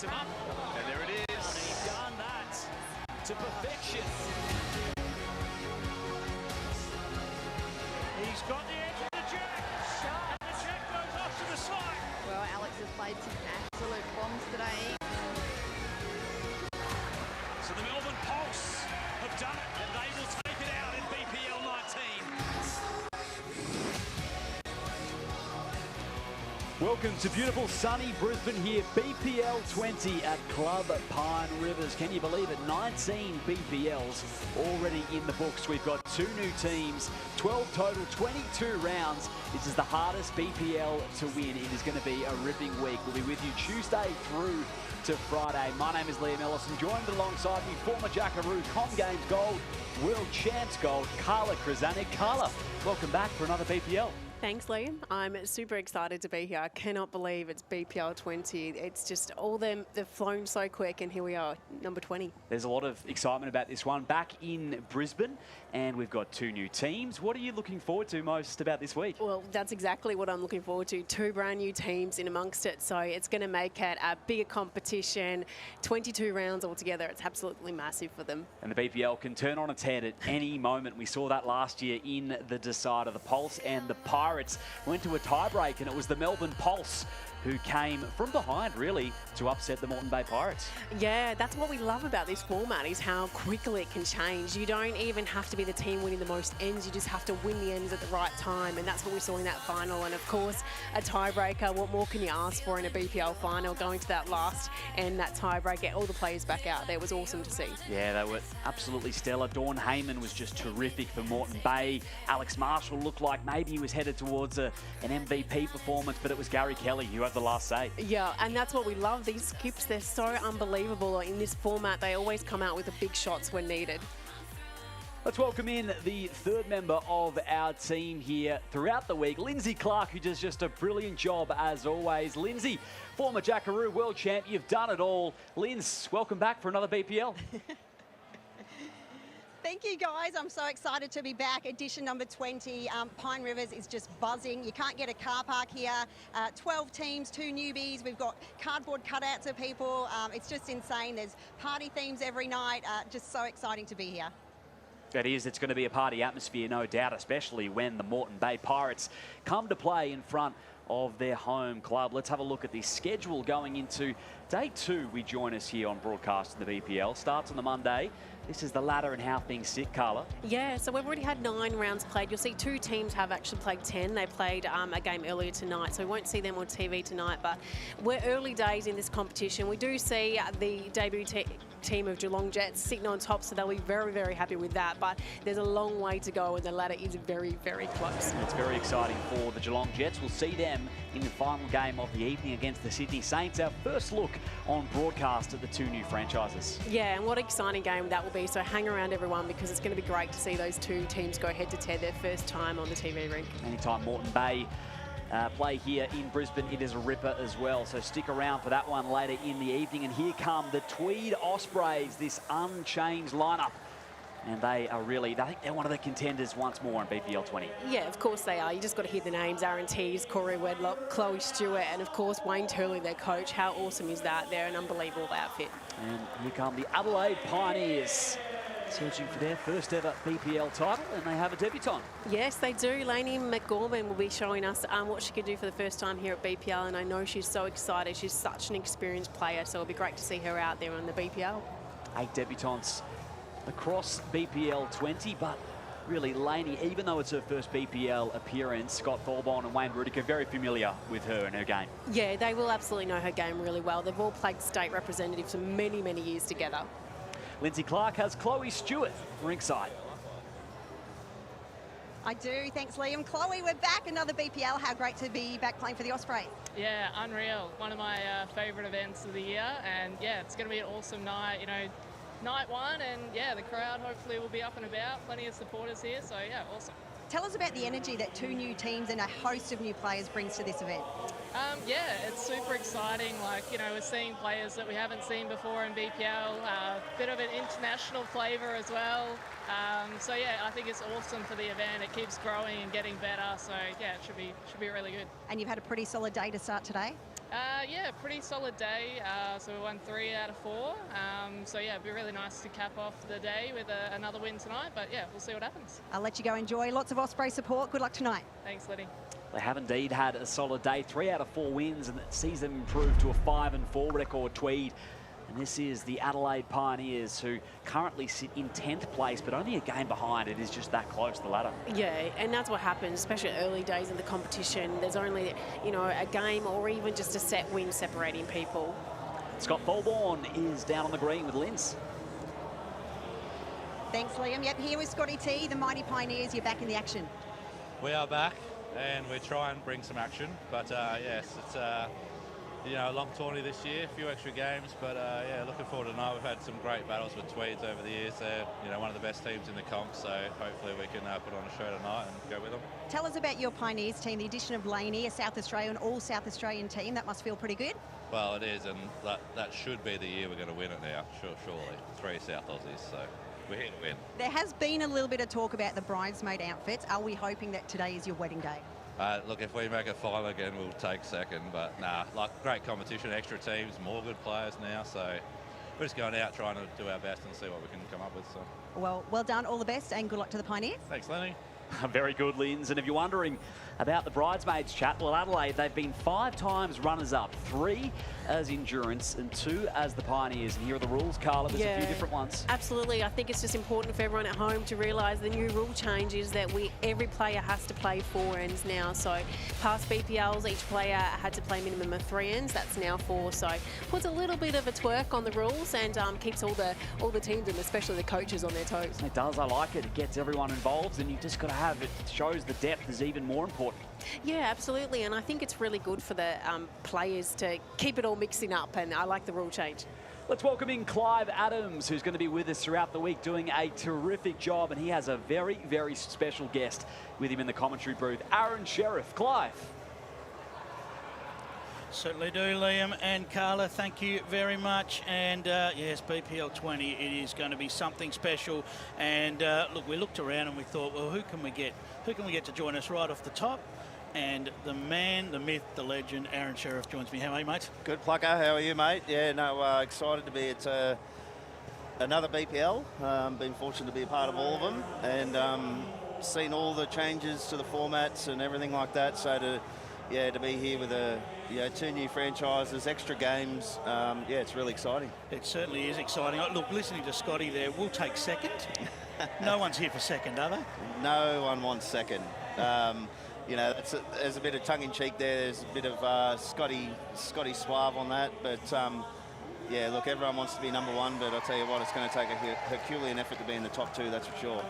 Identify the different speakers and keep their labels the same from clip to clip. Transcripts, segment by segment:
Speaker 1: him up, and there it is.
Speaker 2: And he's done that to perfection. He's got the edge of the jack. And the jack goes off to the side.
Speaker 3: Well, Alex has played some absolute bombs today.
Speaker 2: So the Melbourne Pulse have done it, and they will take it out in BPL 19.
Speaker 4: Welcome to beautiful sunny Brisbane here, BPL 20 at Club Pine Rivers. Can you believe it? 19 BPLs already in the books. We've got 2 new teams, 12 total, 22 rounds. This is the hardest BPL to win. It is going to be a ripping week. We'll be with you Tuesday through to Friday. My name is Liam Ellison, joined alongside me, former Jackaroo, Com Games Gold, World Champs Gold, Carla Krasanik. Carla, welcome back for another BPL.
Speaker 5: Thanks, Liam. I'm super excited to be here. I cannot believe it's BPL 20. It's just all them, they've flown so quick, and here we are, number 20.
Speaker 4: There's a lot of excitement about this one. Back in Brisbane, and we've got 2 new teams. What are you looking forward to most about this week?
Speaker 5: Well, that's exactly what I'm looking forward to. 2 brand new teams in amongst it, so it's going to make it a bigger competition. 22 rounds altogether. It's absolutely massive for them.
Speaker 4: And the BPL can turn on its head at any moment. We saw that last year in the decider. The Pulse and the Pirates went to a tiebreak, and it was the Melbourne Pulse who came from behind, really, to upset the Moreton Bay Pirates.
Speaker 5: Yeah, that's what we love about this format, is how quickly it can change. You don't even have to be the team winning the most ends, you just have to win the ends at the right time, and that's what we saw in that final. And of course, a tiebreaker, what more can you ask for in a BPL final? Going to that last and that tiebreak, get all the players back out there was awesome to see.
Speaker 4: Yeah, they were absolutely stellar. Dawn Heyman was just terrific for Moreton Bay. Alex Marshall looked like maybe he was headed towards an MVP performance, but it was Gary Kelly who had the last say.
Speaker 5: Yeah, and that's what we love. These skips, they're so unbelievable. In this format, they always come out with the big shots when needed.
Speaker 4: Let's welcome in the 3rd member of our team here throughout the week, Lindsay Clark, who does just a brilliant job as always. Lindsay, former Jackaroo World Champ, you've done it all. Linz, welcome back for another BPL.
Speaker 6: Thank you, guys. I'm so excited to be back. Edition number 20. Pine Rivers is just buzzing. You can't get a car park here. 12 teams, 2 newbies. We've got cardboard cutouts of people. It's just insane. There's party themes every night. Just so exciting to be here.
Speaker 4: It is. It's going to be a party atmosphere, no doubt, especially when the Moreton Bay Pirates come to play in front of their home club. Let's have a look at the schedule going into day 2. We join us here on broadcast in the BPL. Starts on the Monday. This is the ladder and how things sit, Carla.
Speaker 5: Yeah, so we've already had 9 rounds played. You'll see 2 teams have actually played 10. They played a game earlier tonight, so we won't see them on TV tonight, but we're early days in this competition. We do see the debut team of Geelong Jets sitting on top, so they'll be very, very happy with that, but there's a long way to go, and the ladder is very, very close.
Speaker 4: It's very exciting for the Geelong Jets. We'll see them in the final game of the evening against the Sydney Saints. Our first look on broadcast at the 2 new franchises.
Speaker 5: Yeah, and what an exciting game that will be, so hang around everyone, because it's going to be great to see those 2 teams go head-to-head their first time on the TV rink.
Speaker 4: Anytime Moreton Bay play here in Brisbane, it is a ripper as well, so stick around for that one later in the evening. And here come the Tweed Ospreys, this unchanged lineup. And they are really, I think they're one of the contenders once more in BPL 20.
Speaker 5: Yeah, of course they are. You just got to hear the names: Aaron Tees, Corey Wedlock, Chloe Stewart, and of course Wayne Turley, their coach. How awesome is that? They're an unbelievable outfit.
Speaker 4: And here come the Adelaide Pioneers, searching for their first ever BPL title, and they have a debutante.
Speaker 5: Yes, they do. Lainey McGorman will be showing us what she can do for the first time here at BPL, and I know she's so excited. She's such an experienced player, so it'll be great to see her out there on the BPL.
Speaker 4: 8 debutantes across BPL 20, but really Lainey, even though it's her first BPL appearance, Scott Thorborn and Wayne Rudiker very familiar with her and her game.
Speaker 5: Yeah, they will absolutely know her game really well. They've all played state representatives for many, many years together.
Speaker 4: Lindsay Clark has Chloe Stewart ringside.
Speaker 6: I do. Thanks, Liam. Chloe, we're back. Another BPL. How great to be back playing for the Ospreys.
Speaker 7: Yeah, unreal. One of my favourite events of the year. And, yeah, it's going to be an awesome night. You know, night 1, and, yeah, the crowd hopefully will be up and about. Plenty of supporters here. So, yeah, awesome.
Speaker 6: Tell us about the energy that 2 new teams and a host of new players brings to this event.
Speaker 7: Yeah, it's super exciting. Like, you know, we're seeing players that we haven't seen before in BPL. Bit of an international flavour as well. So yeah, I think it's awesome for the event. It keeps growing and getting better. So yeah, it should be really good.
Speaker 6: And you've had a pretty solid day to start today.
Speaker 7: Yeah, pretty solid day. So we won 3 out of 4. So yeah, it'd be really nice to cap off the day with another win tonight. But yeah, we'll see what happens.
Speaker 6: I'll let you go enjoy. Lots of Osprey support. Good luck tonight.
Speaker 7: Thanks, Liddy.
Speaker 4: They have indeed had a solid day, 3 out of 4 wins, and that sees them improve to a 5-4 record, Tweed. And this is the Adelaide Pioneers, who currently sit in 10th place, but only a game behind. It is just that close to the ladder.
Speaker 5: Yeah, and that's what happens, especially early days in the competition. There's only, a game or even just a set win separating people.
Speaker 4: Scott Fulborn is down on the green with Linz.
Speaker 6: Thanks, Liam. Yep, here with Scotty T, the mighty Pioneers. You're back in the action.
Speaker 1: We are back, and we try and bring some action. But yes, it's a long tourney this year, a few extra games. But yeah, looking forward to tonight. We've had some great battles with Tweeds over the years. They're one of the best teams in the comp. So hopefully we can put on a show tonight and go with them.
Speaker 6: Tell us about your Pioneers team. The addition of Laney, a South Australian, all South Australian team. That must feel pretty good.
Speaker 1: Well, it is, and that should be the year we're going to win it now. Surely, 3 South Aussies. So. We're here to win.
Speaker 6: There has been a little bit of talk about the bridesmaid outfits. Are we hoping that today is your wedding day?
Speaker 1: Look, if we make a final again, we'll take second. But nah, great competition, extra teams, more good players now. So we're just going out trying to do our best and see what we can come up with. So.
Speaker 6: Well done. All the best and good luck to the Pioneers.
Speaker 1: Thanks, Lenny.
Speaker 4: Very good, Linz. And if you're wondering about the bridesmaids chat, well, Adelaide, they've been 5 times runners-up, 3 as endurance and 2 as the Pioneers. And here are the rules, Carla. There's a few different ones.
Speaker 5: Absolutely. I think it's just important for everyone at home to realise the new rule change is that every player has to play 4 ends now. So past BPLs, each player had to play minimum of 3 ends. That's now 4. So puts a little bit of a twerk on the rules and keeps all the teams and especially the coaches on their toes.
Speaker 4: It does. I like it. It gets everyone involved, and you just got to have it. Shows the depth is even more important.
Speaker 5: Yeah, absolutely. And I think it's really good for the players to keep it all mixing up. And I like the rule change.
Speaker 4: Let's welcome in Clive Adams, who's going to be with us throughout the week doing a terrific job. And he has a very, very special guest with him in the commentary booth, Aaron Sheriff. Clive.
Speaker 8: Certainly do, Liam and Carla. Thank you very much. And yes, BPL 20, it is going to be something special. And look, we looked around and we thought, well, who can we get to join us right off the top? And the man, the myth, the legend, Aaron Sheriff joins me. How are you, mate?
Speaker 9: Good, Plucker. How are you, mate? Yeah, no, excited to be at another BPL. Been fortunate to be a part of all of them, and seen all the changes to the formats and everything like that. So to be here with 2 new franchises, extra games, yeah, it's really exciting.
Speaker 8: It certainly is exciting. Look, listening to Scotty there, we'll take second. No one's here for second, are they?
Speaker 9: No one wants second. There's a bit of tongue-in-cheek there. There's a bit of Scotty suave on that. But, yeah, look, everyone wants to be number 1. But I'll tell you what, it's going to take a Herculean effort to be in the top 2, that's for sure.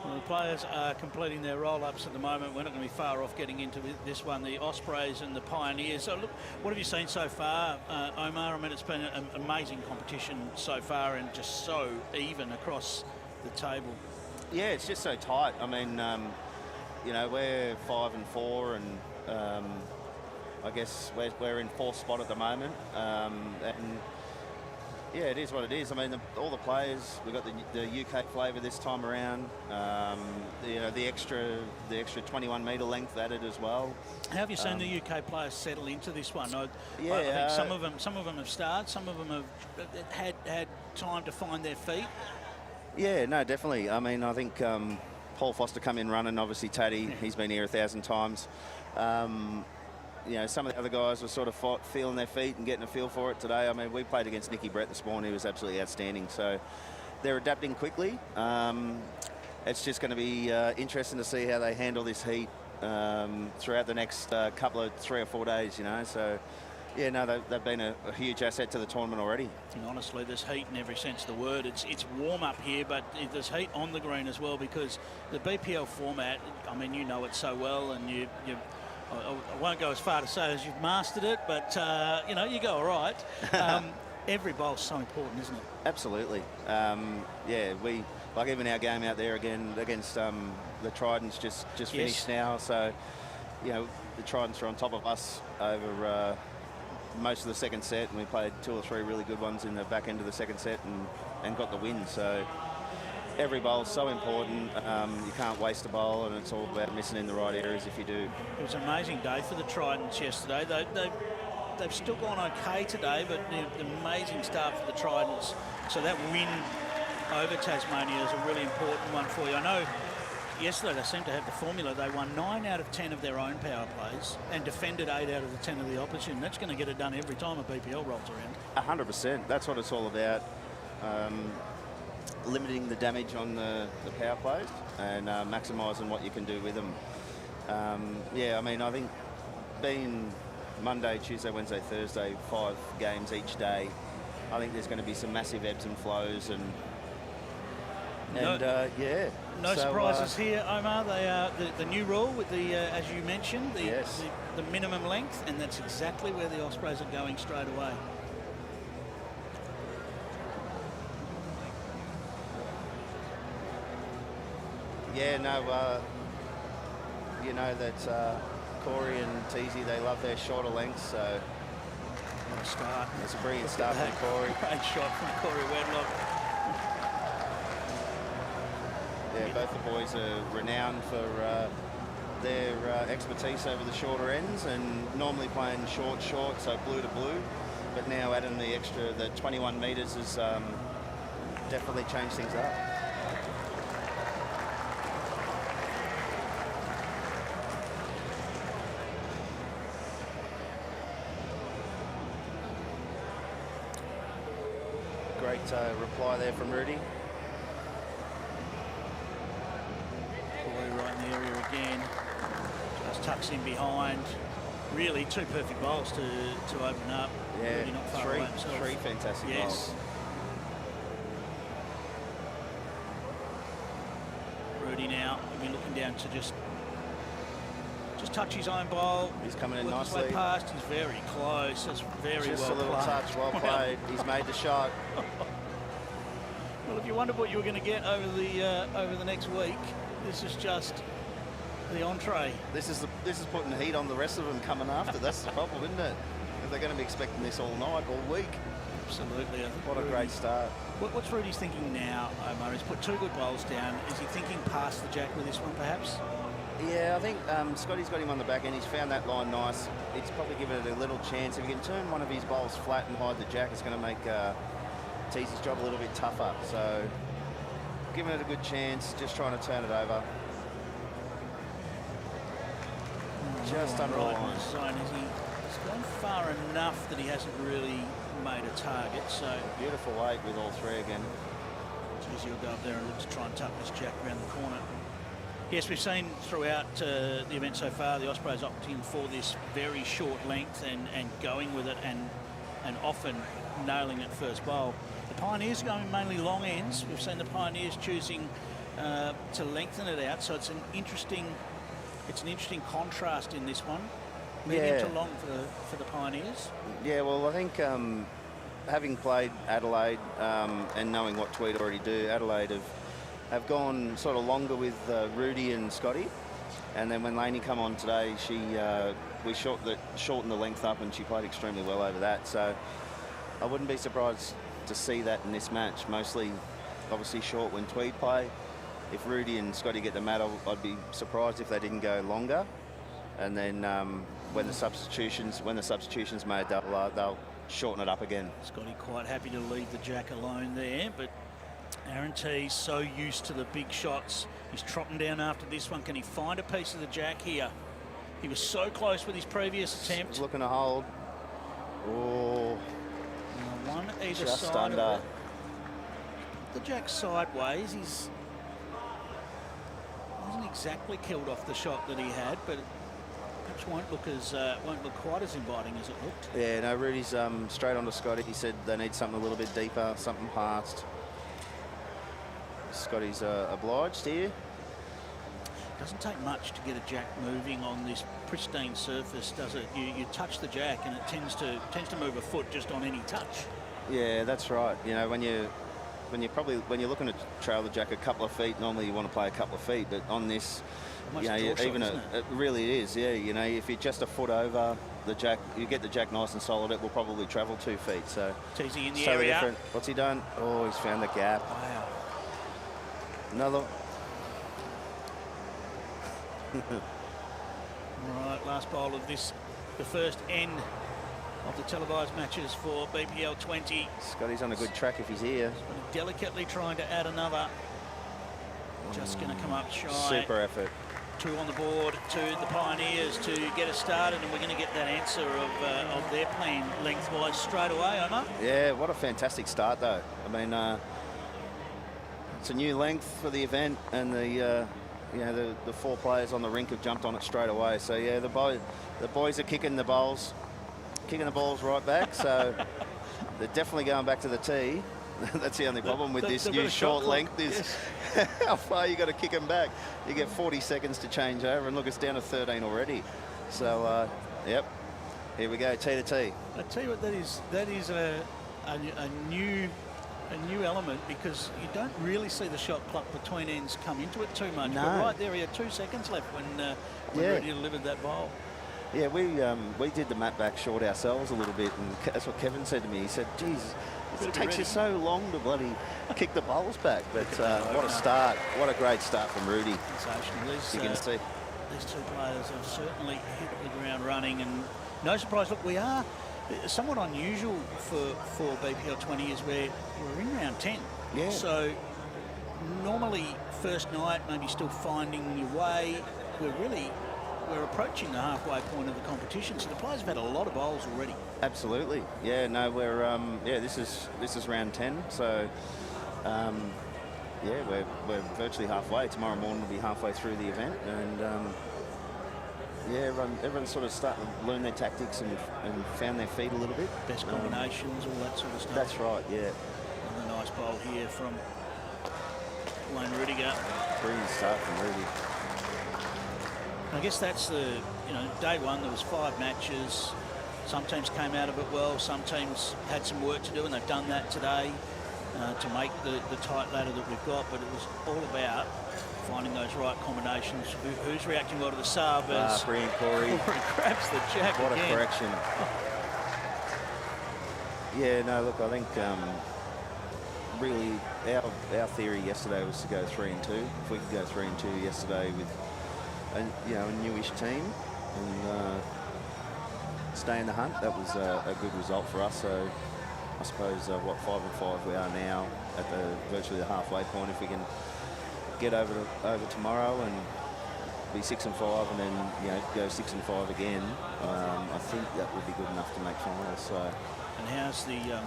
Speaker 8: Well, the players are completing their roll-ups at the moment. We're not going to be far off getting into this one, the Ospreys and the Pioneers. So, look, what have you seen so far, Omar? I mean, it's been an amazing competition so far and just so even across the table.
Speaker 9: Yeah, it's just so tight. I mean, we're 5-4 and I guess we're in 4th spot at the moment. And yeah, it is what it is. I mean, all the players, we've got the UK flavour this time around. The extra 21-metre length added as well.
Speaker 8: How have you seen the UK players settle into this one? I
Speaker 9: Yeah,
Speaker 8: think some of them have started, some of them have had time to find their feet.
Speaker 9: Yeah, no, definitely. I mean, I think Paul Foster come in running. Obviously, Taddy, he's been here 1,000 times. Some of the other guys were sort of feeling their feet and getting a feel for it today. I mean, we played against Nicky Brett this morning. He was absolutely outstanding. So they're adapting quickly. It's just going to be interesting to see how they handle this heat throughout the next couple of 3 or 4 days, So, yeah, no, they've been a huge asset to the tournament already.
Speaker 8: And honestly, there's heat in every sense of the word. It's warm up here, but there's heat on the green as well because the BPL format, I mean, you know it so well, and I won't go as far to say as you've mastered it, but, you go all right. Every bowl's so important, isn't it?
Speaker 9: Absolutely. We, like even our game out there again against the Tridents just finished now. So, the Tridents are on top of us over most of the second set, and we played 2 or 3 really good ones in the back end of the second set and got the win. So, every bowl is so important. You can't waste a bowl, and it's all about missing in the right areas if you do.
Speaker 8: It was an amazing day for the Tridents yesterday. They've still gone okay today, but the amazing start for the Tridents. So that win over Tasmania is a really important one for you. I know yesterday they seemed to have the formula. They won 9 out of 10 of their own power plays and defended 8 out of the 10 of the opposition. That's going to get it done every time a BPL rolls around.
Speaker 9: 100%. That's what it's all about. Limiting the damage on the power plays and maximising what you can do with them. Yeah, I mean, I think being Monday, Tuesday, Wednesday, Thursday, 5 games each day, I think there's going to be some massive ebbs and flows and yeah.
Speaker 8: No surprises here, Omar. They are the new rule with the, as you mentioned, the minimum length, and that's exactly where the Ospreys are going straight away.
Speaker 9: Yeah, no, you know that Corey and Teasy, they love their shorter lengths, so
Speaker 8: what a start.
Speaker 9: It's a brilliant start from Corey.
Speaker 8: Great shot from Corey Wedlock.
Speaker 9: Yeah, both the boys are renowned for their expertise over the shorter ends, and normally playing short, so blue to blue. But now adding the 21 metres has definitely changed things up. Great reply there from Rudy.
Speaker 8: Right in the area again. Just tucks in behind. Really 2 perfect bowls to open up.
Speaker 9: Yeah,
Speaker 8: really not far away himself.
Speaker 9: 3 fantastic
Speaker 8: yes.
Speaker 9: bowls.
Speaker 8: Rudy now, he'll be looking down to just touch his own bowl.
Speaker 9: He's coming in
Speaker 8: Work his way
Speaker 9: nicely.
Speaker 8: past. He's very close. That's very
Speaker 9: Just
Speaker 8: well
Speaker 9: a little
Speaker 8: played.
Speaker 9: touch, well played. He's made the shot.
Speaker 8: Well, if you wondered what you were going to get over the next week, this is just the entree.
Speaker 9: This is putting the heat on the rest of them coming after. That's the problem, isn't it? If they're going to be expecting this all night, all week.
Speaker 8: Absolutely. I think
Speaker 9: what a great start.
Speaker 8: What's Rudy's thinking now, Omar? He's put 2 good bowls down. Is he thinking past the jack with this one, perhaps?
Speaker 9: Yeah, I think Scotty's got him on the back end. He's found that line nice. It's probably given it a little chance. If he can turn one of his bowls flat and hide the jack, it's going to make Teasy's job a little bit tougher. So giving it a good chance, just trying to turn it over. Just under the line.
Speaker 8: Zone, he's gone far enough that he hasn't really made a target. So
Speaker 9: beautiful weight with all 3 again.
Speaker 8: Teasy will go up there and look to try and tuck this jack around the corner. Yes, we've seen throughout the event so far the Ospreys opting for this very short length and going with it and often nailing it first bowl. The Pioneers are going mainly long ends. We've seen the Pioneers choosing to lengthen it out, so it's an interesting contrast in this one. Medium to long for the Pioneers. Yeah,
Speaker 9: well, I think having played Adelaide and knowing what Tweed already do, Adelaide have gone sort of longer with Rudy and Scotty, and then when Lainey come on today, we shortened the length up, and she played extremely well over that. So I wouldn't be surprised to see that in this match. Mostly, obviously, short when Tweed play. If Rudy and Scotty get the mat, I'd be surprised if they didn't go longer. And then when the substitutions made, they'll shorten it up again.
Speaker 8: Scotty quite happy to leave the jack alone there, but Aaron T's so used to the big shots. He's trotting down after this one. Can he find a piece of the jack here? He was so close with his previous attempt.
Speaker 9: Looking to hold. Oh.
Speaker 8: One either
Speaker 9: just
Speaker 8: side
Speaker 9: under.
Speaker 8: of it. The jack sideways. He hasn't exactly killed off the shot that he had, but perhaps won't look quite as inviting as it looked.
Speaker 9: Yeah, no, Rudy's straight onto Scotty. He said they need something a little bit deeper, something past. Scotty's obliged here.
Speaker 8: Doesn't take much to get a jack moving on this pristine surface, does it? You touch the jack and it tends to move a foot just on any touch.
Speaker 9: Yeah, that's right. You know, when you're looking to trail the jack a couple of feet, normally you want to play a couple of feet, but on this, you know, it really is. Yeah, you know, if you're just a foot over the jack, you get the jack nice and solid, it will probably travel 2 feet. So
Speaker 8: Teasy in the
Speaker 9: totally
Speaker 8: area.
Speaker 9: different. What's he done? Oh, he's found the gap.
Speaker 8: Wow.
Speaker 9: Another.
Speaker 8: All right, last bowl of this, the first end of the televised matches for BPL 20.
Speaker 9: Scotty's on a good track if he's here.
Speaker 8: Delicately trying to add another. Just going to come up shy.
Speaker 9: Super effort.
Speaker 8: 2 on the board to the Pioneers to get us started, and we're going to get that answer of their plan lengthwise straight away, Omar.
Speaker 9: Yeah, what a fantastic start though. I mean, it's a new length for the event, and the 4 players on the rink have jumped on it straight away. So yeah, the boys are kicking the balls right back. So they're definitely going back to the tee. That's the only problem with this new short length is how far you got to kick them back. You get 40 seconds to change over, and look, it's down to 13 already. So yep, here we go, tee to tee.
Speaker 8: I tell you what, that is a new element, because you don't really see the shot clock between ends come into it too much.
Speaker 9: No.
Speaker 8: But right there, he had 2 seconds left when Rudy delivered that bowl.
Speaker 9: Yeah, we did the mat back short ourselves a little bit, and that's what Kevin said to me. He said, geez, it takes you so long to bloody kick the bowls back. But what a start. What a great start from Rudy. You can see.
Speaker 8: These 2 players have certainly hit the ground running, and no surprise. Look, we are somewhat unusual for BPL 20 is we're in round 10.
Speaker 9: Yeah.
Speaker 8: So normally first night, maybe still finding your way. We're approaching the halfway point of the competition, so the players have had a lot of bowls already.
Speaker 9: Absolutely. Yeah. No, we're this is round 10. So yeah, we're virtually halfway. Tomorrow morning we'll be halfway through the event, and yeah, everyone's sort of starting to learn their tactics and found their feet a little bit.
Speaker 8: Best combinations, all that sort of stuff.
Speaker 9: That's right. Yeah.
Speaker 8: Another nice bowl here from Wayne Rudiger.
Speaker 9: Brilliant start from Rudy.
Speaker 8: I guess that's day one there was 5 matches. Some teams came out of it well, some teams had some work to do, and they've done that today to make the tight ladder that we've got. But it was all about finding those right combinations. Who's reacting well to the sub?
Speaker 9: Brilliant, Corey.
Speaker 8: Corey grabs the jack
Speaker 9: What
Speaker 8: again.
Speaker 9: a correction. Yeah, no, look, I think really our theory yesterday was to go 3-2. If we could go 3-2 yesterday with a newish team and stay in the hunt, that was a good result for us. So I suppose 5-5 we are now at virtually the halfway point. If we can get over tomorrow and be 6-5 and then go 6-5 again, I think that would be good enough to make finals. So.
Speaker 8: And how's the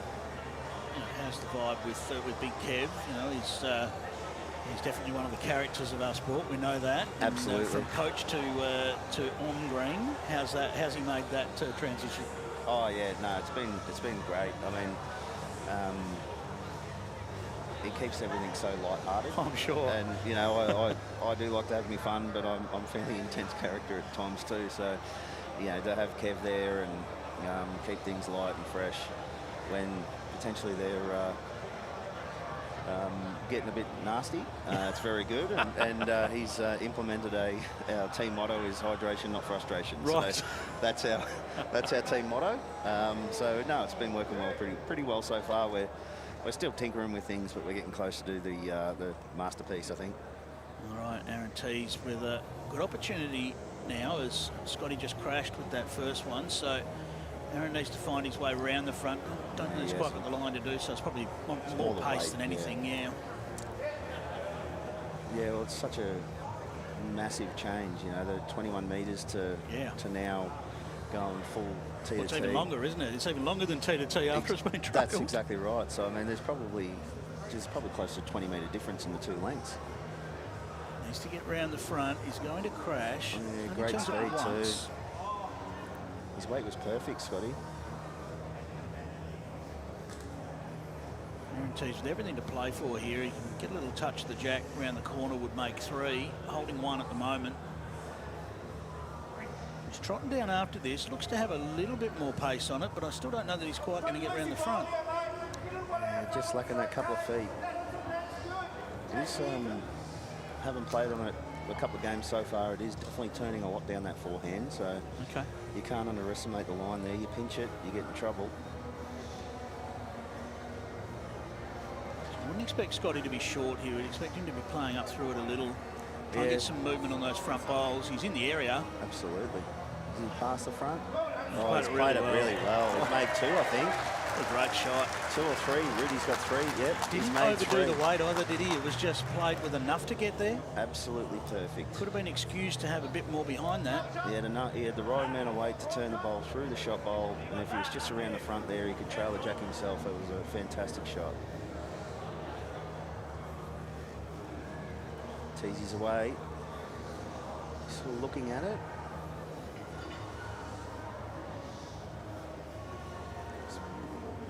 Speaker 8: vibe with Big Kev? He's definitely one of the characters of our sport. We know that.
Speaker 9: Absolutely.
Speaker 8: And, from coach to on green, how's he made that transition?
Speaker 9: Oh yeah, no, it's been great. I mean, he keeps everything so light-hearted.
Speaker 8: I'm sure.
Speaker 9: And I do like to have me fun, but I'm a fairly intense character at times too. So to have Kev there and keep things light and fresh when potentially they're getting a bit nasty. It's very good, and he's implemented our team motto is hydration, not frustration.
Speaker 8: Right.
Speaker 9: So that's our team motto. So no, it's been working well, pretty well so far. We're still tinkering with things, but we're getting close to do the masterpiece, I think.
Speaker 8: All right, Aaron Tees with a good opportunity now, as Scotty just crashed with that first one. So Aaron needs to find his way around the front. Don't think he's quite got the line to do, so it's probably more pace than anything, yeah.
Speaker 9: Yeah, well, it's such a massive change, the 21 metres to now going full T to T.
Speaker 8: It's even longer, isn't it? It's even longer than T to T after it's been trailed.
Speaker 9: That's exactly right. So, I mean, there's probably close to 20-metre difference in the 2 lengths.
Speaker 8: Needs to get round the front. He's going to crash.
Speaker 9: Yeah, great speed too. His weight was perfect, Scotty.
Speaker 8: Aaron Tees with everything to play for here. He can get a little touch of the jack around the corner, would make 3. Holding 1 at the moment. He's trotting down after this. Looks to have a little bit more pace on it, but I still don't know that he's quite going to get round the front.
Speaker 9: Just lacking that couple of feet. He's haven't played on it a couple of games so far. It is definitely turning a lot down that forehand, so you can't underestimate the line there. You pinch it, you get in trouble.
Speaker 8: wouldn't expect Scotty to be short here. We'd expect him to be playing up through it a little. Try and get some movement on those front bowls. He's in the area.
Speaker 9: Absolutely. Is he past the front?
Speaker 8: He's
Speaker 9: Played it really well. He's made 2, I think.
Speaker 8: A great shot.
Speaker 9: 2 or 3. Rudy's got 3. Yep.
Speaker 8: Didn't overdo the weight either, did he? It was just played with enough to get there.
Speaker 9: Absolutely perfect.
Speaker 8: Could have been excused to have a bit more behind that.
Speaker 9: He had the right amount of weight to turn the bowl through the shot bowl, and if he was just around the front there, he could trail the jack himself. It was a fantastic shot. Teases away. Still looking at it.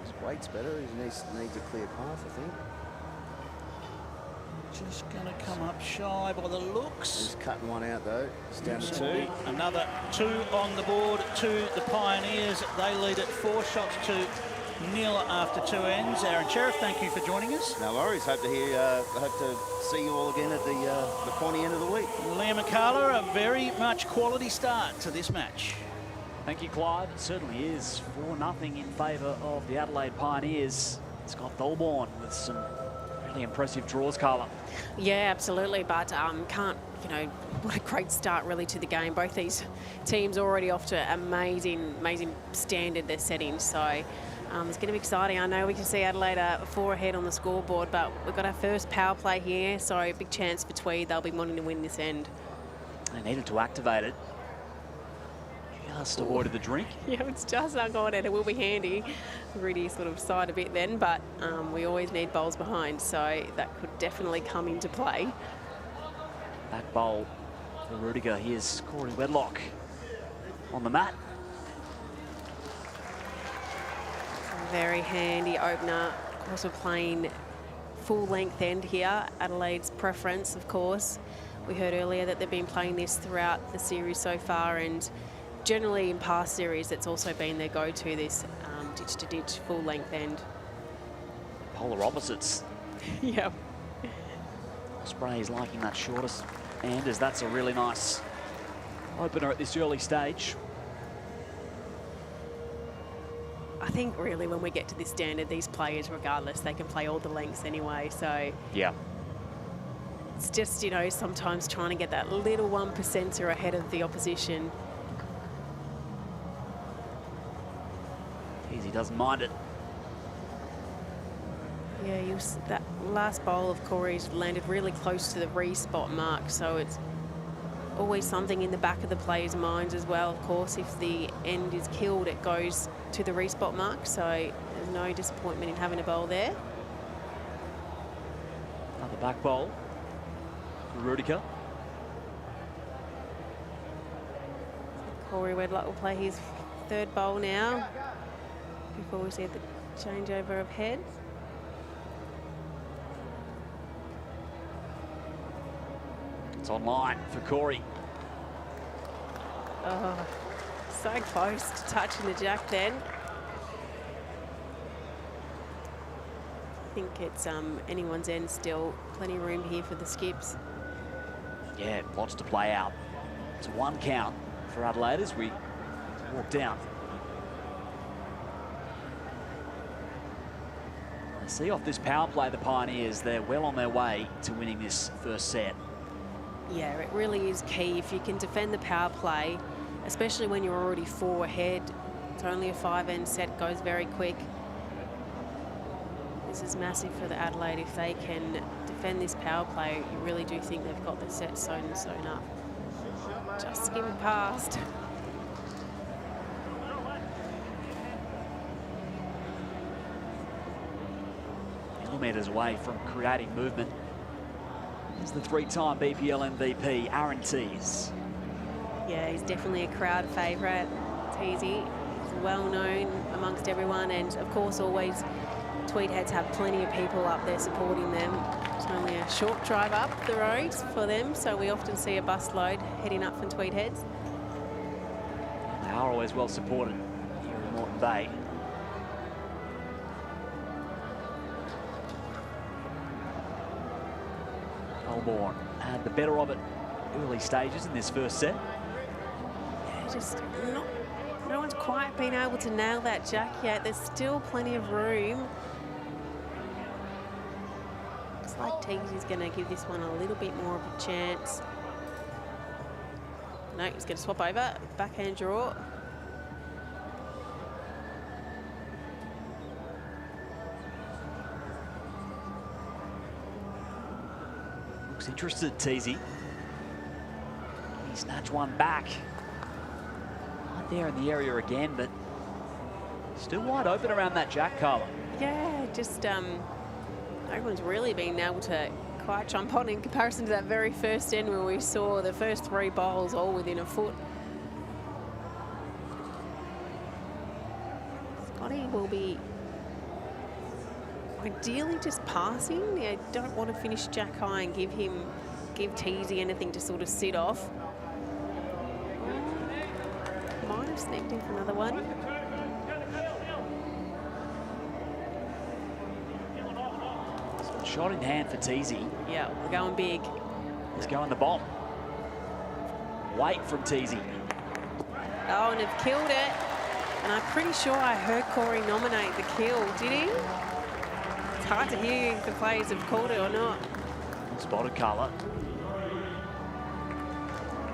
Speaker 9: His weight's better. He needs a clear path, I think.
Speaker 8: Just going to come up shy by the looks.
Speaker 9: He's cutting one out, though. It's down to 2.
Speaker 8: Another 2 on the board to the Pioneers. They lead at 4 shots to nil after 2 ends. Aaron Sheriff, thank you for joining us.
Speaker 9: No worries. Hope to see you all again at the pointy end of the week.
Speaker 8: Liam and Carla, a very much quality start to this match.
Speaker 4: Thank you, Clive. It certainly is 4-0 in favour of the Adelaide Pioneers. Scott Tholborn with some really impressive draws, Carla.
Speaker 5: Yeah, absolutely. But what a great start really to the game. Both these teams already off to amazing standard they're setting. So it's going to be exciting. I know we can see Adelaide 4 ahead on the scoreboard, but we've got our first power play here, so big chance for Tweed. They'll be wanting to win this end.
Speaker 4: They needed to activate it. Just avoided the drink.
Speaker 5: Yeah, it's just not going in. It will be handy. Rudy sort of sighed a bit then, but we always need bowls behind, so that could definitely come into play.
Speaker 4: Back bowl for Rudiger. Here's Corey Wedlock on the mat.
Speaker 5: Very handy opener. Of course, we're playing full length end here. Adelaide's preference, of course. We heard earlier that they've been playing this throughout the series so far, and generally in past series, it's also been their go-to, this ditch-to-ditch full length end.
Speaker 4: Polar opposites.
Speaker 5: Yep.
Speaker 4: Ospreys liking that shortest end, as that's a really nice opener at this early stage.
Speaker 5: I think really when we get to this standard, these players, regardless, they can play all the lengths anyway. So
Speaker 4: yeah,
Speaker 5: it's just, sometimes trying to get that little 1%er ahead of the opposition.
Speaker 4: Easy doesn't mind it.
Speaker 5: Yeah, that last bowl of Corey's landed really close to the re-spot mark, so it's always something in the back of the players' minds as well. Of course, if the end is killed, it goes to the re-spot mark, so there's no disappointment in having a bowl there.
Speaker 4: Another back bowl for Rudiger.
Speaker 5: Corey Wedlock will play his 3rd bowl now before we see the changeover of heads.
Speaker 4: It's online for Corey.
Speaker 5: Oh, so close to touching the jack then. I think it's anyone's end still. Plenty of room here for the skips.
Speaker 4: Yeah, lots to play out. It's a 1 count for Adelaide as we walk down. See off this power play, the Pioneers, they're well on their way to winning this first set.
Speaker 5: Yeah, it really is key. If you can defend the power play, especially when you're already 4 ahead, it's only a 5-end set, goes very quick. This is massive for the Adelaide. If they can defend this power play, you really do think they've got the set sewn up. Just skimmed past.
Speaker 4: Millimetres away from creating movement. He's the 3-time BPL MVP, Aaron Tees.
Speaker 5: Yeah, he's definitely a crowd favourite. Teesy, he's well known amongst everyone, and of course always Tweed Heads have plenty of people up there supporting them. It's only a short drive up the road for them, so we often see a bus load heading up from Tweed Heads.
Speaker 4: They are always well supported here in Moreton Bay. Melbourne had the better of it early stages in this first set.
Speaker 5: Yeah, just no one's quite been able to nail that jack yet. There's still plenty of room. Looks like Teague's going to give this one a little bit more of a chance. No, he's going to swap over. Backhand draw.
Speaker 4: Looks interested, Teasy. He snatched one back. Right there in the area again, but still wide open around that jack, Carla.
Speaker 5: Yeah, just no one's really been able to quite jump on in comparison to that very first end where we saw the first 3 bowls all within a foot. Scotty will be ideally just passing. I don't want to finish jack high and give Teasy anything to sort of sit off. Might have sneaked in for another one.
Speaker 4: Shot in hand for Teasy.
Speaker 5: Yeah, we're going big.
Speaker 4: He's going the bomb. Weight from Teasy.
Speaker 5: Oh, and have killed it. And I'm pretty sure I heard Corey nominate the kill. Did he? It's hard to hear if the players have called it or not.
Speaker 4: Spotted, Carla.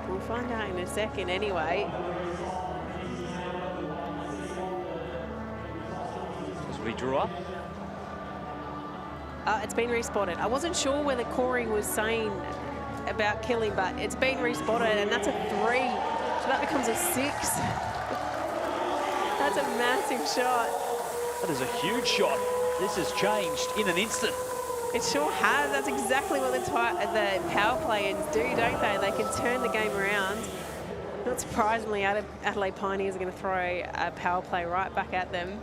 Speaker 5: We'll find out in a second anyway.
Speaker 4: As we drew up.
Speaker 5: It's been respotted. I wasn't sure whether Corey was saying about killing, but it's been respotted, and that's a 3. So that becomes a 6. That's a massive shot.
Speaker 4: That is a huge shot. This has changed in an instant.
Speaker 5: It sure has. That's exactly what the power play ends do, don't they? They can turn the game around. Not surprisingly, Adelaide Pioneers are going to throw a power play right back at them.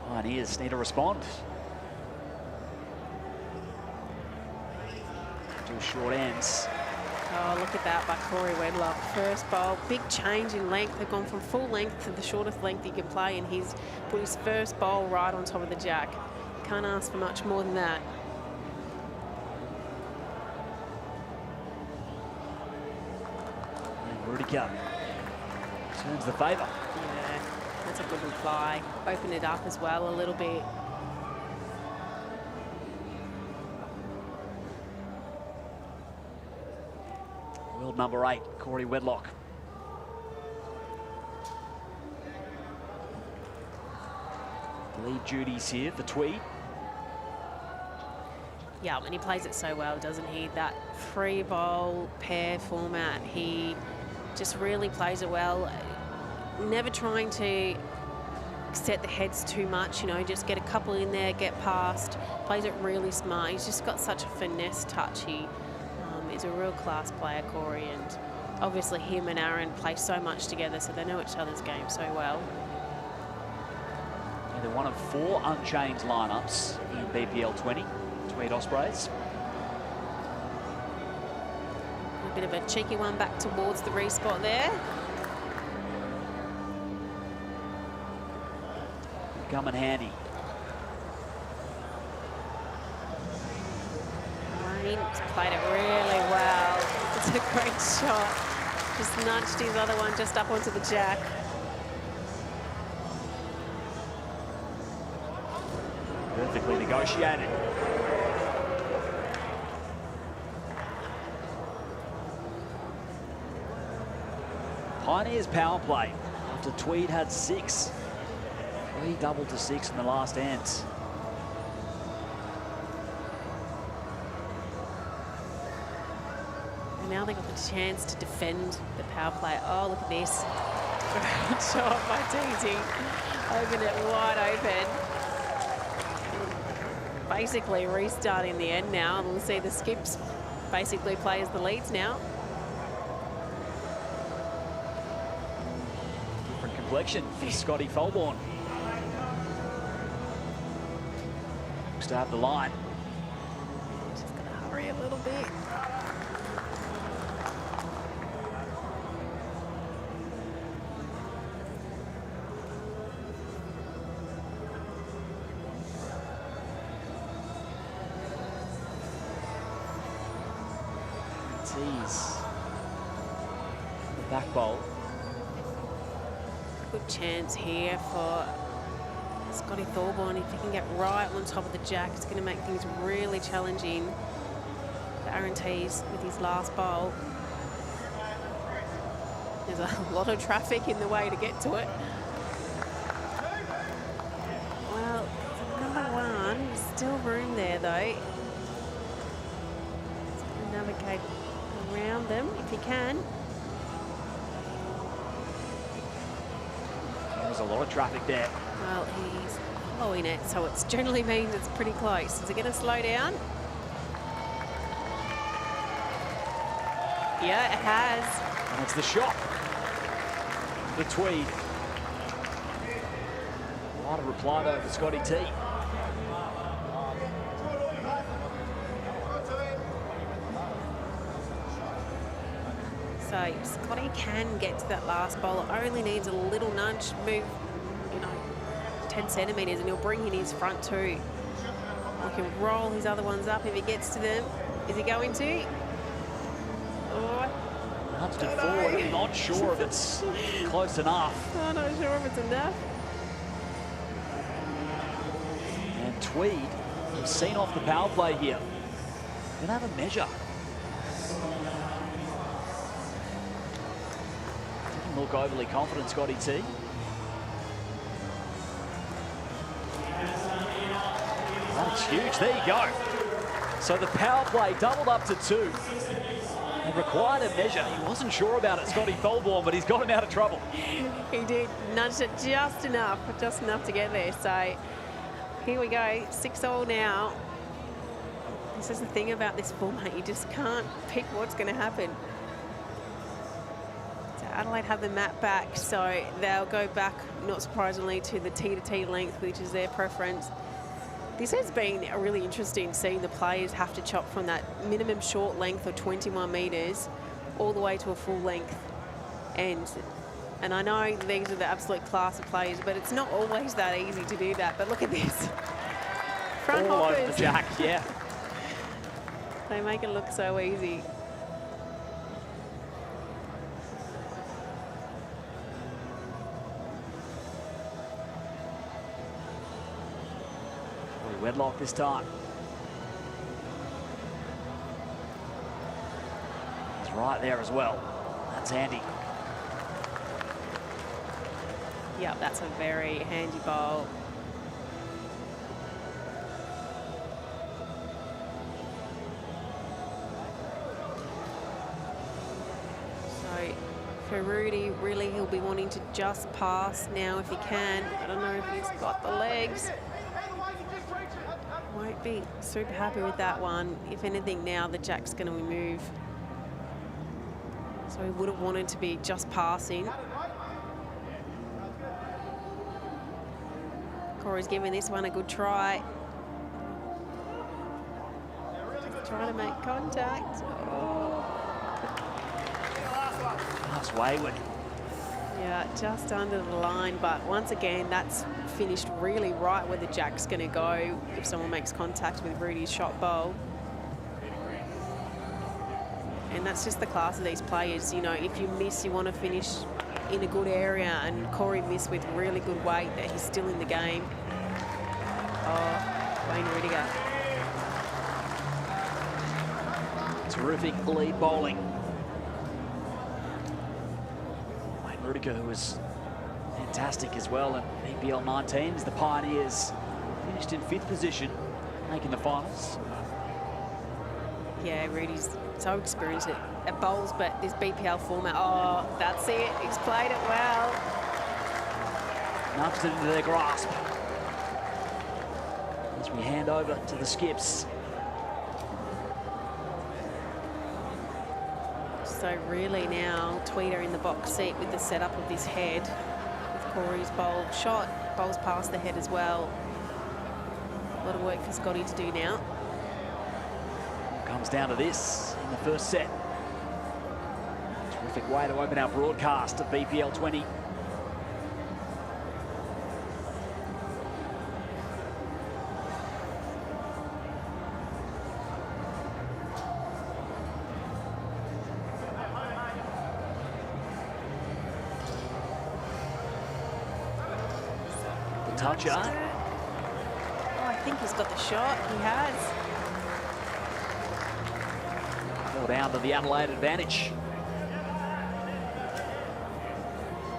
Speaker 4: Pioneers need to respond. 2 short ends.
Speaker 5: Oh, look at that by Corey Wedlock. First bowl, big change in length. They've gone from full length to the shortest length you can play, and he's put his first bowl right on top of the jack. Can't ask for much more than that.
Speaker 4: And Rudiger turns the favour.
Speaker 5: Yeah, that's a good reply. Open it up as well a little bit.
Speaker 4: World number 8, Corey Wedlock. Lead duties here for Tweed.
Speaker 5: Yeah, and he plays it so well, doesn't he? That 3-bowl pair format, he just really plays it well. Never trying to set the heads too much, you know, just get a couple in there, get past. Plays it really smart. He's just got such a finesse touch. He's a real class player, Corey, and obviously him and Aaron play so much together, so they know each other's game so well.
Speaker 4: Yeah, they're one of 4 unchanged lineups in BPL 20, Tweed Ospreys.
Speaker 5: A bit of a cheeky one back towards the respot there.
Speaker 4: Coming handy.
Speaker 5: He's played it really well. It's a great shot. Just nudged his other one just up onto the jack.
Speaker 4: Perfectly negotiated. Pioneers power play after Tweed had 6. 3 double to 6 in the last ends.
Speaker 5: Now they've got the chance to defend the power play. Oh, look at this. Great shot by Teasy. Open it wide open. Basically restarting the end now. We'll see the skips basically play as the leads now.
Speaker 4: Different complexion for Scotty Folborn. Looks to have the line.
Speaker 5: Just going to hurry a little bit.
Speaker 4: Tease. The back bowl.
Speaker 5: Good chance here for Scotty Thorburn, if he can get right on top of the jack, it's going to make things really challenging for Aaron Tees with his last bowl. There's a lot of traffic in the way to get to it. Well, number one, there's still room there though. He's going to navigate around them if he can.
Speaker 4: There's a lot of traffic there.
Speaker 5: Well, he's following it, so it generally means it's pretty close. Is it going to slow down? Yeah, it has.
Speaker 4: And it's the shot. The Tweed. What a reply though for Scotty T.
Speaker 5: So Scotty can get to that last bowl. It only needs a little nudge, move, 10 centimetres, and he'll bring in his front two. He can roll his other ones up if he gets to them. Is he going to? Oh,
Speaker 4: Nudged it forward. I'm not sure if it's close enough.
Speaker 5: I'm not sure if it's enough.
Speaker 4: And Tweed, we've seen off the power play here. Gonna have a measure. Didn't look overly confident, Scotty T. That's huge. There you go. So the power play doubled up to 2. It required a measure. He wasn't sure about it, Scotty Thorburn, but he's got him out of trouble.
Speaker 5: He did. Nudged it just enough to get there. So here we go, 6-all now. This is the thing about this format. You just can't pick what's going to happen. So Adelaide have the mat back, so they'll go back, not surprisingly, to the T-to-T length, which is their preference. This has been really interesting, seeing the players have to chop from that minimum short length of 21 metres all the way to a full length. And I know these are the absolute class of players, but it's not always that easy to do that. But look at this. Front
Speaker 4: all
Speaker 5: hoppers.
Speaker 4: over the jack, yeah.
Speaker 5: They make it look so easy.
Speaker 4: Wedlock this time. It's right there as well. That's handy.
Speaker 5: Yeah, that's a very handy bowl. So for Rudy, really he'll be wanting to just pass now if he can. I don't know if he's got the legs. Won't be super happy with that one. If anything, now the jack's going to move. So he would have wanted to be just passing. Corey's giving this one a good try. Just trying to make contact. Oh.
Speaker 4: That's wayward.
Speaker 5: Yeah, just under the line, but once again, that's finished really right where the jack's going to go if someone makes contact with Rudy's shot bowl. And that's just the class of these players. If you miss, you want to finish in a good area, and Corey missed with really good weight that he's still in the game. Oh, Wayne Rudiger.
Speaker 4: Terrific lead bowling. Wayne Rudiger, who was fantastic as well in EPL 19s. The Pioneers finished in 5th position, making the finals.
Speaker 5: Yeah, Rudy's so experienced at bowls, but this BPL format, oh, that's it. He's played it well.
Speaker 4: Nudged it into their grasp. As we hand over to the skips.
Speaker 5: So really now, Tweed are in the box seat with the setup of this head. With Corey's bowl shot, bowls past the head as well. A lot of work for Scotty to do now.
Speaker 4: Comes down to this in the first set. Terrific way to open our broadcast of BPL 20. toucher.
Speaker 5: Oh, I think he's got the shot. He has.
Speaker 4: Well, down to the Adelaide advantage.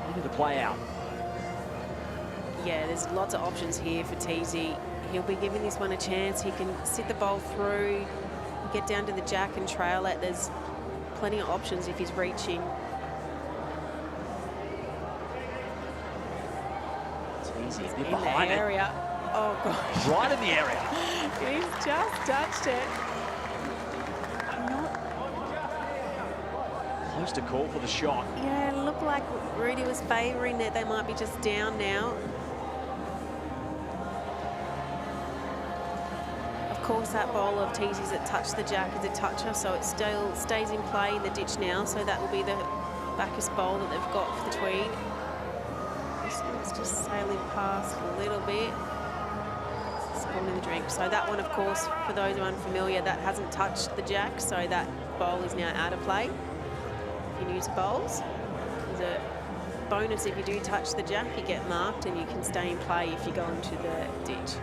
Speaker 4: Into the play out.
Speaker 5: Yeah, there's lots of options here for Teasy. He'll be giving this one a chance. He can sit the ball through, get down to the jack and trail it. There's plenty of options if he's reaching.
Speaker 4: Teasy a bit
Speaker 5: In
Speaker 4: behind
Speaker 5: the
Speaker 4: it.
Speaker 5: area. Oh, gosh.
Speaker 4: Right in the area.
Speaker 5: He's just touched it.
Speaker 4: Close to call for the shot.
Speaker 5: Yeah, it looked like Rudy was favouring that they might be just down now. Of course, that bowl of Teasy's that touched the jack is a toucher, so it still stays in play in the ditch now. So that will be the backest bowl that they've got for the Tweed. This one's just sailing past a little bit. Spilling in the drink. So that one, of course, for those who are unfamiliar, that hasn't touched the jack, so that bowl is now out of play. If you're new to bowls, there's a bonus if you do touch the jack, you get marked and you can stay in play if you go into the ditch.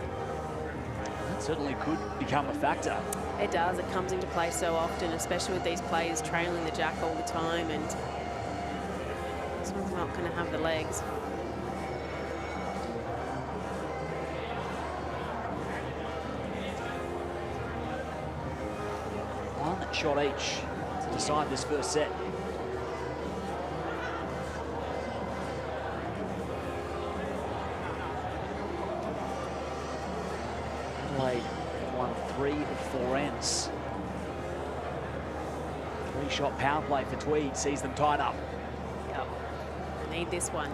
Speaker 4: That certainly could become a factor.
Speaker 5: It does. It comes into play so often, especially with these players trailing the jack all the time, and this one's not going to have the legs.
Speaker 4: One shot each to decide this first set. Adelaide won 3 of 4 ends. 3-shot power play for Tweed sees them tied up.
Speaker 5: Yep. I need this one.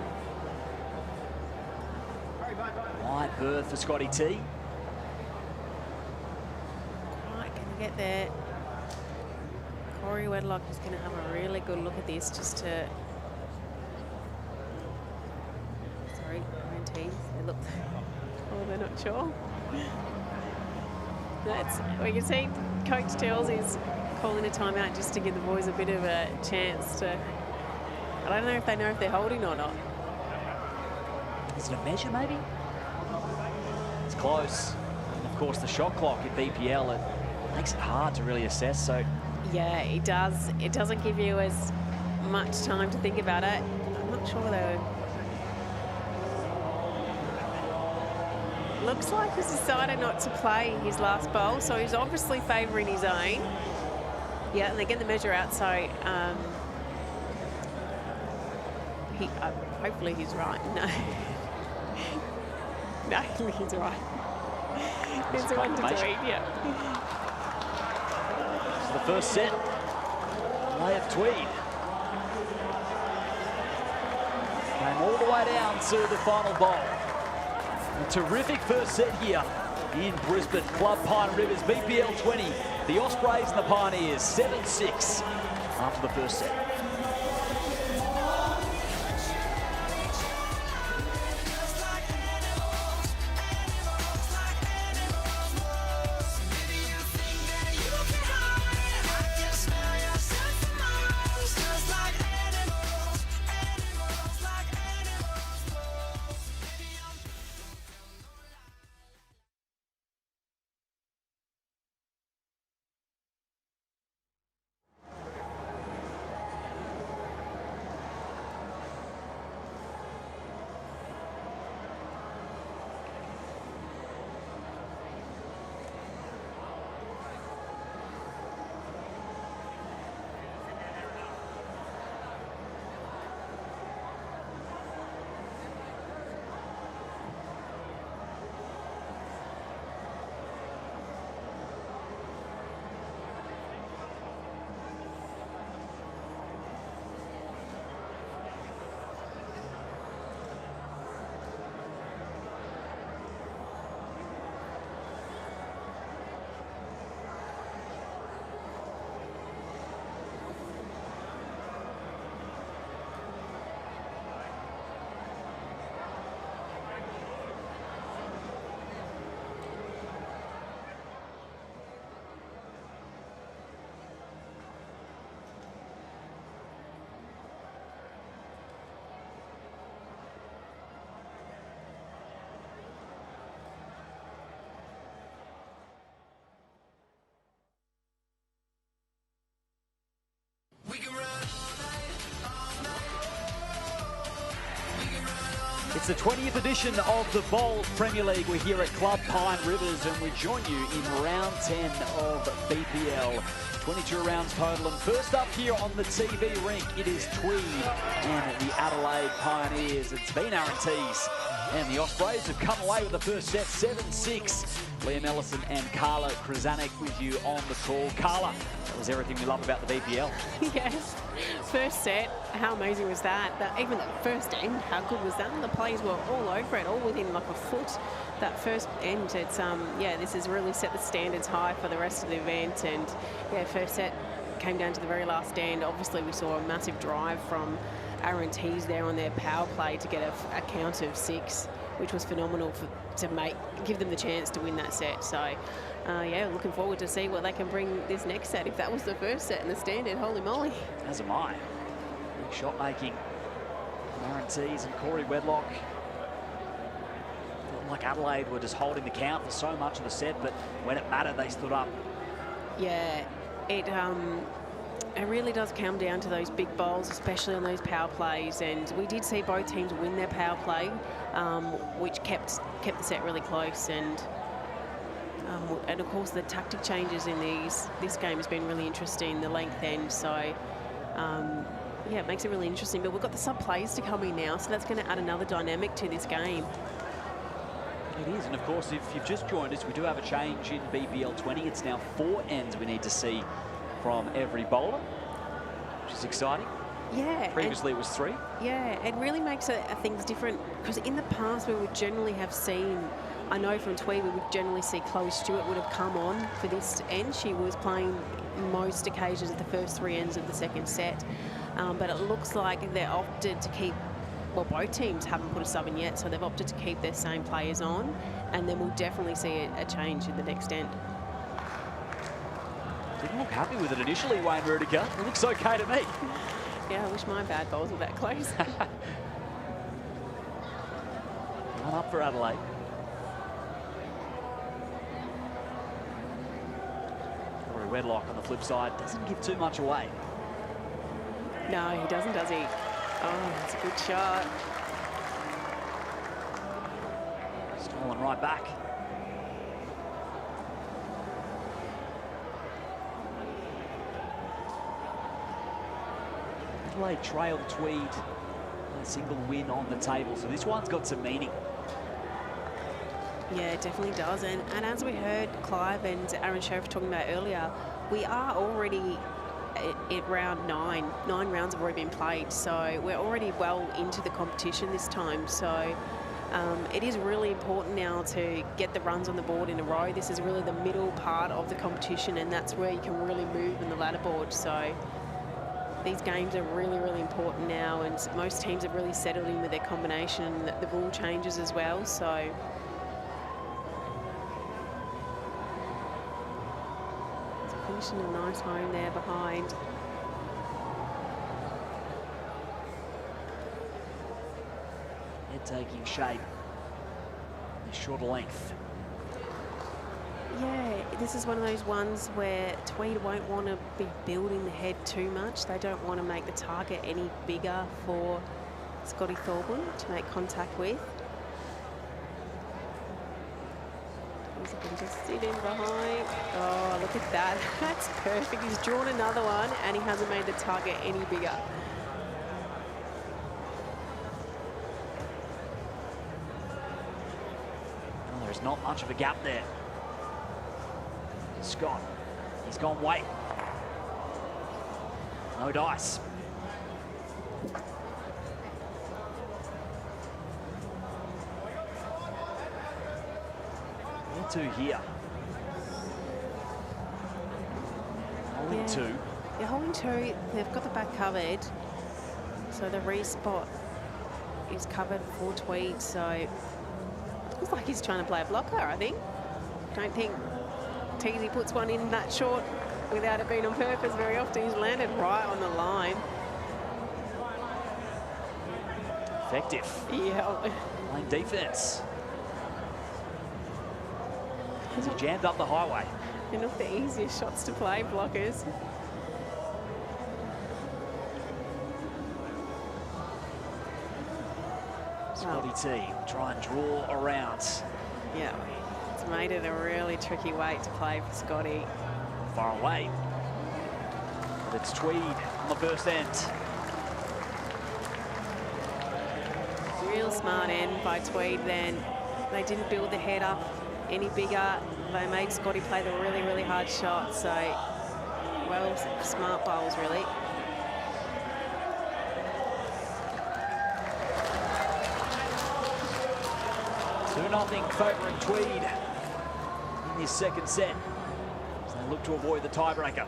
Speaker 4: Wide berth for Scotty T.
Speaker 5: Right, can he get there? Corey Wedlock is going to have a really good look at this just to... Sorry, guarantees. They look... Oh, they're not sure. We can see Coach Tells is calling a timeout just to give the boys a bit of a chance to... I don't know if they know if they're holding or not.
Speaker 4: Is it a measure, maybe? It's close. And of course, the shot clock at BPL, it makes it hard to really assess, so...
Speaker 5: Yeah, it does. It doesn't give you as much time to think about it. I'm not sure, though. Looks like he's decided not to play his last bowl, so he's obviously favouring his own. Yeah, and they get the measure out, so hopefully he's right. No. No, he's right. There's one to do, yeah.
Speaker 4: The first set, play of Tweed. Came all the way down to the final bowl. A terrific first set here in Brisbane. Club Pine Rivers, BPL 20. The Ospreys and the Pioneers, 7-6 after the first set. It's the 20th edition of the Bowls Premier League. We're here at Club Pine Rivers and we join you in round 10 of BPL. 22 rounds total, and first up here on the TV rink, it is Tweed and the Adelaide Pioneers. It's been Aaron Tees, and the Ospreys have come away with the first set, 7-6. Liam Ellison and Carla Krasanik with you on the call. Carla, that was everything we love about the BPL.
Speaker 5: Yes, first set, how amazing was that? Even the first end, how good was that? And the players were all over it, all within like a foot. That first end, it's yeah, this has really set the standards high for the rest of the event. And yeah, first set came down to the very last end. Obviously, we saw a massive drive from Aaron Tees there on their power play to get a count of 6, which was phenomenal to give them the chance to win that set. So yeah, looking forward to see what they can bring this next set. If that was the first set in the standard, holy moly.
Speaker 4: As am I. Big shot making. Aaron Tees and Corey Wedlock. Like Adelaide were just holding the count for so much of the set, but when it mattered, they stood up.
Speaker 5: Yeah, it really does come down to those big bowls, especially on those power plays. And we did see both teams win their power play, which kept the set really close. And of course, the tactic changes in this game has been really interesting. The length end, so yeah, it makes it really interesting. But we've got the sub plays to come in now, so that's going to add another dynamic to this game.
Speaker 4: It is, and of course, if you've just joined us, we do have a change in BPL 20. It's now 4 ends we need to see from every bowler, which is exciting.
Speaker 5: Yeah.
Speaker 4: Previously it was 3.
Speaker 5: Yeah, it really makes things different, because in the past we would generally have seen, I know from Tweed, we would generally see Chloe Stewart would have come on for this end. She was playing most occasions at the first 3 ends of the second set, but it looks like they're opted to keep, well, both teams haven't put a sub in yet, so they've opted to keep their same players on, and then we'll definitely see a change in the next end.
Speaker 4: Didn't look happy with it initially, Wayne Rudiger. It looks okay to me.
Speaker 5: Yeah, I wish my bad bowls were that close.
Speaker 4: One up for Adelaide. Corey Wedlock on the flip side doesn't give too much away.
Speaker 5: No, he doesn't, does he? Oh, that's a good shot.
Speaker 4: Stolen right back. Adelaide trailed Tweed. A single win on the table, so this one's got some meaning.
Speaker 5: Yeah, it definitely does. And as we heard Clive and Aaron Sheriff talking about earlier, we are already at round 9. 9 rounds have already been played, so we're already well into the competition this time. So it is really important now to get the runs on the board in a row. This is really the middle part of the competition, and that's where you can really move in the ladder board. So these games are really, really important now, and most teams have really settled in with their combination. The rule changes as well, so finishing a nice home there behind.
Speaker 4: Head taking shape. The shorter length.
Speaker 5: Yeah, this is one of those ones where Tweed won't want to be building the head too much. They don't want to make the target any bigger for Scotty Thorburn to make contact with. He's going to just sit in behind. Oh, look at that. That's perfect. He's drawn another one and he hasn't made the target any bigger.
Speaker 4: Well, there's not much of a gap there. Scott, he's gone weight. No dice. Where to here? Holding 2.
Speaker 5: They're holding 2. They've got the back covered. So the re-spot is covered for Tweed. So it looks like he's trying to play a blocker, I think. Don't think Teasy puts one in that short without it being on purpose. Very often he's landed right on the line.
Speaker 4: Effective.
Speaker 5: Yeah.
Speaker 4: Playing defense. He's jammed up the highway.
Speaker 5: They're not the easiest shots to play, blockers.
Speaker 4: Scotty T try and draw around.
Speaker 5: Yeah, it's made it a really tricky weight to play for Scotty.
Speaker 4: Far away. But it's Tweed on the first end.
Speaker 5: Real smart end by Tweed then. They didn't build the head up any bigger. They made Scotty play the really, really hard shot. So, well, smart bowls, really.
Speaker 4: Nothing favouring Tweed in this second set as they look to avoid the tiebreaker.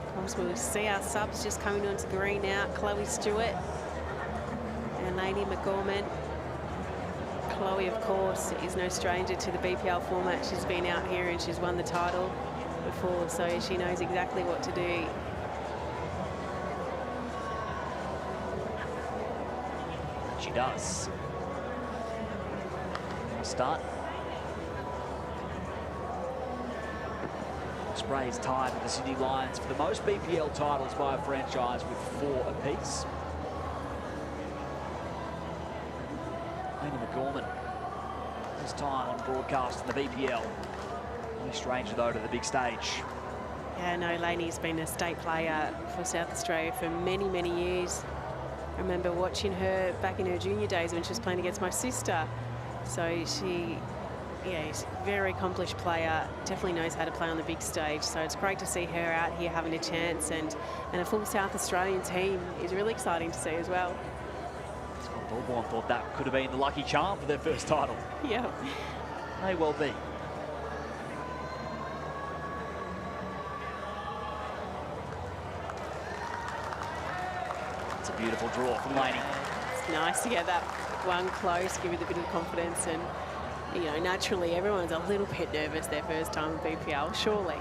Speaker 5: Of course, we'll see our subs just coming onto the green now. Chloe Stewart and Lainey McGorman. Chloe, of course, is no stranger to the BPL format. She's been out here and she's won the title before, so she knows exactly what to do.
Speaker 4: She does. Start. Ospreys tied with the Sydney Lions for the most BPL titles by a franchise with 4 apiece. Lainey McGorman, this time on broadcast in the BPL. No stranger though to the big stage.
Speaker 5: Yeah, no, Lainey's been a state player for South Australia for many, many years. I remember watching her back in her junior days when she was playing against my sister. So she, yeah, she's a very accomplished player, definitely knows how to play on the big stage. So it's great to see her out here having a chance, and a full South Australian team is really exciting to see as well.
Speaker 4: Scott Thorborn thought that could have been the lucky charm for their first title.
Speaker 5: Yeah.
Speaker 4: May well be. It's a beautiful draw from Lainey.
Speaker 5: It's nice to get that one close, give you a bit of confidence, and you know, naturally everyone's a little bit nervous their first time in BPL, surely.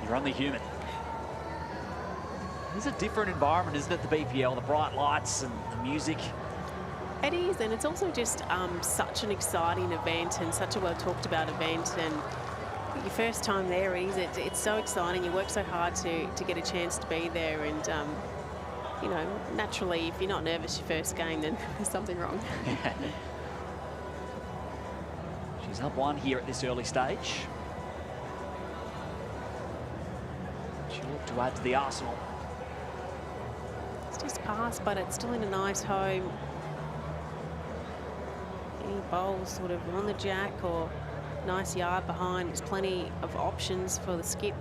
Speaker 4: You're only human. It's a different environment, isn't it, the BPL, the bright lights and the music.
Speaker 5: It is, and it's also just such an exciting event and such a well talked about event, and your first time there, it's so exciting. You work so hard to get a chance to be there, and you know, naturally, if you're not nervous your first game, then there's something wrong.
Speaker 4: She's up 1 here at this early stage. She'll look to add to the arsenal.
Speaker 5: It's just passed, but it's still in a nice home. Any bowls sort of on the jack or nice yard behind. There's plenty of options for the skip.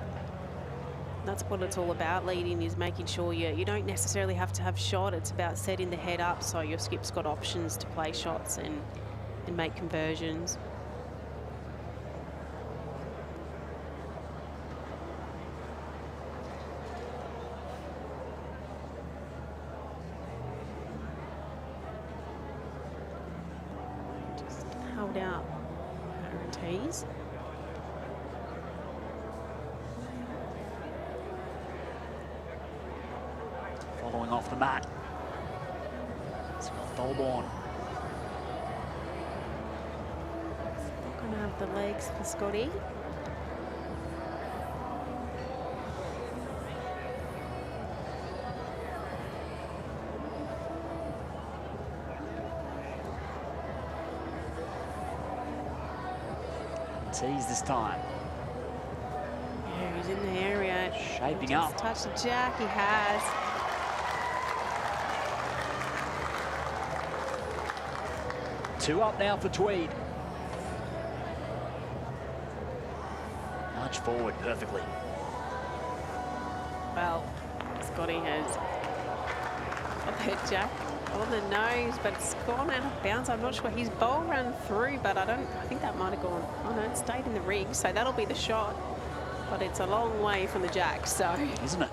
Speaker 5: That's what it's all about, leading, is making sure you don't necessarily have to have shot. It's about setting the head up so your skip's got options to play shots and make conversions. Just held out guarantees.
Speaker 4: Following off the mat. Scott Thorborn.
Speaker 5: Not going to have the legs for Scotty.
Speaker 4: Tease this time.
Speaker 5: Yeah, he's in the area.
Speaker 4: Shaping up.
Speaker 5: Touch the jack, he has.
Speaker 4: Two up now for Tweed. Nudge forward perfectly.
Speaker 5: Well, Scotty has got that jack on the nose, but it's gone out of bounds. I'm not sure. His bowl ran through, but I think that might have gone. Oh no, it stayed in the rig, so that'll be the shot. But it's a long way from the jack, so.
Speaker 4: Isn't it?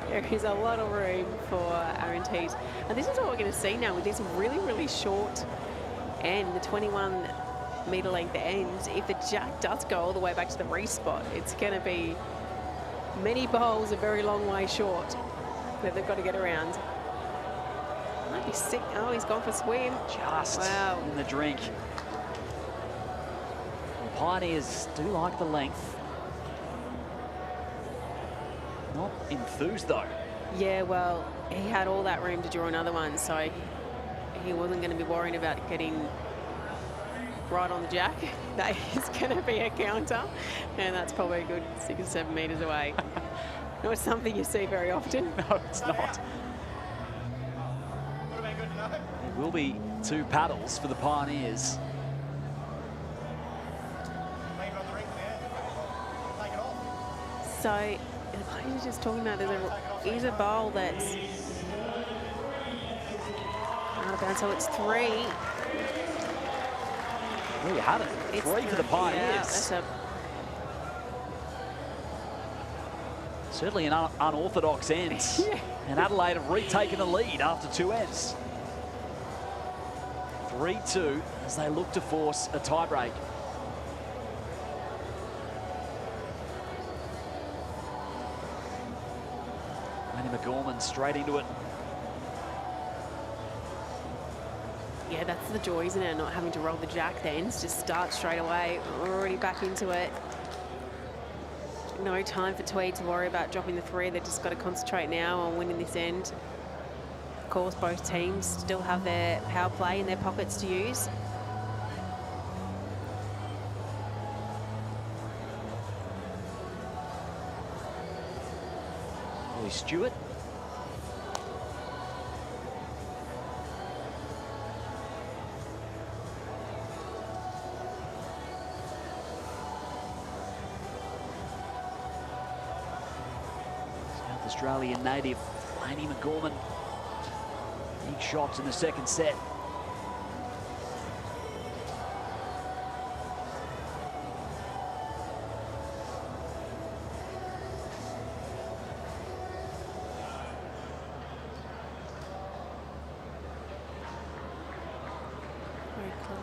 Speaker 5: There is a lot of room for Arantes. And this is what we're going to see now with this really, really short end, the 21-metre length ends. If the jack does go all the way back to the respot, it's going to be many bowls a very long way short that they've got to get around. Might be sick. Oh, he's gone for swim.
Speaker 4: Just
Speaker 5: wow.
Speaker 4: In the drink. The Pioneers do like the length. Not enthused though.
Speaker 5: Yeah, well, he had all that room to draw another one, so he wasn't going to be worrying about getting right on the jack. That is going to be a counter, and that's probably a good 6 or 7 metres away. Not something you see very often.
Speaker 4: No, it's not. There will be 2 paddles for the Pioneers.
Speaker 5: So, I was just talking about there's a bowl that's out of bounds, so it's 3.
Speaker 4: There you have it.
Speaker 5: It's
Speaker 4: 3 for the Pioneers.
Speaker 5: Yeah, that's a
Speaker 4: certainly an unorthodox end.
Speaker 5: Yeah.
Speaker 4: And Adelaide have retaken the lead after 2 ends. 3-2 as they look to force a tiebreak. McGorman straight into it.
Speaker 5: Yeah, that's the joy, isn't it? Not having to roll the jack then. Just start straight away. Already back into it. No time for Tweed to worry about dropping the 3. They've just got to concentrate now on winning this end. Of course, both teams still have their power play in their pockets to use.
Speaker 4: Stewart. South Australian native Laney McGorman. Big shots in the second set.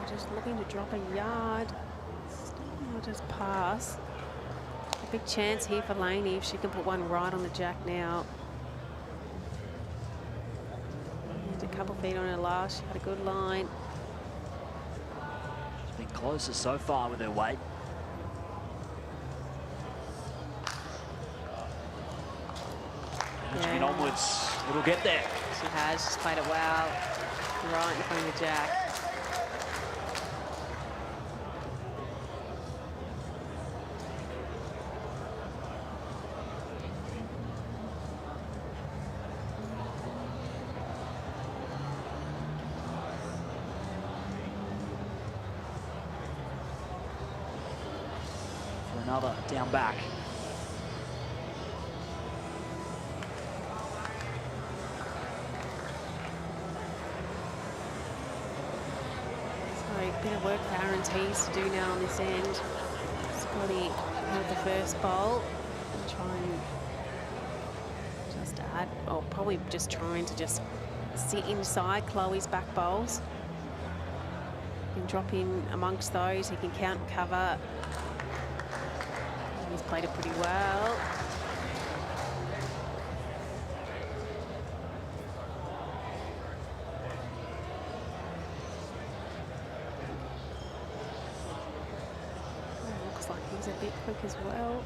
Speaker 5: Just looking to drop a yard. I'll just pass. A big chance here for Laney if she can put one right on the jack now. Just a couple feet on her last. She had a good line.
Speaker 4: She's been closer so far with her weight. Edging onwards. It'll get there.
Speaker 5: She has. She's played it well. Right in front of the jack.
Speaker 4: Another down back.
Speaker 5: So a bit of work for Aaron Tees to do now on this end. Scotty held the first bowl and try and just add, or probably just trying to just sit inside Chloe's back bowls and drop in amongst those. He can count and cover. He's played it pretty well. Looks like he's a bit quick as well.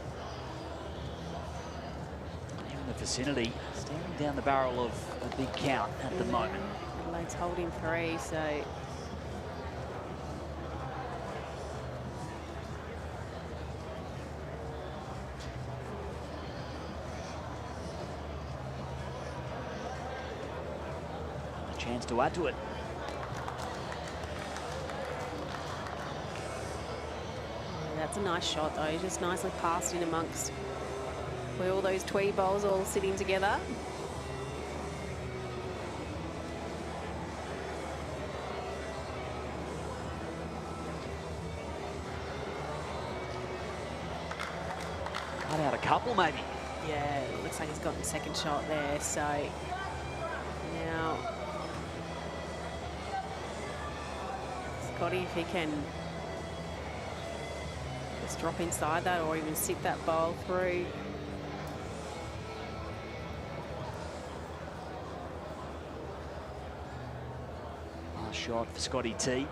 Speaker 4: In the vicinity, standing down the barrel of a big count at the moment.
Speaker 5: Adelaide's holding 3, so
Speaker 4: chance to add to it.
Speaker 5: That's a nice shot though, just nicely passed in amongst where all those Tweed bowls all sitting together.
Speaker 4: Cut out a couple maybe.
Speaker 5: Yeah, it looks like he's gotten second shot there, so now Scotty, if he can just drop inside that or even sit that bowl through.
Speaker 4: Last shot for Scotty T.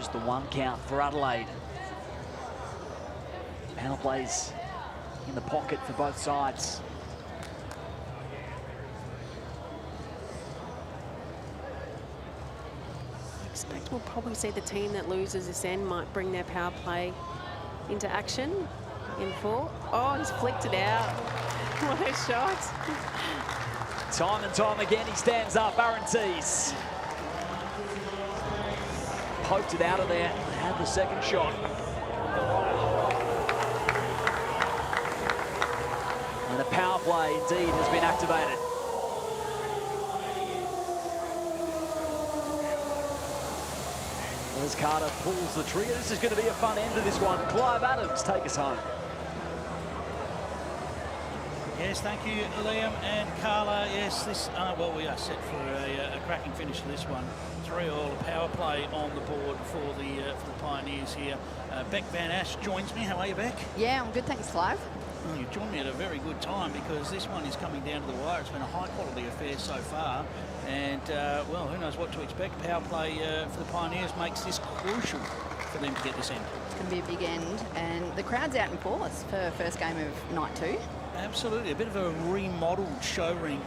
Speaker 4: Just the 1 count for Adelaide. Power plays in the pocket for both sides.
Speaker 5: I expect we'll probably see the team that loses this end might bring their power play into action in 4. Oh, he's flicked it out. What a shot.
Speaker 4: Time and time again, he stands up, Tees. Poked it out of there, had the second shot. And a power play indeed has been activated. As Carter pulls the trigger, this is going to be a fun end to this one. Clive Adams, take us home.
Speaker 8: Yes, thank you, Liam and Carla. Yes, this well, we are set for a cracking finish to this one. 3-all power play on the board for the Pioneers here. Beck Van Ash joins me. How are you, Beck?
Speaker 3: Yeah, I'm good, thanks, Clive.
Speaker 8: Well, you joined me at a very good time because this one is coming down to the wire. It's been a high-quality affair so far, and well, who knows what to expect. Power play for the Pioneers makes this crucial for them to get this end.
Speaker 3: It's going to be a big end, and the crowd's out in force for first game of night 2.
Speaker 8: Absolutely, a bit of a remodelled show rink,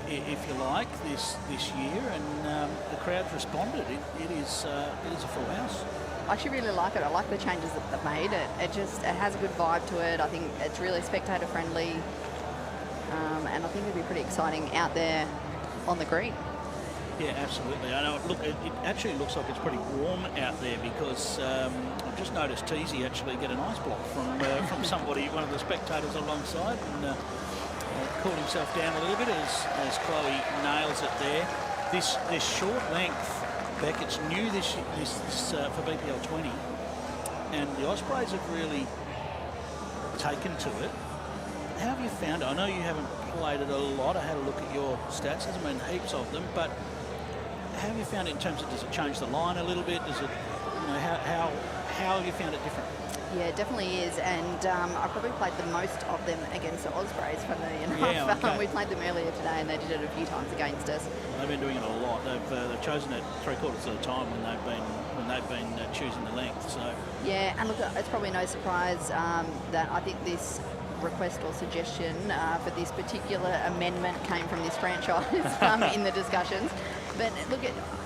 Speaker 8: if you like, this year, and the crowd's responded. It is a full house.
Speaker 3: I actually really like it. I like the changes that they've made. It has a good vibe to it. I think it's really spectator friendly, and I think it'll be pretty exciting out there on the green.
Speaker 8: Yeah, absolutely. I know. Look, it actually looks like it's pretty warm out there because I've just noticed Teasy actually get an ice block from somebody, one of the spectators alongside, and cooled himself down a little bit as Chloe nails it there. This short length, Beck, it's new this for BPL 20, and the Ospreys have really taken to it. How have you found it? I know you haven't played it a lot. I had a look at your stats. Hasn't been heaps of them, but how have you found it in terms of, does it change the line a little bit? Does it, you know, how have you found it different? Yeah,
Speaker 3: it definitely is, and I probably played the most of them against the Ospreys, funnily enough.
Speaker 8: Yeah, okay.
Speaker 3: We played them earlier today, and they did it a few times against us.
Speaker 8: They've been doing it a lot. They've chosen it 3/4 of the time when they've been choosing the length. So yeah,
Speaker 3: and look, it's probably no surprise that I think this request or suggestion for this particular amendment came from this franchise in the discussions. But look,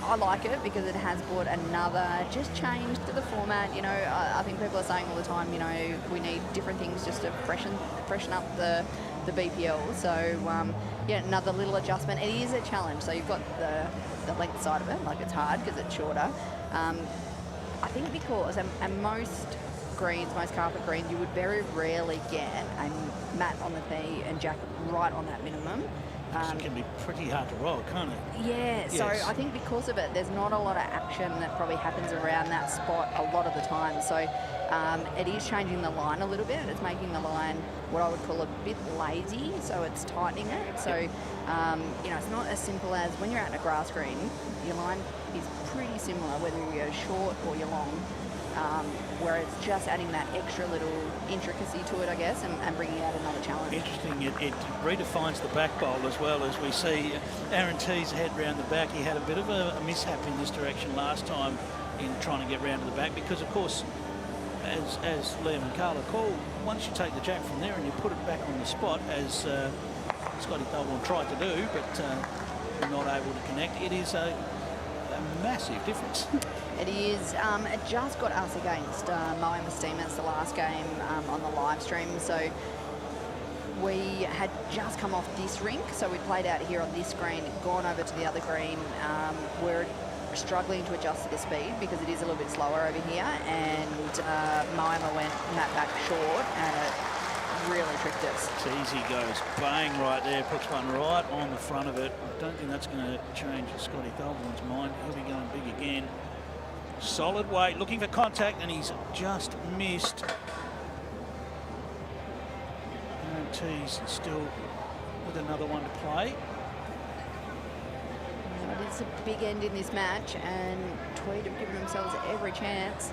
Speaker 3: I like it because it has brought another just change to the format. You know, I think people are saying all the time, you know, we need different things just to freshen up the BPL. So yeah, another little adjustment. It is a challenge. So you've got the length side of it, like it's hard because it's shorter. I think because and most greens, most carpet greens, you would very rarely get a mat on the tee and jack right on that minimum.
Speaker 8: It can be pretty hard to roll, can't it?
Speaker 3: Yeah,
Speaker 8: yes.
Speaker 3: So I think because of it, there's not a lot of action that probably happens around that spot a lot of the time. So it is changing the line a little bit. It's making the line what I would call a bit lazy, so it's tightening it. So, you know, it's not as simple as when you're out in a grass green, your line is pretty similar whether you go short or you're long. Where it's just adding that extra little intricacy to it, I guess, and bringing out another challenge.
Speaker 8: Interesting, it redefines the back bowl as well, as we see Aaron T's head round the back. He had a bit of a mishap in this direction last time in trying to get round to the back because, of course, as Liam and Carla call, once you take the jack from there and you put it back on the spot, as Scotty Thorburn tried to do, but not able to connect, it is a massive difference.
Speaker 3: It is. It just got us against Moreton Steamers the last game on the live stream. So we had just come off this rink, so we played out here on this green, gone over to the other green. We're struggling to adjust to the speed because it is a little bit slower over here, and Moama went mat back short, and it really tricked us.
Speaker 8: Teasy goes bang right there, puts one right on the front of it. I don't think that's going to change Scotty Thorbur's mind. He'll be going big again. Solid weight, looking for contact, and he's just missed. And T's still with another one to play.
Speaker 3: It is a big end in this match, and Tweed have given themselves every chance.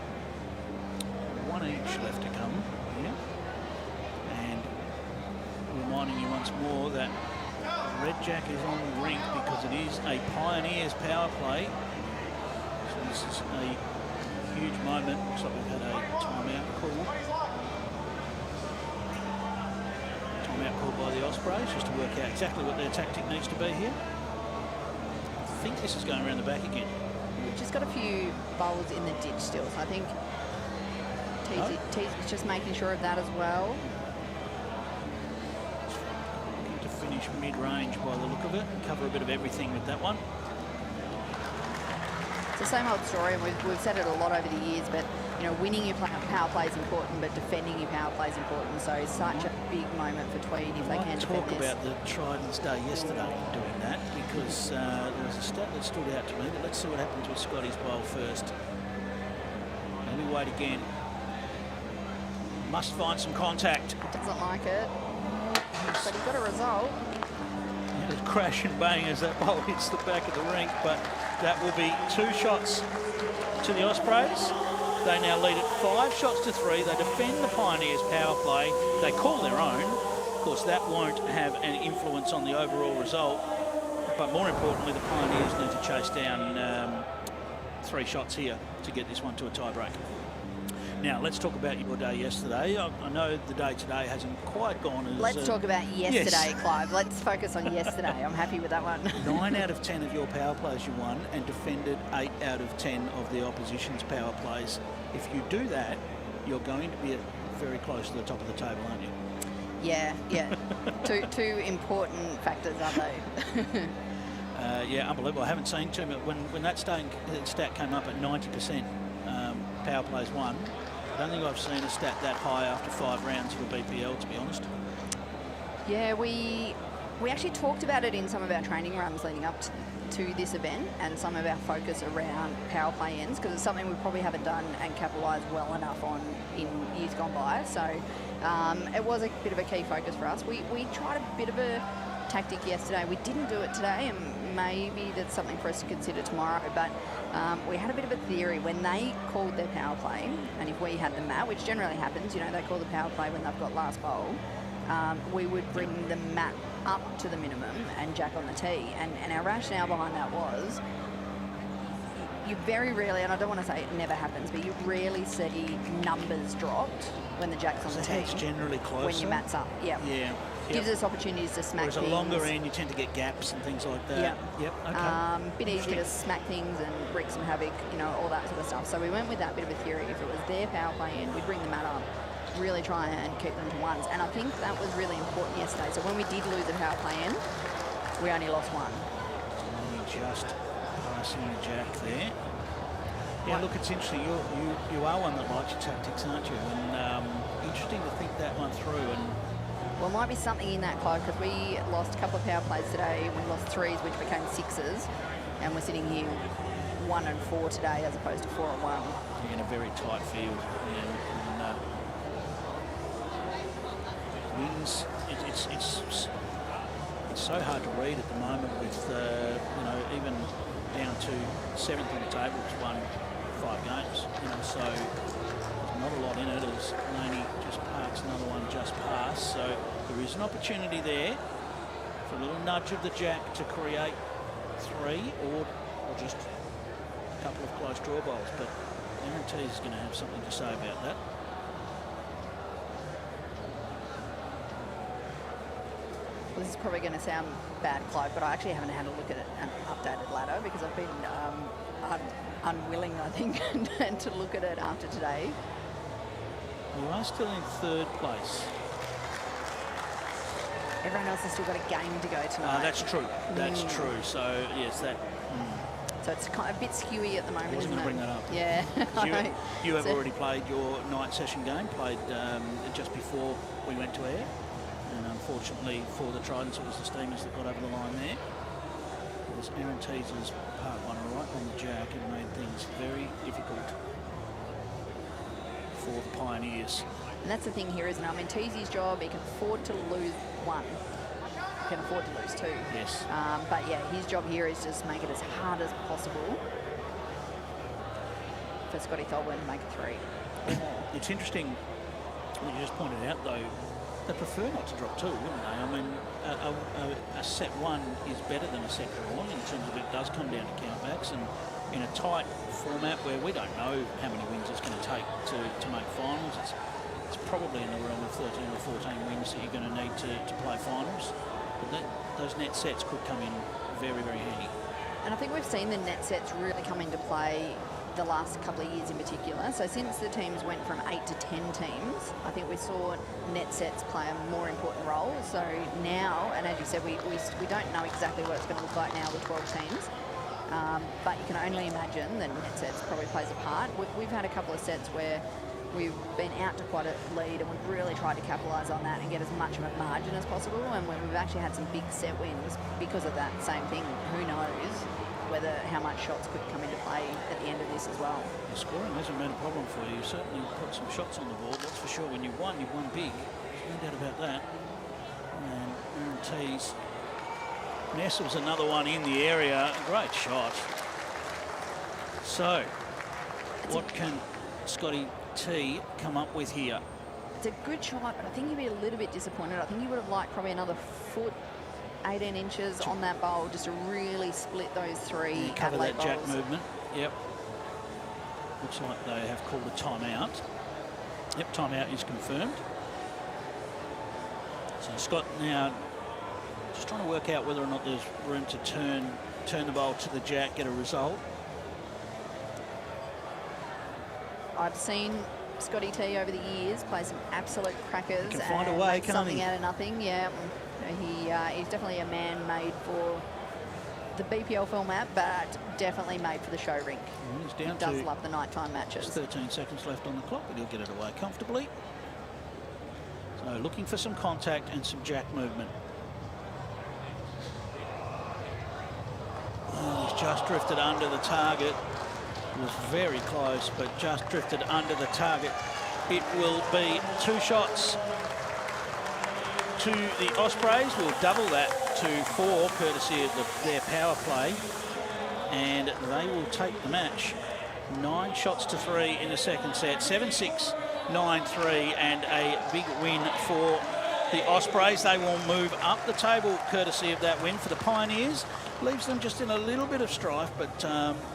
Speaker 8: One each left to come here. And reminding you once more that Red Jack is on the rink because it is a Pioneers power play. So this is a huge moment. Looks like we've had a timeout call. Timeout called by the Ospreys just to work out exactly what their tactic needs to be here. I think this is going around the back again.
Speaker 3: We've just got a few bowls in the ditch still, so I think Tees is just making sure of that as well.
Speaker 8: Looking to finish mid-range by the look of it, cover a bit of everything with that one.
Speaker 3: It's the same old story, and we've said it a lot over the years, but you know, winning your power play is important, but defending your power play is important. So it's such a big moment for Tweed if they can defend this.
Speaker 8: Talk about the Trident's day yesterday doing that, because there was a stat that stood out to me, but let's see what happens with Scotty's bowl first. Let me wait again. Must find some contact.
Speaker 3: Doesn't like it, but he got a result.
Speaker 8: It'll crash and bang as that ball hits the back of the rink, but that will be 2 shots to the Ospreys. They now lead at 5 shots to 3. They defend the Pioneers' power play. They call their own. Of course, that won't have an influence on the overall result. But more importantly, the Pioneers need to chase down 3 shots here to get this one to a tie-break. Now, let's talk about your day yesterday. I know the day today hasn't quite gone as...
Speaker 3: Let's talk about yesterday,
Speaker 8: yes.
Speaker 3: Clive. Let's focus on yesterday. I'm happy with that one.
Speaker 8: 9 out of 10 of your power plays you won and defended 8 out of 10 of the opposition's power plays. If you do that, you're going to be very close to the top of the table, aren't you?
Speaker 3: Yeah. two important factors, aren't they?
Speaker 8: Yeah, unbelievable. I haven't seen too much. When that stat came up at 90% power plays won, I don't think I've seen a stat that high after 5 rounds of a BPL, to be honest.
Speaker 3: Yeah, we actually talked about it in some of our training runs leading up to this event, and some of our focus around power play ends, because it's something we probably haven't done and capitalised well enough on in years gone by. So it was a bit of a key focus for us. We tried a bit of a tactic yesterday. We didn't do it today, and maybe that's something for us to consider tomorrow. But we had a bit of a theory when they called their power play, and if we had the mat, which generally happens, you know, they call the power play when they've got last bowl, we would bring the mat up to the minimum and jack on the tee. And our rationale behind that was, you very rarely, and I don't want to say it never happens, but you rarely see numbers dropped when the jack's on the tee.
Speaker 8: It's generally closer.
Speaker 3: When your mat's up, yeah. Gives us opportunities to smack things.
Speaker 8: Whereas a longer end, you tend to get gaps and things like that.
Speaker 3: Yep.
Speaker 8: Okay.
Speaker 3: Bit easier to smack things and wreak some havoc, you know, all that sort of stuff. So we went with that bit of a theory. If it was their power play end, we'd bring the mat up, really try and keep them to ones. And I think that was really important yesterday. So when we did lose a power play end, we only lost 1.
Speaker 8: Only just passing the jack there. Yeah, look, it's interesting. You are one that likes your tactics, aren't you? And interesting to think that one through. And
Speaker 3: well, might be something in that, Clive, because we lost a couple of power plays today. We lost 3s, which became 6s, and we're sitting here 1 and 4 today, as opposed to 4 and 1.
Speaker 8: You're in a very tight field. And wins. It's so hard to read at the moment with you know, even down to 7th on the table, it's won 5 games. You know, so there's not a lot in it as Laney just parks another one just past. So there is an opportunity there for a little nudge of the jack to create 3 or just a couple of close draw bowls. But Aaron Tees is going to have something to say about that.
Speaker 3: Well, this is probably going to sound bad, Clive, but I actually haven't had a look at an updated ladder because I've been unwilling, I think, to look at it after today.
Speaker 8: You are still in 3rd place.
Speaker 3: Everyone else has still got a game to go tonight.
Speaker 8: That's true. That's true. So, yes, that...
Speaker 3: So it's kind of a bit skewy at the moment,
Speaker 8: isn't it? I was going to bring that up.
Speaker 3: Yeah.
Speaker 8: You have already played your night session game, played just before we went to air. And unfortunately for the Tridents, it was the Steamers that got over the line there. It was Aaron Tees's part 1 right on the jack and made things very difficult for the Pioneers.
Speaker 3: And that's the thing here, isn't it? I mean, Teesy's job, he can afford to lose 1. He can afford to lose 2.
Speaker 8: Yes.
Speaker 3: But yeah, his job here is just make it as hard as possible for Scotty Tholborn to make it 3.
Speaker 8: It's interesting what you just pointed out, though. They prefer not to drop 2, wouldn't they? I mean, a set 1 is better than a set draw in terms of it does come down to countbacks, and in a tight format where we don't know how many wins it's going to take to make finals. It's probably in the realm of 13 or 14 wins that you're going to need to play finals. But those net sets could come in very, very handy.
Speaker 3: And I think we've seen the net sets really come into play the last couple of years in particular. So since the teams went from 8 to 10 teams, I think we saw net sets play a more important role. So now, and as you said, we don't know exactly what it's going to look like now with 12 teams. But you can only imagine that net sets probably plays a part. We've had a couple of sets where we've been out to quite a lead and we've really tried to capitalise on that and get as much of a margin as possible. And when we've actually had some big set wins because of that same thing, who knows how much shots could come into play at the end of this as well.
Speaker 8: The scoring hasn't been a problem for you. You certainly put some shots on the board, that's for sure. When you've won big. There's no doubt about that. And Tees. Nestle's another one in the area. Great shot. So, what can Scotty T come up with here?
Speaker 3: It's a good shot, but I think he'd be a little bit disappointed. I think he would have liked probably another foot, 18 inches on that bowl, just to really split those three.
Speaker 8: Cover
Speaker 3: Adelaide
Speaker 8: that jack
Speaker 3: bowls.
Speaker 8: movement. Yep. Looks like they have called a timeout. Yep, timeout is confirmed. So Scott now just trying to work out whether or not there's room to turn the bowl to the jack, get a result.
Speaker 3: I've seen Scotty T over the years play some absolute crackers
Speaker 8: Can find a
Speaker 3: and
Speaker 8: way,
Speaker 3: make
Speaker 8: can't
Speaker 3: something
Speaker 8: he?
Speaker 3: out of nothing. Yeah, he's definitely a man made for the BPL format, but definitely made for the show rink.
Speaker 8: He's down
Speaker 3: he does
Speaker 8: to
Speaker 3: love the nighttime matches.
Speaker 8: 13 seconds left on the clock, but he'll get it away comfortably. So looking for some contact and some jack movement. Oh, he's just drifted under the target. It was very close, but just drifted under the target. It will be 2 shots to the Ospreys. We'll double that to 4, courtesy of their power play. And they will take the match. 9 shots to 3 in the second set. 7-6, 9-3, and a big win for the Ospreys. They will move up the table courtesy of that win for the Pioneers. Leaves them just in a little bit of strife, but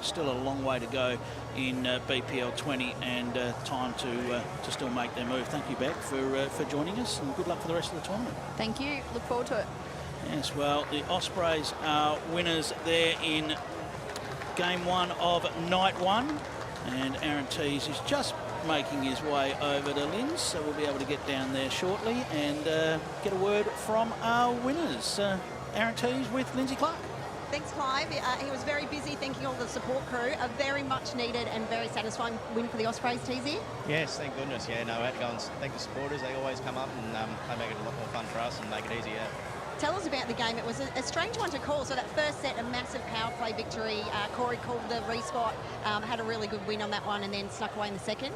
Speaker 8: still a long way to go in BPL 20 and time to still make their move. Thank you, Beck, for joining us, and good luck for the rest of the tournament.
Speaker 3: Thank you. Look forward to it.
Speaker 8: Yes, well, the Ospreys are winners there in game 1 of night 1, and Aaron Tees is just making his way over to Linz, so we'll be able to get down there shortly and get a word from our winners. Aaron Tees with Lindsay Clark.
Speaker 6: Thanks, Clive. He was very busy thanking all the support crew. A very much needed and very satisfying win for the Ospreys, TZ.
Speaker 10: Yes, thank goodness. Yeah, no, I had to go and thank the supporters. They always come up and they make it a lot more fun for us and make it easier.
Speaker 6: Tell us about the game. It was a strange one to call. So that first set, a massive power play victory. Corey called the respot, had a really good win on that one and then snuck away in the second.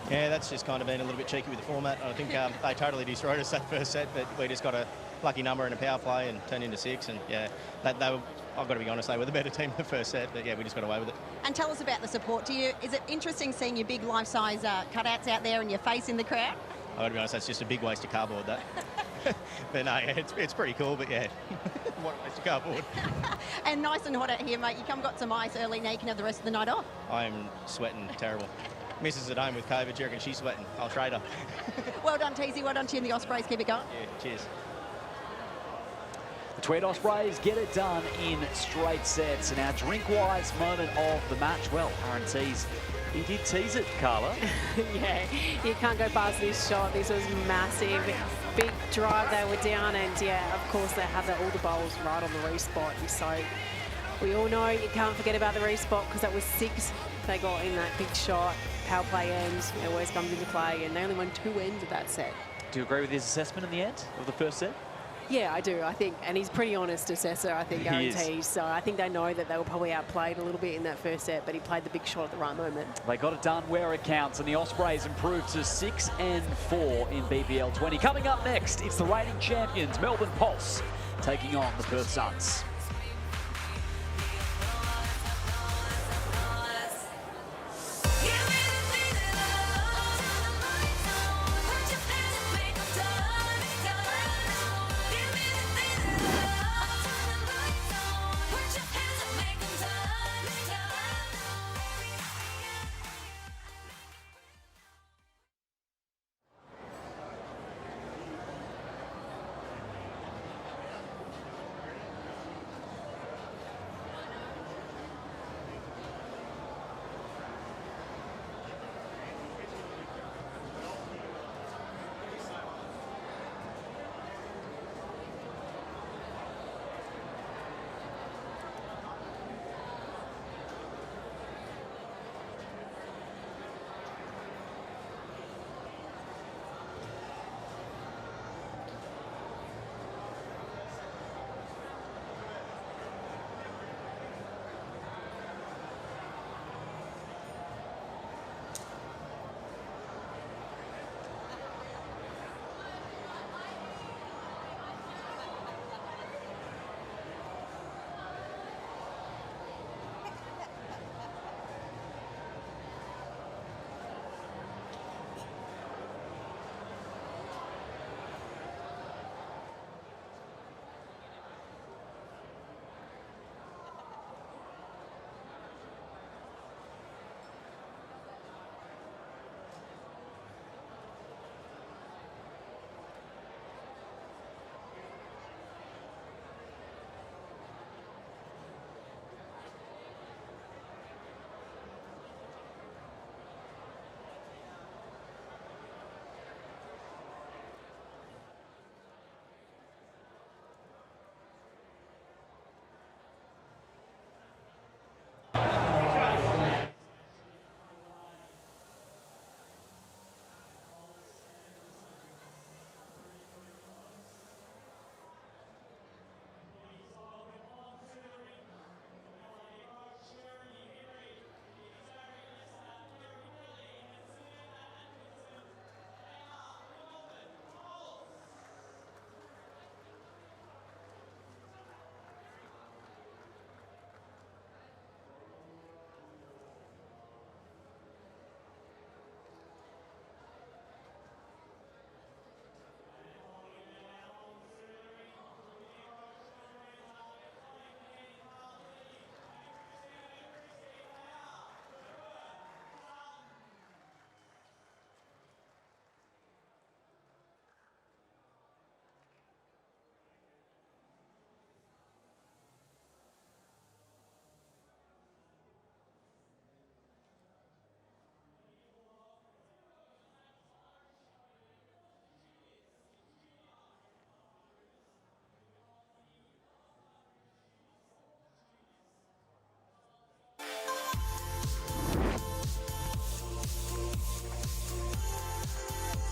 Speaker 10: Yeah, that's just kind of been a little bit cheeky with the format. I think they totally destroyed us that first set, but we just got a lucky number in a power play and turned into 6. And yeah, they were, I've got to be honest, they were the better team in the first set, but yeah, we just got away with it. And tell us about the support. Is it interesting seeing your big life-size cutouts out there and your face in the crowd? I've got to be honest, that's just a big waste of cardboard, that. But no, yeah, it's pretty cool, but yeah, what a waste of cardboard. And nice and hot out here, mate. You got some ice early, now you can have the rest of the night off. I'm sweating terrible. Mrs. at home with COVID, do you reckon she's sweating? I'll trade her. Well done, Teasy. Well done to you and the Ospreys. Keep it going. Yeah, cheers.
Speaker 4: The Tweed Ospreys get it done in straight sets. And our drink-wise moment of the match, well, Aaron Tees, he did tease it, Carla.
Speaker 5: Yeah, you can't go past this shot. This was massive. Big drive, they were down, and yeah, of course they have all the bowls right on the respot. And so we all know you can't forget about the respot because that was 6 they got in that big shot. Power play ends, it always comes into play, and they only won 2 ends of that set.
Speaker 4: Do you agree with his assessment in the end of the first set?
Speaker 5: Yeah, I do, I think. And he's pretty honest assessor, I think, Aaron Tees. So I think they know that they were probably outplayed a little bit in that first set, but he played the big shot at the right moment.
Speaker 4: They got it done where it counts, and the Ospreys improved to 6-4 in BPL 20. Coming up next, it's the reigning champions, Melbourne Pulse, taking on the Perth Suns.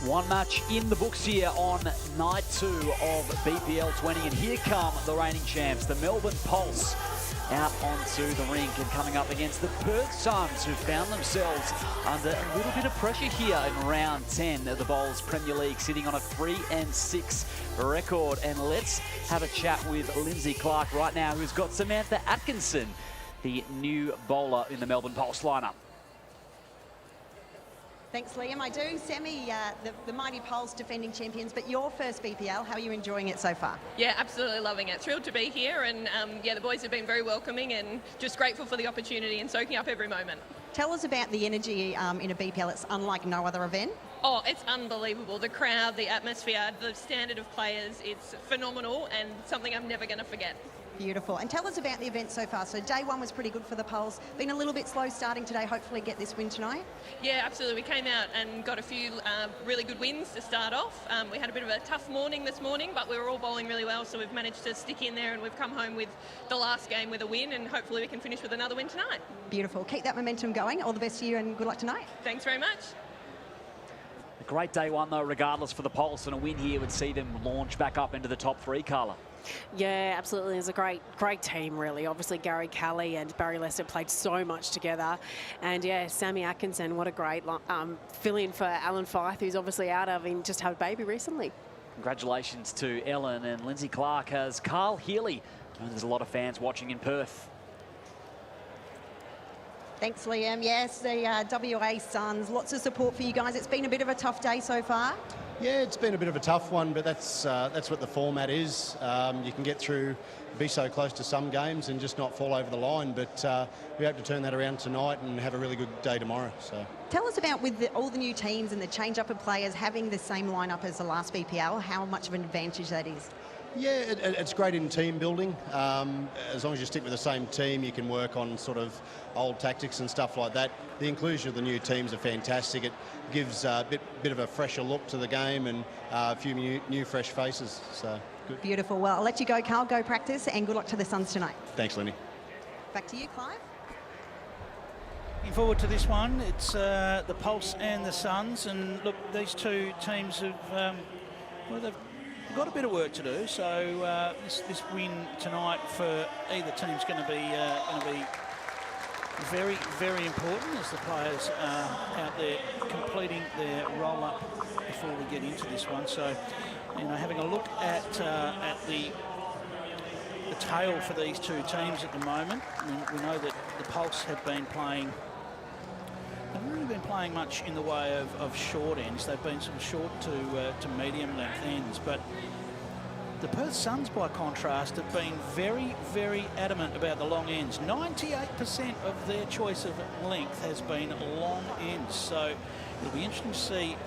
Speaker 4: One match in the books here on night 2 of BPL 20, and here come the reigning champs, the Melbourne Pulse, out onto the rink and coming up against the Perth Suns, who found themselves under a little bit of pressure here in round 10 of the Bowls Premier League, sitting on a 3-6 record. And let's have a chat with Lindsay Clark right now, who's got Samantha Atkinson, the new bowler in the Melbourne Pulse lineup.
Speaker 6: Thanks, Liam. I do. Sammy, the mighty Pulse defending champions, but your first BPL, how are you enjoying it so far?
Speaker 11: Yeah, absolutely loving it. Thrilled to be here, and yeah, the boys have been very welcoming and just grateful for the opportunity and soaking up every moment.
Speaker 6: Tell us about the energy in a BPL. It's unlike no other event.
Speaker 11: Oh, it's unbelievable. The crowd, the atmosphere, the standard of players, it's phenomenal and something I'm never going to forget.
Speaker 6: Beautiful. And tell us about the event so far. So day one was pretty good for the Pulse. Been a little bit slow starting today. Hopefully get this win tonight.
Speaker 11: Yeah, absolutely. We came out and got a few really good wins to start off. We had a bit of a tough morning this morning, but we were all bowling really well, so we've managed to stick in there, and we've come home with the last game with a win, and hopefully we can finish with another win tonight.
Speaker 6: Beautiful. Keep that momentum going. All the best to you and good luck tonight.
Speaker 11: Thanks very much.
Speaker 4: A great day one, though, regardless, for the Pulse, and a win here would see them launch back up into the top 3, Carla.
Speaker 5: Yeah, absolutely. It's a great team, really. Obviously, Gary Kelly and Barry Lester played so much together. And, yeah, Sammy Atkinson, what a great fill-in for Alan Fyfe, who's obviously out of him, just had a baby recently.
Speaker 4: Congratulations to Ellen, and Lindsay Clark has Carl Healy. There's a lot of fans watching in Perth.
Speaker 6: Thanks, Liam. Yes, the WA Suns, lots of support for you guys. It's been a bit of a tough day so far.
Speaker 12: Yeah, it's been a bit of a tough one, but that's what the format is. You can get through, be so close to some games and just not fall over the line, but we hope to turn that around tonight and have a really good day tomorrow. So,
Speaker 6: tell us about, with all the new teams and the change-up of players, having the same lineup as the last BPL, how much of an advantage that is.
Speaker 12: Yeah, it's great in team building. As long as you stick with the same team, you can work on sort of old tactics and stuff like that. The inclusion of the new teams are fantastic. It gives a bit of a fresher look to the game and a few new fresh faces. So good.
Speaker 6: Beautiful. Well, I'll let you go, Carl. Go practice, and good luck to the Suns tonight.
Speaker 12: Thanks, Lenny.
Speaker 6: Back to you, Clive.
Speaker 8: Looking forward to this one. It's the Pulse and the Suns, and look, these two teams have well, they've got a bit of work to do. So this win tonight for either team's going to be very, very important, as the players are out there completing their roll-up before we get into this one. So, you know, having a look at the tail for these two teams at the moment, we know that the Pulse have been playing. Haven't really been playing much in the way of short ends. They've been some short to medium length ends, but the Perth Suns, by contrast, have been very, very adamant about the long ends. 98% of their choice of length has been long ends. So it'll be interesting to see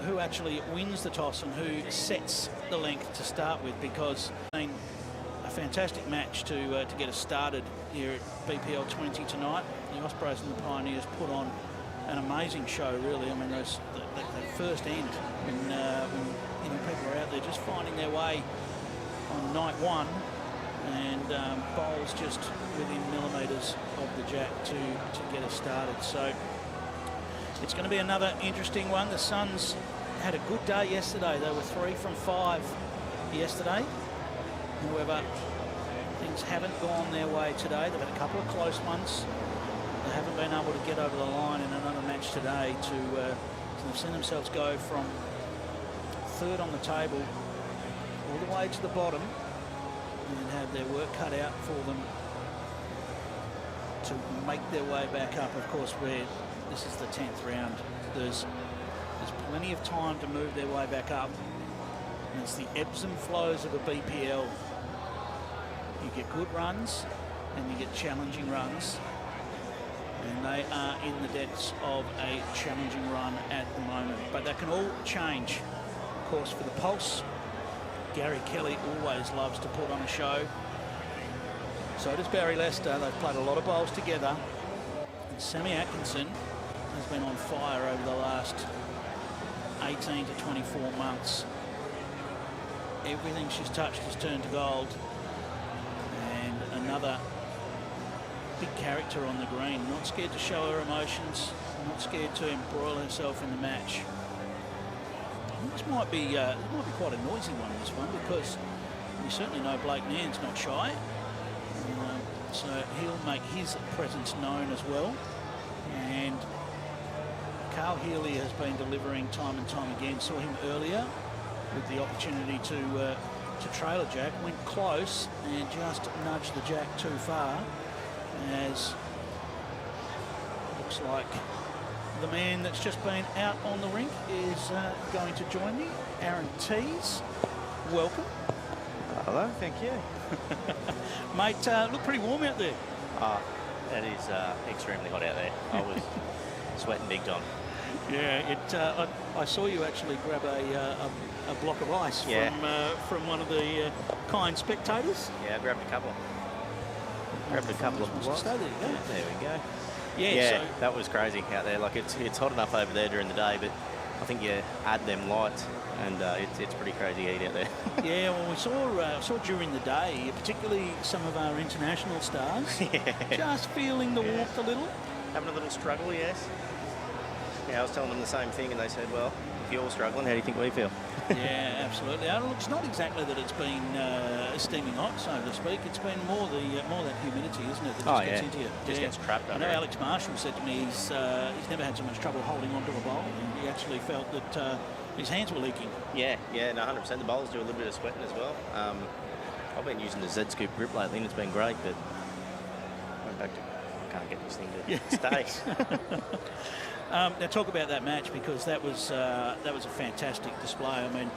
Speaker 8: who actually wins the toss and who sets the length to start with, because it's been a fantastic match to get us started here at BPL 20 tonight. The Ospreys and the Pioneers put on an amazing show, really. I mean, that first end, when you know, people are out there just finding their way on night one, and bowls just within millimetres of the jack to get us started. So it's going to be another interesting one. The Suns had a good day yesterday. They were 3 from 5 yesterday. However, things haven't gone their way today. They've had a couple of close ones. They haven't been able to get over the line in another match today. They've seen themselves go from 3rd on the table all the way to the bottom, and have their work cut out for them to make their way back up. Of course, this is the 10th round. There's plenty of time to move their way back up, and it's the ebbs and flows of a BPL. You get good runs and you get challenging runs, and they are in the depths of a challenging run at the moment. But that can all change. Of course, for the Pulse, Gary Kelly always loves to put on a show. So does Barry Lester. They've played a lot of bowls together. And Sammy Atkinson has been on fire over the last 18 to 24 months. Everything she's touched has turned to gold. And another big character on the green, not scared to show her emotions, not scared to embroil herself in the match. This might be quite a noisy one, this one, because we certainly know Blake Nairn's not shy. So he'll make his presence known as well. And Carl Healy has been delivering time and time again. Saw him earlier with the opportunity to trail a jack. Went close and just nudged the jack too far, as looks like the man that's just been out on the rink is going to join me. Aaron Tees, welcome.
Speaker 13: Hello, thank you.
Speaker 8: Mate, look pretty warm out there.
Speaker 13: It is extremely hot out there. I was sweating big time.
Speaker 8: Yeah, I saw you actually grab a block of ice from one of the kind spectators.
Speaker 13: Yeah, I grabbed a couple. Grabbed a couple of blocks.
Speaker 8: There you go.
Speaker 13: There we go.
Speaker 8: Yeah,
Speaker 13: so that was crazy out there. Like it's hot enough over there during the day, but I think you add them lights, and it's pretty crazy heat out there.
Speaker 8: Yeah, well, we saw during the day, particularly some of our international stars, just feeling the warmth a little.
Speaker 13: Having a little struggle, yes. Yeah, I was telling them the same thing, and they said, well, if you're struggling, how do you think we feel?
Speaker 8: Yeah, absolutely. It's not exactly that it's been steaming hot, so to speak. It's been more that humidity, isn't it, that just gets into you.
Speaker 13: Just gets trapped
Speaker 8: I
Speaker 13: under
Speaker 8: know
Speaker 13: it.
Speaker 8: Alex Marshall said to me he's never had so much trouble holding onto a bowl, and he actually felt that his hands were leaking.
Speaker 13: Yeah, no, 100%. The bowls do a little bit of sweating as well. I've been using the Z-Scoop grip lately, and it's been great, but I can't get this thing to stay.
Speaker 8: Now talk about that match, because that was a fantastic display. I mean,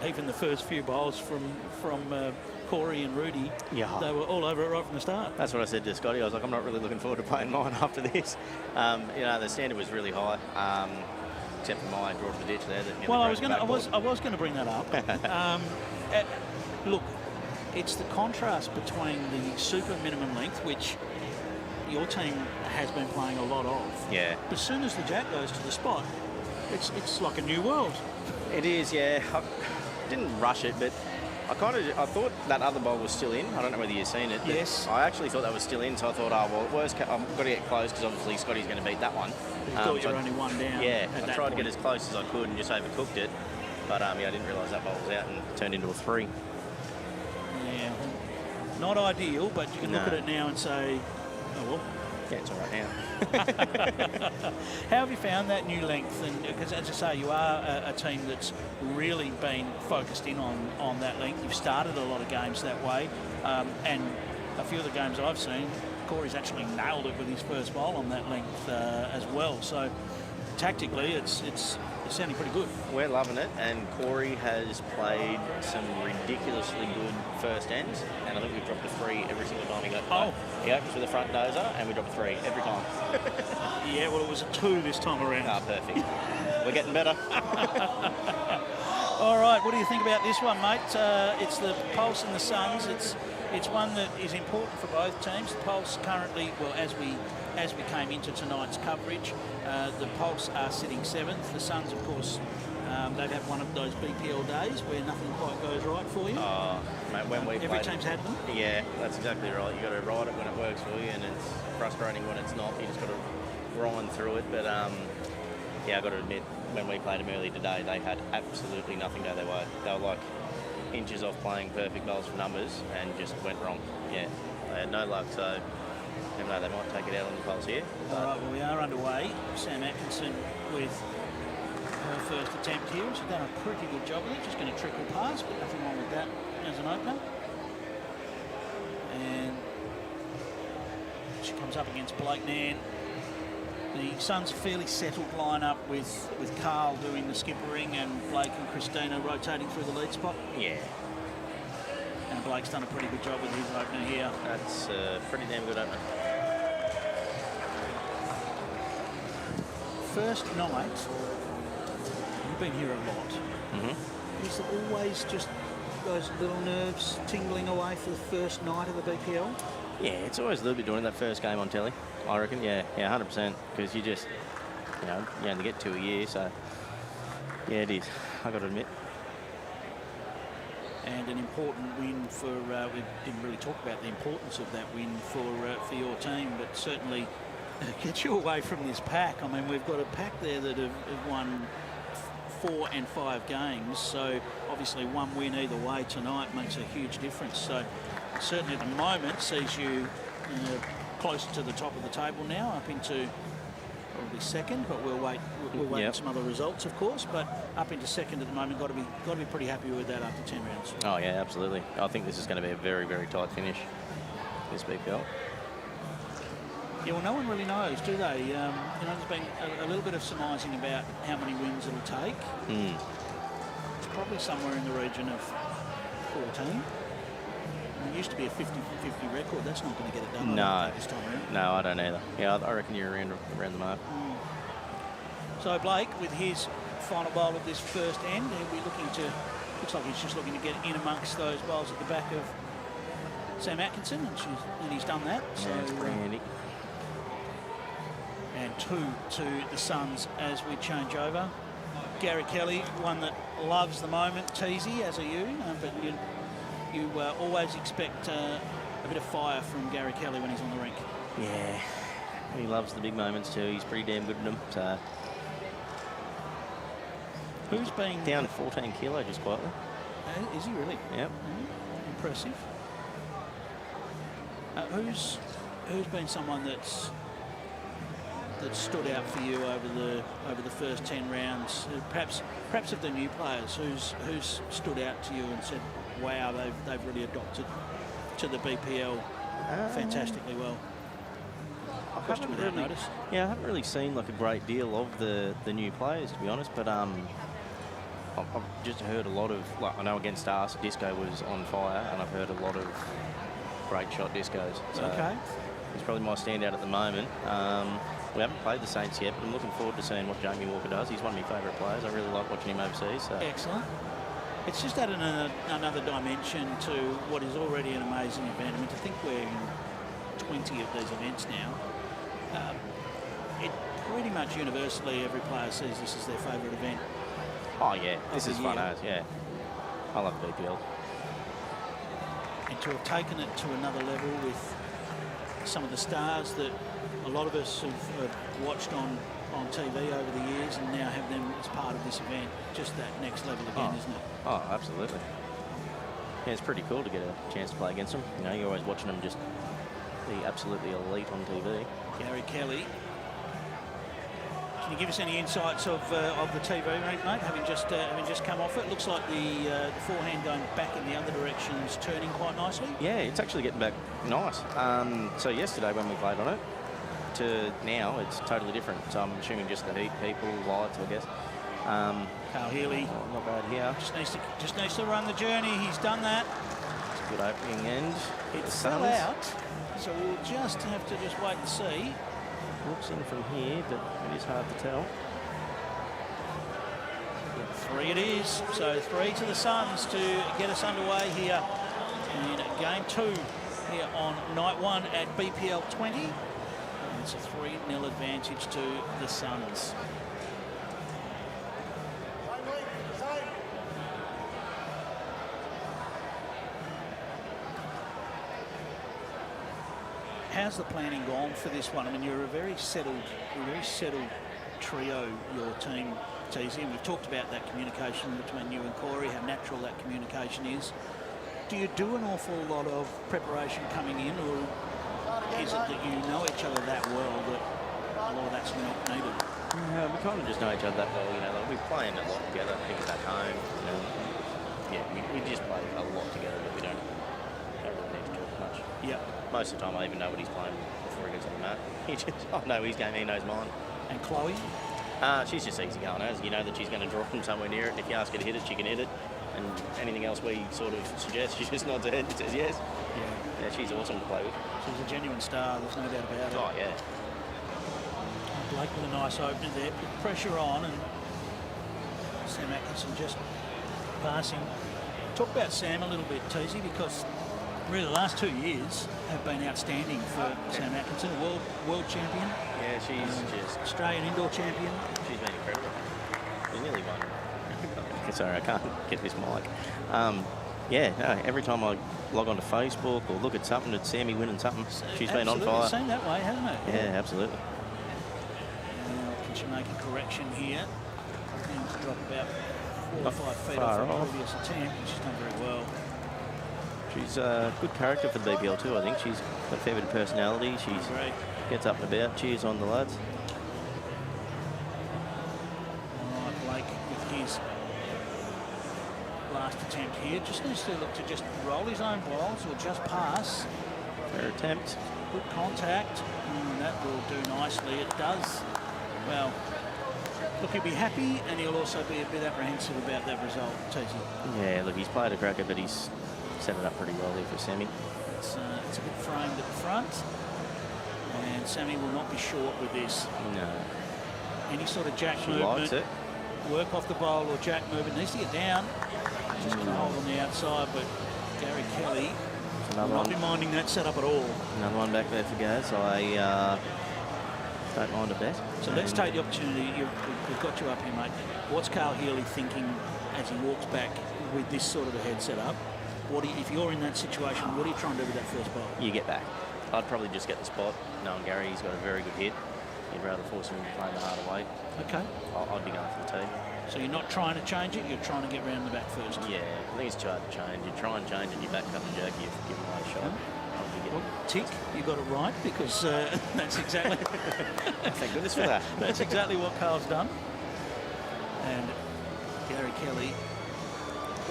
Speaker 8: even the first few bowls from Corey and Rudy, they were all over it right from the start.
Speaker 13: That's what I said to Scotty. I was like, I'm not really looking forward to playing mine after this. The standard was really high, except for my draw to the ditch there.
Speaker 8: Well, I was going to bring that up. Look, it's the contrast between the super minimum length, which your team has been playing a lot of.
Speaker 13: Yeah.
Speaker 8: But as soon as the jack goes to the spot, it's like a new world.
Speaker 13: It is, yeah. I didn't rush it, but I thought that other bowl was still in. I don't know whether you've seen it. But
Speaker 8: yes.
Speaker 13: I actually thought that was still in, so I thought, well, worst case, I've got to get close, because obviously Scotty's going to beat that one.
Speaker 8: You thought you were only one down.
Speaker 13: Yeah, I tried to get as close as I could and just overcooked it. But I didn't realise that bowl was out and turned into a 3.
Speaker 8: Yeah. Not ideal, but you can look at it now and say, oh well.
Speaker 13: Yeah, it's all right now.
Speaker 8: How have you found that new length? And because, as I say, you are a team that's really been focused in on that length. You've started a lot of games that way, and a few of the games I've seen, Corey's actually nailed it with his first bowl on that length as well. So tactically, it's sounding pretty good.
Speaker 13: We're loving it, and Corey has played some ridiculously good first ends, and I think we've dropped a 3 every single time he goes. He opens with a front dozer, and we drop a 3 every time.
Speaker 8: Yeah, well, it was a 2 this time around.
Speaker 13: Perfect. We're getting better.
Speaker 8: All right, what do you think about this one, mate? It's the Pulse and the Suns. It's one that is important for both teams. The Pulse currently, well, as we came into tonight's coverage, the Pulse are sitting 7th. The Suns, of course, they've had one of those BPL days where nothing quite goes right for you.
Speaker 13: Mate, when we
Speaker 8: every team's had them.
Speaker 13: Yeah, that's exactly right. You've got to ride it when it works for you, and it's frustrating when it's not. You just got to grind through it. But I've got to admit, when we played them early today, they had absolutely nothing go their way. They were like inches off playing perfect bowls for numbers and just went wrong. Yeah, they had no luck, so even though they might take it out on the Pulse here.
Speaker 8: All right, well, we are underway. Sam Atkinson with her first attempt here. She's done a pretty good job with it. Just going to trickle past, but nothing wrong with that as an opener. And she comes up against Blake Nairn. The Suns a fairly settled lineup with Carl doing the skippering and Blake and Christina rotating through the lead spot.
Speaker 13: Yeah.
Speaker 8: And Blake's done a pretty good job with his opener here.
Speaker 13: That's a pretty damn good opener.
Speaker 8: First night, you've been here a lot.
Speaker 13: Mm-hmm.
Speaker 8: Is there always just those little nerves tingling away for the first night of the BPL?
Speaker 13: Yeah, it's always a little bit doing that first game on telly, I reckon. Yeah, 100%. Because you just, you only get 2 a year, so yeah, it is. I got to admit.
Speaker 8: And an important win for, we didn't really talk about the importance of that win for your team, but certainly get you away from this pack. I mean, we've got a pack there that have won 4 and 5 games. So obviously one win either way tonight makes a huge difference. So certainly at the moment sees you closer to the top of the table now, up into probably second, but we'll wait for some other results, of course. But up into second at the moment, got to be pretty happy with that after 10 rounds.
Speaker 13: Oh yeah, absolutely. I think this is going to be a very, very tight finish, this BPL.
Speaker 8: Yeah, well, no one really knows, do they? You know, there's been a little bit of surmising about how many wins it'll take. It's probably somewhere in the region of 14. It used to be a 50-50 record. That's not going to get it done.
Speaker 13: No,
Speaker 8: this time around.
Speaker 13: No, I don't either. Yeah, I reckon you're around the mark.
Speaker 8: So Blake, with his final bowl of this first end, he'll be looking to. Looks like he's just looking to get in amongst those bowls at the back of Sam Atkinson, and he's done that.
Speaker 13: Yeah,
Speaker 8: so
Speaker 13: it's pretty handy.
Speaker 8: And 2 to the Suns as we change over. Gary Kelly, one that loves the moment, teasy, as are you, but you always expect a bit of fire from Gary Kelly when he's on the rink.
Speaker 13: Yeah, he loves the big moments too. He's pretty damn good at them. So.
Speaker 8: Who's been
Speaker 13: down 14 kilo just quietly?
Speaker 8: Is he really?
Speaker 13: Yep.
Speaker 8: Impressive. Who's been someone that's stood out for you over the first 10 rounds? Perhaps of the new players, who's stood out to you and said, wow, they've really adopted to the BPL fantastically well.
Speaker 13: I haven't really seen like a great deal of the new players, to be honest, but I've just heard a lot of, like, I know against us, Disco was on fire, and I've heard a lot of great shot discos. So
Speaker 8: okay.
Speaker 13: He's probably my standout at the moment. We haven't played the Saints yet, but I'm looking forward to seeing what Jamie Walker does. He's one of my favourite players. I really like watching him overseas. So.
Speaker 8: Excellent. It's just added another dimension to what is already an amazing event. I mean, to think we're in 20 of these events now, it pretty much universally every player says this is their favourite event.
Speaker 13: Oh yeah, this is fun as, yeah. I love BPL.
Speaker 8: And to have taken it to another level with some of the stars that a lot of us have watched on TV over the years, and now have them as part of this event, just that next level again, isn't it?
Speaker 13: Oh, absolutely. Yeah, it's pretty cool to get a chance to play against them. You know, you're always watching them just be absolutely elite on TV.
Speaker 8: Gary Kelly. Can you give us any insights of the TV rink, mate? Having just come off it, looks like the forehand going back in the other direction is turning quite nicely.
Speaker 13: Yeah, it's actually getting back nice. So yesterday when we played on it, to now it's totally different. So I'm assuming just the heat, people, lights, I guess.
Speaker 8: Carl Healy,
Speaker 13: not bad here.
Speaker 8: Just needs to run the journey. He's done that.
Speaker 13: It's a good opening end.
Speaker 8: It's fell out, so we'll just have to wait and see.
Speaker 13: Looks in from here, but it is hard to tell.
Speaker 8: 3 it is. So 3 to the Suns to get us underway here in game 2 here on night 1 at BPL 20. And it's a 3-0 advantage to the Suns. How's the planning gone for this one? I mean, you're a very settled trio, your team, Teasy, and we've talked about that communication between you and Corey, how natural that communication is. Do you do an awful lot of preparation coming in, or is it that you know each other that well that a lot of that's not needed?
Speaker 13: We kind of just know each other that well, you know, like we're playing a lot together, things back home, you know. Yeah, we just play a lot together, but we don't really need to talk much.
Speaker 8: Yeah.
Speaker 13: Most of the time I even know what he's playing before he gets on the mat. I know his game, he knows mine.
Speaker 8: And Chloe?
Speaker 13: She's just easy going, as you know that she's going to draw from somewhere near it, and if you ask her to hit it, she can hit it. And anything else we sort of suggest, she just nods her head and says yes. Yeah, she's awesome to play with.
Speaker 8: She's a genuine star, there's no doubt about it.
Speaker 13: Oh, yeah.
Speaker 8: Blake with a nice opener there, put pressure on, and Sam Atkinson just passing. Talk about Sam a little bit, Teasy, because really the last 2 years have been outstanding for Sam Atkinson, world champion.
Speaker 13: Yeah, she's just...
Speaker 8: Australian indoor champion.
Speaker 13: She's been incredible. She's nearly won. Sorry, I can't get this mic. Yeah, no, every time I log onto Facebook or look at something, it's Sammy winning something. She's been on fire.
Speaker 8: It's seemed that way, hasn't it?
Speaker 13: Yeah, absolutely.
Speaker 8: Now, can she make a correction here? And to drop about 4 or 5 feet
Speaker 13: far
Speaker 8: off the
Speaker 13: off.
Speaker 8: previous attempt. She's done very well.
Speaker 13: She's a good character for the BBL too, I think. She's got a fair bit of personality. She gets up and about, cheers on the lads.
Speaker 8: All right, Blake with his last attempt here. Just needs to look to just roll his own balls or just pass.
Speaker 13: Fair attempt.
Speaker 8: Good contact. And that will do nicely. It does. Well, look, he'll be happy and he'll also be a bit apprehensive about that result, Teasy.
Speaker 13: Yeah, look, he's played a cracker, but he's set it up pretty well there for Sammy.
Speaker 8: It's a bit framed at the front. And Sammy will not be short with this.
Speaker 13: No.
Speaker 8: Any sort of jack
Speaker 13: She
Speaker 8: movement.
Speaker 13: likes it.
Speaker 8: Work off the bowl or jack movement. Needs to get down. Just going to hold on the outside, but Gary Kelly will not be minding that setup at all.
Speaker 13: Another one back there for Gaz. I don't mind a bet.
Speaker 8: So let's take the opportunity. We've got you up here, mate. What's Carl Healy thinking as he walks back with this sort of a head set up? If you're in that situation, what are you trying to do with that first bowl?
Speaker 13: You get back. I'd probably just get the spot. Knowing Gary, he's got a very good hit. You'd rather force him to play the harder way.
Speaker 8: Okay.
Speaker 13: I'd be going for the tee.
Speaker 8: So you're not trying to change it, you're trying to get round the back first?
Speaker 13: Yeah, I think it's hard to change. You try and change it, you back up and jack, you've given away a shot.
Speaker 8: Well, tick, you got it right, because that's exactly...
Speaker 13: Thank goodness for that.
Speaker 8: That's exactly what Carl's done. And Gary Kelly,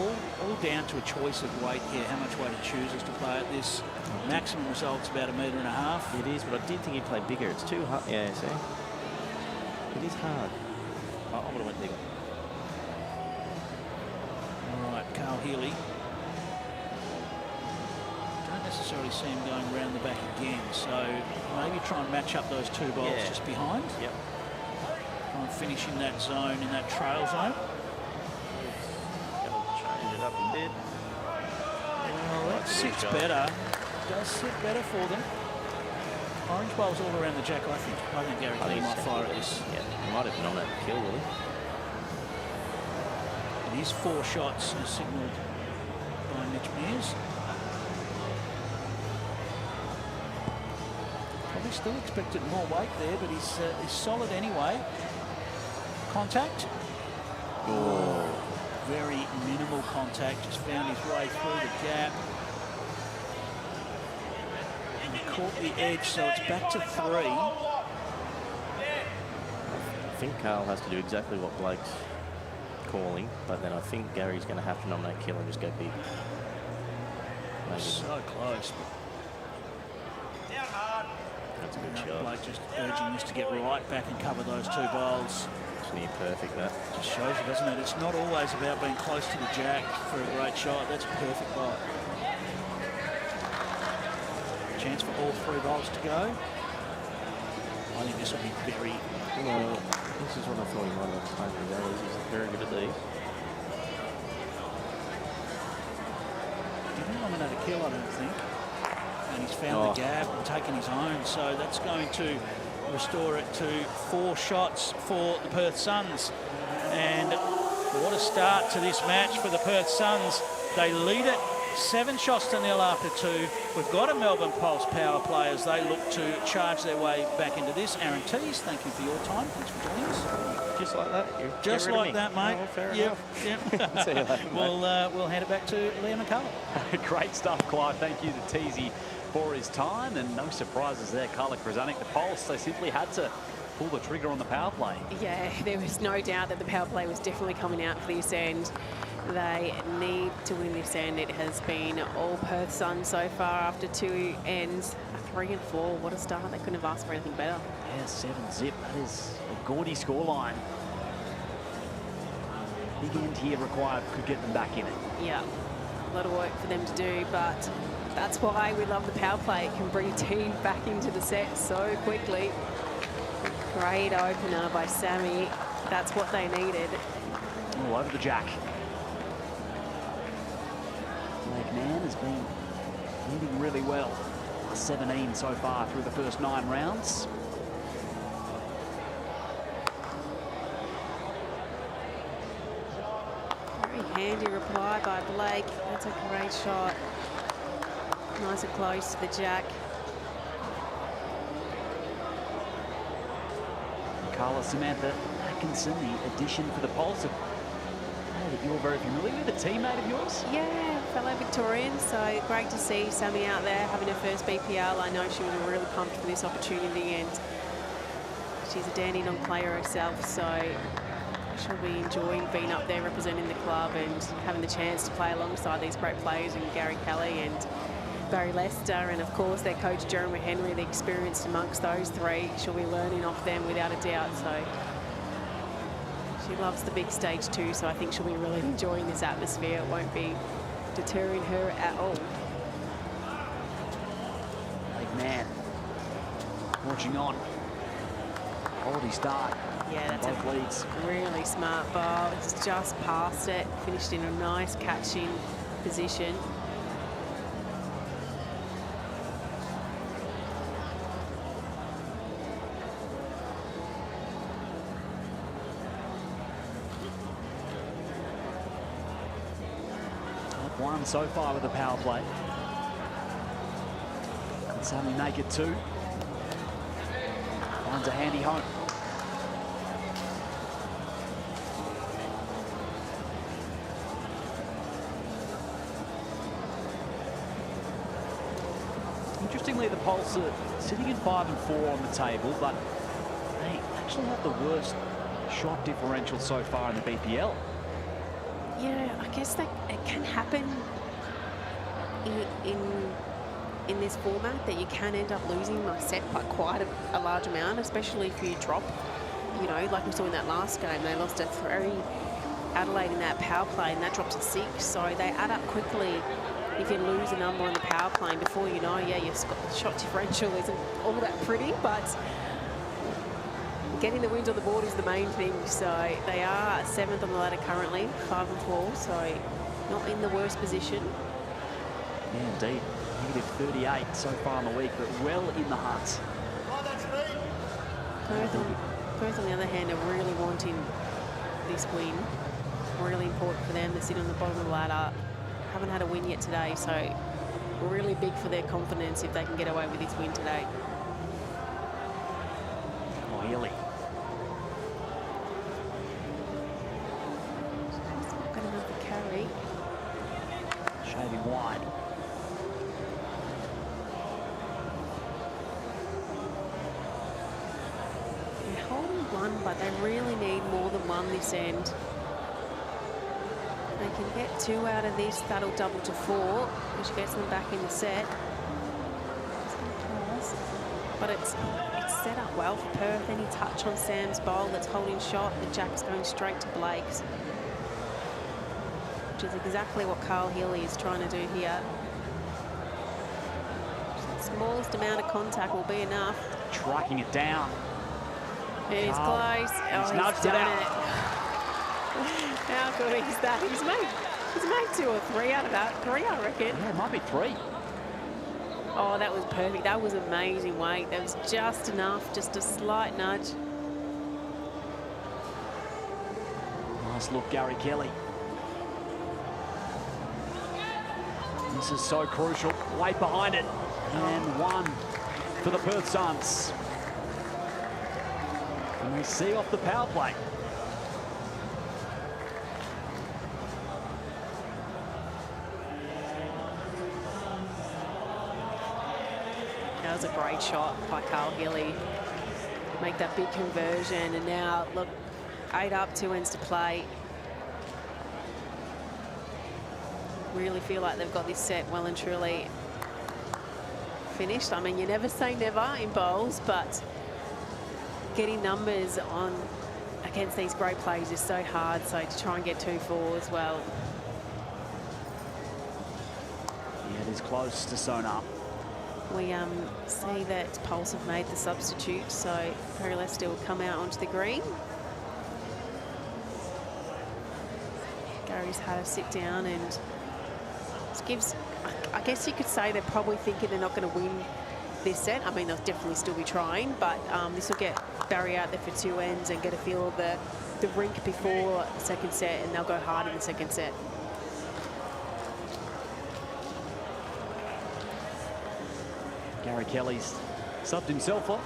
Speaker 8: all down to a choice of weight here, how much weight he chooses to play at this. Maximum result's about 1.5 meters.
Speaker 13: It is, but I did think he'd play bigger. It's too hard. Yeah, see? It is hard. I would have went bigger.
Speaker 8: All right, Carl Healy. Don't necessarily see him going round the back again, so maybe try and match up those two bowls just behind.
Speaker 13: Yep.
Speaker 8: Try and finish in that zone, in that trail zone.
Speaker 13: Change it up a bit.
Speaker 8: Well, that sits better. Does sit better for them. Orange bowls all around the jack, I think Gary Kelly might fire at this.
Speaker 13: Yeah, he might have been on that kill, will he?
Speaker 8: And his 4 shots are signalled by Mitch Mears. Probably still expected more weight there, but he's solid anyway. Contact.
Speaker 13: Oh.
Speaker 8: Very minimal contact, just found his way through the gap. And caught the edge, so it's back to 3.
Speaker 13: I think Carl has to do exactly what Blake's calling, but then I think Gary's going to have to nominate kill and just go big. Maybe.
Speaker 8: So close.
Speaker 13: That's a good shot.
Speaker 8: Blake just urging this to get right back and cover those 2 bowls.
Speaker 13: It's near perfect, that.
Speaker 8: Just shows you, doesn't it? It's not always about being close to the jack for a great shot. That's a perfect bowl. Chance for all 3 bowls to go. I think this will be very...
Speaker 13: Well, this is what I thought he might have played today. He's very good at these.
Speaker 8: Didn't nominate a kill, I don't think. And he's found the gap and taken his own, so that's going to restore it to 4 shots for the Perth Suns. And what a start to this match for the Perth Suns. They lead it 7-0 after 2. We've got a Melbourne Pulse power play as they look to charge their way back into this. Aaron Tees, thank you for your time. Thanks for joining us.
Speaker 13: Just like that?
Speaker 8: Just like that, mate.
Speaker 13: Oh, fair
Speaker 8: yep.
Speaker 13: enough. See you later,
Speaker 8: We'll hand it back to Liam and Carla.
Speaker 4: Great stuff, Clive. Thank you to Teasy for his time, and no surprises there. Carla Krasanik, the Pulse, they simply had to pull the trigger on the power play.
Speaker 5: Yeah, there was no doubt that the power play was definitely coming out for this end. They need to win this end. It has been all Perth Suns so far after 2 ends. 3 and 4, what a start. They couldn't have asked for anything better.
Speaker 4: Yeah, 7-zip. That is a gaudy scoreline. Big end here required, could get them back in it.
Speaker 5: Yeah, a lot of work for them to do, but that's why we love the power play. It can bring a team back into the set so quickly. Great opener by Sammy. That's what they needed.
Speaker 4: All over the jack. McMahon has been leading really well. 17 so far through the first 9 rounds.
Speaker 5: Very handy reply by Blake. That's a great shot. Nice and close to the jack.
Speaker 4: Carla Samantha Atkinson, the addition for the Pulse. That you're very familiar with, a teammate of yours?
Speaker 5: Yeah, fellow Victorian, so great to see Sammy out there having her first BPL. I know she was really pumped for this opportunity, and she's a Dandenong player herself, so she'll be enjoying being up there representing the club and having the chance to play alongside these great players and Gary Kelly and Barry Lester, and of course their coach Jeremy Henry, the experienced amongst those three. She'll be learning off them without a doubt, so she loves the big stage too, so I think she'll be really enjoying this atmosphere. It won't be deterring her at all.
Speaker 4: Big man watching on. Quality start.
Speaker 5: Yeah, that's
Speaker 4: both leads.
Speaker 5: Really smart ball. It's just past it, finished in a nice catching position.
Speaker 4: One so far with the power play. Can suddenly make it two. Finds a handy home. Interestingly, the Pulse are sitting in 5 and 4 on the table, but they actually have the worst shot differential so far in the BPL.
Speaker 5: Yeah, I guess that it can happen in this format, that you can end up losing a set by quite a large amount, especially if you drop, you know, like we saw in that last game. They lost a 3 Adelaide in that power play, and that dropped to 6. So they add up quickly if you lose a number on the power play. And before you know, yeah, your shot differential isn't all that pretty, but getting the wins on the board is the main thing. So they are 7th on the ladder currently, 5 and 4, so not in the worst position.
Speaker 4: Yeah, indeed. Negative 38 so far in the week, but well in the hunt.
Speaker 5: Perth, on the other hand, are really wanting this win. Really important for them to sit on the bottom of the ladder. Haven't had a win yet today, so really big for their confidence if they can get away with this win today.
Speaker 4: Oh, Healy.
Speaker 5: Got another carry.
Speaker 4: Shaving wide.
Speaker 5: They're holding one, but they really need more than one this end. They can get 2 out of this, that'll double to 4, which gets them back in the set. But it's set up well for Perth. Any touch on Sam's bowl that's holding shot, the jack's going straight to Blake's, which is exactly what Carl Healy is trying to do here. The smallest amount of contact will be enough.
Speaker 4: Tracking it down.
Speaker 5: It's close. Oh, he's
Speaker 4: nudged it
Speaker 5: done
Speaker 4: out.
Speaker 5: it. How good is that? He's made 2 or 3 out of that. 3, I reckon.
Speaker 4: Yeah, it might be 3.
Speaker 5: Oh, that was perfect. That was amazing weight. That was just enough, just a slight nudge.
Speaker 4: Nice look, Gary Kelly. This is so crucial. Weight behind it. And 1 for the Perth Suns. And we see off the power play.
Speaker 5: That was a great shot by Carl Healy. Make that big conversion, and now look, 8 up, 2 ends to play. Really feel like they've got this set well and truly finished. I mean, you never say never in bowls, but getting numbers on against these great players is so hard. So to try and get 2-4 as well.
Speaker 4: Yeah, it is close to sewn up.
Speaker 5: We see that Pulse have made the substitute, so Perry Lester will come out onto the green. Gary's had a sit down, and it gives, I guess you could say they're probably thinking they're not going to win this set. I mean, they'll definitely still be trying, but this will get Barry out there for 2 ends and get a feel of the rink before the second set, and they'll go hard in the second set.
Speaker 4: Gary Kelly's subbed himself off.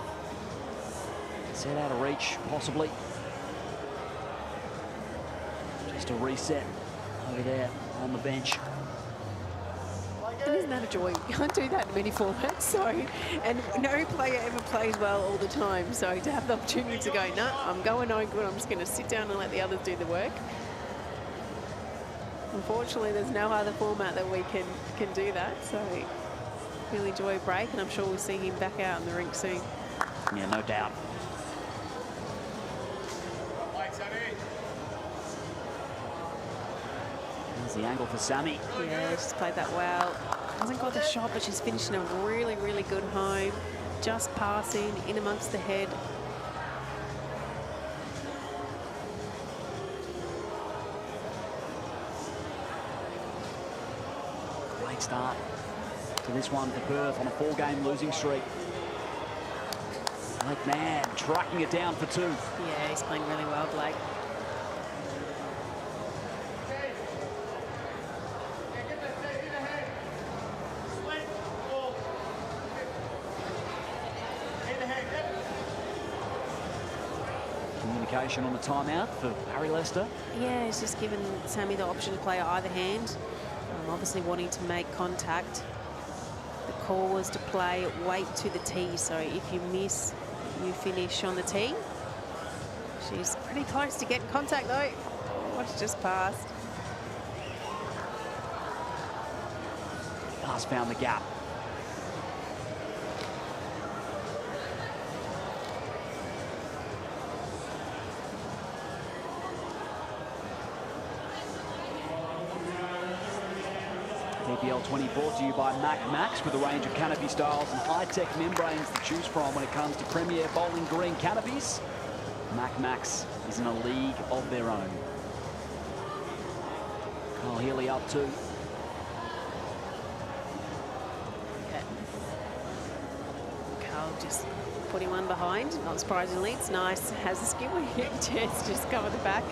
Speaker 4: Set out of reach, possibly. Just a reset over there on the bench.
Speaker 5: And isn't that a joy? You can't do that in many formats. So, and no player ever plays well all the time. So to have the opportunity to go, no, I'm going no good. I'm just going to sit down and let the others do the work. Unfortunately, there's no other format that we can do that. So really enjoy a break, and I'm sure we'll see him back out in the rink soon.
Speaker 4: Yeah, no doubt. There's the angle for Sammy.
Speaker 5: Yeah, she's played that well. Hasn't got the shot, but she's finishing a really, really good home. Just passing in amongst the head.
Speaker 4: Great start to this one for Perth on a 4-game losing streak. Blake Mann tracking it down for 2.
Speaker 5: Yeah, he's playing really well, Blake.
Speaker 4: Communication on the timeout for Harry Lester.
Speaker 5: Yeah, he's just given Sammy the option to play either hand. Obviously wanting to make contact. The call was to play weight to the tee, so if you miss, you finish on the tee. She's pretty close to getting contact though. What's just passed?
Speaker 4: Pass found the gap. PPL 20 brought to you by Max with a range of canopy styles and high-tech membranes to choose from when it comes to premier bowling green canopies. Max is in a league of their own. Kyle Healy up 2.
Speaker 5: Yeah. Carl just putting one behind, not surprisingly. It's nice, has a skill, you get a chance to just cover the back.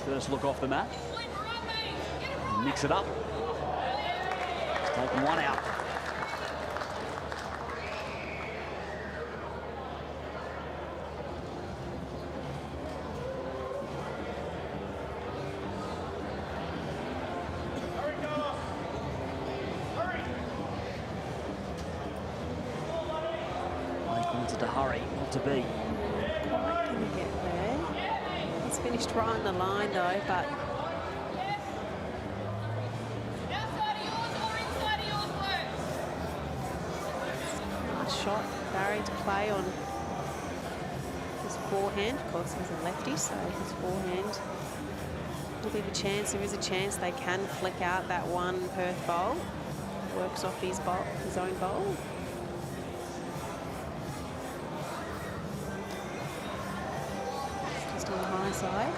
Speaker 4: First look off the mat. Mix it up. He's taken one out. Mike wanted to hurry, not to be.
Speaker 5: Quite going to get there. He's finished right on the line though, but nice shot, Barry, to play on his forehand. Of course, he's a lefty, so his forehand will be the chance. There is a chance they can flick out that one Perth bowl. Works off his own bowl. Just on the high side.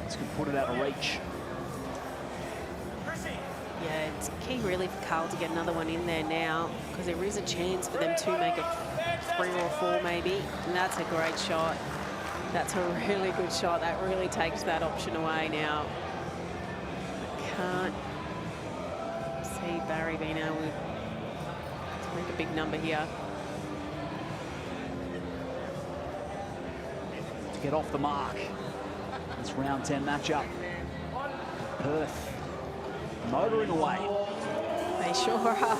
Speaker 4: This could put it out of reach.
Speaker 5: Yeah, it's key really for Carl to get another one in there now, because there is a chance for them to make a 3 or 4 maybe, and that's a great shot. That's a really good shot. That really takes that option away now. Can't see Barry being able to make a big number here.
Speaker 4: To get off the mark. This round 10 matchup. Perth motoring away.
Speaker 5: They sure are.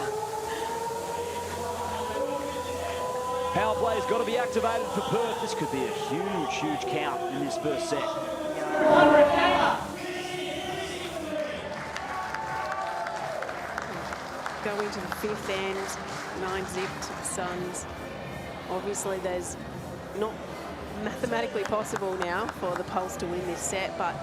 Speaker 4: Power play's got to be activated for Perth. This could be a huge, huge count in this first set.
Speaker 5: Going to the 5th end, 9-zip to the Suns. Obviously, there's not mathematically possible now for the Pulse to win this set, but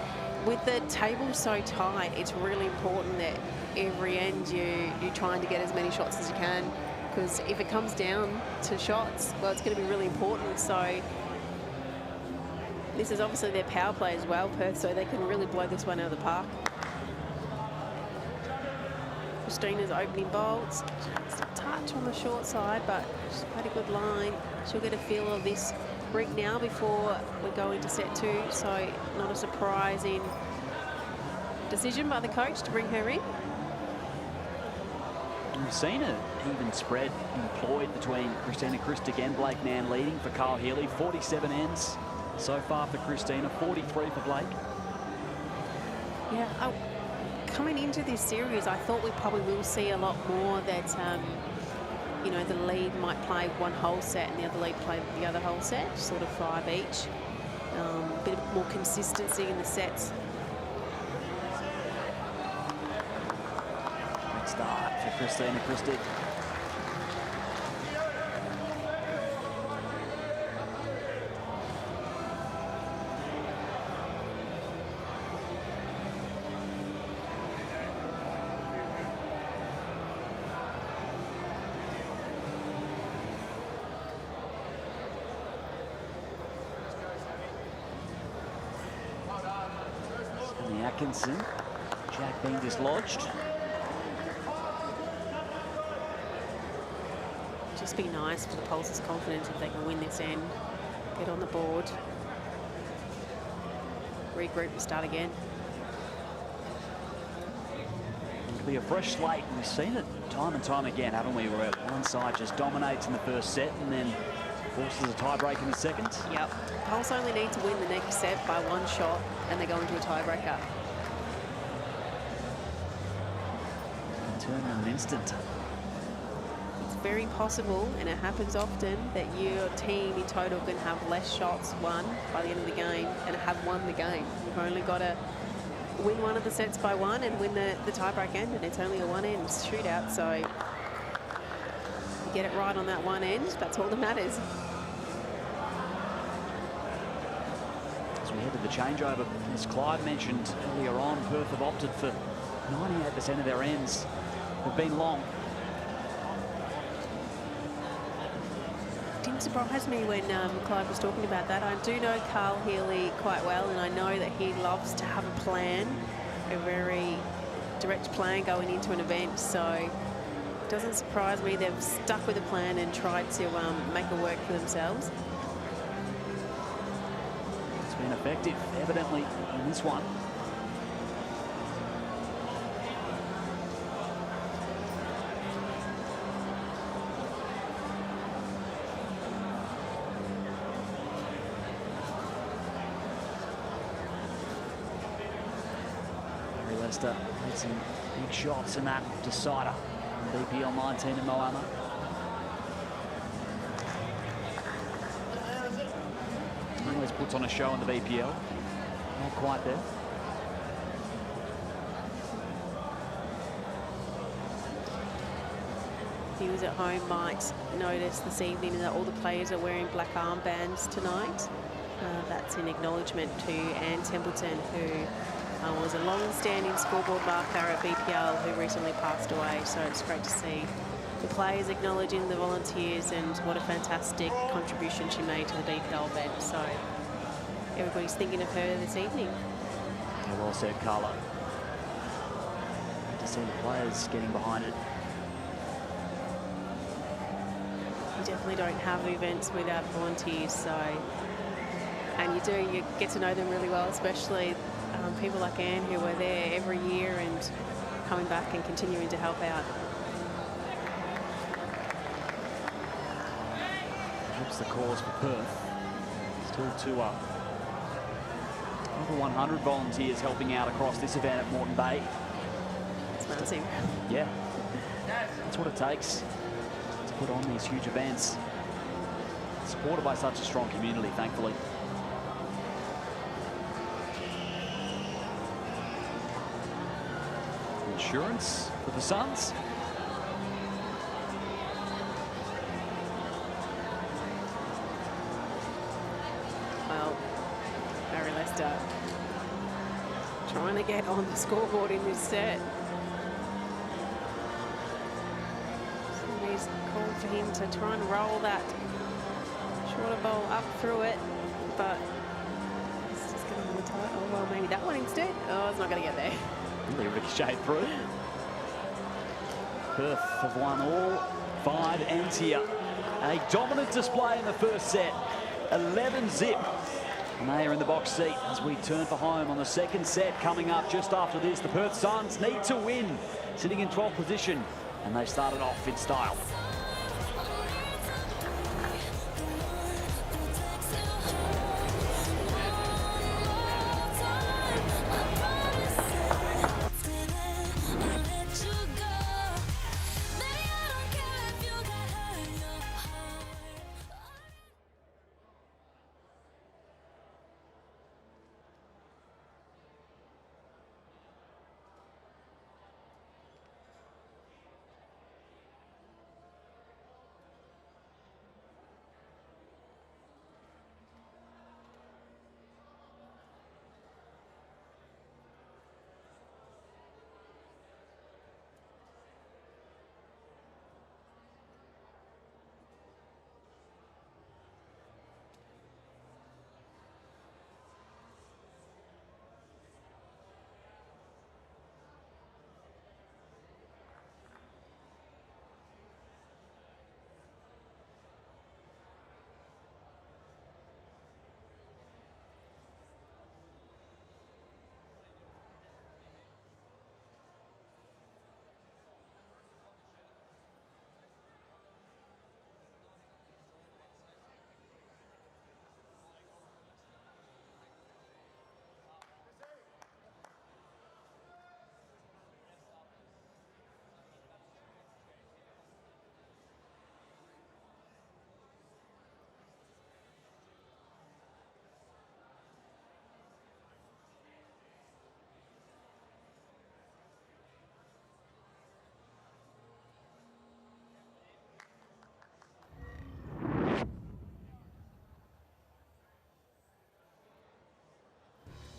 Speaker 5: with the table so tight, it's really important that every end you're trying to get as many shots as you can, because if it comes down to shots, well, it's going to be really important. So this is obviously their power play as well, Perth, so they can really blow this one out of the park. Christina's opening bolts. Just a touch on the short side, but she's quite a good line. She'll get a feel of this rig now before we go into set 2, so not a surprising decision by the coach to bring her in.
Speaker 4: We've seen an even spread employed between Christina Christic and Blake Mann leading for Kyle Healy. 47 ends so far for Christina, 43 for Blake.
Speaker 5: Yeah, coming into this series, I thought we probably will see a lot more that, you know, the lead might play one whole set and the other lead play the other whole set, sort of 5 each. A bit more consistency in the sets.
Speaker 4: Good start for Christina Christic. Atkinson, Jack being dislodged.
Speaker 5: Just be nice for the Pulse's confidence if they can win this end, get on the board, regroup and start again.
Speaker 4: It'll be a fresh slate. We've seen it time and time again, haven't we? Where one side just dominates in the first set and then forces a tiebreak in the second.
Speaker 5: Yep. Pulse only need to win the next set by 1 shot and they go into a tiebreaker.
Speaker 4: Turn in an instant.
Speaker 5: It's very possible, and it happens often, that your team in total can have less shots won by the end of the game and have won the game. You've only got to win one of the sets by 1 and win the tiebreak end, and it's only a 1-end shootout, so you get it right on that 1 end, that's all that matters.
Speaker 4: As we head to the changeover, as Clive mentioned earlier on, Perth have opted for 98% of their ends have been long.
Speaker 5: Didn't surprise me when Clive was talking about that. I do know Carl Healy quite well, and I know that he loves to have a plan, a very direct plan going into an event, so it doesn't surprise me they've stuck with a plan and tried to make it work for themselves.
Speaker 4: It's been effective, evidently, in this one. Leicester made some big shots in that decider. BPL 19 in Moama. Always puts on a show in the BPL. Not quite there.
Speaker 5: Viewers at home might notice this evening that all the players are wearing black armbands tonight. That's in acknowledgement to Anne Templeton, who was a long-standing scoreboard marker at BPL who recently passed away. So it's great to see the players acknowledging the volunteers and what a fantastic contribution she made to the BPL event. So everybody's thinking of her this evening.
Speaker 4: Yeah, well said, Carla. Good to see the players getting behind it.
Speaker 5: You definitely don't have events without volunteers, so, and you get to know them really well, especially people like Anne who are there every year and coming back and continuing to help out.
Speaker 4: Helps the cause for Perth. Still 2 up. Over 100 volunteers helping out across this event at Moreton Bay.
Speaker 5: It's massive.
Speaker 4: Yeah, that's what it takes to put on these huge events. Supported by such a strong community, thankfully. Insurance for the Suns.
Speaker 5: Well, Barry Leicester trying to get on the scoreboard in this set. Somebody's called for him to try and roll that shorter ball up through it, but it's just going to be tight. Oh, well, maybe that one instead. Oh, it's not going to get there.
Speaker 4: Really ricocheted through. Perth have won all 5 ends here. A dominant display in the first set, 11-zip. And they are in the box seat as we turn for home on the second set. Coming up just after this, the Perth Suns need to win, sitting in 12th position, and they started off in style.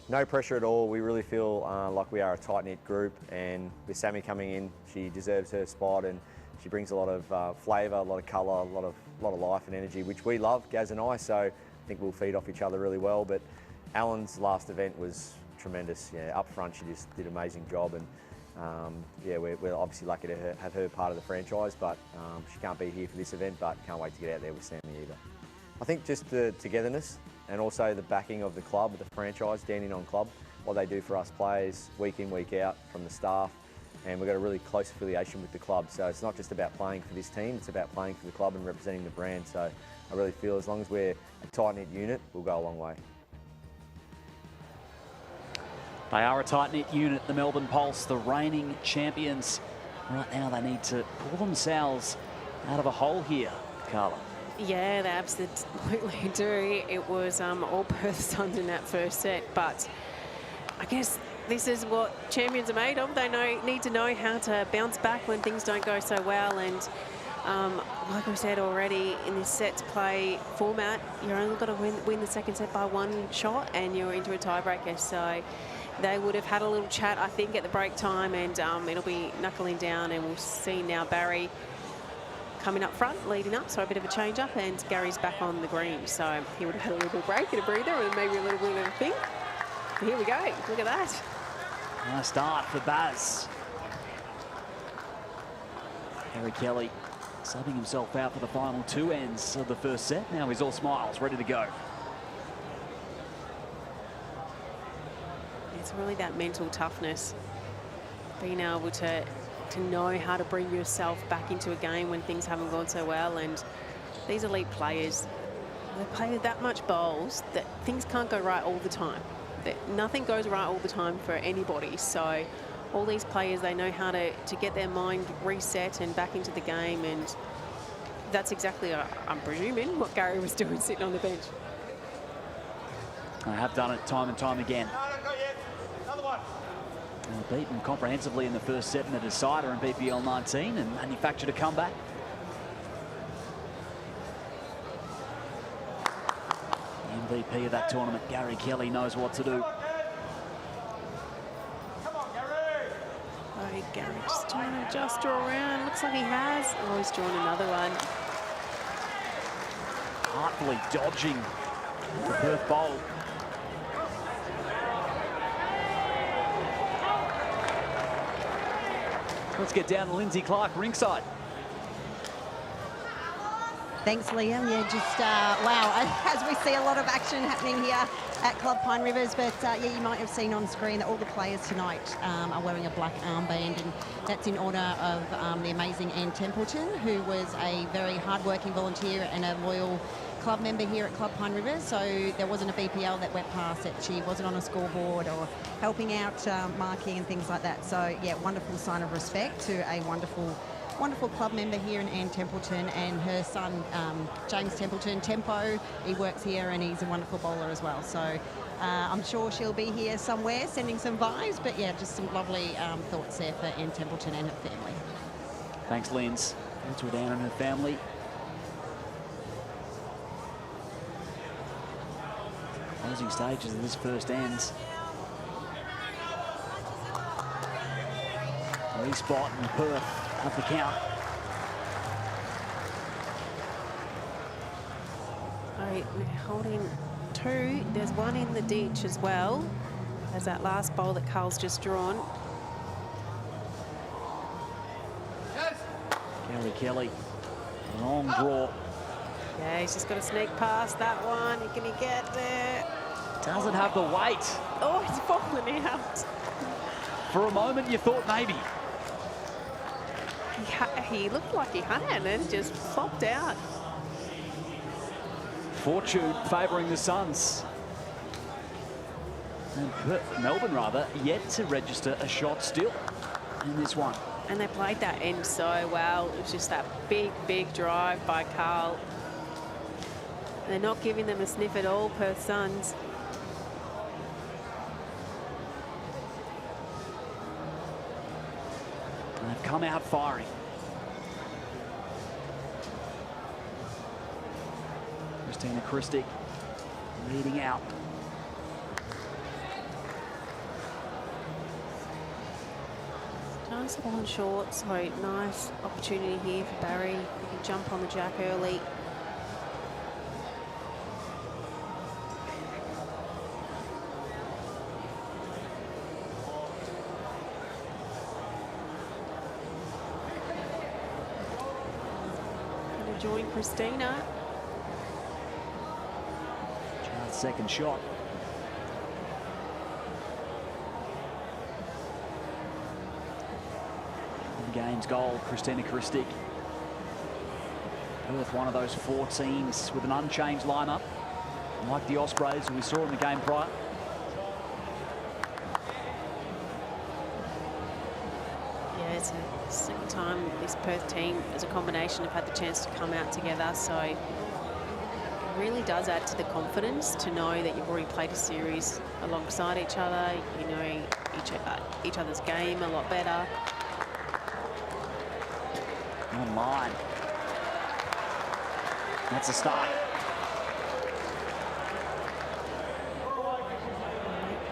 Speaker 14: No pressure at all. We really feel like we are a tight-knit group, and with Sammy coming in, she deserves her spot, and she brings a lot of flavour, a lot of colour, a lot of life and energy, which we love, Gaz and I. So I think we'll feed off each other really well. But Alan's last event was tremendous. Yeah, up front she just did an amazing job, and yeah, we're obviously lucky to have her part of the franchise. But she can't be here for this event, but can't wait to get out there with Sammy either. I think just the togetherness, and also the backing of the club, the franchise, Dandenong On Club, what they do for us players week in, week out from the staff, and we've got a really close affiliation with the club. So it's not just about playing for this team, it's about playing for the club and representing the brand. So I really feel as long as we're a tight-knit unit, we'll go a long way.
Speaker 4: They are a tight-knit unit, the Melbourne Pulse, the reigning champions. Right now they need to pull themselves out of a hole here, Carla.
Speaker 5: Yeah, they absolutely do. It was all Perth Suns in that first set, but I guess this is what champions are made of. They need to know how to bounce back when things don't go so well, and like we said already, in this set to play format, you're only got to win the second set by 1 shot, and you're into a tiebreaker. So they would have had a little chat, I think, at the break time, and it'll be knuckling down, and we'll see now Barry coming up front, leading up, so a bit of a change up, and Gary's back on the green. So he would have had a little bit of break and a breather and maybe a little bit of a think. Here we go, look at that.
Speaker 4: Nice start for Baz. Harry Kelly subbing himself out for the final 2 ends of the first set. Now he's all smiles, ready to go.
Speaker 5: It's really that mental toughness, being able to know how to bring yourself back into a game when things haven't gone so well. And these elite players, they play that much bowls that things can't go right all the time. That nothing goes right all the time for anybody. So all these players, they know how to get their mind reset and back into the game, and that's exactly, I'm presuming, what Gary was doing sitting on the bench.
Speaker 4: I have done it time and time again. Beaten comprehensively in the first set in the decider in BPL 19 and manufactured a comeback. The MVP of that tournament, Gary Kelly, knows what to do.
Speaker 5: Oh, Gary just trying to just draw around. Looks like he has. Oh, he's drawn another one.
Speaker 4: Artfully dodging the Perth bowl. Let's get down to Lindsay Clark ringside.
Speaker 6: Thanks, Liam. Yeah, just, wow, as we see a lot of action happening here at Club Pine Rivers, but yeah, you might have seen on screen that all the players tonight are wearing a black armband, and that's in honour of the amazing Anne Templeton, who was a very hard-working volunteer and a loyal club member here at Club Pine Rivers. So there wasn't a BPL that went past it. She wasn't on a scoreboard or helping out marking and things like that. So yeah, wonderful sign of respect to a wonderful club member here in Anne Templeton, and her son James Templeton, Tempo, he works here and he's a wonderful bowler as well. So I'm sure she'll be here somewhere sending some vibes, but yeah, just some lovely thoughts there for Anne Templeton and her family.
Speaker 4: Thanks, Linz. That's with Anne and her family. Closing stages of this first ends. Lee Spot and Perth have the count.
Speaker 5: All right, we're holding 2. There's 1 in the ditch as well. There's that last bowl that Carl's just drawn.
Speaker 4: Kelly, long draw.
Speaker 5: Yeah, he's just got to sneak past that one. Can he get there?
Speaker 4: Doesn't have the weight.
Speaker 5: Oh, it's fallen out.
Speaker 4: For a moment, you thought maybe.
Speaker 5: He looked like he had it and just flopped out.
Speaker 4: Fortune favouring the Suns. And Melbourne, rather, yet to register a shot still in this one.
Speaker 5: And they played that end so well. It was just that big, big drive by Carl. And they're not giving them a sniff at all, Perth Suns.
Speaker 4: And they've come out firing. Christina Christic leading out.
Speaker 5: Nice fallen short, so nice opportunity here for Barry. He can jump on the jack early. Going to join Christina.
Speaker 4: Child's second shot. Game's goal, Christina Christic. Perth, one of those 4 teams with an unchanged lineup, like the Ospreys, who we saw in the game prior.
Speaker 5: Yeah, it's the second time this Perth team as a combination have had the chance to come out together, so it really does add to the confidence to know that you've already played a series alongside each other. You know each other's game a lot better.
Speaker 4: Online. That's a start.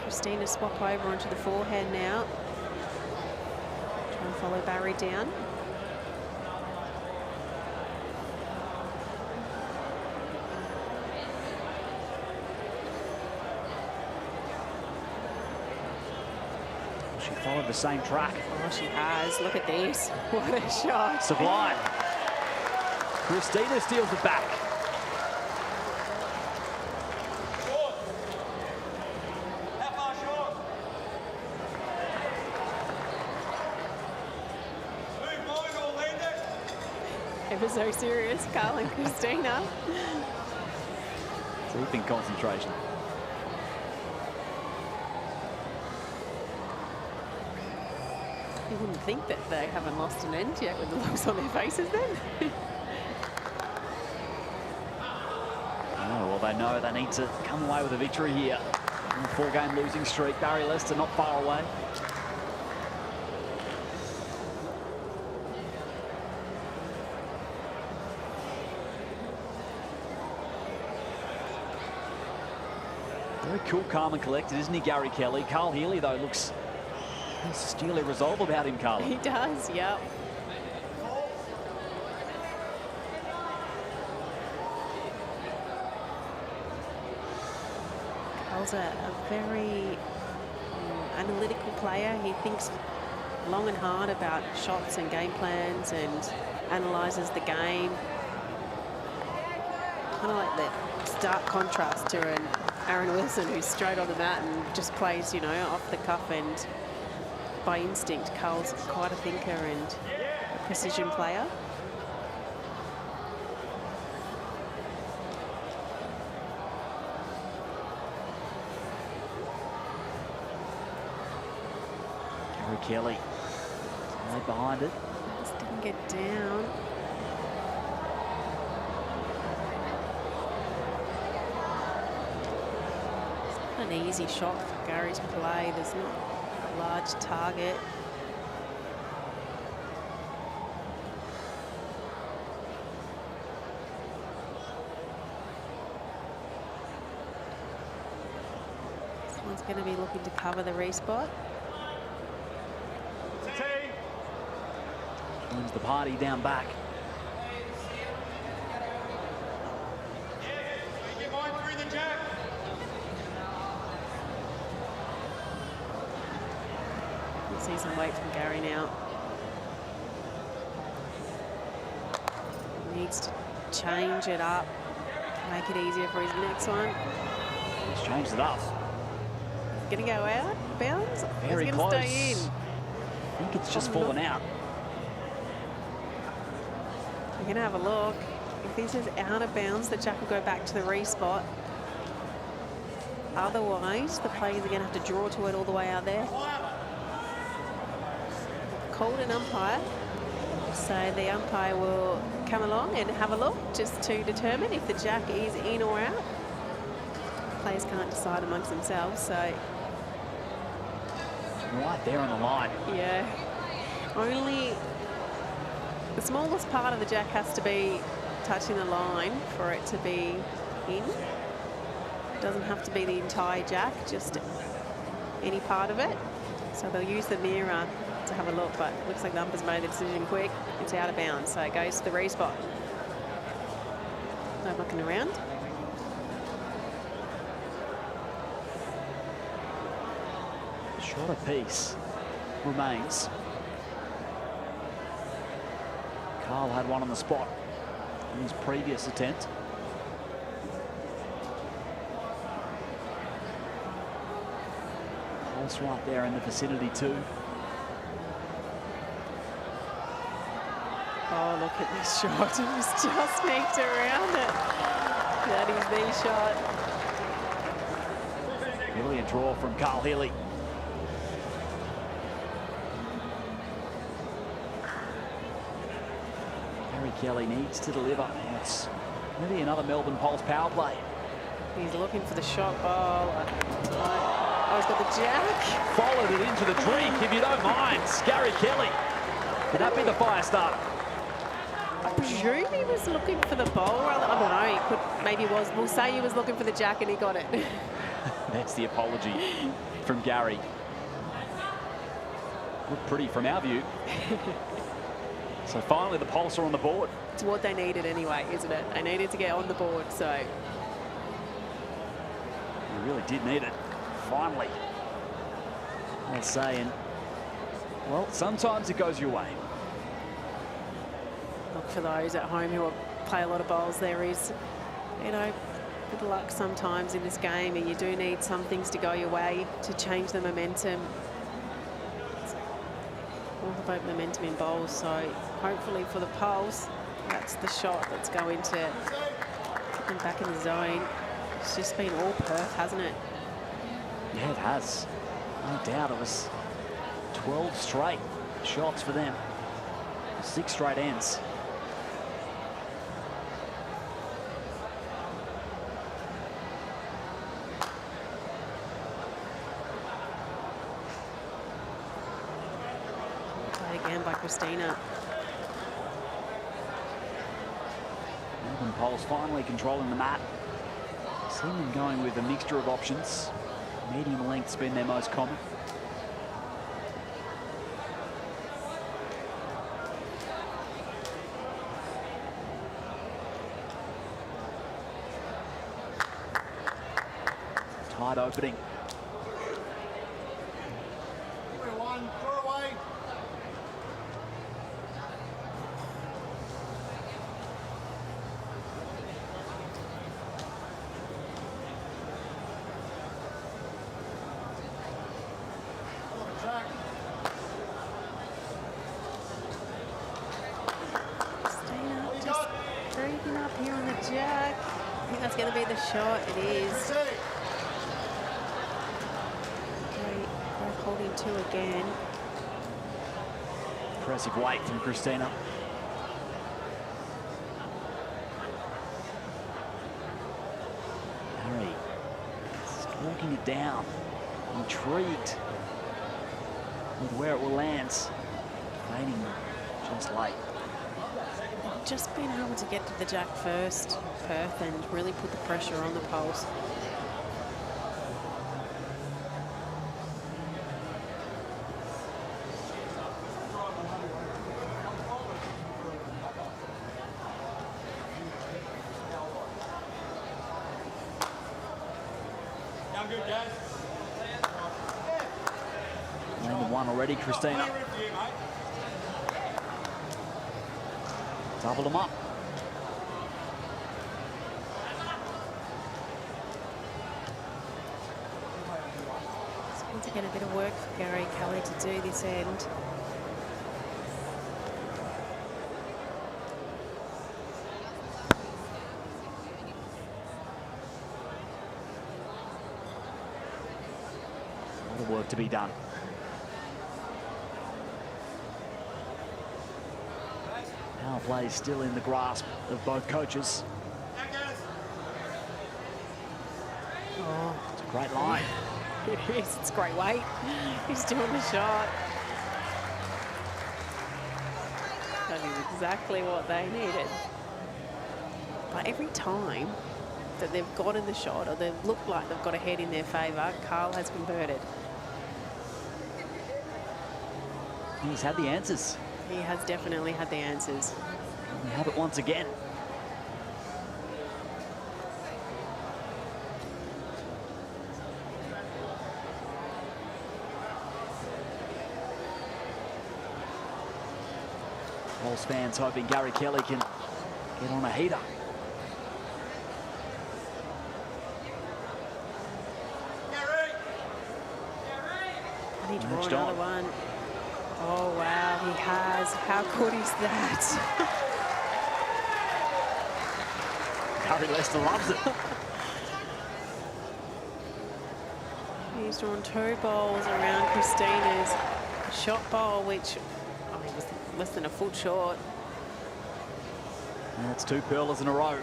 Speaker 5: Christina swap over onto the forehand now. Try and follow Barry down.
Speaker 4: She followed the same track.
Speaker 5: Oh, she has. Look at this. What a shot.
Speaker 4: Sublime. Christina steals it back.
Speaker 5: Ever so serious, Carl and Christina.
Speaker 4: Deep in concentration.
Speaker 5: You wouldn't think that they haven't lost an end yet with the looks on their faces then.
Speaker 4: Oh, well, they know they need to come away with a victory here. On a 4-game losing streak. Barry Lester not far away. Very cool, calm and collected, isn't he, Gary Kelly? Carl Healy, though, looks steely resolve about him, Carl.
Speaker 5: He does, yep. Carl's a very analytical player. He thinks long and hard about shots and game plans and analyses the game. Kind of like the stark contrast to an Aaron Wilson who's straight on the mat and just plays, you know, off the cuff and by instinct. Carl's quite a thinker and a precision player.
Speaker 4: Kelly, right behind it.
Speaker 5: Just didn't get down. It's not an easy shot for Gary to play. There's not a large target. This one's going to be looking to cover the respot.
Speaker 4: Brings the party down back.
Speaker 5: We'll see some weight from Gary now. Needs to change it up, make it easier for his next one.
Speaker 4: He's changed it up.
Speaker 5: He's going to go out, bounds.
Speaker 4: Very
Speaker 5: He's
Speaker 4: close.
Speaker 5: going to stay in.
Speaker 4: I think it's just fallen out.
Speaker 5: We're going to have a look. If this is out of bounds, the jack will go back to the respot. Otherwise, the players are going to have to draw to it all the way out there. Called an umpire, so the umpire will come along and have a look just to determine if the jack is in or out. Players can't decide amongst themselves, so
Speaker 4: right there on the line.
Speaker 5: yeah, only the smallest part of the jack has to be touching the line for it to be in. It doesn't have to be the entire jack, just any part of it. So they'll use the mirror to have a look, but it looks like the umpire's made the decision quick. It's out of bounds, so it goes to the respot. No looking around.
Speaker 4: Shot apiece remains. Carl had one on the spot in his previous attempt. Pulse right there in the vicinity too.
Speaker 5: Oh, look at this shot. It was just sneaked around it. That is the shot.
Speaker 4: Brilliant draw from Carl Healy. Gary Kelly needs to deliver. It's maybe another Melbourne Pulse power play.
Speaker 5: He's looking for the shot ball. Oh, he's got the jack.
Speaker 4: Followed it into the drink, if you don't mind. Gary Kelly. Could that be the fire starter?
Speaker 5: I presume he was looking for the bowl. I don't know. He could, maybe was. We'll say he was looking for the jack and he got it.
Speaker 4: That's the apology from Gary. Looked pretty from our view. So finally the Pulse are on the board.
Speaker 5: It's what they needed anyway, isn't it? They needed to get on the board, so.
Speaker 4: They really did need it. Finally. I'll say, and well, sometimes it goes your way.
Speaker 5: Look, for those at home who play a lot of bowls, there is, you know, good luck sometimes in this game, and you do need some things to go your way to change the momentum. It's all about momentum in bowls, so hopefully for the Pulse, that's the shot that's going to get them back in the zone. It's just been all Perth, hasn't it?
Speaker 4: Yeah, it has. No doubt. It was 12 straight shots for them. 6 straight ends.
Speaker 5: Played again by Christina.
Speaker 4: Melbourne Pulse finally controlling the mat. Seen them going with a mixture of options. Medium length's been their most common. Tight opening.
Speaker 5: Here on the jack. I think that's going to be the shot. It is. Great holding two again.
Speaker 4: Impressive weight from Christina. Harry walking it down, intrigued with where it will land. Fading just late.
Speaker 5: Just being able to get to the jack first, Perth, and really put the pressure on the poles.
Speaker 4: Landed one already, Christina. Double them up.
Speaker 5: It's going to get a bit of work for Gary Kelly to do this end.
Speaker 4: A lot of work to be done. Power play still in the grasp of both coaches.
Speaker 5: Oh,
Speaker 4: it's a great line.
Speaker 5: It is. It's great weight. He's doing the shot. That is exactly what they needed. But every time that they've gotten the shot or they've looked like they've got a head in their favour, Carl has converted.
Speaker 4: He's had the answers.
Speaker 5: He has definitely had the answers.
Speaker 4: We have it once again. All fans hoping Gary Kelly can get on a heater.
Speaker 5: I need to draw another one. Oh, wow, he has. How good is that?
Speaker 4: Gary Lester loves it.
Speaker 5: He's drawn two bowls around Christina's shot bowl, which was less than a foot short.
Speaker 4: And it's two pearlers in a row.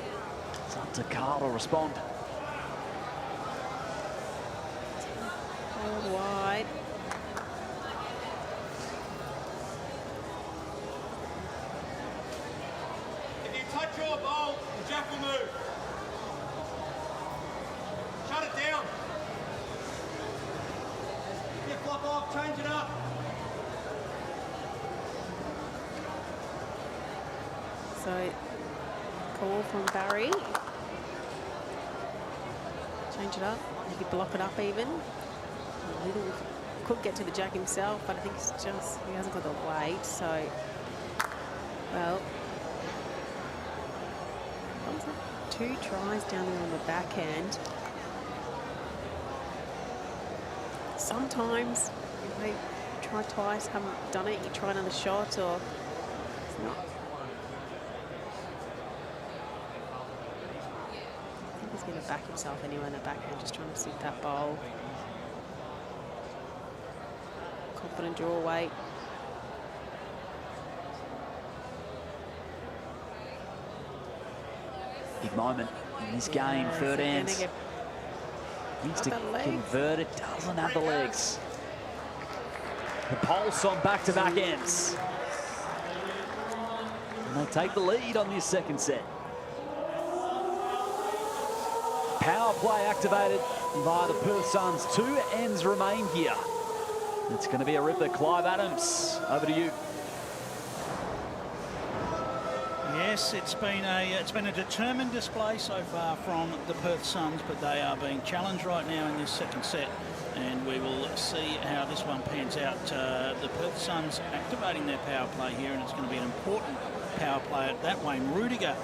Speaker 4: It's up to Carl to respond.
Speaker 5: All wide.
Speaker 2: If you touch your bowl, the jack will move. Shut it down. You flop off, change it up.
Speaker 5: So, call from Barry. Change it up, maybe block it up even. A little, could get to the jack himself, but I think it's just, he hasn't got the weight, so, well. Two tries down there on the backhand. Sometimes, if they try twice, haven't done it, you try another shot, or it's not. He's going to back himself anyway in the backhand, just trying to suit that bowl. Confident draw weight.
Speaker 4: Big moment in this game, third ends. Needs to convert it, doesn't have the legs. The pulse on back-to-back ends. And they take the lead on this second set. Power play activated by the Perth Suns. 2 ends remain here. It's going to be a ripper. Clive Adams, over to you.
Speaker 8: Yes, it's been a determined display so far from the Perth Suns, but they are being challenged right now in this second set, and we will see how this one pans out. The Perth Suns activating their power play here, and it's going to be an important power play at that. Wayne Rudiger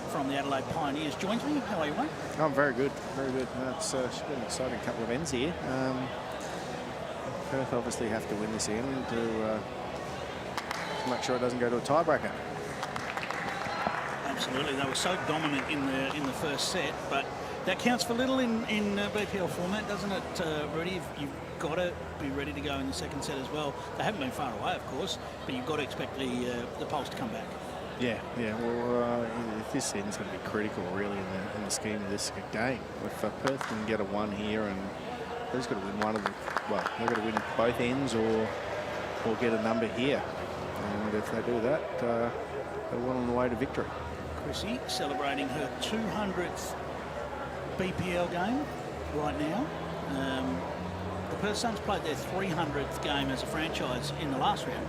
Speaker 8: from the Adelaide Pioneers joins me. How are you, Wayne?
Speaker 15: I'm very good, very good. It's been an exciting couple of ends here. Perth obviously have to win this end to make sure it doesn't go to a tiebreaker.
Speaker 8: And Absolutely, they were so dominant in the first set, but that counts for little in BPL format, doesn't it, Rudy? You've got to be ready to go in the second set as well. They haven't been far away, of course, but you've got to expect the Pulse to come back.
Speaker 15: Yeah. Well, this end's going to be critical, really, in the scheme of this game. If Perth can get a 1 here, and they've got to win one of the. Well, they've got to win both ends or get a number here. And if they do that, they're well on the way to victory.
Speaker 8: Chrissy celebrating her 200th BPL game right now. The Perth Suns played their 300th game as a franchise in the last round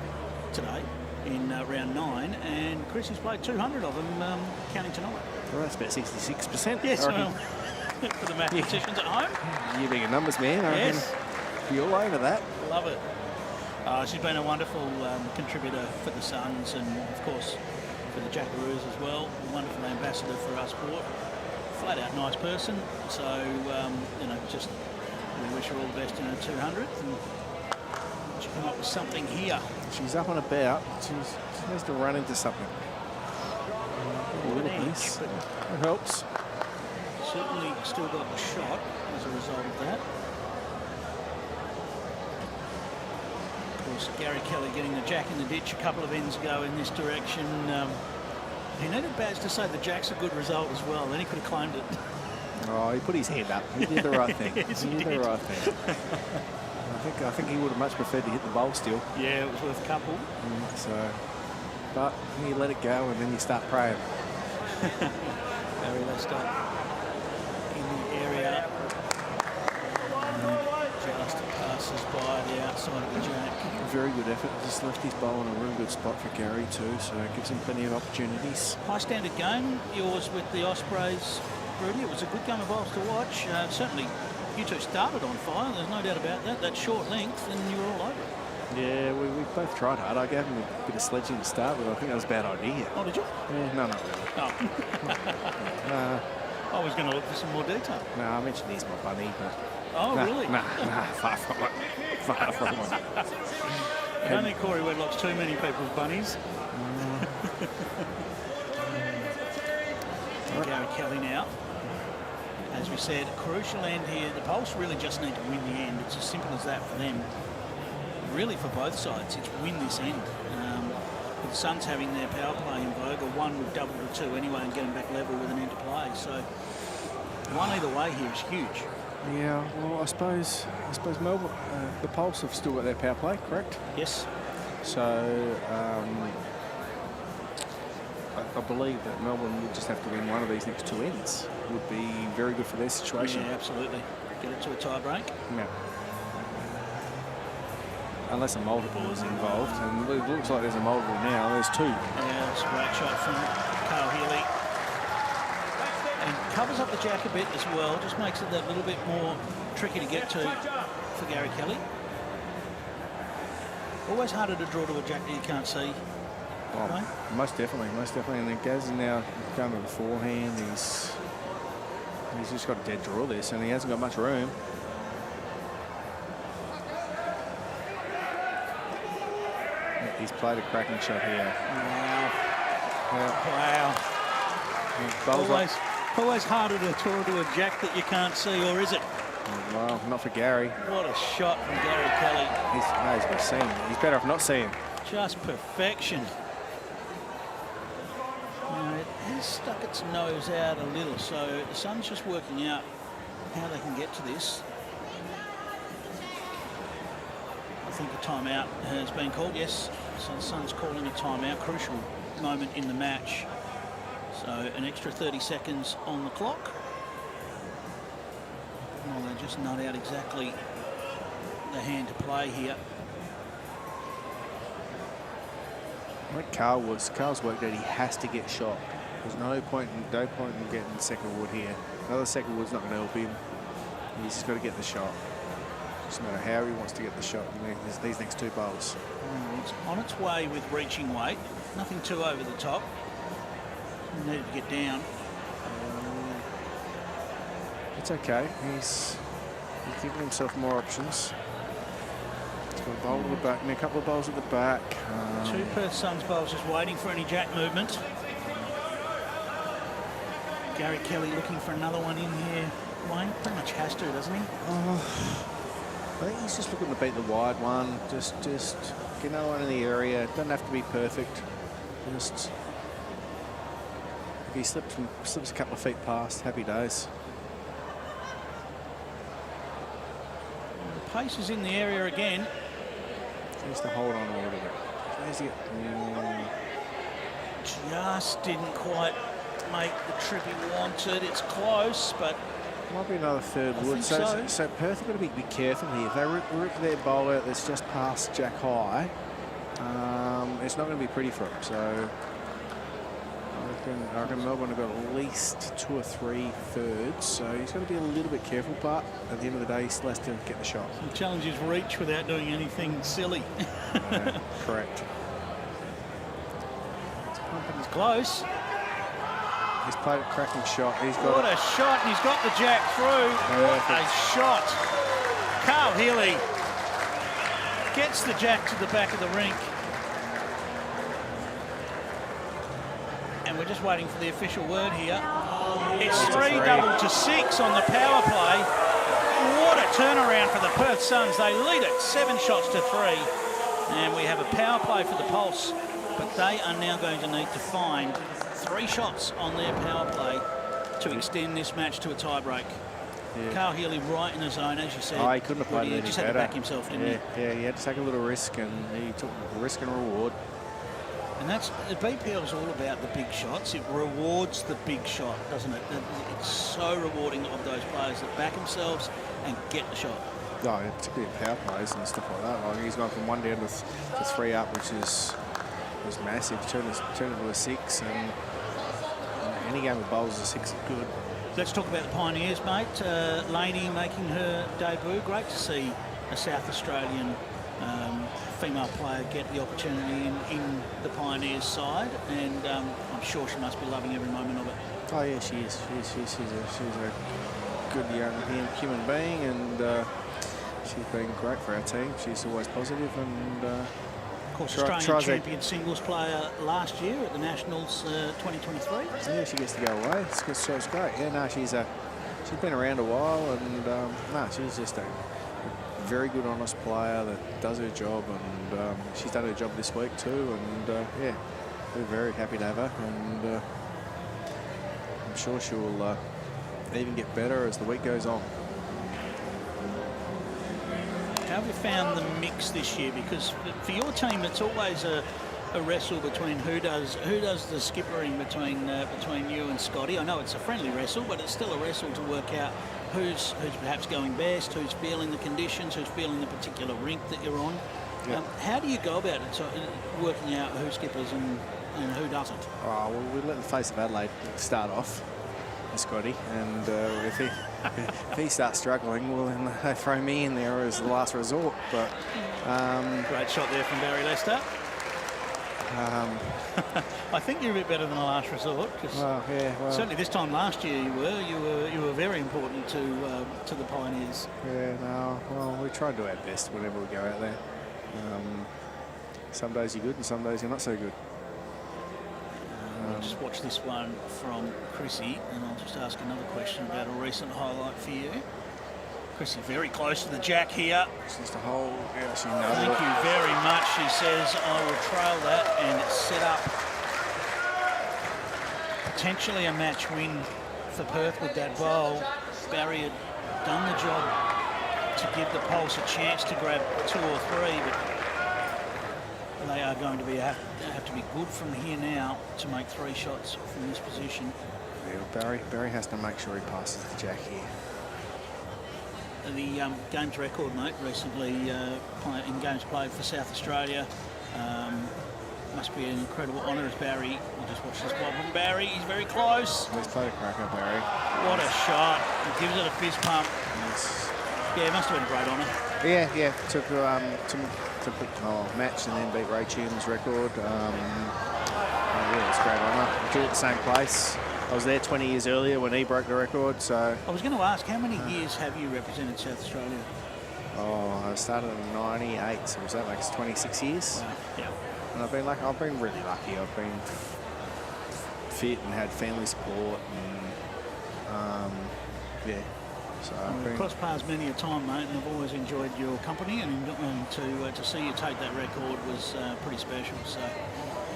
Speaker 8: today, in round 9, and Chrissy's played 200 of them, counting tonight.
Speaker 15: Well, that's about 66%.
Speaker 8: Yes, well, for the mathematicians at home.
Speaker 15: You being a numbers man, I
Speaker 8: yes.
Speaker 15: reckon you're all over that.
Speaker 8: Love it. She's been a wonderful contributor for the Suns and, of course, for the Jackaroos as well. A wonderful ambassador for our sport. Flat out nice person. So, just we wish her all the best in her 200th. And she come up with something here.
Speaker 15: She's up and about. She needs to run into something. A little piece. It helps.
Speaker 8: Certainly still got the shot as a result of that. Of course, Gary Kelly getting the jack in the ditch a couple of ends ago in this direction. He needed Baz to say the jack's a good result as well. Then he could have claimed it.
Speaker 15: Oh, he put his hand up. He did the right thing.
Speaker 8: Yes,
Speaker 15: he did the right thing. I think he would have much preferred to hit the bowl still.
Speaker 8: Yeah, it was worth a couple.
Speaker 15: But you let it go and then you start praying.
Speaker 8: Barry Lester in the area. Just passes by the outside of the jack.
Speaker 15: Very good effort. Just left his bowl in a real good spot for Gary too, so it gives him plenty of opportunities.
Speaker 8: High standard game, yours with the Ospreys, Rudy. It was a good game of bowls to watch. Certainly, you two started on fire. There's no doubt about that. That short length, and you were all over it.
Speaker 15: Yeah, we both tried hard. I gave him a bit of sledging to start with. I think that was a bad idea.
Speaker 8: Oh, did you?
Speaker 15: Yeah, no, not really.
Speaker 8: Oh. I was going to look for some more detail.
Speaker 15: No, I mentioned he's my bunny, but...
Speaker 8: Oh, really?
Speaker 15: Nah, far from it. Far from it.
Speaker 8: I don't think Corey Wedlock's too many people's bunnies. Gary Kelly now. As we said, crucial end here. The Pulse really just need to win the end. It's as simple as that for them. Really for both sides, it's win this end. With the Suns having their power play in vogue, a 1 would double to 2 anyway and get them back level with an end to play. So one either way here is huge.
Speaker 15: Yeah, well, I suppose Melbourne, the Pulse have still got their power play, correct?
Speaker 8: Yes.
Speaker 15: So I believe that Melbourne would just have to win one of these next 2 ends. Would be very good for their situation.
Speaker 8: Yeah, absolutely. Get it to a tie break.
Speaker 15: Yeah. Unless a multiple is involved, and it looks like there's a multiple now. There's 2.
Speaker 8: Yeah, it's a great shot from Carl Healy. And covers up the jack a bit as well, just makes it that little bit more tricky to get to for Gary Kelly. Always harder to draw to a jack that you can't see.
Speaker 15: Oh, right? Most definitely. And then Gaz is now going to the forehand. He's just got a dead draw this, and he hasn't got much room. He's played a cracking shot here.
Speaker 8: Wow. Always harder to draw to a jack that you can't see, or is it?
Speaker 15: Well, not for Gary.
Speaker 8: What a shot from Gary Kelly.
Speaker 15: He's been seeing. He's better off not seeing.
Speaker 8: Just perfection. Now, it has stuck its nose out a little, so the Suns just working out how they can get to this. I think a timeout has been called, yes. So the Suns calling a timeout, crucial moment in the match. So an extra 30 seconds on the clock. Well, they just nut out exactly the hand to play here.
Speaker 15: Like Carl's worked out he has to get shot. There's no point in getting the second wood here. Another second wood's not going to help him. He's just got to get the shot. Doesn't matter how he wants to get the shot in these next 2 bowls.
Speaker 8: It's on its way with reaching weight. Nothing too over the top. Needed to get down.
Speaker 15: It's okay. He's giving himself more options. He's got a bowl at the back and a couple of bowls at the back.
Speaker 8: 2 Perth Suns bowls just waiting for any jack movement. Gary Kelly looking for another one in here. Wayne pretty much has to, doesn't he?
Speaker 15: I think he's just looking to beat the wide one. Just get another one in the area. It doesn't have to be perfect. Just if he slips a couple of feet past, happy days.
Speaker 8: The pace is in the area again.
Speaker 15: Just to hold on a little bit.
Speaker 8: Just didn't quite make the trip he wanted. It's close, but
Speaker 15: might be another third wood. So Perth have got to be careful here. If they rip their bowl out that's just past Jack High, it's not going to be pretty for them. So I reckon Melbourne have got at least 2 or 3 thirds. So he's got to be a little bit careful, but at the end of the day, he still has to get the shot.
Speaker 8: The challenge is reach without doing anything silly.
Speaker 15: Correct.
Speaker 8: He's close.
Speaker 15: He's played a cracking shot. He's got
Speaker 8: what a shot, and he's got the jack through. What a shot. Carl Healy gets the jack to the back of the rink. And we're just waiting for the official word here. It's 3 double to 6 on the power play. What a turnaround for the Perth Suns. They lead it 7 shots to 3. And we have a power play for the Pulse, but they are now going to need to find 3 shots on their power play to extend this match to a tie-break. Yeah. Carl Healy right in the zone, as you said.
Speaker 15: Oh, he couldn't have played any better.
Speaker 8: He just had to back himself, didn't he?
Speaker 15: Yeah, he had to take a little risk, and he took risk and reward.
Speaker 8: And that's, the BPL is all about the big shots. It rewards the big shot, doesn't it? It's so rewarding of those players that back themselves and get the shot.
Speaker 15: Oh, yeah, particularly power plays and stuff like that. Like he's gone from 1 down to 3 up, which was massive. Turned it into a 6, and any game of bowls, a 6 is good.
Speaker 8: Let's talk about the Pioneers, mate. Laney making her debut. Great to see a South Australian female player get the opportunity in the Pioneers side, and I'm sure she must be loving every moment of it.
Speaker 15: Oh yeah, she is. She's a good young human being, and she's been great for our team. She's always positive, and
Speaker 8: of course, Australian champion singles player last year at the Nationals 2023.
Speaker 15: Yeah, she gets to go away. It's great. Yeah, no, she's been around a while, and no, she's just a very good, honest player that does her job, and she's done her job this week too. And yeah, we're very happy to have her, and I'm sure she'll even get better as the week goes on.
Speaker 8: How have you found the mix this year? Because for your team, it's always a wrestle between who does the skippering between you and Scotty. I know it's a friendly wrestle, but it's still a wrestle to work out who's perhaps going best, who's feeling the conditions, who's feeling the particular rink that you're on. Yep. How do you go about it, working out who skippers and who doesn't?
Speaker 15: Oh, well, we let the face of Adelaide start off, Scotty, and if he starts struggling, well, then they throw me in there as the last resort. But
Speaker 8: great shot there from Barry Lester. I think you're a bit better than the last resort, because certainly this time last year you were very important to the Pioneers.
Speaker 15: Yeah, no, well, we try to do our best whenever we go out there. Some days you're good and some days you're not so good.
Speaker 8: I'll just watch this one from Chrissy, and I'll just ask another question about a recent highlight for you. Chrissy very close to the jack here.
Speaker 15: Just a hole. Yeah, she knows
Speaker 8: Thank you very much. She says, I will trail that and set up potentially a match win for Perth with that bowl. Barry had done the job to give the Pulse a chance to grab 2 or 3, but they are going to have to be good from here now to make 3 shots from this position.
Speaker 15: Yeah, Barry has to make sure he passes the jack here.
Speaker 8: The games record, mate, recently in games played for South Australia. Must be an incredible honour as Barry. We'll just watch this bob from Barry. He's very close.
Speaker 15: He's played a cracker, Barry.
Speaker 8: What a shot. He gives it a fist pump.
Speaker 15: Yes.
Speaker 8: Yeah, it must have been a great honour.
Speaker 15: Yeah. Took to put match and then beat Ray Cheatham's record. Yeah, it's a great honour. Did it at the same place. I was there 20 years earlier when he broke the record, so...
Speaker 8: I was going to ask, how many years have you represented South Australia?
Speaker 15: Oh, I started in 98, so that makes 26 years.
Speaker 8: Wow. Yeah.
Speaker 15: And I've been really lucky. I've been fit and had family support, and yeah. So
Speaker 8: We've crossed paths many a time, mate, and I've always enjoyed your company, and to see you take that record was pretty special. So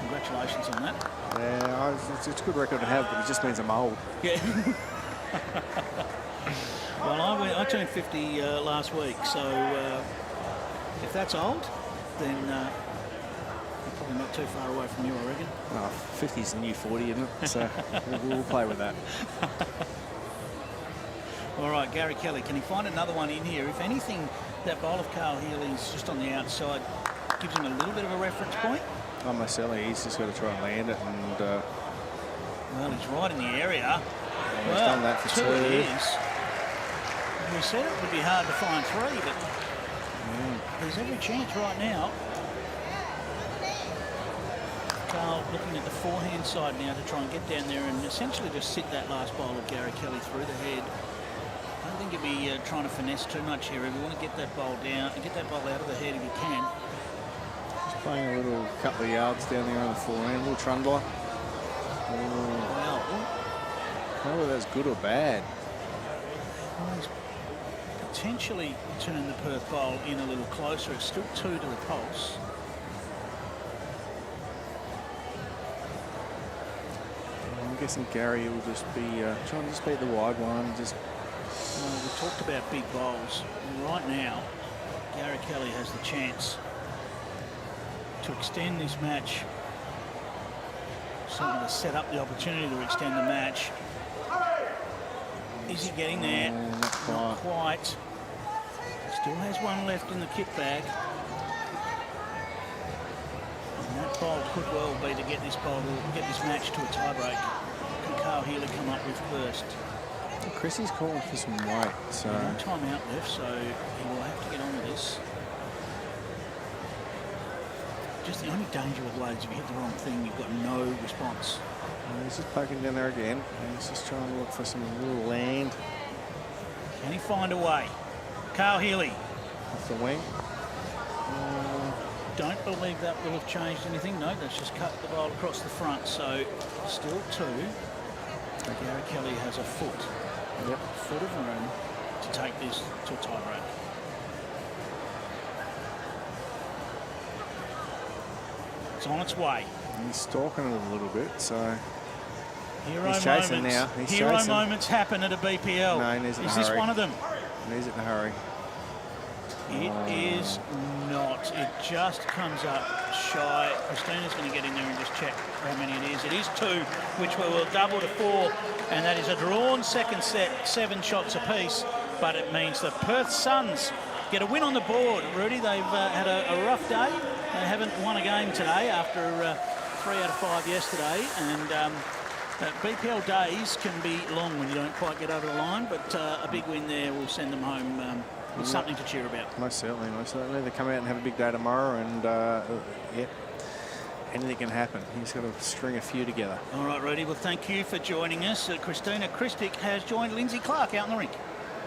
Speaker 8: congratulations on that.
Speaker 15: Yeah, it's a good record to have, but it just means I'm old.
Speaker 8: Yeah. Well, I turned 50 last week, so if that's old, then you're probably not too far away from you, I reckon.
Speaker 15: 50's the new 40, isn't it? So we'll play with that.
Speaker 8: All right, Gary Kelly, can he find another one in here? If anything, that bowl of Carl Healy's just on the outside gives him a little bit of a reference point.
Speaker 15: Oh, Marcelli, he's just got to try and land it, and
Speaker 8: well, he's right in the area.
Speaker 15: He's done that for two.
Speaker 8: It is. We said it would be hard to find three, but there's every chance right now. Carl looking at the forehand side now to try and get down there and essentially just sit that last bowl of Gary Kelly through the head. I don't think he'd be trying to finesse too much here. If you want to get that bowl down and get that bowl out of the head if you can.
Speaker 15: Just playing a little couple of yards down there on the forehand, a little trundler.
Speaker 8: Wow.
Speaker 15: Whether that's good or bad.
Speaker 8: Well, he's potentially turning the Perth bowl in a little closer. It's still 2 to the pulse.
Speaker 15: I'm guessing Gary will just be trying to just beat the wide one. Just.
Speaker 8: We talked about big bowls. Right now, Gary Kelly has the chance to extend this match. Certainly to set up the opportunity to extend the match. Is he getting there? Not quite. Still has one left in the kit bag. And that bowl could well be to get this match to a tiebreak. Can Carl Healy come up with first?
Speaker 15: Chrissy's calling for some weight, so
Speaker 8: no time out left, so he will have to get on with this. Just the only danger with loads, if you hit the wrong thing, you've got no response.
Speaker 15: He's just poking down there again. And he's just trying to look for some little land.
Speaker 8: Can he find a way? Carl Healy.
Speaker 15: Off the wing.
Speaker 8: Don't believe that will have changed anything. No, that's just cut the bowl across the front. So still 2. Gary Kelly has a foot.
Speaker 15: Yep.
Speaker 8: Foot of room to take this to a tiebreak. It's on its way.
Speaker 15: He's stalking it a little bit, so
Speaker 8: Hero
Speaker 15: he's chasing
Speaker 8: moments.
Speaker 15: now. He's
Speaker 8: Hero
Speaker 15: chasing.
Speaker 8: moments happen at a BPL.
Speaker 15: No, he needs it in a
Speaker 8: Is this
Speaker 15: hurry.
Speaker 8: one of them?
Speaker 15: He needs it in a hurry.
Speaker 8: It is not. It just comes up shy. Christina's going to get in there and just check how many it is. It is 2, which we will double to 4, and that is a drawn second set, 7 shots apiece. But it means the Perth Suns get a win on the board. Rudy, they've had a rough day. They haven't won a game today after 3 out of 5 yesterday, and BPL days can be long when you don't quite get over the line, but a big win there will send them home with something to cheer about.
Speaker 15: Most certainly, most certainly. They come out and have a big day tomorrow, and yeah, anything can happen. He's got to string a few together.
Speaker 8: All right, Rudy, well, thank you for joining us. Christina Christic has joined Lindsay Clark out in the rink.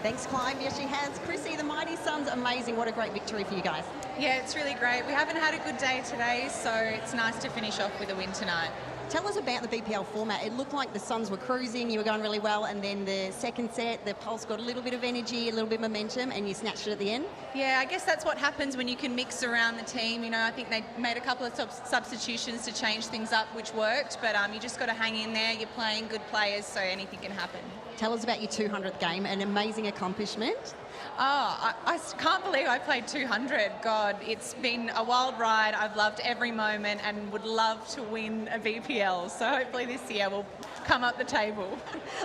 Speaker 6: Thanks, Clive. Yes, she has. Chrissy, the Mighty Suns, amazing. What a great victory for you guys.
Speaker 16: Yeah, it's really great. We haven't had a good day today, so it's nice to finish off with a win tonight.
Speaker 6: Tell us about the BPL format. It looked like the Suns were cruising, you were going really well, and then the second set, the Pulse got a little bit of energy, a little bit of momentum, and you snatched it at the end.
Speaker 16: Yeah, I guess that's what happens when you can mix around the team. You know, I think they made a couple of substitutions to change things up, which worked, but you just got to hang in there. You're playing good players, so anything can happen.
Speaker 6: Tell us about your 200th game, an amazing accomplishment.
Speaker 16: Oh, I can't believe I played 200. God, it's been a wild ride. I've loved every moment and would love to win a BPL. So hopefully this year we'll come up the table.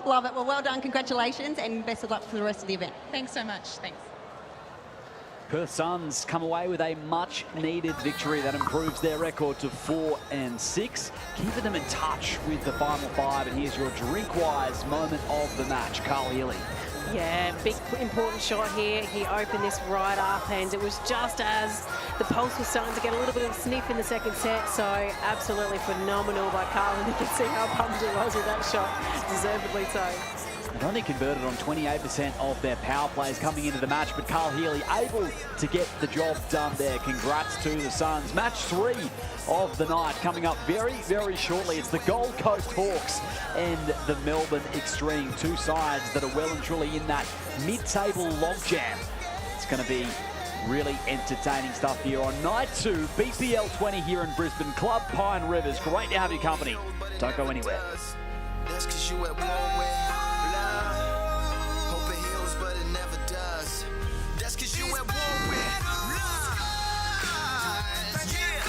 Speaker 6: Love it. Well, well done. Congratulations and best of luck for the rest of the event.
Speaker 16: Thanks so much. Thanks.
Speaker 4: Perth Suns come away with a much-needed victory that improves their record to 4 and 6, keeping them in touch with the final 5. And here's your drink-wise moment of the match, Carl Healy.
Speaker 5: Yeah, big important shot here. He opened this right up, and it was just as the Pulse was starting to get a little bit of a sniff in the second set. So absolutely phenomenal by Carl, and you can see how pumped he was with that shot, deservedly so.
Speaker 4: They've only converted on 28% of their power plays coming into the match, but Carl Healy able to get the job done there. Congrats to the Suns. Match 3 of the night coming up very, very shortly. It's the Gold Coast Hawks and the Melbourne Extreme. Two sides that are well and truly in that mid-table logjam. It's going to be really entertaining stuff here on night 2, BPL 20 here in Brisbane, Club Pine Rivers. Great to have you company. Don't go anywhere.
Speaker 17: That's 'cause you at war with love. Hope it heals, but it never does. That's 'cause you at war with love. Yeah.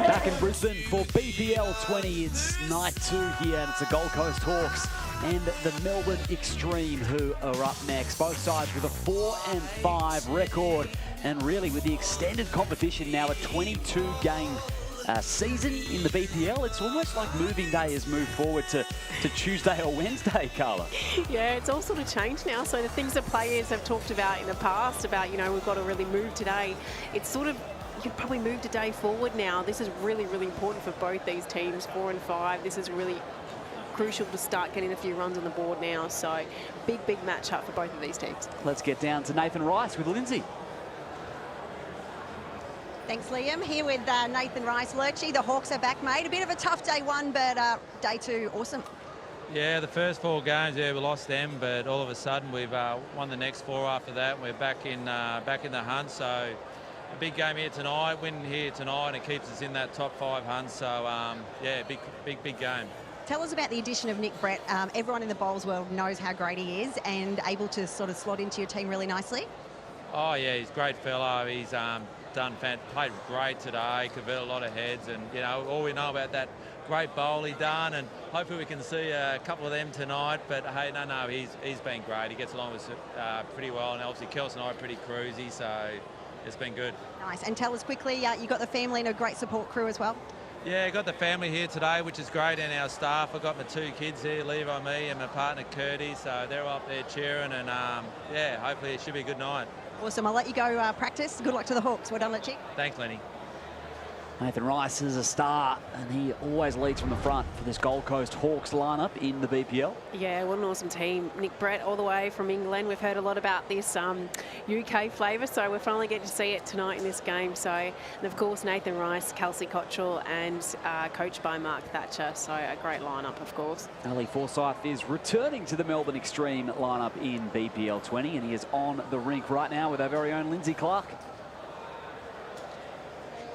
Speaker 4: Back in Brisbane for BPL 20, it's night 2 here, and it's the Gold Coast Hawks and the Melbourne Extreme who are up next. Both sides with a 4-5 record, and really with the extended competition now, a 22-game season in the BPL, it's almost like moving day has moved forward to Tuesday or Wednesday, Carla.
Speaker 5: Yeah, it's all sort of changed now. So the things that players have talked about in the past about, you know, we've got to really move today, it's sort of, you could probably move a day forward now. This is really, really important for both these teams, 4-5. This is really crucial to start getting a few runs on the board now. So big, big matchup for both of these teams.
Speaker 4: Let's get down to Nathan Rice with Lindsay.
Speaker 6: Thanks, Liam. Here with Nathan Rice. Lurchy, the Hawks are back, mate. A bit of a tough day 1, but day 2, awesome.
Speaker 18: Yeah, the first 4 games, yeah, we lost them, but all of a sudden we've won the next 4 after that. And we're back in the hunt. So a big game here tonight, win here tonight, and it keeps us in that top 5 hunt. So yeah, big game.
Speaker 6: Tell us about the addition of Nick Brett. Everyone in the bowls world knows how great he is and able to sort of slot into your team really nicely.
Speaker 18: Oh, yeah, he's a great fellow. He's played great today, converted a lot of heads, and, you know, all we know about that great bowl he done, and hopefully we can see a couple of them tonight. But, hey, no, he's been great. He gets along with pretty well, and obviously Kelsey and I are pretty cruisy, so it's been good.
Speaker 6: Nice. And tell us quickly, you got the family and a great support crew as well?
Speaker 18: Yeah, got the family here today, which is great, and our staff. I've got my 2 kids here, Levi, me, and my partner, Curdy, so they're up there cheering, and, yeah, hopefully it should be a good night.
Speaker 6: Awesome. I'll let you go practice. Good luck to the Hawks. Well done, Litchi.
Speaker 18: Thanks, Lenny.
Speaker 4: Nathan Rice is a star, and he always leads from the front for this Gold Coast Hawks lineup in the BPL.
Speaker 5: Yeah, what an awesome team. Nick Brett all the way from England. We've heard a lot about this UK flavour, so we're finally getting to see it tonight in this game. So, and of course, Nathan Rice, Kelsey Cottrell, and coached by Mark Thatcher. So a great lineup, of course.
Speaker 4: Ali Forsyth is returning to the Melbourne Extreme lineup in BPL 20, and he is on the rink right now with our very own Lindsay Clark.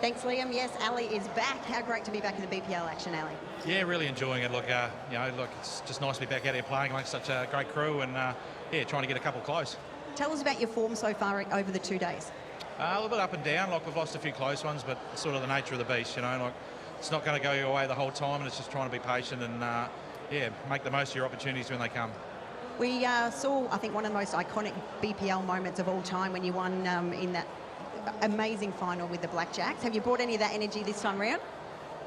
Speaker 6: Thanks, Liam. Yes, Ali is back. How great to be back in the BPL action, Ali.
Speaker 19: Yeah, really enjoying it. Look, it's just nice to be back out here playing amongst such a great crew, and yeah, trying to get a couple close.
Speaker 6: Tell us about your form so far over the 2 days.
Speaker 19: A little bit up and down. Like, we've lost a few close ones, but it's sort of the nature of the beast, you know. Like, it's not going to go your way the whole time, and it's just trying to be patient and yeah, make the most of your opportunities when they come.
Speaker 6: We saw, I think, one of the most iconic BPL moments of all time when you won in that amazing final with the Blackjacks. Have you brought any of that energy this time around?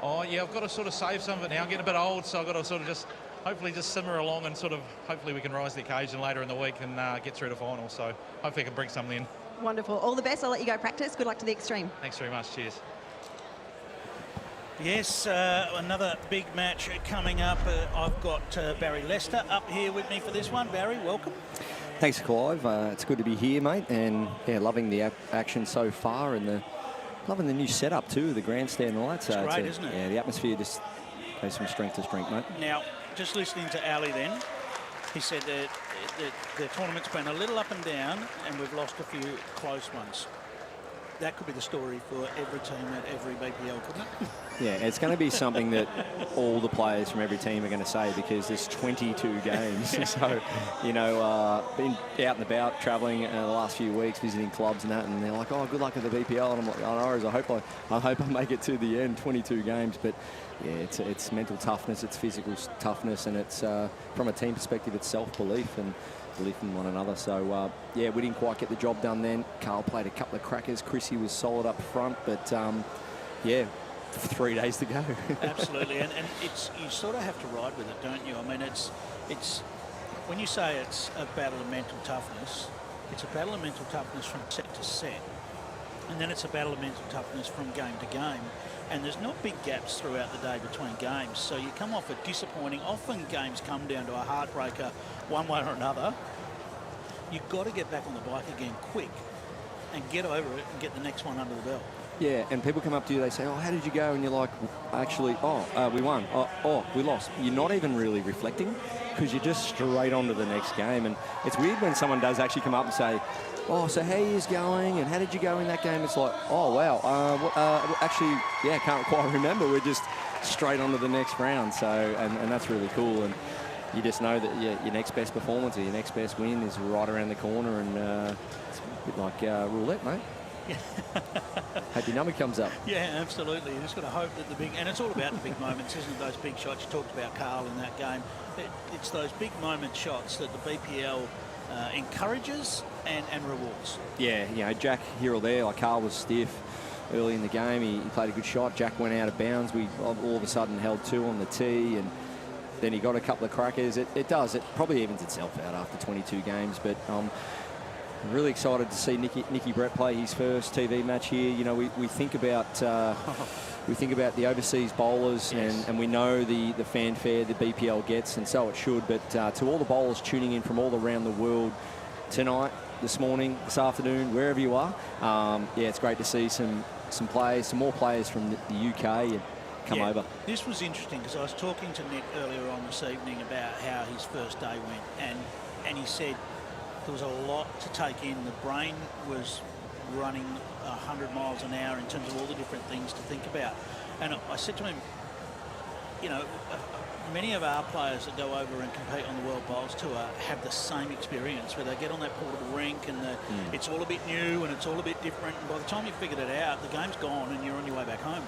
Speaker 19: Oh yeah, I've got to sort of save some of it now. I'm getting a bit old, so I've got to sort of just hopefully just simmer along, and sort of hopefully we can rise to the occasion later in the week and get through to final. So hopefully I can bring something in.
Speaker 6: Wonderful. All the best. I'll let you go practice. Good luck to the Extreme.
Speaker 19: Thanks very much. Cheers.
Speaker 8: Yes, another big match coming up. I've got Barry Lester up here with me for this one. Barry, welcome.
Speaker 20: Thanks, Clive. It's good to be here, mate, and yeah, loving the action so far, and loving the new setup too, the grandstand and all that. So
Speaker 8: it's great, isn't it?
Speaker 20: Yeah, the atmosphere just goes from strength to strength, mate.
Speaker 8: Now, just listening to Ali then, he said that the tournament's been a little up and down, and we've lost a few close ones. That could be the story for every team at every BPL, couldn't it?
Speaker 20: Yeah, it's going to be something that all the players from every team are going to say, because there's 22 games. So, you know, been out and about, travelling the last few weeks, visiting clubs and that, and they're like, oh, good luck at the BPL. And I'm like, oh, no, I hope I make it to the end, 22 games. But yeah, it's mental toughness, it's physical toughness, and it's from a team perspective, it's self-belief and belief in one another. So yeah, we didn't quite get the job done then. Carl played a couple of crackers. Chrissy was solid up front, but yeah, 3 days to go.
Speaker 8: Absolutely, and it's, you sort of have to ride with it, don't you? I mean, it's when you say it's a battle of mental toughness, it's a battle of mental toughness from set to set, and then it's a battle of mental toughness from game to game. And there's not big gaps throughout the day between games. So you come off a disappointing, often games come down to a heartbreaker one way or another. You've got to get back on the bike again quick and get over it and get the next one under the belt.
Speaker 20: Yeah, and people come up to you, they say, oh, how did you go? And you're like, actually, we won. Oh, we lost. You're not even really reflecting, because you're just straight on to the next game. And it's weird when someone does actually come up and say, oh, so how is going and how did you go in that game? It's like, oh, wow. Actually, yeah, can't quite remember. We're just straight on to the next round. So, and that's really cool. And you just know that your next best performance or your next best win is right around the corner. And it's a bit like roulette, mate. Hope your number comes up.
Speaker 8: Yeah, absolutely. You just got to hope that the big, and it's all about the big moments, isn't it? Those big shots. You talked about Carl in that game. It's those big moment shots that the BPL encourages and rewards.
Speaker 20: Yeah, you know, Jack here or there, like Carl was stiff early in the game. He played a good shot. Jack went out of bounds. We all of a sudden held 2 on the tee, and then he got a couple of crackers. It probably evens itself out after 22 games, but I'm really excited to see Nicky Brett play his first TV match here. You know, we think about the overseas bowlers, yes, and we know the fanfare the BPL gets, and so it should. But to all the bowlers tuning in from all around the world tonight, this morning, this afternoon, wherever you are, yeah, it's great to see some more players from the UK come over.
Speaker 8: This was interesting, because I was talking to Nick earlier on this evening about how his first day went, and he said there was a lot to take in. The brain was running 100 miles an hour in terms of all the different things to think about. And I said to him, you know, many of our players that go over and compete on the World Bowls Tour have the same experience where they get on that portable rink and it's all a bit new and it's all a bit different. And by the time you've figured it out, the game's gone and you're on your way back home.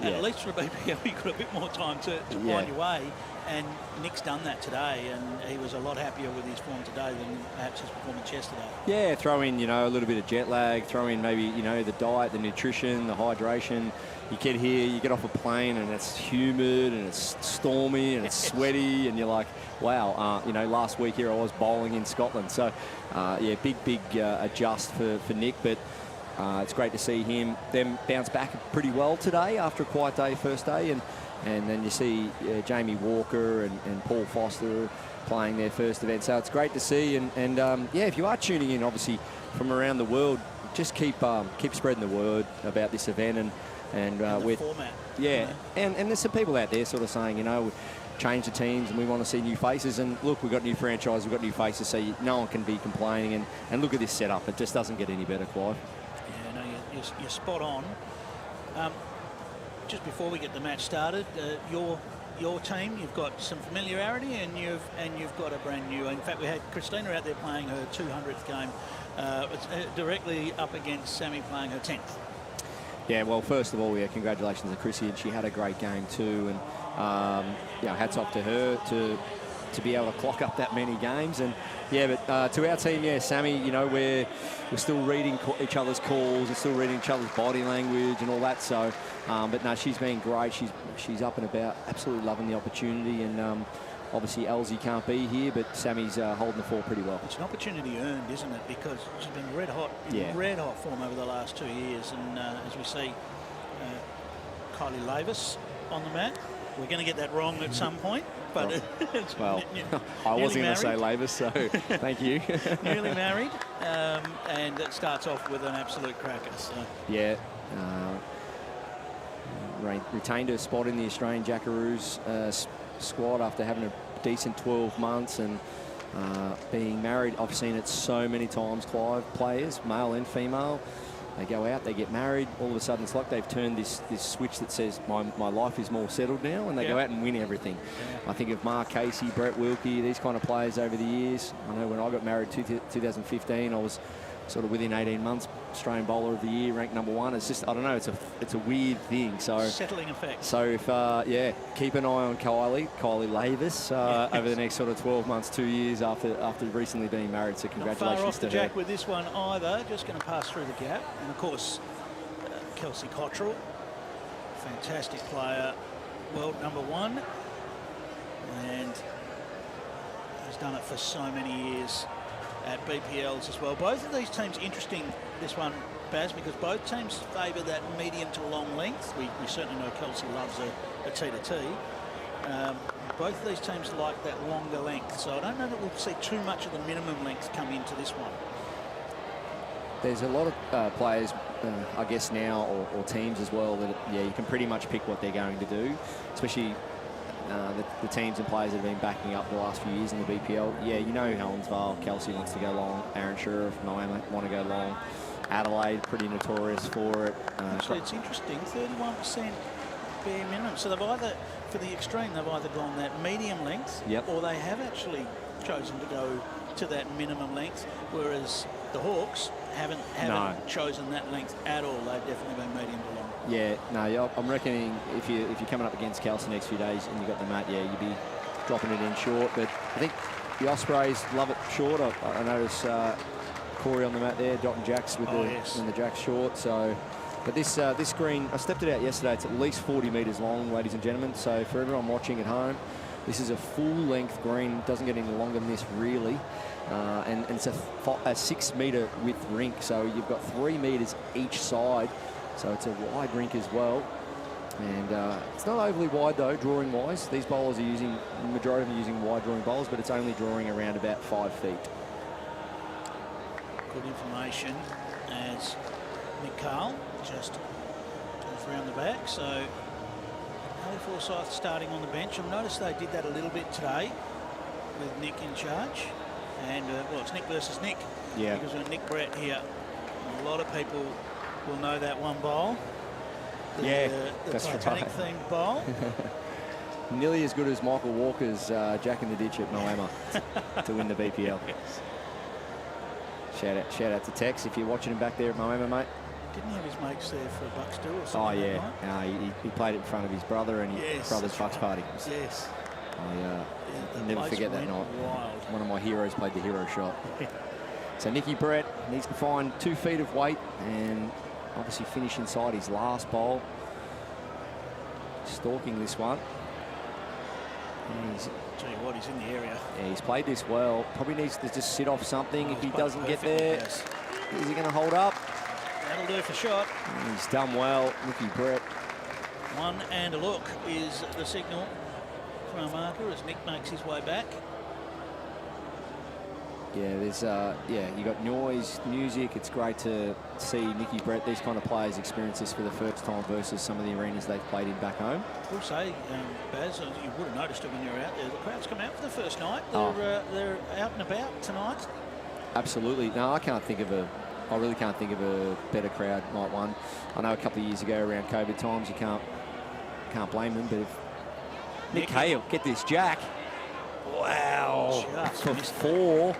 Speaker 8: At least for a BPL, you've got a bit more time to wind your way. And Nick's done that today, and he was a lot happier with his form today than perhaps his performance yesterday.
Speaker 20: Yeah, throw in, a little bit of jet lag, throw in maybe, the diet, the nutrition, the hydration. You get here, you get off a plane, and it's humid, and it's stormy, and it's sweaty, and you're like, wow, last week here I was bowling in Scotland. So, big adjust for Nick, but it's great to see them bounce back pretty well today after a quiet day, first day, and then you see Jamie Walker and Paul Foster playing their first event. So it's great to see. And if you are tuning in, obviously, from around the world, just keep spreading the word about this event. And
Speaker 8: the format.
Speaker 20: Yeah, and there's some people out there sort of saying, we change the teams and we want to see new faces. And look, we've got new franchise, we've got new faces, so no one can be complaining. And look at this setup. It just doesn't get any better, Clive.
Speaker 8: Yeah, no, you're spot on. Just before we get the match started, your team, you've got some familiarity and you've got a brand new. In fact, we had Christina out there playing her 200th game, directly up against Sammy playing her 10th.
Speaker 20: Yeah, well, first of all, congratulations to Chrissy, and she had a great game too, and hats off to her to be able to clock up that many games. And but to our team, Sammy, we're still reading each other's calls and still reading each other's body language and all that. So, but no, she's been great. She's up and about, absolutely loving the opportunity. And obviously, Elsie can't be here, but Sammy's holding the fort pretty well.
Speaker 8: It's an opportunity earned, isn't it? Because she's been red hot form over the last 2 years. And as we see, Kylie Lavis on the mat. We're going to get that wrong at some point, but
Speaker 20: well, I wasn't going to say Lavis, so thank you.
Speaker 8: Newly married, and it starts off with an absolute cracker. So.
Speaker 20: Yeah, retained her spot in the Australian Jackaroos squad after having a decent 12 months and being married. I've seen it so many times, Clive, players, male and female. They go out, they get married, all of a sudden it's like they've turned this switch that says my life is more settled now, and they go out and win everything. I think of Mark Casey, Brett Wilkie, these kind of players over the years. I know when I got married 2015, I was sort of within 18 months Australian Bowler of the Year, ranked #1. It's just, I don't know, it's a weird thing. So
Speaker 8: settling effect.
Speaker 20: So if keep an eye on Kylie Lavis over the next sort of 12 months, 2 years after recently being married. So congratulations.
Speaker 8: Not far off the
Speaker 20: to
Speaker 8: jack
Speaker 20: her.
Speaker 8: with this one either. Just going to pass through the gap, and of course Kelsey Cottrell, fantastic player, world #1, and has done it for so many years at BPLs as well. Both of these teams interesting, this one, Baz, because both teams favour that medium to long length. We certainly know Kelsey loves a T-to-T. Both of these teams like that longer length, so I don't know that we'll see too much of the minimum length come into this one.
Speaker 20: There's a lot of players, I guess now, or teams as well, that you can pretty much pick what they're going to do, especially the teams and players that have been backing up the last few years in the BPL. Yeah, Helensvale, Kelsey wants to go long. Aaron Sheriff, Miami want to go long. Adelaide, pretty notorious for it.
Speaker 8: Actually, it's interesting, 31% bare minimum. So they've either, for the extreme, they've either gone that medium length, or they have actually chosen to go to that minimum length, whereas the Hawks haven't chosen that length at all. They've definitely been medium to long.
Speaker 20: Yeah, no, I'm reckoning if you're coming up against Kelsey next few days and you've got the mat, you'd be dropping it in short. But I think the Ospreys love it short. I notice Corey on the mat there, dotting jacks with the jacks short. So, but this green, I stepped it out yesterday. It's at least 40 metres long, ladies and gentlemen. So for everyone watching at home, this is a full-length green. Doesn't get any longer than this really. And it's a 6 metre width rink. So you've got 3 metres each side. So it's a wide rink as well. And it's not overly wide though, drawing wise. These bowlers are using, the majority of them are using wide drawing bowls, but it's only drawing around about 5 feet.
Speaker 8: Good information as Nick Carl just goes around the back. So Ali Forsyth starting on the bench. I've noticed they did that a little bit today with Nick in charge. And it's Nick versus Nick.
Speaker 20: Yeah.
Speaker 8: Because we're Nick Brett here. A lot of people will know that one bowl. The
Speaker 20: that's
Speaker 8: Titanic
Speaker 20: right.
Speaker 8: themed bowl.
Speaker 20: Nearly as good as Michael Walker's Jack in the Ditch at Moama to win the BPL. Shout out to Tex if you're watching him back there at Moama, mate.
Speaker 8: Didn't he have his mates there for a Bucks do or something?
Speaker 20: Oh, yeah. He played it in front of his brother and his brother's Bucks party.
Speaker 8: Yes.
Speaker 20: I'll never forget that night.
Speaker 8: Wild.
Speaker 20: One of my heroes played the hero shot. So Nicky Brett needs to find 2 feet of weight and obviously finish inside his last bowl. Stalking this one.
Speaker 8: Tell you what, he's in the area.
Speaker 20: Yeah, he's played this well. Probably needs to just sit off something if he doesn't get there.
Speaker 8: Yes.
Speaker 20: Is he going to hold up?
Speaker 8: That'll do for shot.
Speaker 20: He's done well, Nicky Brett.
Speaker 8: 1 and a look is the signal from our marker as Nick makes his way back.
Speaker 20: Yeah, there's you got noise, music. It's great to see Nicky Brett, these kind of players experience this for the first time versus some of the arenas they've played in back home.
Speaker 8: I will say, Baz, you would have noticed it when you were out there. The crowd's come out for the first night. They're out and about tonight.
Speaker 20: Absolutely. No, I really can't think of a better crowd night one. I know a couple of years ago around COVID times, you can't blame them, but if Nick Kayo get this jack. Wow. For 4.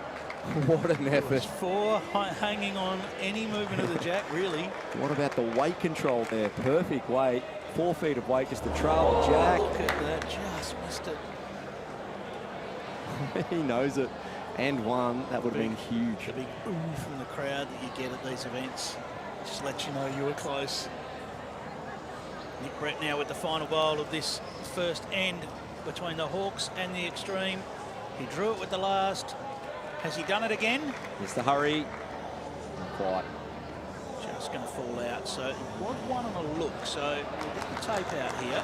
Speaker 20: What an effort.
Speaker 8: 4 hanging on any movement of the jack, really.
Speaker 20: What about the weight control there? Perfect weight. 4 feet of weight just to trail the jack.
Speaker 8: Look at that, just missed it.
Speaker 20: He knows it. And 1, that would have been huge.
Speaker 8: The big ooh from the crowd that you get at these events. Just lets you know you were close. Nick Brett now with the final bowl of this first end between the Hawks and the Extreme. He drew it with the last. Has he done it again?
Speaker 20: It's the hurry. Not quite.
Speaker 8: Just going to fall out. So it was 1 on a look. So we'll get the tape out here.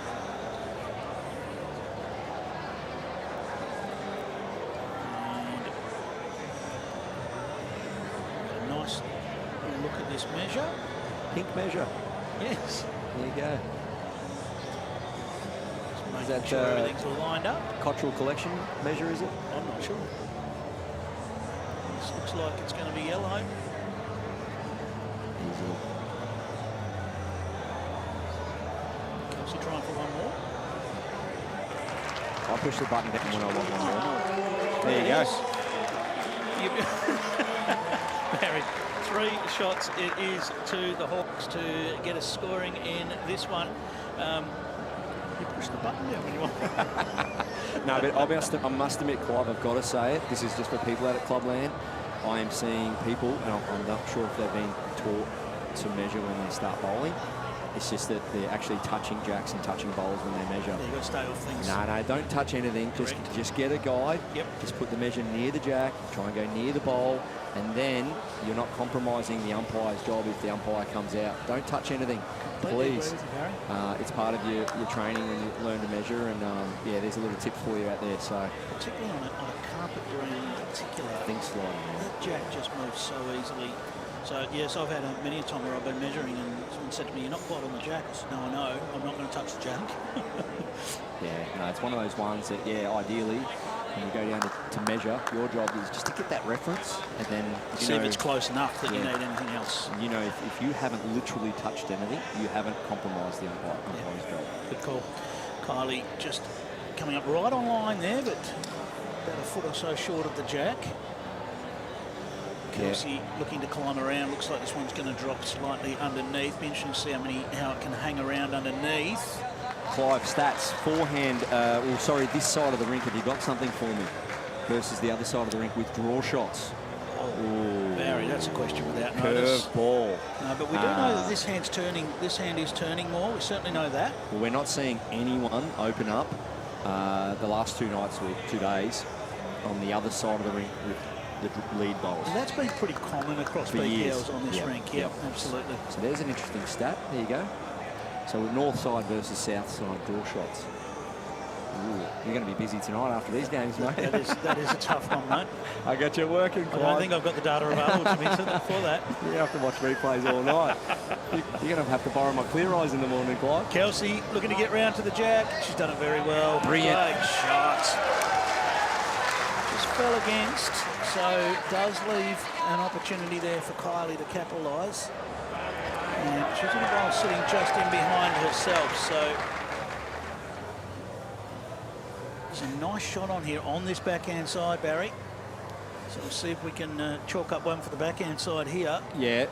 Speaker 8: And a nice look at this measure.
Speaker 20: Pink measure.
Speaker 8: Yes.
Speaker 20: There you go. Is that
Speaker 8: sure everything's all lined up?
Speaker 20: Cultural collection measure, is it?
Speaker 8: I'm not sure. This looks like it's going to be yellow.
Speaker 20: Easily.
Speaker 8: Kelsey trying for 1 more.
Speaker 20: I'll push the button down when I want 1 more. There you go.
Speaker 8: Barry, 3 shots it is to the Hawks to get us scoring in this one. You push the button down when you want.
Speaker 20: No, but I must admit, Clive, I've got to say it. This is just for people out at Clubland. I am seeing people, and I'm not sure if they've been taught to measure when they start bowling. It's just that they're actually touching jacks and touching bowls when they measure.
Speaker 8: Yeah, you've got to stay off things.
Speaker 20: No, don't touch anything. Just get a guide.
Speaker 8: Yep.
Speaker 20: Just put the measure near the jack. Try and go near the bowl. And then you're not compromising the umpire's job if the umpire comes out. Don't touch anything, please. It's part of your training when you learn to measure. And yeah, there's a little tip for you out there. So
Speaker 8: particularly on a carpet green in particular.
Speaker 20: Things slide.
Speaker 8: That jack just moves so easily. So yes, I've had many a time where I've been measuring and someone said to me, "You're not quite on the jack." I said, "No, I know. I'm not going to touch the jack."
Speaker 20: Yeah, no, it's one of those ones that, yeah, ideally, when you go down to measure, your job is just to get that reference and then
Speaker 8: see if it's close enough that you need anything else.
Speaker 20: You know, if you haven't literally touched anything, you haven't compromised the umpire's job.
Speaker 8: Good call. Kylie just coming up right on line there, but about a foot or so short of the jack. Kelsey looking to climb around. Looks like this one's going to drop slightly underneath. Be interesting to see how it can hang around underneath.
Speaker 20: Clive, stats, forehand, this side of the rink, have you got something for me? Versus the other side of the rink with draw shots.
Speaker 8: Oh, Barry, that's a question without notice.
Speaker 20: Curveball.
Speaker 8: No, but we do know that this hand's turning. This hand is turning more. We certainly know that.
Speaker 20: Well, we're not seeing anyone open up the last 2 nights or 2 days on the other side of the rink with the lead bowls.
Speaker 8: Well, that's been pretty common across BPLs on this rink. Yep, absolutely.
Speaker 20: So there's an interesting stat. There you go. So north side versus south side draw shots. Ooh, you're going to be busy tonight after these games, mate.
Speaker 8: That is a tough one, mate.
Speaker 20: I got you working, Clive.
Speaker 8: I don't think I've got the data available to me for that.
Speaker 20: You have to watch replays all night. You're going to have to borrow my clear eyes in the morning, Clive.
Speaker 8: Kelsey looking to get round to the jack. She's done it very well.
Speaker 20: Brilliant.
Speaker 8: Great shot. Just fell against, so does leave an opportunity there for Kylie to capitalise. And she's in a bowl sitting just in behind herself, so a nice shot on here on this backhand side, Barry. So we'll see if we can chalk up one for the backhand side here.
Speaker 20: Yeah.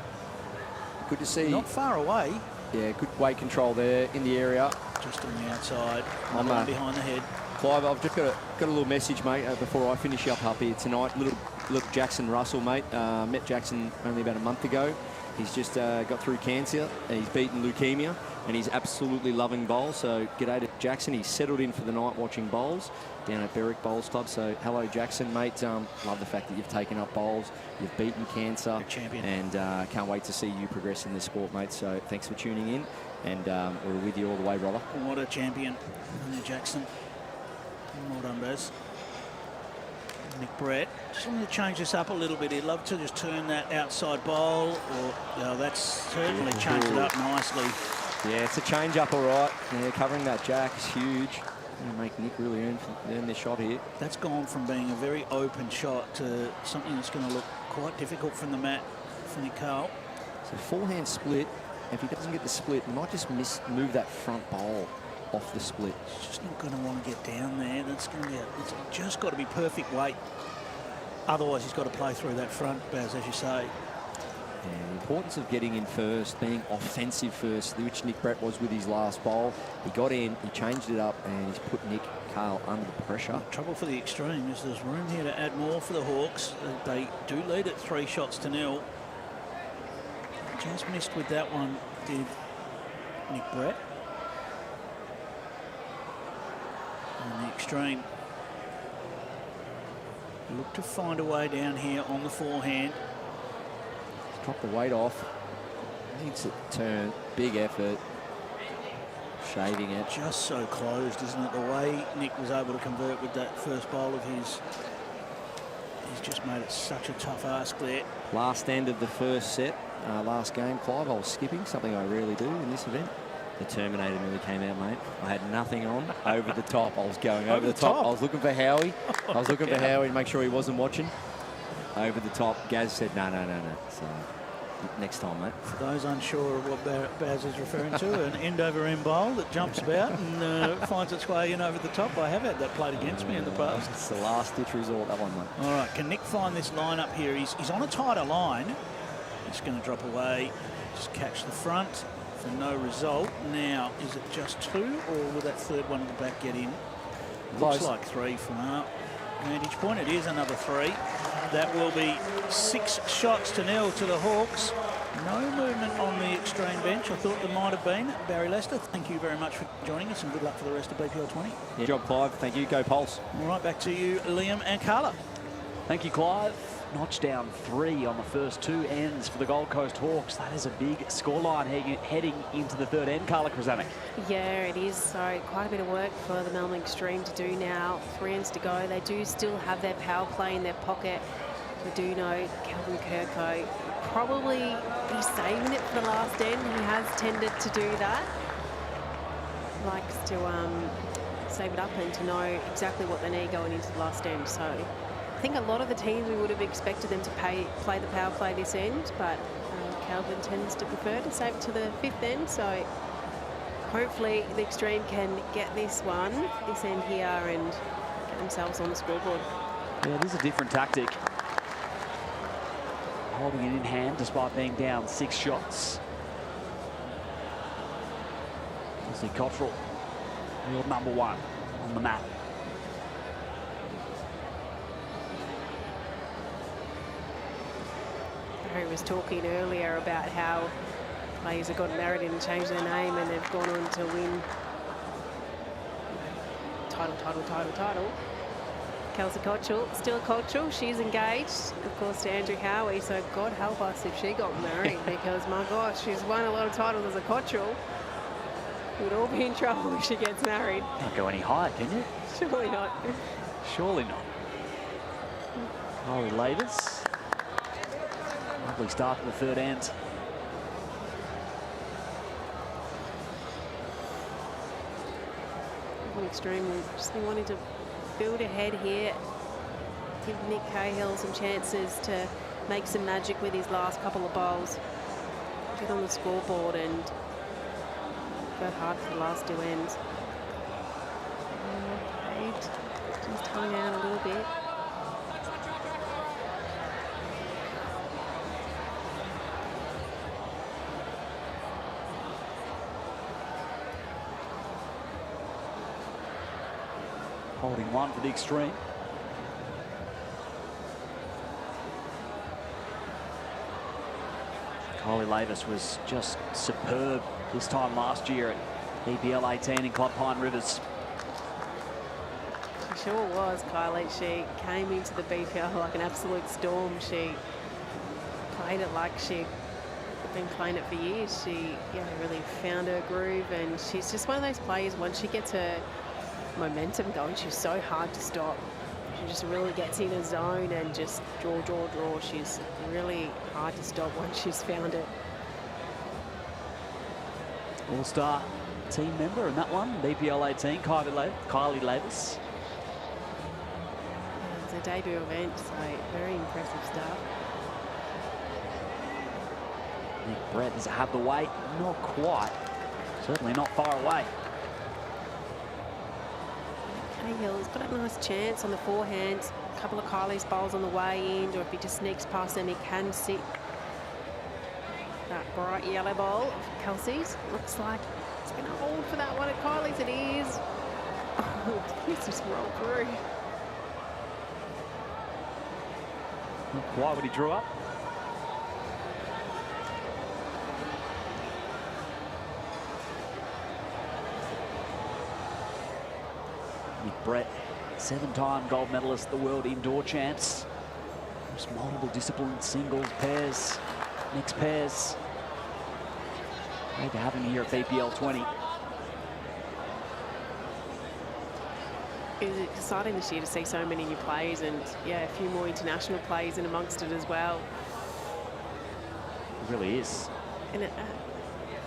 Speaker 20: Good to see.
Speaker 8: Not far away.
Speaker 20: Yeah, good weight control there in the area.
Speaker 8: Just on the outside.
Speaker 20: I'm
Speaker 8: behind the head.
Speaker 20: Clive, I've just got a little message, mate, before I finish up here tonight. Little Jackson Russell, mate. Met Jackson only about a month ago. He's just got through cancer. He's beaten leukemia, and he's absolutely loving bowls. So g'day to Jackson. He's settled in for the night watching bowls down at Berwick Bowls Club. So hello, Jackson, mate. Love the fact that you've taken up bowls. You've beaten cancer.
Speaker 8: You're a champion.
Speaker 20: And can't wait to see you progress in this sport, mate. So thanks for tuning in, and we're with you all the way, brother.
Speaker 8: What a champion, Jackson. Well done, Baz. Nick Brett. Just wanted to change this up a little bit. He'd love to just turn that outside bowl, or that's certainly changed it up nicely.
Speaker 20: Yeah, it's a change up, all right. Yeah, covering that jack is huge. Gonna make Nick really earn this shot here.
Speaker 8: That's gone from being a very open shot to something that's going to look quite difficult from the mat for Nick Carl.
Speaker 20: So forehand split. If he doesn't get the split, he might just move that front bowl off the split.
Speaker 8: He's just not going to want to get down there. That's going to be it's just got to be perfect weight. Otherwise, he's got to play through that front, Baz, as you say.
Speaker 20: Yeah, the importance of getting in first, being offensive first, which Nick Brett was with his last bowl. He got in, he changed it up, and he's put Nick Carl under the pressure.
Speaker 8: The trouble for the extreme is there's room here to add more for the Hawks. They do lead at 3-0. Just missed with that one, did Nick Brett. And the extreme look to find a way down here on the forehand.
Speaker 20: Drop the weight off. Needs to turn. Big effort. Shaving it.
Speaker 8: Just so closed, isn't it? The way Nick was able to convert with that first bowl of his. He's just made it such a tough ask there.
Speaker 20: Last end of the first set. Last game, Clive, I was skipping, something I rarely do in this event. The Terminator nearly came out, mate. I had nothing on. Over the top. I was going over the top. I was looking for Howie. I was looking for Howie to make sure he wasn't watching. Over the top. Gaz said, no. So next time, mate.
Speaker 8: For those unsure of what Baz is referring to, an end-over-end bowl that jumps about and finds its way in over the top. I have had that played against me in the past.
Speaker 20: It's the last-ditch resort, that one, mate.
Speaker 8: All right, can Nick find this line up here? He's on a tighter line. He's going to drop away, just catch the front for no result. Now, is it just 2, or will that third one at the back get in? Looks like 3 from our vantage point. It is another 3. That will be 6-0 to the Hawks. No movement on the extreme bench. I thought there might have been. Barry Lester, thank you very much for joining us, and good luck for the rest of BPL 20.
Speaker 20: Good job, Clive. Thank you. Go Pulse.
Speaker 8: All right, back to you, Liam and Carla.
Speaker 4: Thank you, Clive. Notched down 3 on the first 2 ends for the Gold Coast Hawks. That is a big scoreline heading into the third end, Carla Krasanik.
Speaker 5: Yeah, it is. So quite a bit of work for the Melbourne Extreme to do now. 3 ends to go. They do still have their power play in their pocket. We do know Calvin Kirko probably be saving it for the last end. He has tended to do that. Likes to save it up and to know exactly what they need going into the last end. So I think a lot of the teams, we would have expected them to play the power play this end, but Calvin tends to prefer to save it to the 5th end. So hopefully the Extreme can get this end here, and get themselves on the scoreboard.
Speaker 4: Yeah, this is a different tactic. Holding it in hand despite being down 6 shots. You see Cottrell, real number 1 on the mat.
Speaker 5: Barry was talking earlier about how players have gotten married and changed their name, and they've gone on to win title. Kelsey Cottrell, still Cottrell, she's engaged, of course, to Andrew Howie, so God help us if she got married, because my gosh, she's won a lot of titles as a Cottrell. We'd all be in trouble if she gets married.
Speaker 4: Can't go any higher, can you?
Speaker 5: Surely not.
Speaker 4: Surely not. Holly Laters. Lovely start to the third end.
Speaker 5: Extreme will just be wanting to build ahead here, give Nick Cahill some chances to make some magic with his last couple of bowls, get on the scoreboard and go hard for the last 2 ends. Just hung out a little bit.
Speaker 4: Holding one for the extreme. Kylie Lavis was just superb this time last year at BPL 18 in Club Pine Rivers.
Speaker 5: She sure was, Kylie. She came into the BPL like an absolute storm. She played it like she'd been playing it for years. She really found her groove, and she's just one of those players, once she gets her momentum going, she's so hard to stop. She just really gets in a zone and just draw. She's really hard to stop once she's found it.
Speaker 4: All-star team member in that one, BPL 18, Kylie Lavis.
Speaker 5: It's a debut event, so very impressive stuff.
Speaker 4: Nick Brett, does it have the weight? Not quite. Certainly not far away.
Speaker 5: Cahill's got a nice chance on the forehand. A couple of Kylie's bowls on the way in, or if he just sneaks past them, he can sit that bright yellow ball of Kelsey's. Looks like it's going to hold for that one at Kylie's. It is. Oh, please just roll through.
Speaker 4: Why would he draw up? Nick Brett, 7-time gold medalist, the world indoor champs. There's multiple disciplines, singles, pairs, mixed pairs. Great to have him here at BPL 20.
Speaker 5: It was exciting this year to see so many new players, and a few more international players in amongst it as well.
Speaker 4: It really is.
Speaker 5: And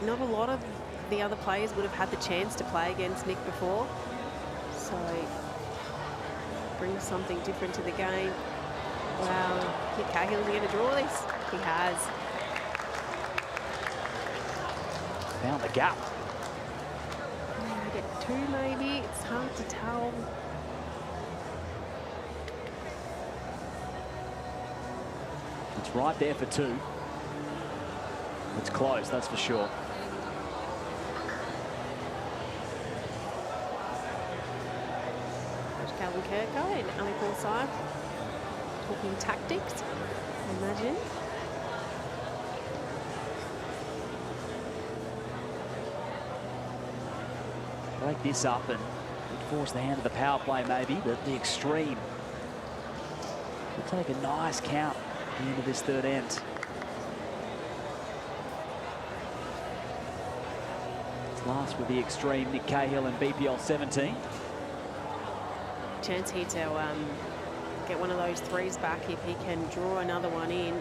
Speaker 5: not a lot of the other players would have had the chance to play against Nick before. So brings something different to the game. Wow, Nick Cahill's going to draw this. He has.
Speaker 4: Found the gap.
Speaker 5: Get two maybe. It's hard to tell.
Speaker 4: It's right there for two. It's close, that's for sure.
Speaker 5: Calvin Kirko and Ali Forsyth talking tactics, I imagine.
Speaker 4: Break this up and force the hand of the power play maybe, but the extreme will take a nice count at the end of this third end. It's last with the extreme, Nick Cahill in BPL 17.
Speaker 5: Chance here to get one of those threes back if he can draw another one in.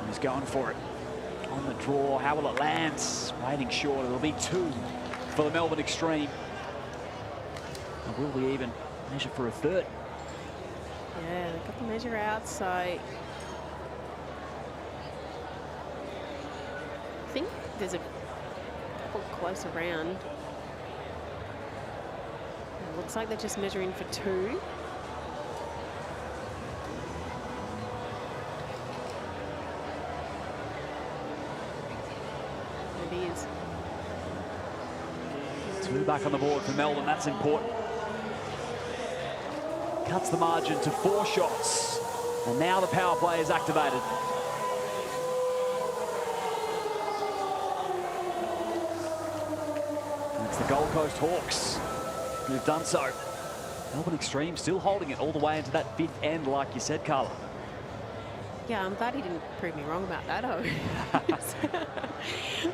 Speaker 4: He's going for it on the draw. How will it land? Waiting short. It'll be two for the Melbourne extreme. And will we even measure for a third?
Speaker 5: Yeah, they got the measure out, so I think there's a couple close around. It looks like they're just measuring for two. It is.
Speaker 4: Two back on the board for Melbourne. That's important. Cuts the margin to 4 shots. And now the power play is activated. It's the Gold Coast Hawks who've done so. Melbourne Extreme still holding it all the way into that 5th end, like you said, Carla.
Speaker 5: Yeah, I'm glad he didn't prove me wrong about that.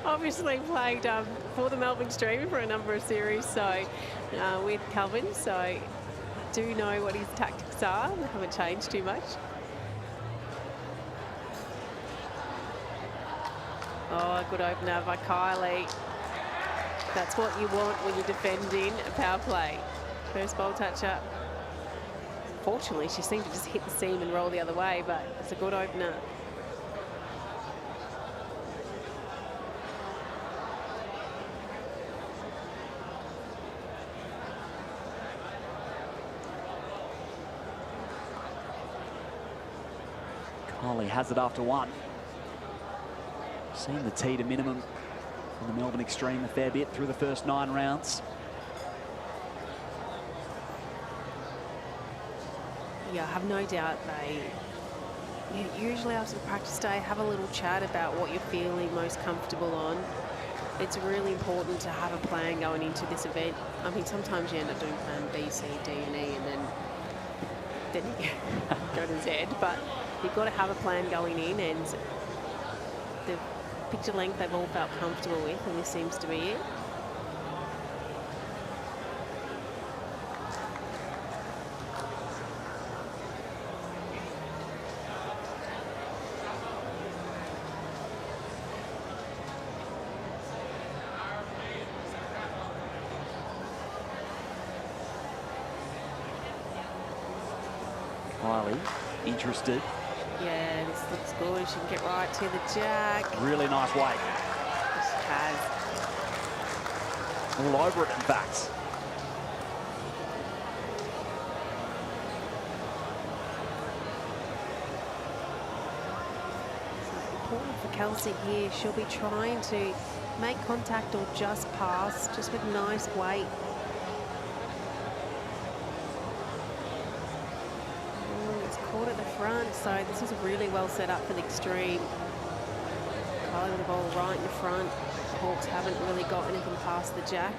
Speaker 5: Obviously played for the Melbourne Extreme for a number of series, so with Calvin, so I do know what his tactics are. They haven't changed too much. Oh, good opener by Kylie. That's what you want when you're defending a power play. First bowl touch up. Fortunately, she seemed to just hit the seam and roll the other way, but it's a good opener.
Speaker 4: Holly has it after 1. Seen the tee to minimum on the Melbourne Extreme a fair bit through the first 9 rounds.
Speaker 5: Yeah, I have no doubt they usually after the practice day have a little chat about what you're feeling most comfortable on. It's really important to have a plan going into this event. I mean, sometimes you end up doing plan B, C, D, and E, and then you go to Z. But you've got to have a plan going in, and the picture length they've all felt comfortable with, and this seems to be it.
Speaker 4: Kylie, interested.
Speaker 5: Yeah, this looks good. She can get right to the jack.
Speaker 4: Really nice weight.
Speaker 5: She has.
Speaker 4: All over it, in fact.
Speaker 5: Important for Kelsey here. She'll be trying to make contact or just pass, just with nice weight. Caught at the front, so this is really well set up for the extreme. Kylie with the ball right in the front. The Hawks haven't really got anything past the jack.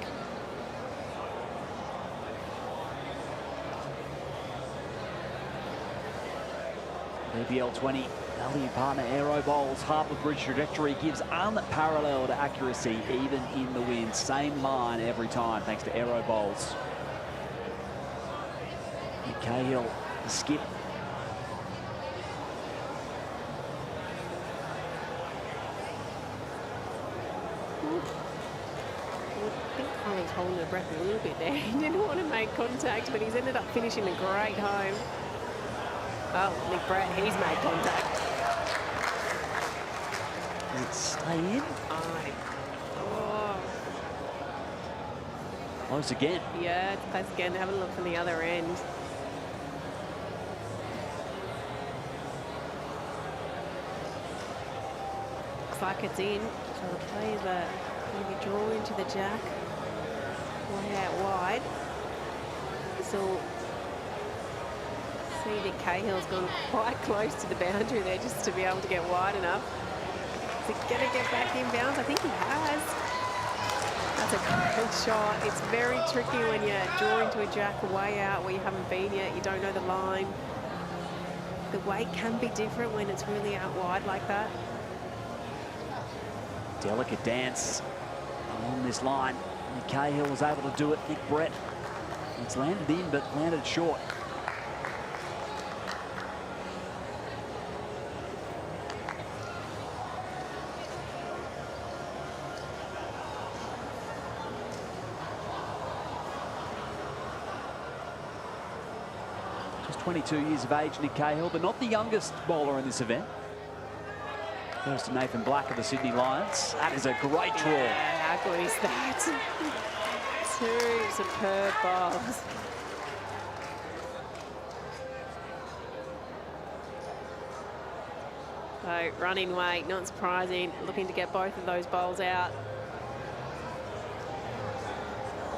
Speaker 4: BPL 20, value partner Aero Bowls. Harbour Bridge trajectory gives unparalleled accuracy even in the wind. Same line every time thanks to Aero Bowls. Kayo, the skip.
Speaker 5: Kylie's holding her breath a little bit there. He didn't want to make contact, but he's ended up finishing a great home. Oh, Nick Brett, he's made contact.
Speaker 4: Does it stay in?
Speaker 5: Oh.
Speaker 4: Close again.
Speaker 5: Yeah, it's close again. Have a look from the other end. Looks like it's in. So the players are maybe draw into the jack. Way out wide. So see that Cahill's gone quite close to the boundary there just to be able to get wide enough. Is he going to get back in bounds? I think he has. That's a great shot. It's very tricky when you draw into a jack way out where you haven't been yet. You don't know the line. The weight can be different when it's really out wide like that.
Speaker 4: Delicate dance along this line. Nick Cahill was able to do it. Nick Brett, it's landed in, but landed short. Just 22 years of age, Nick Cahill, but not the youngest bowler in this event. Goes to Nathan Black of the Sydney Lions. That is a great draw.
Speaker 5: Yeah, how good is that? Two superb balls. So running weight, not surprising. Looking to get both of those bowls out.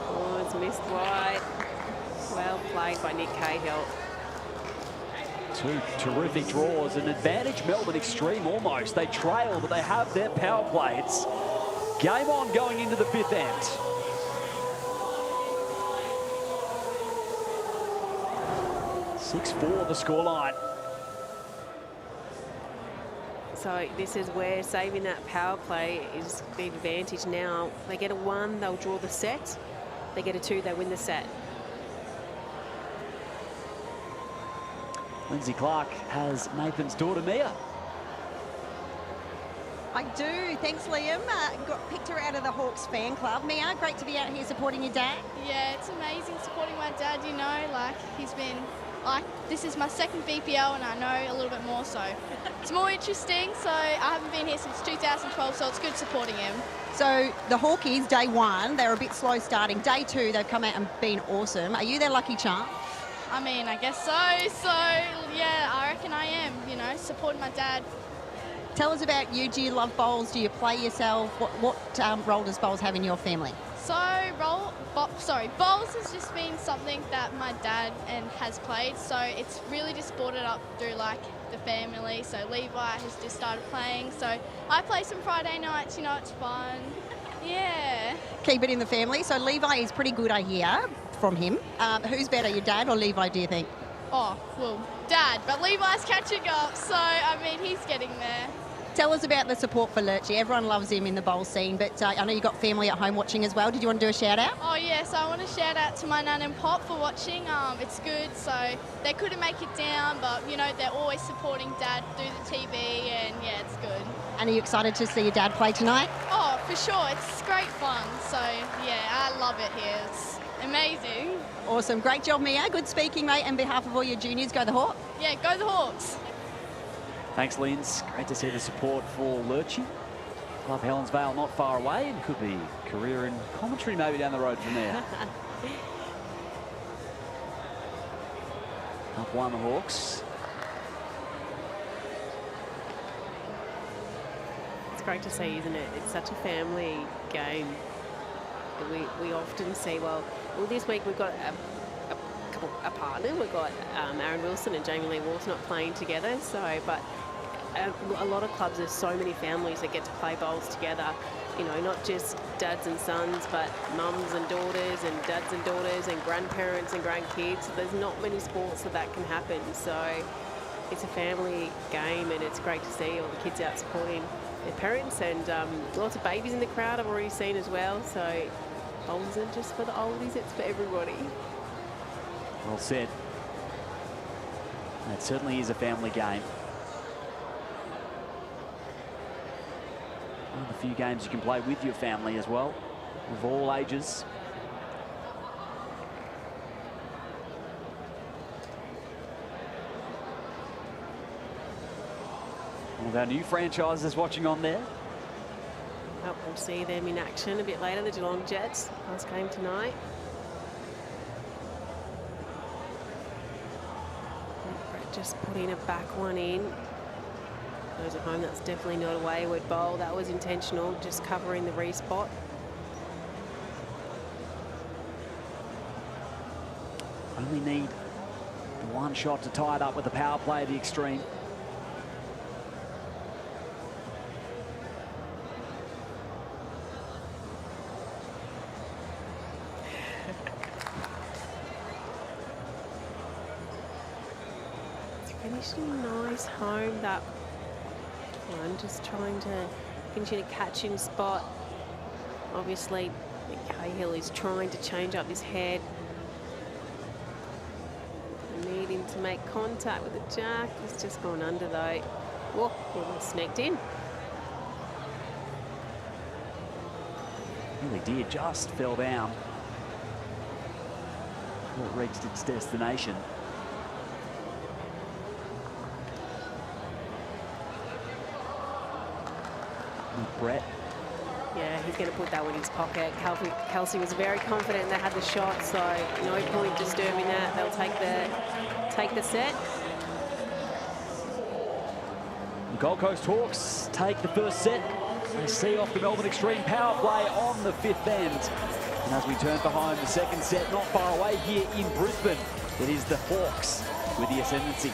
Speaker 5: Oh, it's missed wide. Well played by Nick Cahill.
Speaker 4: Two terrific draws, an advantage Melbourne Extreme almost. They trail, but they have their power play. It's game on going into the 5th end. .6-4 the scoreline.
Speaker 5: So this is where saving that power play is the advantage now. They get a 1, they'll draw the set. They get a 2, they win the set.
Speaker 4: Lindsay Clark has Nathan's daughter, Mia.
Speaker 6: I do. Thanks, Liam. Picked her out of the Hawks fan club. Mia, great to be out here supporting your dad.
Speaker 21: Yeah, it's amazing supporting my dad, you know. Like, he's been, like, this is my second BPL and I know a little bit more, so it's more interesting. So I haven't been here since 2012, so it's good supporting him.
Speaker 6: So the Hawkies, day 1, they were a bit slow starting. Day 2, they've come out and been awesome. Are you their lucky charm?
Speaker 21: I mean, I guess so. So, yeah, I reckon I am, you know, supporting my dad.
Speaker 6: Tell us about you. Do you love bowls? Do you play yourself? What role does bowls have in your family?
Speaker 21: So, bowls has just been something that my dad has played. So it's really just brought it up through like the family. So Levi has just started playing. So I play some Friday nights. You know, it's fun. Yeah.
Speaker 6: Keep it in the family. So Levi is pretty good, I hear from him. Who's better, your dad or Levi, do you think?
Speaker 21: Oh, well, Dad, but Levi's catching up. So I mean, he's getting there.
Speaker 6: Tell us about the support for Lurchy. Everyone loves him in the bowl scene, but I know you've got family at home watching as well. Did you want to do a shout out?
Speaker 21: Oh yes, I want to shout out to my nan and pop for watching. It's good, so they couldn't make it down, but you know, they're always supporting Dad through the TV, and yeah, it's good.
Speaker 6: And are you excited to see your dad play tonight?
Speaker 21: Oh, for sure, it's great fun. So yeah, I love it here. It's amazing.
Speaker 6: Awesome, great job, Mia. Good speaking, mate. On behalf of all your juniors, go the Hawks.
Speaker 21: Yeah, go the Hawks.
Speaker 4: Thanks, Linz. Great to see the support for Lurchy. Club Helensvale not far away, and could be career in commentary maybe down the road from there. Up one, the Hawks.
Speaker 5: It's great to see, isn't it? It's such a family game. We often see, well, this week we've got a partner. We've got Aaron Wilson and Jamie Lee Walsh not playing together. So, but a lot of clubs, there's so many families that get to play bowls together. You know, not just dads and sons, but mums and daughters and dads and daughters and grandparents and grandkids. There's not many sports that can happen. So it's a family game, and it's great to see all the kids out supporting their parents, and lots of babies in the crowd I've already seen as well. So bowls isn't just for the oldies, it's for everybody.
Speaker 4: Well said. It certainly is a family game. One of the few games you can play with your family as well, of all ages. One of our new franchises watching on there.
Speaker 5: Oh, we'll see them in action a bit later, the Geelong Jets. Last game tonight. Brett just putting a back one in. Those at home, that's definitely not a wayward bowl. That was intentional, just covering the respot.
Speaker 4: Only need one shot to tie it up with the power play at the extreme.
Speaker 5: Finishing nice home, that one, just trying to finish in a catching spot. Obviously, Cahill is trying to change up his head. Needing to make contact with the jack. He's just gone under though. Whoa, almost sneaked in.
Speaker 4: Really did, just fell down. Well, reached its destination. Brett.
Speaker 5: Yeah, he's going to put that one in his pocket. Kelsey was very confident they had the shot, so no point disturbing that. They'll take the set.
Speaker 4: The Gold Coast Hawks take the first set. They see off the Melbourne Extreme power play on the fifth end. And as we turn for home, the second set not far away here in Brisbane. It is the Hawks with the ascendancy.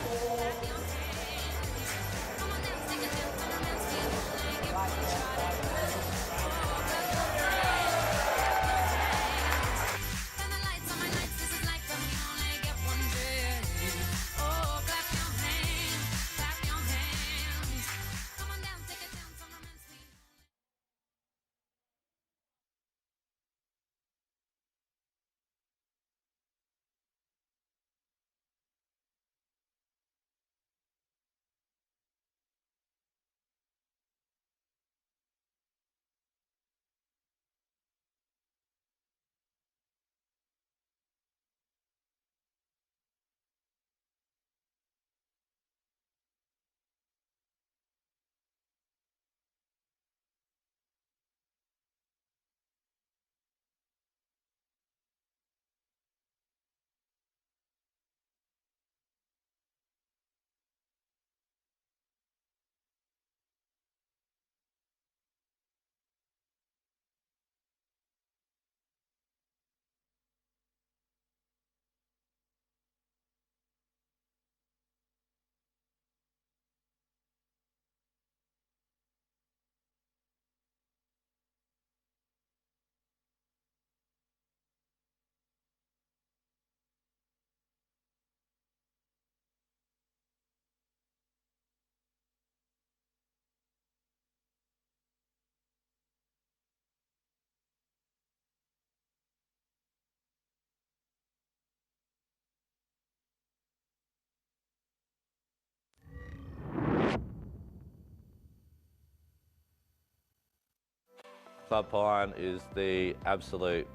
Speaker 1: Club Pine is the absolute,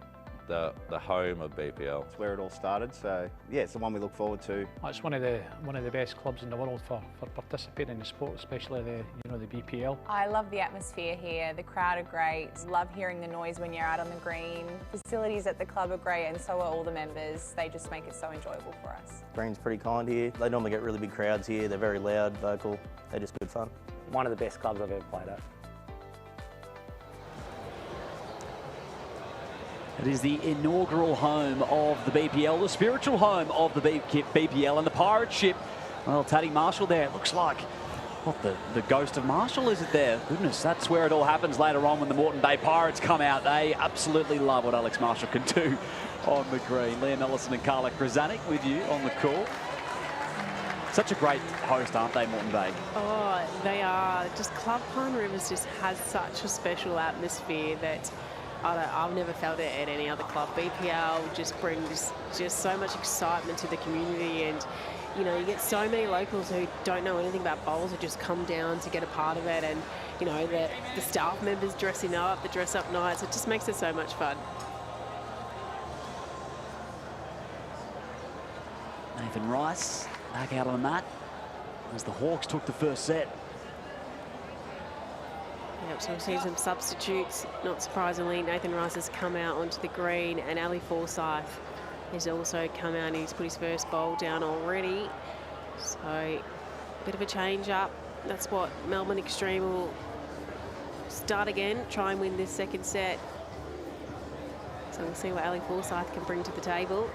Speaker 1: the home of BPL.
Speaker 9: It's where it all started, so yeah, it's the one we look forward to.
Speaker 7: It's one of the best clubs in the world for participating in the sport, especially the BPL.
Speaker 22: I love the atmosphere here. The crowd are great. Love hearing the noise when you're out on the green. Facilities at the club are great, and so are all the members. They just make it so enjoyable for us.
Speaker 13: Green's pretty kind here. They normally get really big crowds here. They're very loud, vocal. They're just good fun.
Speaker 23: One of the best clubs I've ever played at.
Speaker 4: It is the inaugural home of the BPL, the spiritual home of the BPL, and the pirate ship. Well, Taddy Marshall there, it looks like. What, the ghost of Marshall, is it there? Goodness, that's where it all happens later on when the Moreton Bay Pirates come out. They absolutely love what Alex Marshall can do on the green. Liam Ellison and Carla Krasanik with you on the call. Such a great host, aren't they, Moreton Bay?
Speaker 5: Oh, they are. Just Club Pine Rivers just has such a special atmosphere that I've never felt it at any other club. BPL just brings just so much excitement to the community, and you know, you get so many locals who don't know anything about bowls who just come down to get a part of it, and you know, the staff members dressing up, the dress up nights, it just makes it so much fun.
Speaker 4: Nathan Rice back out on the mat as the Hawks took the first set.
Speaker 5: Yep, so we've seen some substitutes. Not surprisingly, Nathan Rice has come out onto the green, and Ali Forsyth has also come out and he's put his first bowl down already. So, a bit of a change up. That's what Melbourne Extreme will start again, try and win this second set. So we'll see what Ali Forsyth can bring to the table.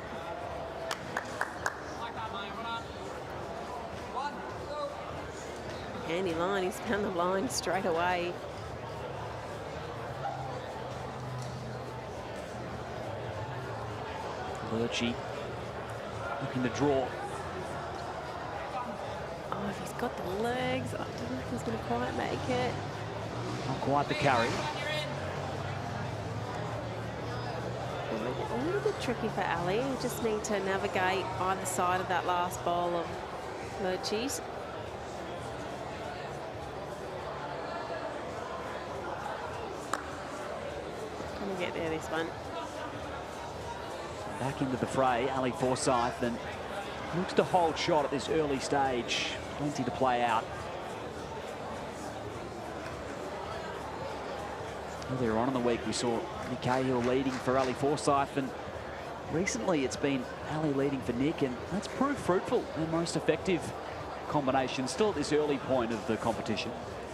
Speaker 5: Handy line, he's found the line straight away.
Speaker 4: Lurchie looking to draw.
Speaker 5: Oh, if he's got the legs, I don't know if he's going to quite make it.
Speaker 4: Not quite the carry.
Speaker 5: A little bit tricky for Ali. You just need to navigate either side of that last bowl of Lurchies. Gonna get there, this one.
Speaker 4: Back into the fray, Ali Forsyth, and looks to hold shot at this early stage. Plenty to play out. Earlier on in the week, we saw Nick Kayo leading for Ali Forsyth, and recently it's been Ali leading for Nick, and that's proved fruitful and most effective combination still at this early point of the competition.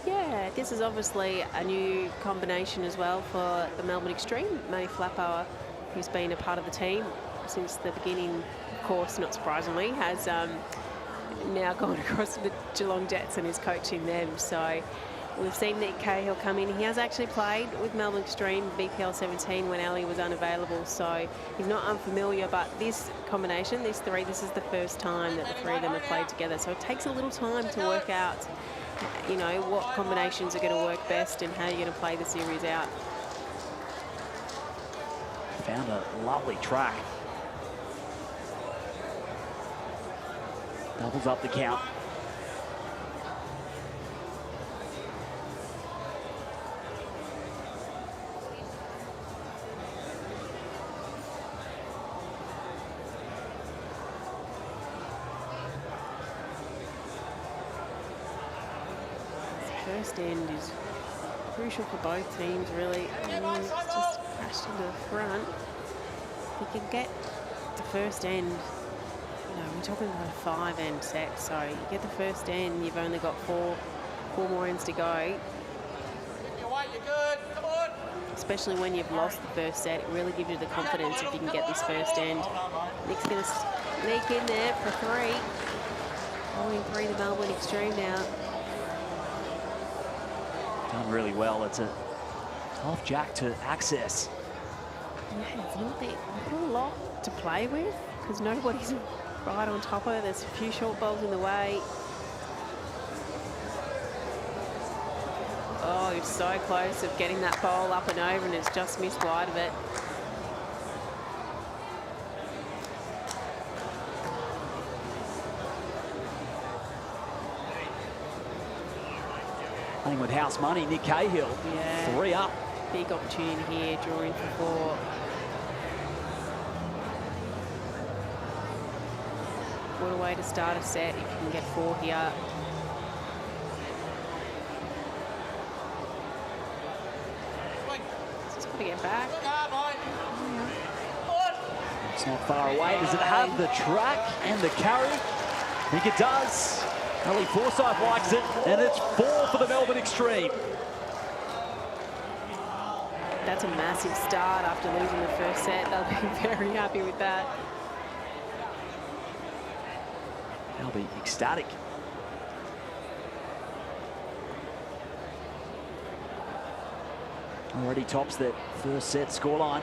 Speaker 5: Yeah, this is obviously a new combination as well for the Melbourne Extreme. Matty Flappower, who's been a part of the team since the beginning, of course, not surprisingly, has now gone across to the Geelong Jets and is coaching them. So we've seen Nick Cahill come in. He has actually played with Melbourne Extreme BPL 17 when Ali was unavailable, so he's not unfamiliar. But this combination, these three, this is the first time that the three of them have played together. So it takes a little time to work out, you know, what combinations are going to work best and how you're going to play the series out.
Speaker 4: Found a lovely track. Doubles up the count.
Speaker 5: First end is crucial for both teams, really. It's just crashed into the front. If you can get the first end, you know, we're talking about a 5-end set, so you get the first end, you've only got four more ends to go. Especially when you've lost the first set, it really gives you the confidence if you can get this first end. Nick's going to sneak in there for three. Bowling three, the Melbourne Extreme now.
Speaker 4: Done really well. It's a tough jack to access.
Speaker 5: Yeah, it's not a lot to play with because nobody's right on top of it. There's a few short balls in the way. Oh, he's so close of getting that bowl up and over, and it's just missed wide of it.
Speaker 4: Playing with house money, Nick Cahill.
Speaker 5: Yeah.
Speaker 4: 3 up.
Speaker 5: Big opportunity here, drawing for 4. What a way to start a set if you can get 4 here. Just got to get back.
Speaker 4: It's not far away. Does it have the track and the carry? I think it does. Ali Forsyth likes it, and it's 4 for the Melbourne Extreme.
Speaker 5: That's a massive start after losing the first set. They'll be very happy with that.
Speaker 4: They'll be ecstatic. Already tops that first set scoreline.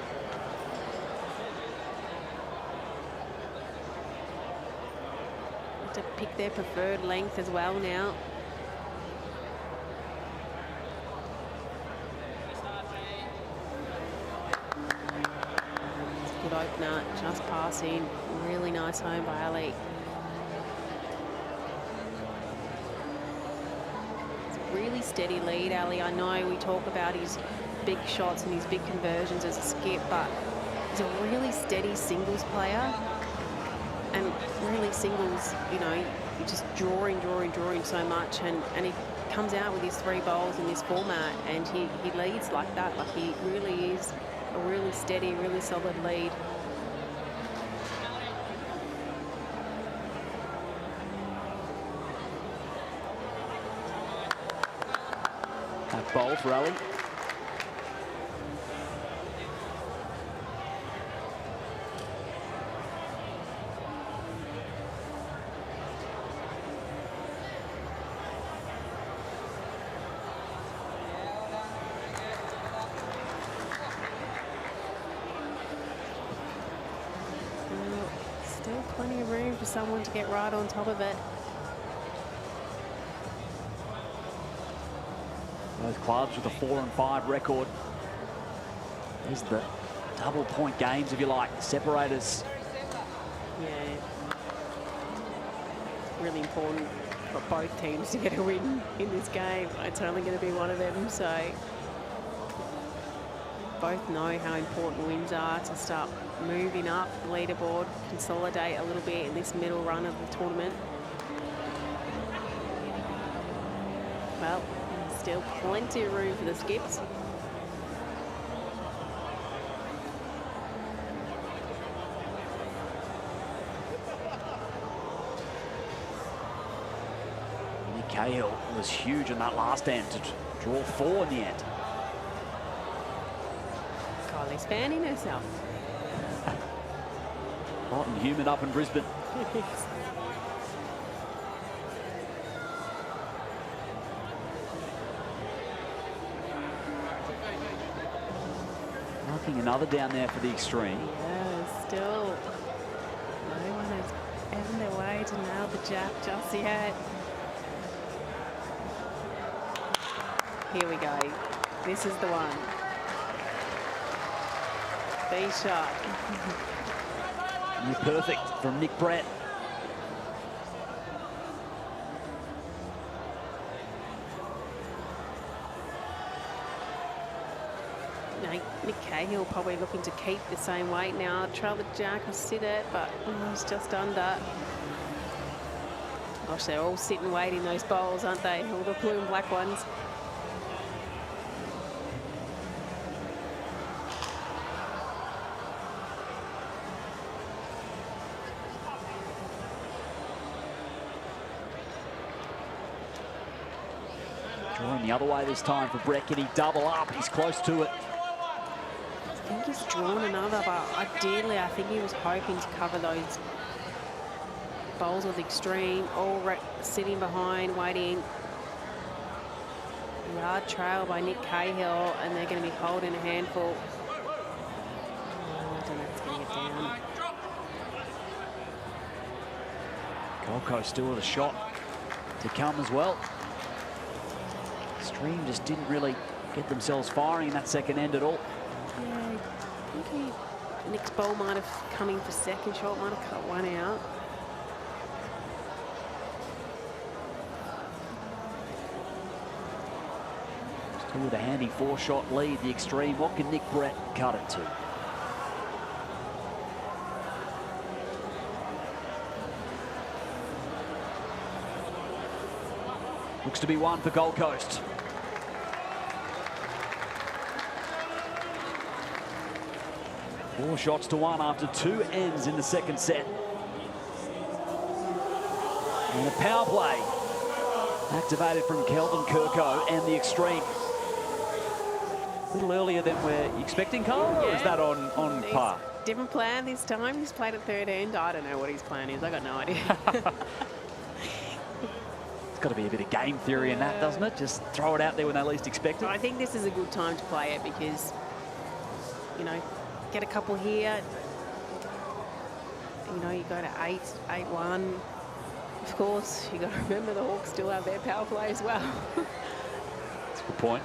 Speaker 5: To pick their preferred length as well now. It's a good opener, just passing. Really nice home by Ali. It's a really steady lead, Ali. I know we talk about his big shots and his big conversions as a skip, but he's a really steady singles player. And really singles, you know, you're just drawing so much, and he comes out with his 3 bowls in this format, and he leads like that. Like, he really is a really steady, really solid lead.
Speaker 4: That bowl for Ali.
Speaker 5: Still plenty of room for someone to get right on top of it.
Speaker 4: Those clubs with a 4 and 5 record. These are the double point games, if you like, separators.
Speaker 5: Yeah. Really important for both teams to get a win in this game. It's only going to be one of them, so both know how important wins are to start moving up the leaderboard, consolidate a little bit in this middle run of the tournament. Well, still plenty of room for the skips.
Speaker 4: Kayo was huge on that last end to draw 4 in the end.
Speaker 5: Kylie's fanning herself.
Speaker 4: Hot and humid up in Brisbane. Knocking another down there for the Extreme.
Speaker 5: Yeah, still no one has found their way to nail the jab just yet. Here we go. This is the one. B shot.
Speaker 4: Near perfect from Nick Brett.
Speaker 5: Nick Cahill probably looking to keep the same weight now. Try the jack will sit it, but he's just under. Gosh, they're all sitting waiting, those bowls, aren't they? All the blue and black ones.
Speaker 4: Drawing the other way this time for Brett. Can he double up? He's close to it.
Speaker 5: I think he's drawn another, but ideally I think he was hoping to cover those bowls with Extreme, all sitting behind, waiting. Yard trail by Nick Cahill, and they're going to be holding a handful. I don't know if it's going to get down.
Speaker 4: Gold Coast still with a shot to come as well. Extreme just didn't really get themselves firing in that second end at all.
Speaker 5: Yeah, I think Nick's bowl might have come in for second shot, might have cut one out.
Speaker 4: With a handy 4-shot lead, the extreme. What can Nick Brett cut it to? Looks to be one for Gold Coast. Four shots to one after 2 ends in the second set. And a power play activated from Kelvin Kirko and the extreme. A little earlier than we're expecting, Carl, or is that on par?
Speaker 5: Different plan this time. He's played at third end. I don't know what his plan is. I got no idea.
Speaker 4: It's got to be a bit of game theory in that, doesn't it? Just throw it out there when they least expect it.
Speaker 5: I think this is a good time to play it because, you know, get a couple here. You know, you go to 8-1. Of course, you got to remember the Hawks still have their power play as well.
Speaker 4: That's a good point.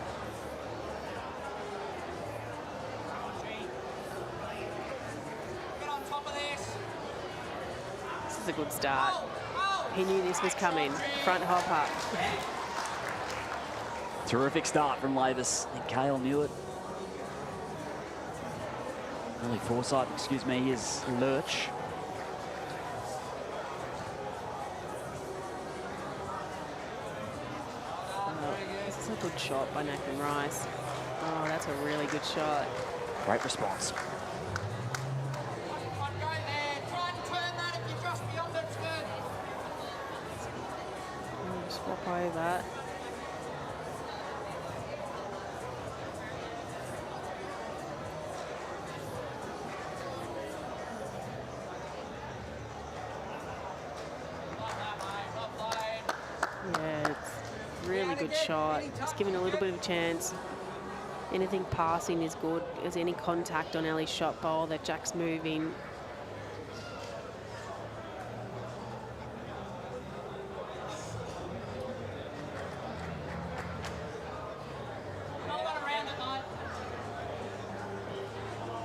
Speaker 5: This is a good start. He knew this was coming. Front hopper.
Speaker 4: Terrific start from Lavis. I think Kayo knew it. Early foresight, excuse me, is Lurch.
Speaker 5: This is a good shot by Nathan Rice. Oh, that's a really good shot.
Speaker 4: Great response.
Speaker 5: Swap over. Yeah, it's really good shot. Just giving a little bit of a chance. Anything passing is good. Is any contact on Ellie's shot bowl that Jack's moving.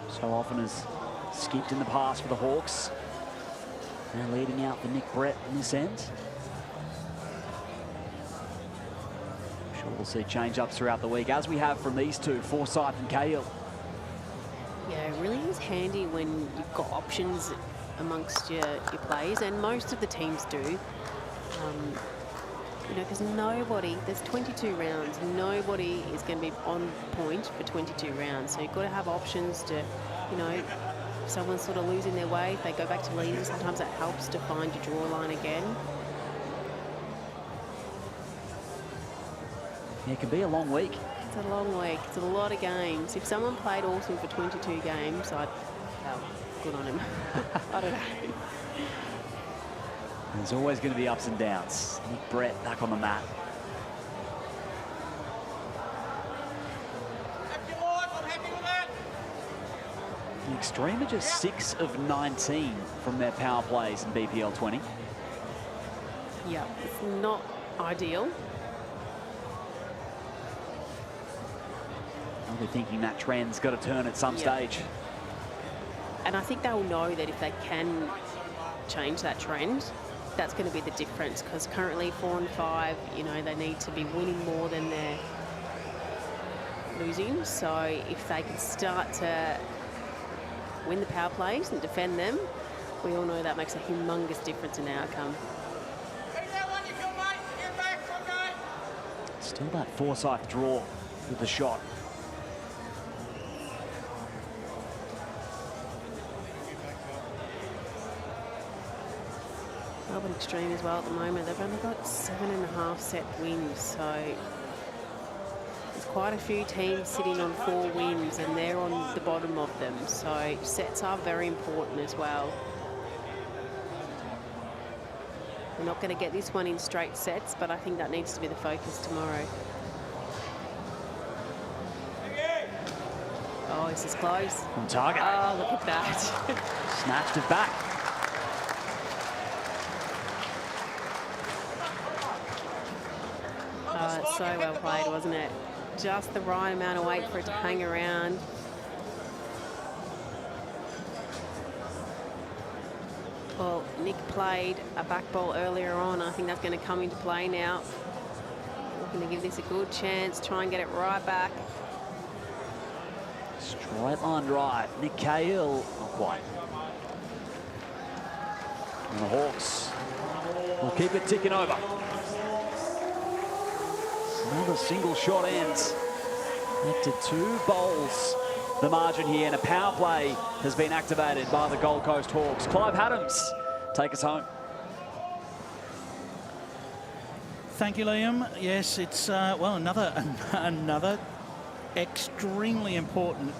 Speaker 4: So often has skipped in the past for the Hawks. Now leading out for Nick Brett in this end. I'm sure we'll see change-ups throughout the week, as we have from these two, Forsyth and Kayo.
Speaker 5: Yeah, it really is handy when you've got options amongst your plays, and most of the teams do. You know, because nobody, there's 22 rounds, nobody is going to be on point for 22 rounds. So you've got to have options to, you know, if someone's sort of losing their way, if they go back to leading, sometimes that helps to find your draw line again.
Speaker 4: Yeah, it can be a long week.
Speaker 5: It's a long week. It's a lot of games. If someone played awesome for 22 games, I'd, oh, good on him. I don't know.
Speaker 4: There's always going to be ups and downs. Nick Brett back on the mat. The Extreme are just 6 of 19 from their power plays in BPL 20.
Speaker 5: Yeah, it's not ideal.
Speaker 4: I'll be thinking that trend's got to turn at some stage.
Speaker 5: And I think they'll know that if they can change that trend, that's going to be the difference, because currently 4 and 5, you know, they need to be winning more than they're losing. So if they can start to win the power plays and defend them, we all know that makes a humongous difference in outcome.
Speaker 4: Still that Forsyth draw with the shot.
Speaker 5: Melbourne Extreme as well at the moment. They've only got 7.5 set wins, so there's quite a few teams sitting on 4 wins and they're on the bottom of them. So sets are very important as well. We're not going to get this one in straight sets, but I think that needs to be the focus tomorrow. Oh, this is close.
Speaker 4: On target.
Speaker 5: Oh, look at that.
Speaker 4: Snatched it back.
Speaker 5: Oh, it's so well played, wasn't it? Just the right amount of weight for it to hang around. Well, Nick played a back ball earlier on. I think that's going to come into play now. Going to give this a good chance, try and get it right back.
Speaker 4: Straight line drive. Nick Kayo, not quite. And the Hawks will keep it ticking over. Another single shot ends. Up to 2 bowls. The margin here, and a power play has been activated by the Gold Coast Hawks. Clive Haddams, take us home.
Speaker 8: Thank you, Liam. Yes, it's well, another extremely important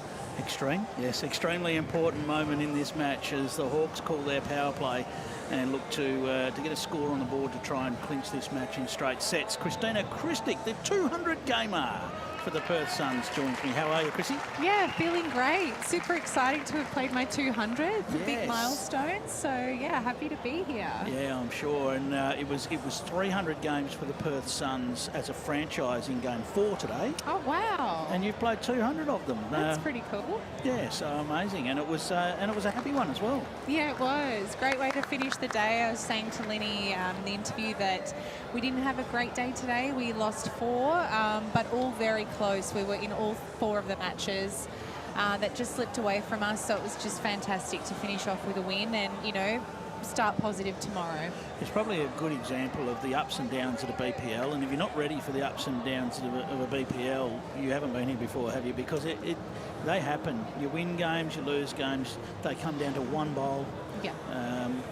Speaker 8: moment in this match as the Hawks call their power play and look to get a score on the board to try and clinch this match in straight sets. Christina Christic, the 200 gamer for the Perth Suns, joins me. How are you, Chrissy?
Speaker 3: Yeah, feeling great. Super exciting to have played my 200. It's a big milestone. So yeah, happy to be here.
Speaker 8: Yeah, I'm sure. And it was 300 games for the Perth Suns as a franchise in Game 4 today.
Speaker 3: Oh wow!
Speaker 8: And you've played 200 of them.
Speaker 3: That's pretty cool.
Speaker 8: Yeah, so amazing. And it was a happy one as well.
Speaker 3: Yeah, it was. Great way to finish the day. I was saying to Linny in the interview that we didn't have a great day today. We lost 4, but all very close. We were in all 4 of the matches. That just slipped away from us, so it was just fantastic to finish off with a win and, you know, start positive tomorrow.
Speaker 8: It's probably a good example of the ups and downs of the BPL, and if you're not ready for the ups and downs of a BPL, you haven't been here before, have you? Because they happen. You win games, you lose games, they come down to 1 bowl.
Speaker 3: Yeah.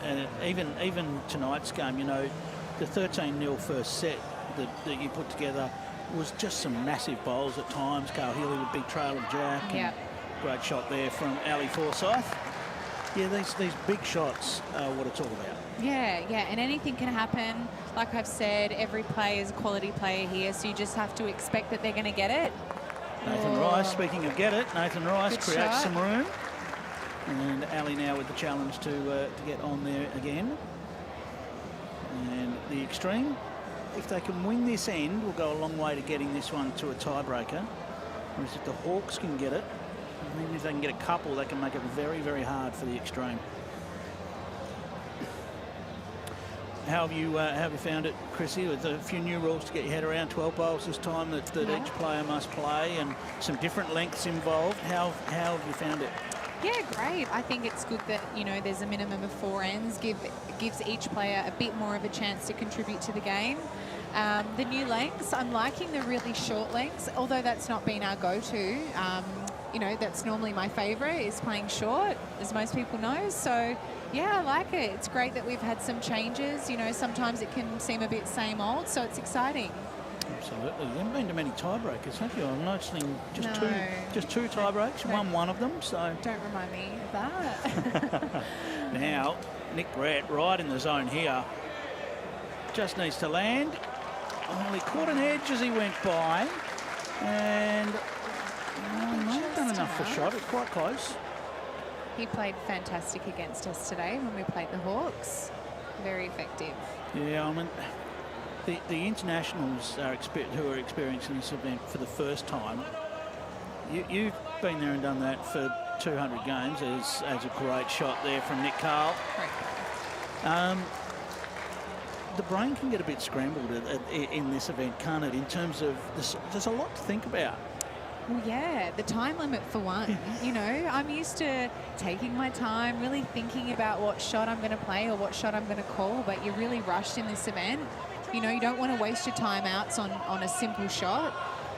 Speaker 8: And even tonight's game, you know, the 13-0 first set that you put together was just some massive bowls at times. Carl Healy with big trail of Jack.
Speaker 3: Yeah.
Speaker 8: Great shot there from Ali Forsyth. Yeah, these big shots are what it's all about.
Speaker 3: Yeah, and anything can happen. Like I've said, every player is a quality player here, so you just have to expect that they're going to get it.
Speaker 8: Nathan Rice, speaking of get it, Nathan Rice
Speaker 3: Good
Speaker 8: creates
Speaker 3: shot.
Speaker 8: some room. And Ali now with the challenge to get on there again. And the extreme, if they can win this end, will go a long way to getting this one to a tiebreaker. Whereas if the Hawks can get it, even if they can get a couple, they can make it very, very hard for the extreme. How have you found it, Chrissy, with a few new rules to get your head around? 12 bowls this time that each player must play, and some different lengths involved. How have you found it?
Speaker 3: Yeah, great. I think it's good that, you know, there's a minimum of 4 ends. Gives each player a bit more of a chance to contribute to the game. The new lengths, I'm liking the really short lengths, although that's not been our go-to. You know, that's normally my favourite, is playing short, as most people know. So, yeah, I like it. It's great that we've had some changes. You know, sometimes it can seem a bit same old, so it's exciting.
Speaker 8: Absolutely. You haven't been to many tiebreakers, have you? I'm noticing just
Speaker 3: No.
Speaker 8: two tiebreaks. Won one of them, so.
Speaker 3: Don't remind me of that.
Speaker 8: Now, Nick Brett right in the zone here. Just needs to land. Oh, he caught an edge as he went by. And he might have done enough for shot. It's quite close.
Speaker 3: He played fantastic against us today when we played the Hawks. Very effective.
Speaker 8: Yeah, I mean, the internationals who are experiencing this event for the first time, you've been there and done that for 200 games. As a great shot there from Nick Carl. The brain can get a bit scrambled in this event, can't it? In terms of there's a lot to think about.
Speaker 3: Well, yeah, the time limit for one. You know, I'm used to taking my time, really thinking about what shot I'm going to play or what shot I'm going to call, but you're really rushed in this event. You know, you don't want to waste your timeouts on a simple shot.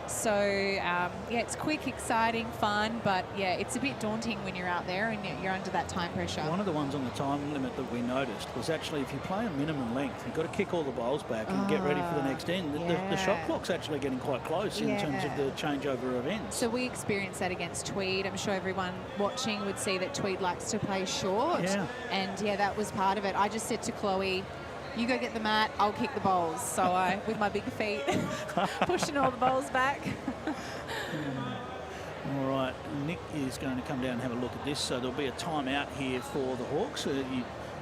Speaker 3: So, yeah, it's quick, exciting, fun, but, yeah, it's a bit daunting when you're out there and you're under that time pressure.
Speaker 8: One of the ones on the time limit that we noticed was actually if you play a minimum length, you've got to kick all the bowls back and get ready for the next end. The shot clock's actually getting quite close in terms of the changeover of ends.
Speaker 3: So we experienced that against Tweed. I'm sure everyone watching would see that Tweed likes to play short.
Speaker 8: Yeah.
Speaker 3: And, yeah, that was part of it. I just said to Chloe, you go get the mat, I'll kick the bowls. So I, with my big feet, pushing all the bowls back.
Speaker 8: All right, Nick is going to come down and have a look at this. So there'll be a timeout here for the Hawks.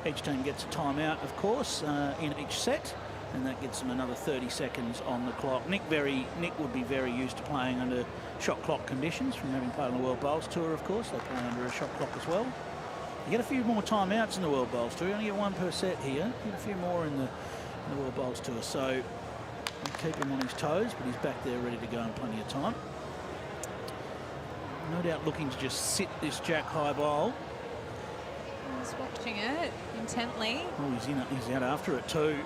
Speaker 8: Each team gets a timeout, of course, in each set, and that gets them another 30 seconds on the clock. Nick would be very used to playing under shot clock conditions from having played on the World Bowls Tour, of course. They play under a shot clock as well. You get a few more timeouts in the World Bowls Tour. You only get 1 per set here. Get a few more in the World Bowls Tour. So Keep him on his toes, but he's back there ready to go in plenty of time. No doubt looking to just sit this Jack high bowl.
Speaker 3: He's watching it intently.
Speaker 8: Oh, he's out after it too.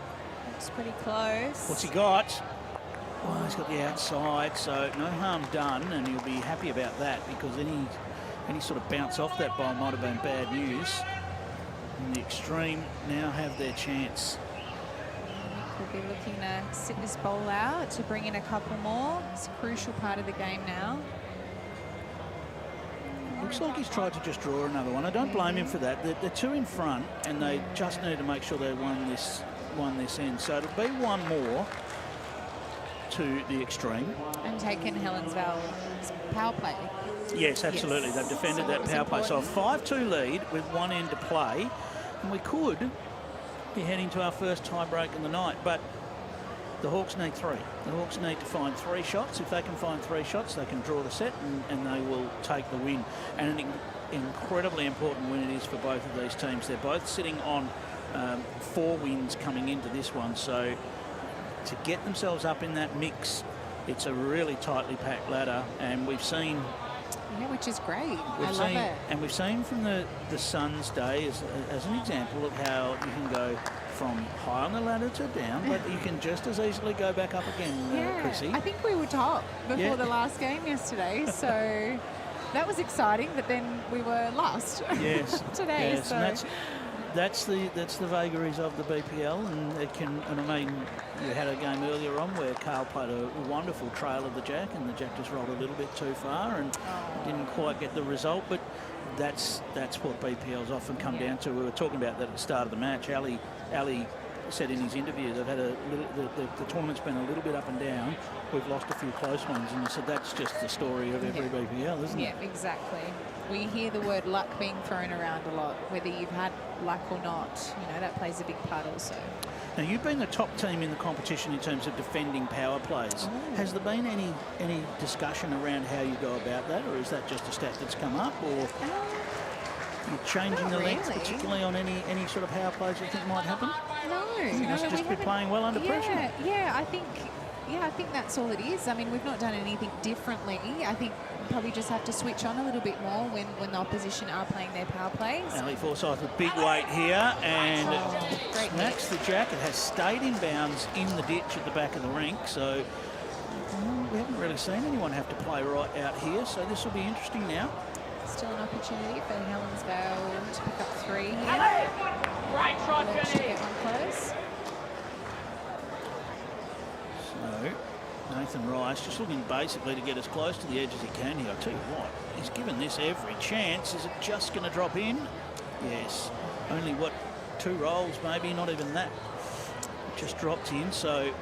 Speaker 3: Looks pretty close.
Speaker 8: What's he got? Well, he's got the outside, so no harm done, and he'll be happy about that because any sort of bounce off that bowl might have been bad news. And the extreme now have their chance.
Speaker 3: We'll be looking to sit this bowl out to bring in a couple more. It's a crucial part of the game now.
Speaker 8: Looks like he's tried to just draw another one. I don't blame him for that. They're two in front, and they just need to make sure they won this end. So it'll be one more to the extreme.
Speaker 3: And taken Helensvale's power play.
Speaker 8: Yes, absolutely.
Speaker 3: Yes.
Speaker 8: They've defended
Speaker 3: So
Speaker 8: that
Speaker 3: it was
Speaker 8: power play. So a
Speaker 3: important.
Speaker 8: 5-2 lead with one end to play, and we could be heading to our first tie break in the night, but the Hawks need 3. The Hawks need to find 3 shots. If they can find 3 shots, they can draw the set and they will take the win. And an incredibly important win it is for both of these teams. They're both sitting on 4 wins coming into this one. So to get themselves up in that mix, it's a really tightly packed ladder. And we've seen...
Speaker 3: Yeah, which is great. I love it.
Speaker 8: And we've seen from the Suns' day as an example of how you can go from high on the ladder to down, but you can just as easily go back up again, Chrissy.
Speaker 3: I think we were top before the last game yesterday, so that was exciting, but then we were last today.
Speaker 8: Yes,
Speaker 3: so.
Speaker 8: and that's the vagaries of the BPL, and it can. And I mean, you had a game earlier on where Carl played a wonderful trail of the Jack, and the Jack just rolled a little bit too far and didn't quite get the result. But that's what BPL's often come down to. We were talking about that at the start of the match. Ali said in his interview they've had the tournament's been a little bit up and down. We've lost a few close ones, and I said that's just the story of every BPL, isn't it?
Speaker 3: Yeah, exactly. We hear the word luck being thrown around a lot, whether you've had luck or not. You know, that plays a big part also.
Speaker 8: Now, you've been the top team in the competition in terms of defending power plays. Has there been any discussion around how you go about that, or is that just a stat that's come up, or you're changing the length, particularly on any sort of power plays you think might happen?
Speaker 3: No,
Speaker 8: You must just be playing well under pressure.
Speaker 3: Yeah, I think that's all it is. I mean, we've not done anything differently. I think we probably just have to switch on a little bit more when the opposition are playing their power plays.
Speaker 8: Ali Forsyth with big weight here and smacks the Jack. It has stayed in bounds in the ditch at the back of the rink, so we haven't really seen anyone have to play right out here, so this will be interesting now.
Speaker 3: Still an opportunity for Helensvale to pick up 3 here.
Speaker 2: Great try,
Speaker 3: Let's get one close.
Speaker 8: So Nathan Rice just looking basically to get as close to the edge as he can here. I'll tell you what, he's given this every chance. Is it just going to drop in? Yes. Only, 2 rolls maybe, not even that. Just dropped in, so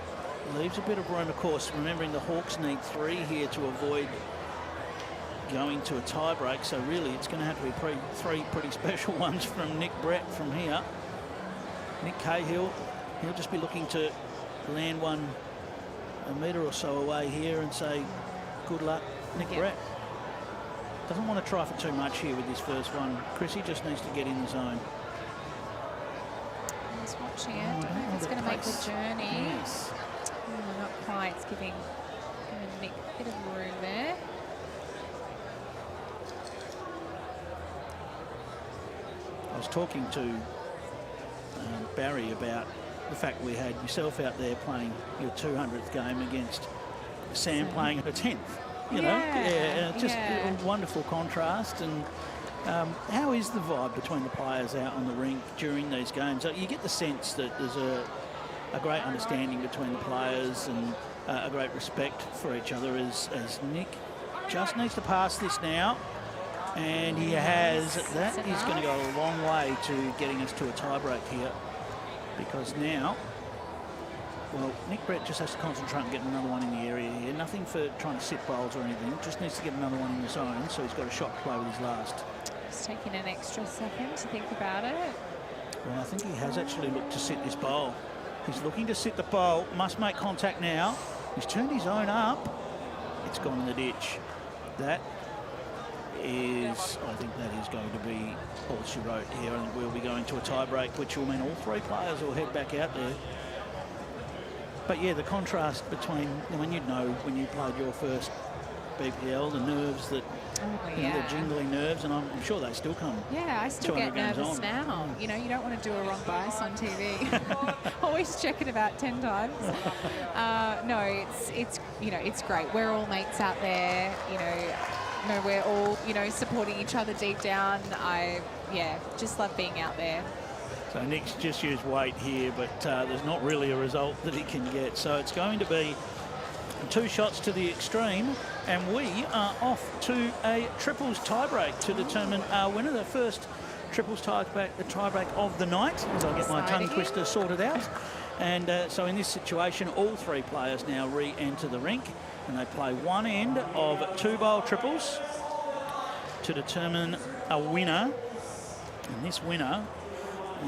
Speaker 8: leaves a bit of room, of course. Remembering the Hawks need 3 here to avoid going to a tie break, so really it's going to have to be 3 pretty special ones from Nick Brett from here. Nick Cahill, he'll just be looking to land one a metre or so away here and say good luck, Nick Brett. Doesn't want to try for too much here with this first one. Chrissy just needs to get in the zone.
Speaker 3: He's watching it. I don't know if it's going to make the journey.
Speaker 8: Yes.
Speaker 3: Not quite. It's giving Nick a bit of room there.
Speaker 8: I was talking to Barry about the fact we had yourself out there playing your 200th game against Sam playing her 10th. You know, just a wonderful contrast. And how is the vibe between the players out on the rink during these games? You get the sense that there's a great understanding between the players and a great respect for each other as Nick just needs to pass this now. And he has. That is going to go a long way to getting us to a tie-break here. Because now, well, Nick Brett just has to concentrate and get another one in the area here. Nothing for trying to sit bowls or anything. Just needs to get another one in the zone, so he's got a shot to play with his last.
Speaker 3: Just taking an extra second to think about it.
Speaker 8: Well, I think he has actually looked to sit this bowl. He's looking to sit the bowl. Must make contact now. He's turned his own up. It's gone in the ditch. That is, I think that is going to be all she wrote here, and we'll be going to a tie break, which will mean all 3 players will head back out there. But yeah, the contrast between when when you played your first BPL, the nerves that, you know, the jingly nerves, and I'm sure they still come.
Speaker 3: Yeah, I still get
Speaker 8: 200 games
Speaker 3: nervous
Speaker 8: on.
Speaker 3: now. You know, you don't want to do a wrong bias on TV. Always check it about 10 times. No, it's you know, it's great. We're all mates out there. You know, we're all, you know, supporting each other deep down. Just love being out there.
Speaker 8: So Nick's just used weight here, but there's not really a result that he can get. So it's going to be 2 shots to the extreme, and we are off to a triples tiebreak to determine our winner. The first triples tiebreak of the night, as I get my tongue twister sorted out. And so in this situation, all 3 players now re-enter the rink, and they play one end of 2 bowl triples to determine a winner. And this winner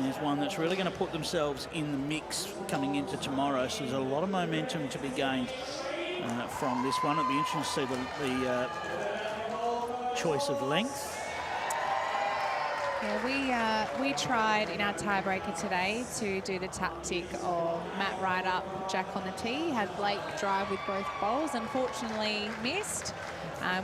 Speaker 8: is one that's really going to put themselves in the mix coming into tomorrow. So there's a lot of momentum to be gained from this one. It'll be interesting to see the choice of length.
Speaker 3: Yeah, we tried in our tiebreaker today to do the tactic of Matt right up, Jack on the tee. Had Blake drive with both bowls. Unfortunately missed.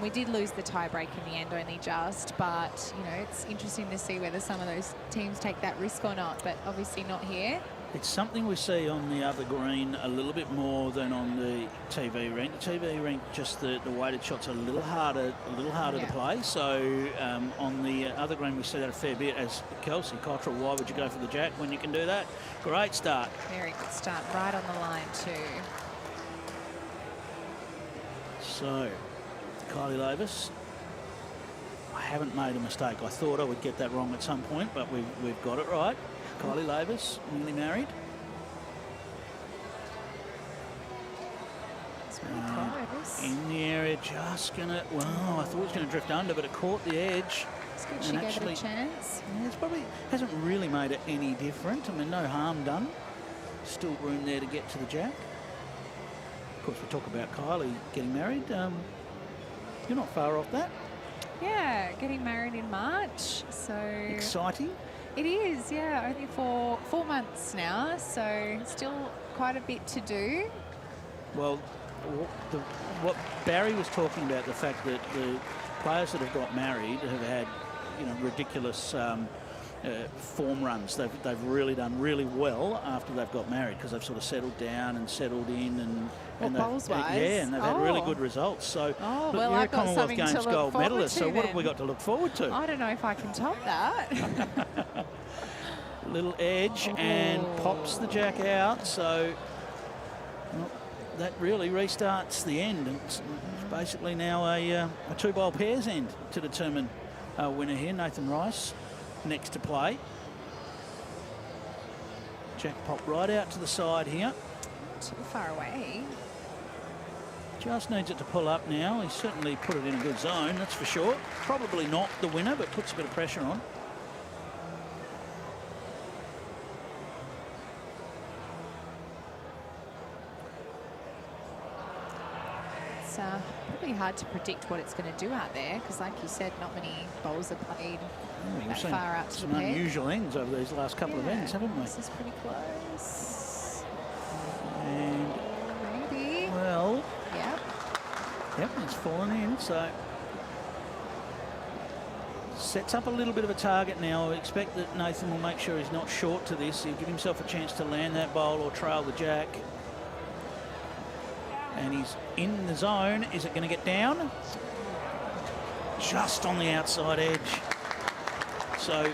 Speaker 3: We did lose the tiebreak in the end, only just. But, you know, it's interesting to see whether some of those teams take that risk or not. But obviously not here.
Speaker 8: It's something we see on the other green a little bit more than on the TV rink. The TV rink, just the weighted shots are a little harder to play. So on the other green, we see that a fair bit. As Kelsey Cottrell, why would you go for the jack when you can do that? Great start.
Speaker 3: Very good start, right on the line too. So, Kylie Lavis. I haven't made a mistake. I thought I would get that wrong at some point, but we've got it right. Kylie Lavis, newly married. In the area, just gonna. Well, I thought it was going to drift under, but it caught the edge. It's good she gave it a chance.
Speaker 8: Yeah, it's probably hasn't really made it any different. I mean, no harm done. Still room there to get to the jack. Of course, we talk about Kylie getting married. You're not far off that.
Speaker 3: Yeah, getting married in March. So
Speaker 8: exciting.
Speaker 3: It is, yeah, only for 4 months now, so still quite a bit to do.
Speaker 8: Well, what Barry was talking about, the fact that the players that have got married have had, you know, ridiculous form runs. They've really done really well after they've got married because they've sort of settled down and settled in and they've had really good results. So
Speaker 3: well,
Speaker 8: you're
Speaker 3: I've
Speaker 8: a Commonwealth Games gold medalist. So what have we got to look forward to?
Speaker 3: I don't know if I can top that.
Speaker 8: Little edge and pops the jack out. So that really restarts the end. It's basically now a 2-bowl pairs end to determine our winner here. Nathan Rice next to play. Jack popped right out to the side here.
Speaker 3: Too far away.
Speaker 8: Just needs it to pull up now. He's certainly put it in a good zone, that's for sure. Probably not the winner, but puts a bit of pressure on.
Speaker 3: It's probably hard to predict what it's going to do out there because, like you said, not many bowls are played that far out to the peg.
Speaker 8: Some unusual ends over these last couple of ends, haven't we?
Speaker 3: This is pretty close.
Speaker 8: And
Speaker 3: maybe.
Speaker 8: Well.
Speaker 3: Yep,
Speaker 8: it's fallen in, so sets up a little bit of a target now. I expect that Nathan will make sure he's not short to this. He'll give himself a chance to land that bowl or trail the jack. And he's in the zone. Is it going to get down? Just on the outside edge. So,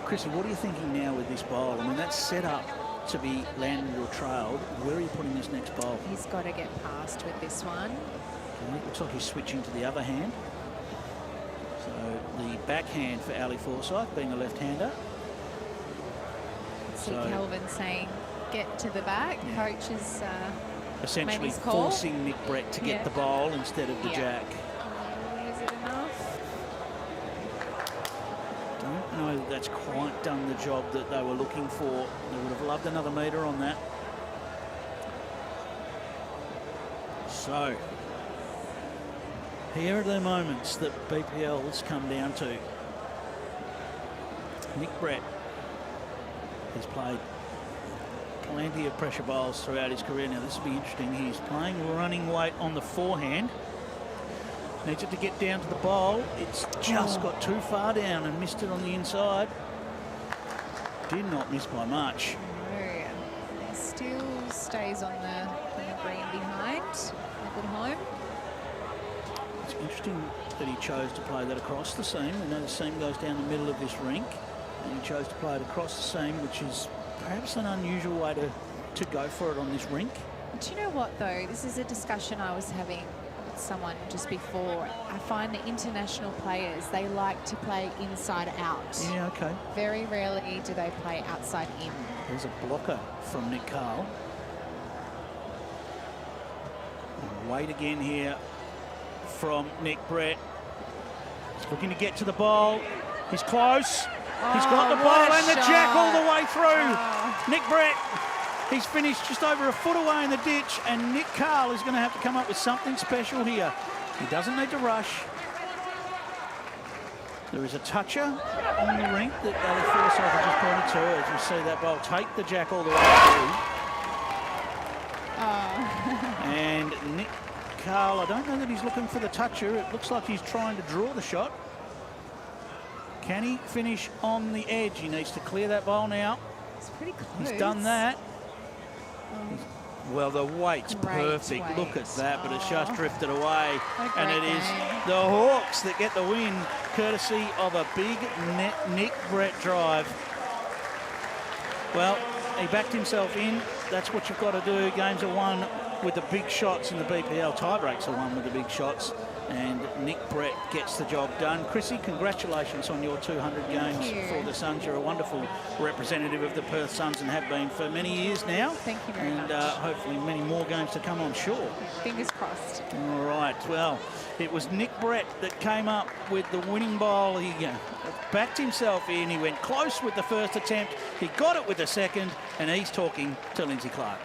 Speaker 8: Chrissy, what are you thinking now with this bowl? I mean, that's set up to be landed or trailed. Where are you putting this next bowl?
Speaker 3: He's got to get past with this one.
Speaker 8: Okay, looks like he's switching to the other hand. So the backhand for Ali Forsyth, being a left-hander.
Speaker 3: See Kelvin saying, get to the back.
Speaker 8: Yeah.
Speaker 3: Coach is
Speaker 8: essentially forcing Nick Brett to get the bowl instead of the jack.
Speaker 3: Is it enough?
Speaker 8: Don't know that that's quite done the job that they were looking for. They would have loved another metre on that. So, here are the moments that BPL's come down to. Nick Brett has played plenty of pressure bowls throughout his career. Now, this will be interesting. He's playing running weight on the forehand. Needs it to get down to the bowl. It's just got too far down and missed it on the inside. Did not miss by much.
Speaker 3: No, still stays on the green behind. A good home.
Speaker 8: It's interesting that he chose to play that across the seam. We know the seam goes down the middle of this rink, and he chose to play it across the seam, which is perhaps an unusual way to go for it on this rink.
Speaker 3: Do you know what, though? This is a discussion I was having with someone just before. I find the international players, they like to play inside out.
Speaker 8: Yeah, okay.
Speaker 3: Very rarely do they play outside in.
Speaker 8: There's a blocker from Nick Carl. Wait again here from Nick Brett. He's looking to get to the bowl. He's close. He's got the bowl and the jack all the way through. Nick Brett, he's finished just over a foot away in the ditch, and Nick Carl is going to have to come up with something special here. He doesn't need to rush. There is a toucher on the rink that Ali Forsyth has just pointed to as we see that bowl take the jack all the way through. And Nick Carl, I don't know that he's looking for the toucher. It looks like he's trying to draw the shot. Can he finish on the edge? He needs to clear that bowl now.
Speaker 3: It's pretty close.
Speaker 8: He's done that. Well, the weight's perfect. Look at that, but it's just drifted away. And it is the Hawks that get the win, courtesy of a big Nick Brett drive. Well, he backed himself in. That's what you've got to do. Games are won with the big shots in the BPL. Tiebreaks are won with the big shots. And Nick Brett gets the job done. Chrissy, congratulations on your 200 games for the Suns. You're a wonderful representative of the Perth Suns and have been for many years now.
Speaker 3: Thank you very much.
Speaker 8: And hopefully many more games to come, I'm sure.
Speaker 3: Fingers crossed.
Speaker 8: All right, well, it was Nick Brett that came up with the winning bowl. He backed himself in. He went close with the first attempt. He got it with the second, and he's talking to Lindsay Clark.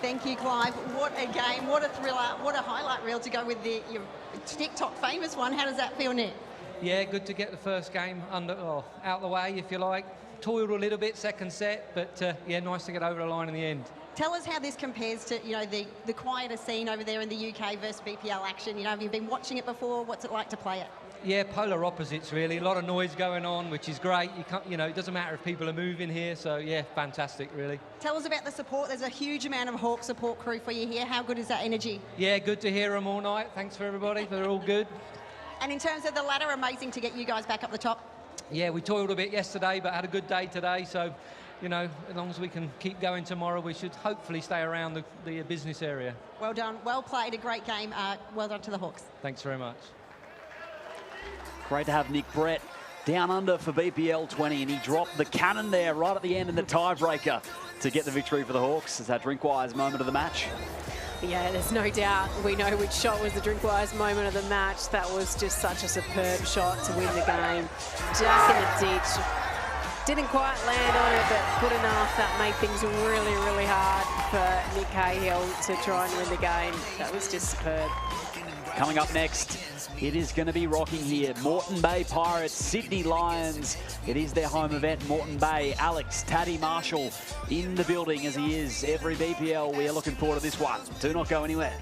Speaker 6: Thank you, Clive. What a game, what a thriller, what a highlight reel to go with your TikTok famous one. How does that feel, Nick?
Speaker 10: Yeah, good to get the first game out the way, if you like. Toiled a little bit, second set, but yeah, nice to get over the line in the end.
Speaker 6: Tell us how this compares to, you know, the quieter scene over there in the UK versus BPL action. You know, have you been watching it before? What's it like to play it?
Speaker 10: Yeah, polar opposites really. A lot of noise going on, which is great. You can't, you know, it doesn't matter if people are moving here. So yeah, fantastic, really.
Speaker 6: Tell us about the support. There's a huge amount of Hawk support crew for you here. How good is that energy?
Speaker 10: Yeah, good to hear them all night. Thanks for everybody. They're all good.
Speaker 6: And in terms of the ladder, amazing to get you guys back up the top.
Speaker 10: Yeah, we toiled a bit yesterday, but had a good day today. So, you know, as long as we can keep going tomorrow, we should hopefully stay around the business area.
Speaker 6: Well done. Well played. A great game. Well done to the Hawks.
Speaker 10: Thanks very much.
Speaker 4: Great to have Nick Brett down under for BPL 20, and he dropped the cannon there right at the end in the tiebreaker to get the victory for the Hawks. It's our Drinkwise moment of the match.
Speaker 5: Yeah, there's no doubt. We know which shot was the Drinkwise moment of the match. That was just such a superb shot to win the game. Jack in the ditch. Didn't quite land on it, but good enough. That made things really, really hard for Nick Cahill to try and win the game. That was just superb.
Speaker 4: Coming up next, it is going to be rocking here. Moreton Bay Pirates, Sydney Lions. It is their home event, Moreton Bay. Alex Taddy Marshall in the building as he is every BPL. We are looking forward to this one. Do not go anywhere.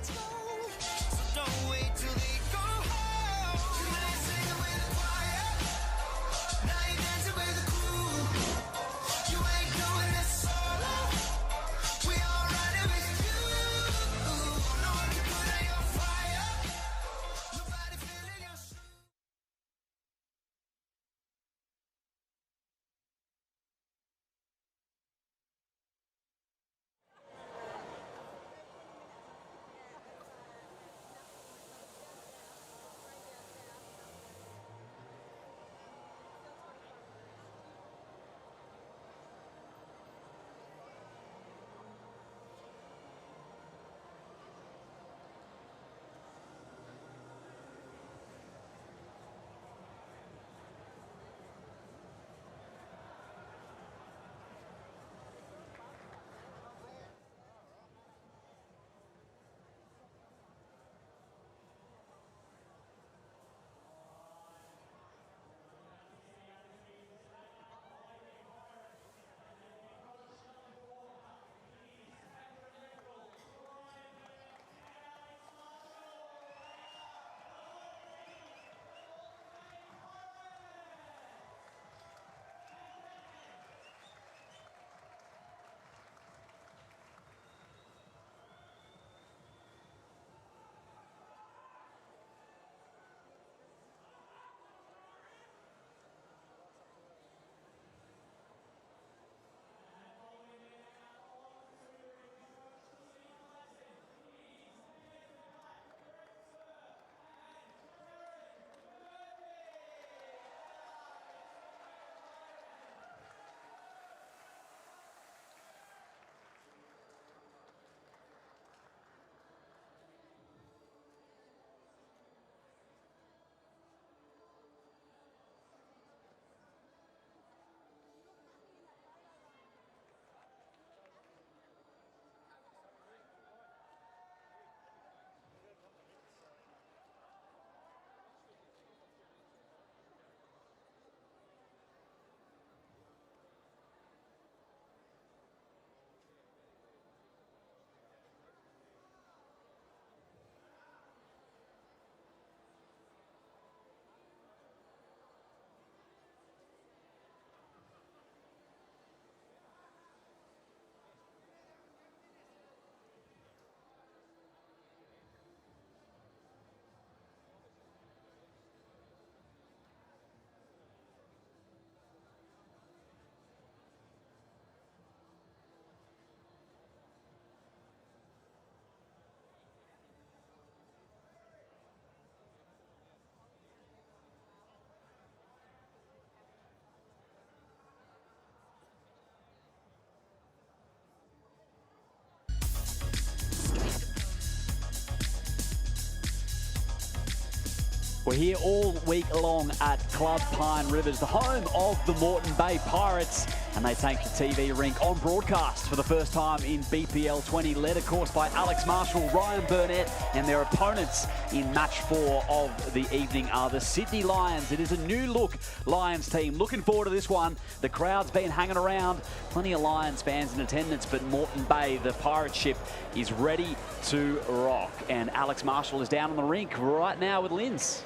Speaker 4: We're here all week long at Club Pine Rivers, the home of the Moreton Bay Pirates, and they take the TV rink on broadcast for the first time in BPL 20, led of course by Alex Marshall, Ryan Burnett, and their opponents in match 4 of the evening are the Sydney Lions. It is a new look Lions team. Looking forward to this one. The crowd's been hanging around, plenty of Lions fans in attendance, but Moreton Bay, the pirate ship, is ready to rock. And Alex Marshall is down on the rink right now with Linz.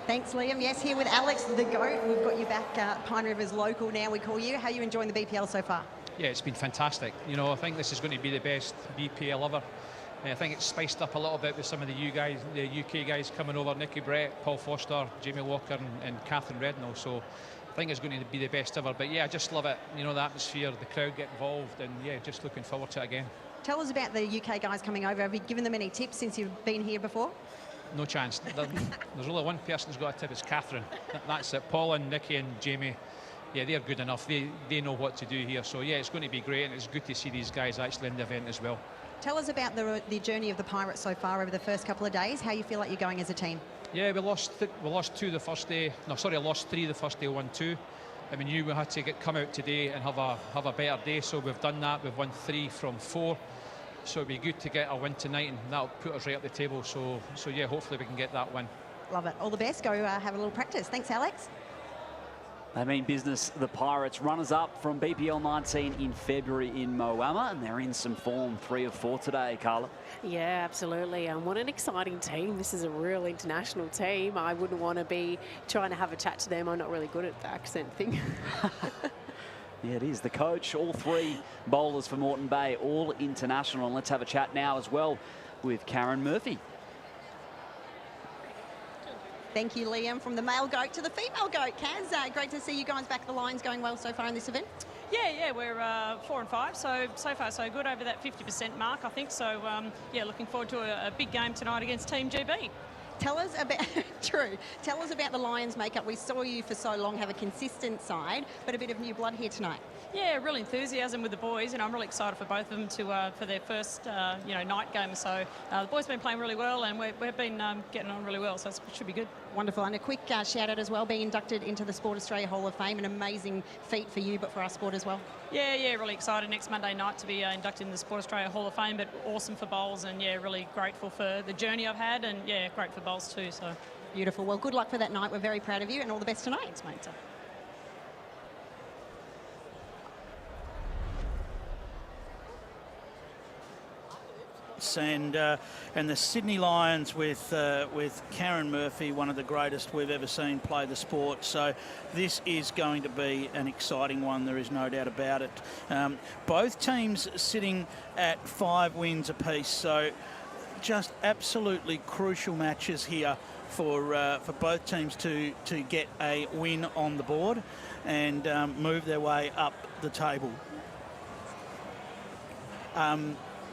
Speaker 6: Thanks, Liam. Yes, here with Alex, the GOAT. We've got you back, Pine Rivers local now, we call you. How are you enjoying the BPL so far?
Speaker 7: Yeah, it's been fantastic. You know, I think this is going to be the best BPL ever. I think it's spiced up a little bit with some of the UK guys coming over, Nicky Brett, Paul Foster, Jamie Walker and Catherine Redknapp. So I think it's going to be the best ever. But yeah, I just love it. You know, the atmosphere, the crowd get involved, and yeah, just looking forward to it again.
Speaker 6: Tell us about the UK guys coming over. Have you given them any tips since you've been here before?
Speaker 7: No chance. There's only one person who's got a tip, it's Catherine. That's it. Paul and Nicky and Jamie, yeah, they're good enough. They know what to do here. So yeah, it's going to be great, and it's good to see these guys actually in the event as well.
Speaker 6: Tell us about the journey of the Pirates so far over the first couple of days. How you feel like you're going as a team?
Speaker 7: Yeah, we lost 2 the first day. No, sorry, I lost 3 the first day, won 2. And we knew we had to come out today and have a better day. So we've done that. We've won 3 from 4. So it'd be good to get a win tonight, and that'll put us right up the table. So yeah, hopefully we can get that win.
Speaker 6: Love it. All the best. Go have a little practice. Thanks, Alex.
Speaker 4: They mean business, the Pirates, runners-up from BPL 19 in February in Moama, and they're in some form, 3 of 4 today, Carla.
Speaker 5: Yeah, absolutely. What an exciting team. This is a real international team. I wouldn't want to be trying to have a chat to them. I'm not really good at the accent thing.
Speaker 4: Yeah, it is. The coach, all 3 bowlers for Moreton Bay, all international. And let's have a chat now as well with Karen Murphy.
Speaker 6: Thank you, Liam. From the male goat to the female goat, Kaz. Great to see you guys back. The Lions going well so far in this event.
Speaker 11: Yeah, we're 4 and 5, so far so good, over that 50% mark, I think. So yeah, looking forward to a big game tonight against Team GB.
Speaker 6: Tell us about Tell us about the Lions makeup. We saw you for so long have a consistent side, but a bit of new blood here tonight.
Speaker 11: Yeah, real enthusiasm with the boys, and I'm really excited for both of them for their first night game. So the boys have been playing really well, and we've been getting on really well. So it should be good.
Speaker 6: Wonderful, and a quick shout out as well, being inducted into the Sport Australia Hall of Fame, an amazing feat for you, but for our sport as well. Yeah, really excited next Monday night to be inducted in the Sport Australia Hall of Fame, but awesome for bowls, and yeah, really grateful for the journey I've had, and yeah, great for bowls too. So beautiful. Well, good luck for that night. We're very proud of you, and all the best tonight. Thanks, mate.
Speaker 8: And the Sydney Lions with Karen Murphy, one of the greatest we've ever seen play the sport. So this is going to be an exciting one, there is no doubt about it. Both teams sitting at 5 wins apiece, so just absolutely crucial matches here for both teams to get a win on the board and move their way up the table.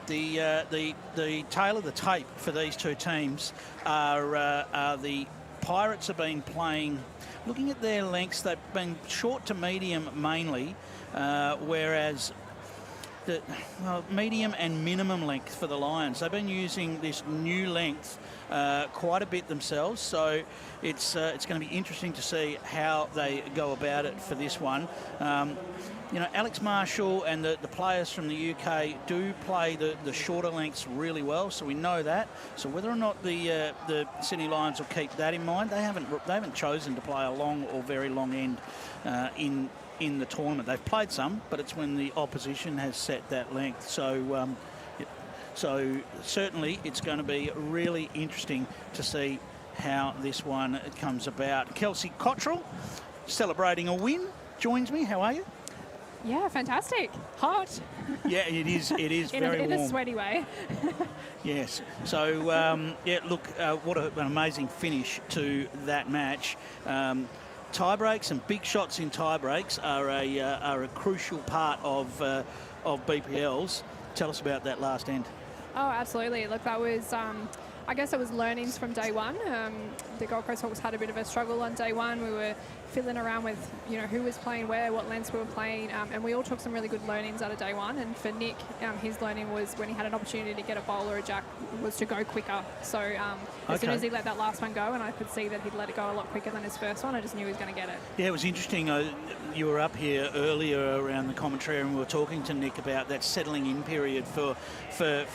Speaker 8: The tail of the tape for these two teams are the Pirates have been playing, looking at their lengths, they've been short to medium mainly, whereas the medium and minimum length for the Lions. They've been using this new length quite a bit themselves, so it's going to be interesting to see how they go about it for this one. Alex Marshall and the players from the UK do play the shorter lengths really well, so we know that. So whether or not the Sydney Lions will keep that in mind, they haven't chosen to play a long or very long end in the tournament. They've played some, but it's when the opposition has set that length. So certainly it's going to be really interesting to see how this one comes about. Kelsey Cottrell, celebrating a win, joins me. How are you?
Speaker 12: Yeah, fantastic. Hot.
Speaker 8: Yeah, it is very warm.
Speaker 12: In a sweaty way.
Speaker 8: Yes. So, look, what an amazing finish to that match. Tie breaks and big shots in tie breaks are a crucial part of BPLs. Tell us about that last end.
Speaker 12: Oh, absolutely. Look, that was... I guess it was learnings from day one. The Gold Coast Hawks had a bit of a struggle on day one. We were fiddling around with, who was playing where, what lengths we were playing, and we all took some really good learnings out of day one. And for Nick, his learning was when he had an opportunity to get a bowl or a jack was to go quicker. So as soon as he let that last one go, and I could see that he'd let it go a lot quicker than his first one, I just knew he was going to get it.
Speaker 8: Yeah, it was interesting. You were up here earlier around the commentary, and we were talking to Nick about that settling in period for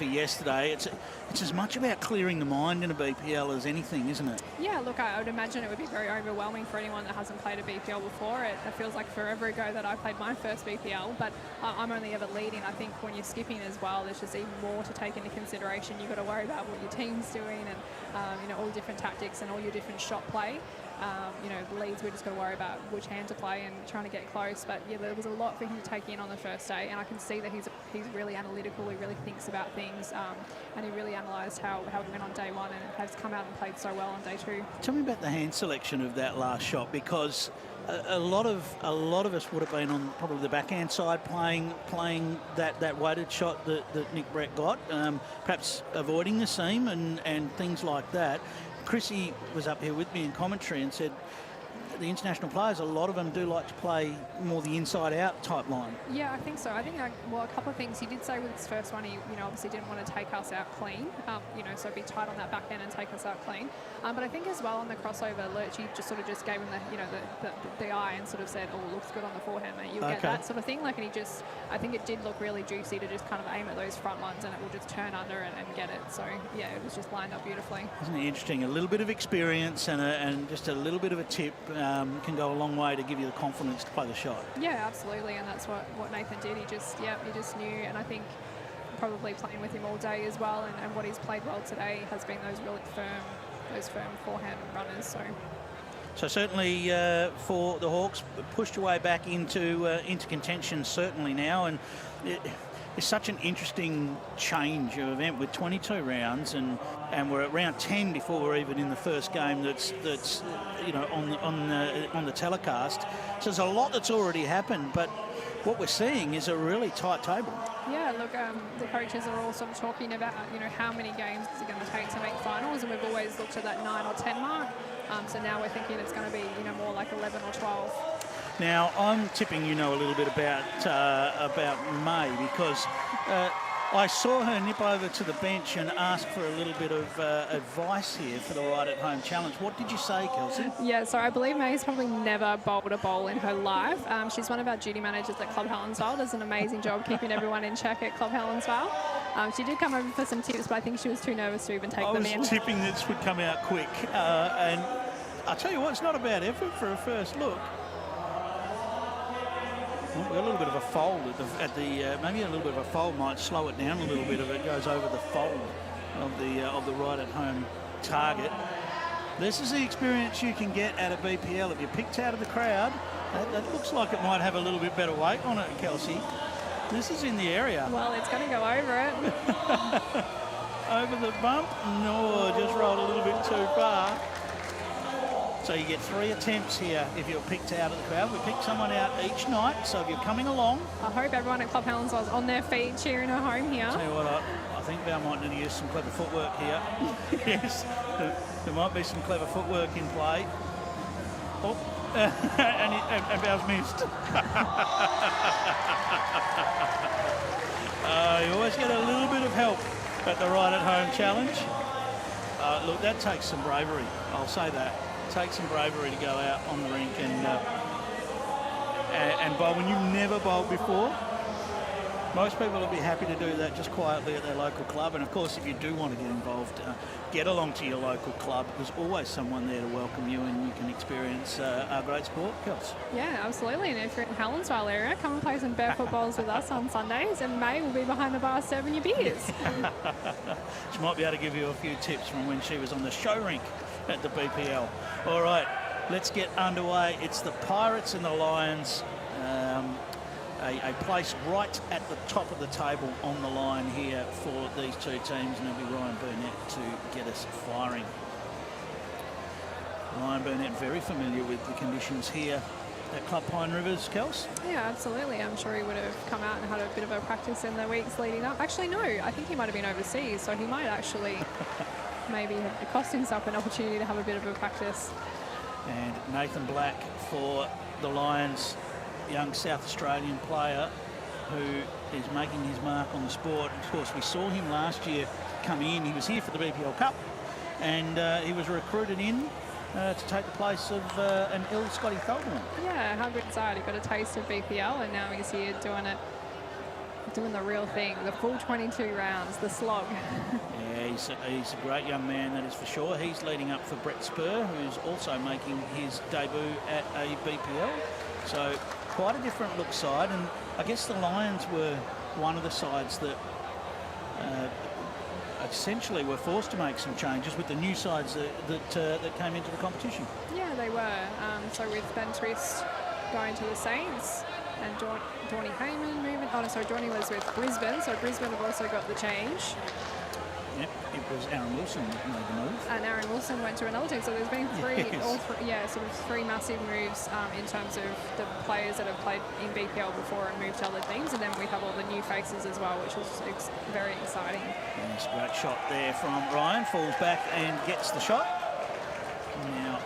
Speaker 8: yesterday. It's as much about clearing the mind in a BPL as anything, isn't it?
Speaker 12: Yeah, look, I would imagine it would be very overwhelming for anyone that hasn't played a BPL before. It feels like forever ago that I played my first BPL, but I'm only ever leading. I think when you're skipping as well, there's just even more to take into consideration. You've got to worry about what your team's doing and, all different tactics and all your different shot play. Leads, we just got to worry about which hand to play and trying to get close. But yeah, there was a lot for him to take in on the first day, and I can see that he's really analytical. He really thinks about things, and he really analysed how it went on day one, and has come out and played so well on day two.
Speaker 8: Tell me about the hand selection of that last shot, because a lot of us would have been on probably the backhand side playing that weighted shot that Nick Brett got, perhaps avoiding the seam and things like that. Chrissy was up here with me in commentary and said the international players, a lot of them do like to play more the inside-out type line.
Speaker 12: Yeah, I think so. I think, a couple of things. He did say with his first one, he obviously didn't want to take us out clean, so be tight on that back end and take us out clean. But I think as well on the crossover, Lurchy just gave him the eye and sort of said, oh, looks good on the forehand, mate. You'll get that sort of thing. I think it did look really juicy to just kind of aim at those front ones, and it will just turn under and get it. So, yeah, it was just lined up beautifully.
Speaker 8: Isn't it interesting? A little bit of experience and just a little bit of a tip can go a long way to give you the confidence to play the shot.
Speaker 12: Yeah, absolutely, and that's what Nathan did. He just knew, and I think probably playing with him all day as well, and what he's played well today has been those really firm forehand runners.
Speaker 8: So certainly for the Hawks, pushed your way back into contention certainly now, and it's such an interesting change of event with 22 rounds, and we're at round 10 before we're even in the first game that's on the telecast. So there's a lot that's already happened, but what we're seeing is a really tight table.
Speaker 12: Yeah, look, the coaches are all sort of talking about, how many games is it going to take to make finals, and we've always looked at that 9 or 10 mark. So now we're thinking it's going to be, more like 11 or 12.
Speaker 8: Now, I'm tipping a little bit about May, because I saw her nip over to the bench and ask for a little bit of advice here for the Right at Home Challenge. What did you say, Kelsey?
Speaker 12: Yeah, so I believe May's probably never bowled a bowl in her life. She's one of our duty managers at Club Helensvale. Does an amazing job keeping everyone in check at Club Helensvale. She did come over for some tips, but I think she was too nervous to even take them in.
Speaker 8: I was tipping this would come out quick. And I'll tell you what, it's not a bad effort for a first look. Well, a little bit of a fold maybe a little bit of a fold might slow it down a little bit if it goes over the fold of the right at home target. This is the experience you can get at a BPL if you're picked out of the crowd. That looks like it might have a little bit better weight on it, Kelsey. This is in the area.
Speaker 12: Well, it's going to go over it.
Speaker 8: Over the bump? No, just rolled a little bit too far. So you get 3 attempts here if you're picked out of the crowd. We pick someone out each night, so if you're coming along...
Speaker 12: I hope everyone at Club Helensvale is on their feet cheering her home here.
Speaker 8: Tell you what, I think Val might need to use some clever footwork here. Yes, there might be some clever footwork in play. Oh, and Val's missed. You always get a little bit of help at the Right at Home Challenge. Look, that takes some bravery, I'll say that. Takes some bravery to go out on the rink and bowl when you've never bowled before. Most people will be happy to do that just quietly at their local club, and of course if you do want to get involved, get along to your local club. There's always someone there to welcome you, and you can experience our great sport, Kels.
Speaker 12: Yeah, absolutely, and if you're in the Helensvale area, come and play some barefoot bowls with us on Sundays, and May will be behind the bar serving you beers.
Speaker 8: She might be able to give you a few tips from when she was on the show rink at the BPL. All right, let's get underway. It's the Pirates and the Lions. A place right at the top of the table on the line here for these two teams, and it'll be Ryan Burnett to get us firing. Ryan Burnett very familiar with the conditions here at Club Pine Rivers, Kels?
Speaker 12: Yeah, absolutely. I'm sure he would have come out and had a bit of a practice in the weeks leading up. Actually, no, I think he might have been overseas, so he might actually maybe have cost himself an opportunity to have a bit of a practice.
Speaker 8: And Nathan Black for the Lions, young South Australian player who is making his mark on the sport. Of course, we saw him last year come in. He was here for the BPL Cup, and he was recruited in to take the place of an ill Scotty Feldman.
Speaker 12: Yeah, how good side. He got a taste of BPL, and now he's here doing the real thing, the full 22 rounds, the slog.
Speaker 8: Yeah, he's a great young man, that is for sure. He's leading up for Brett Spur, who's also making his debut at a BPL. So quite a different look side, and I guess the Lions were one of the sides that essentially were forced to make some changes with the new sides that came into the competition.
Speaker 12: Yeah, they were. So with Ben Twist going to the Saints, and Dawny Heyman moving. Oh, no, sorry, Dawny was with Brisbane, so Brisbane have also got the change.
Speaker 8: Yep, it was Aaron Wilson that made the move.
Speaker 12: And Aaron Wilson went to another team, so there's been sort of three massive moves in terms of the players that have played in BPL before and moved to other teams, and then we have all the new faces as well, which was very exciting.
Speaker 8: Yes, great shot there from Ryan, falls back and gets the shot. Now,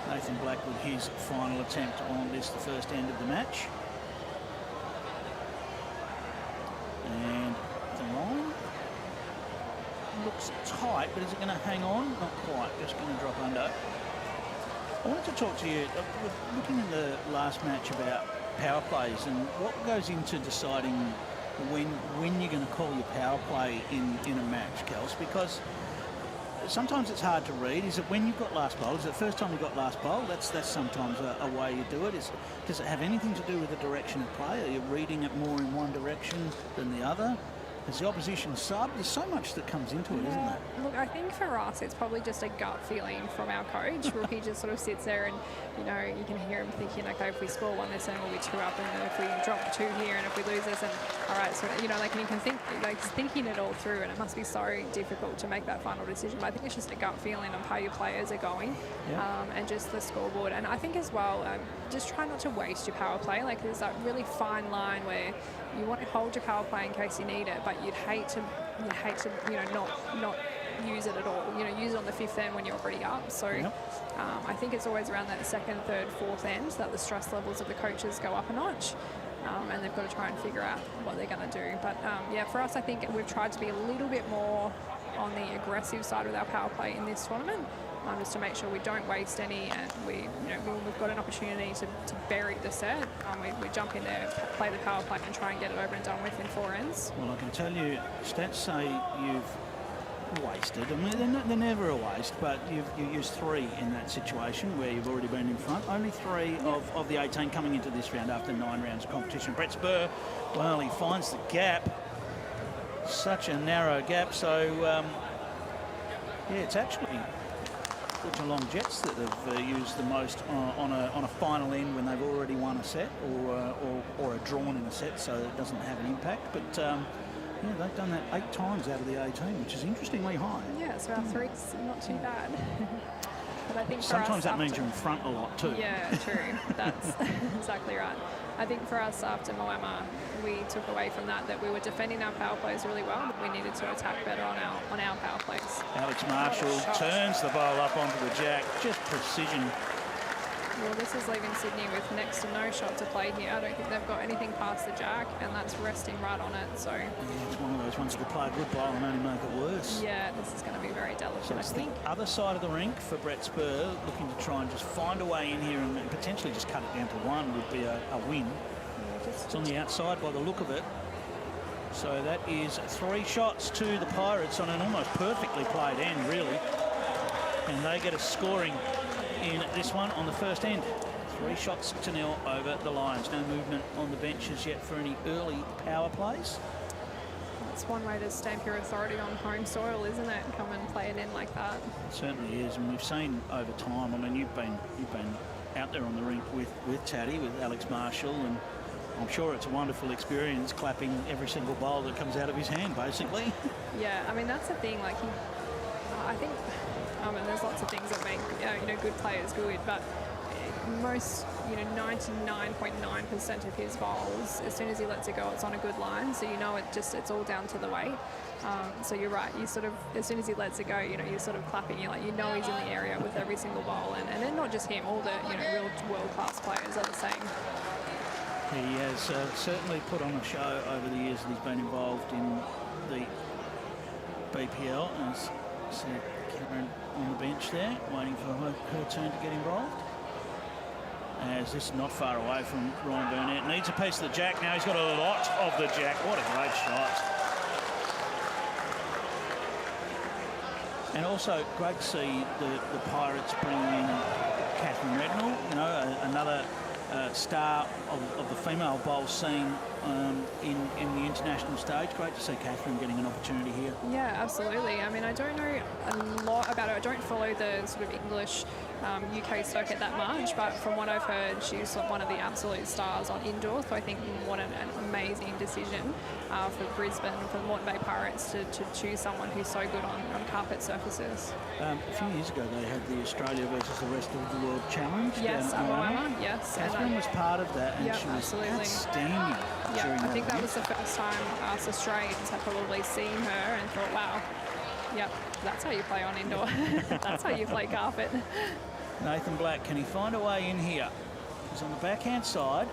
Speaker 8: Nathan Black with his final attempt on this, the first end of the match. And the line looks tight, but is it going to hang on? Not quite, just going to drop under. I wanted to talk to you, looking in the last match about power plays and what goes into deciding when you're going to call your power play in a match, Kels, because sometimes it's hard to read. Is it when you've got last bowl? Is it the first time you've got last bowl? That's sometimes a way you do it. Does it have anything to do with the direction of play? Are you reading it more in one direction than the other? Is the opposition sub? There's so much that comes into it, isn't there?
Speaker 12: Look, I think for us, it's probably just a gut feeling from our coach. Rookie just sort of sits there and, you know, you can hear him thinking, okay, if we score one this end, we'll be 2 up, and if we drop 2 here, and if we lose this, and all right, so, you know, like, and you can think, like, thinking it all through, and it must be so difficult to make that final decision. But I think it's just a gut feeling of how your players are going, and just the scoreboard. And I think as well, just try not to waste your power play. Like, there's that really fine line where you want to hold your power play in case you need it, but you'd hate to, you know, not use it at all. You know, use it on the 5th end when you're already up. So I think it's always around that 2nd, 3rd, 4th end that the stress levels of the coaches go up a notch, and they've got to try and figure out what they're going to do. But yeah, for us, I think we've tried to be a little bit more on the aggressive side with our power play in this tournament. Just to make sure we don't waste any, and we've got an opportunity to bury the set. We jump in there, play the power play, and try and get it over and done with in 4 ends.
Speaker 8: Well, I can tell you, stats say you've wasted. I mean, they're never a waste, but you used 3 in that situation where you've already been in front. Only 3 of the 18 coming into this round after 9 rounds of competition. Brett Spur, well, he finds the gap. Such a narrow gap, so yeah, it's actually the Geelong Jets that have used the most on a final end when they've already won a set or a drawn in a set, so it doesn't have an impact. But yeah, they've done that 8 times out of the 18, which is interestingly high.
Speaker 12: Yeah, so our 3's not too bad. But I think
Speaker 8: sometimes that means you're in front a lot too.
Speaker 12: Yeah, true. That's exactly right. I think for us after Moama, we took away from that we were defending our power plays really well, but we needed to attack better on our power plays.
Speaker 8: Alex Marshall turns the bowl up onto the jack, just precision.
Speaker 12: Well, this is leaving Sydney with next to no shot to play here. I don't think they've got anything past the jack, and that's resting right on it. So
Speaker 8: yeah, it's one of those ones that could play a good bowl and only make it worse.
Speaker 12: Yeah, this is going to be very delicate.
Speaker 8: So it's the other side of the rink for Brett Spur, looking to try and just find a way in here and potentially just cut it down to 1 would be a win. Yeah, it's on the outside by the look of it. So that is 3 shots to the Pirates on an almost perfectly played end, really. And they get a scoring in this one on the first end. 3 shots to 0 over the Lions. No movement on the benches yet for any early power plays.
Speaker 12: That's one way to stamp your authority on home soil, isn't it? Come and play it in like that.
Speaker 8: It certainly is, and we've seen over time. I mean, you've been out there on the rink with Taddy, with Alex Marshall, and I'm sure it's a wonderful experience clapping every single bowl that comes out of his hand, basically.
Speaker 12: Yeah, I mean, that's the thing. Like, I think, I mean, there's lots of things that make good players good, but most, 99.9% of his bowls, as soon as he lets it go, it's on a good line. So it's all down to the weight. So you're right. You sort of, as soon as he lets it go, you're sort of clapping. You're like, he's in the area with every single bowl, and then not just him, all the real world-class players are the same.
Speaker 8: He has certainly put on a show over the years that he's been involved in the BPL. And see Cameron on the bench there, waiting for her turn to get involved. As this is not far away from Ryan Burnett. Needs a piece of the jack now. He's got a lot of the jack. What a great shot. And also great to see the Pirates bringing in Catherine Rednall, another star of the female bowl scene in the international stage. Great to see Catherine getting an opportunity here.
Speaker 12: Yeah, absolutely. I mean, I don't know a lot about her. I don't follow the sort of English UK circuit that much, but from what I've heard, she's one of the absolute stars on indoor. So I think what an amazing decision for Brisbane, for the Moreton Bay Pirates to choose someone who's so good on carpet surfaces.
Speaker 8: A few years ago, they had the Australia versus the rest of the world challenge.
Speaker 12: Yes, Moama, yes.
Speaker 8: Catherine was part of that, and she was
Speaker 12: absolutely
Speaker 8: outstanding.
Speaker 12: Yeah, I think that was the first time us Australians had probably seen her and thought, wow, yep, that's how you play on indoor. That's how you play carpet.
Speaker 8: Nathan Black, can he find a way in here? He's on the backhand side.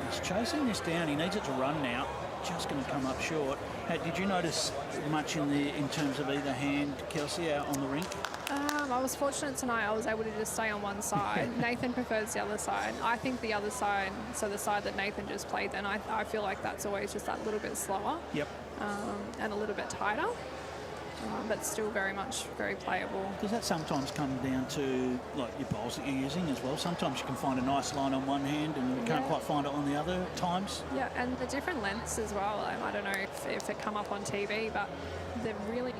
Speaker 8: He's chasing this down. He needs it to run now. Just going to come up short. Hey, did you notice much in terms of either hand, Kelsey, out on the rink?
Speaker 12: I was fortunate tonight. I was able to just stay on one side. Nathan prefers the other side. I think the other side, so the side that Nathan just played, then I feel like that's always just that little bit slower.
Speaker 8: Yep.
Speaker 12: And a little bit tighter. But still very playable.
Speaker 8: Does that sometimes come down to like your bowls that you're using as well? Sometimes you can find a nice line on one hand and you can't quite find it on the other at times.
Speaker 12: Yeah, and the different lengths as well. I don't know if it come up on TV, but the really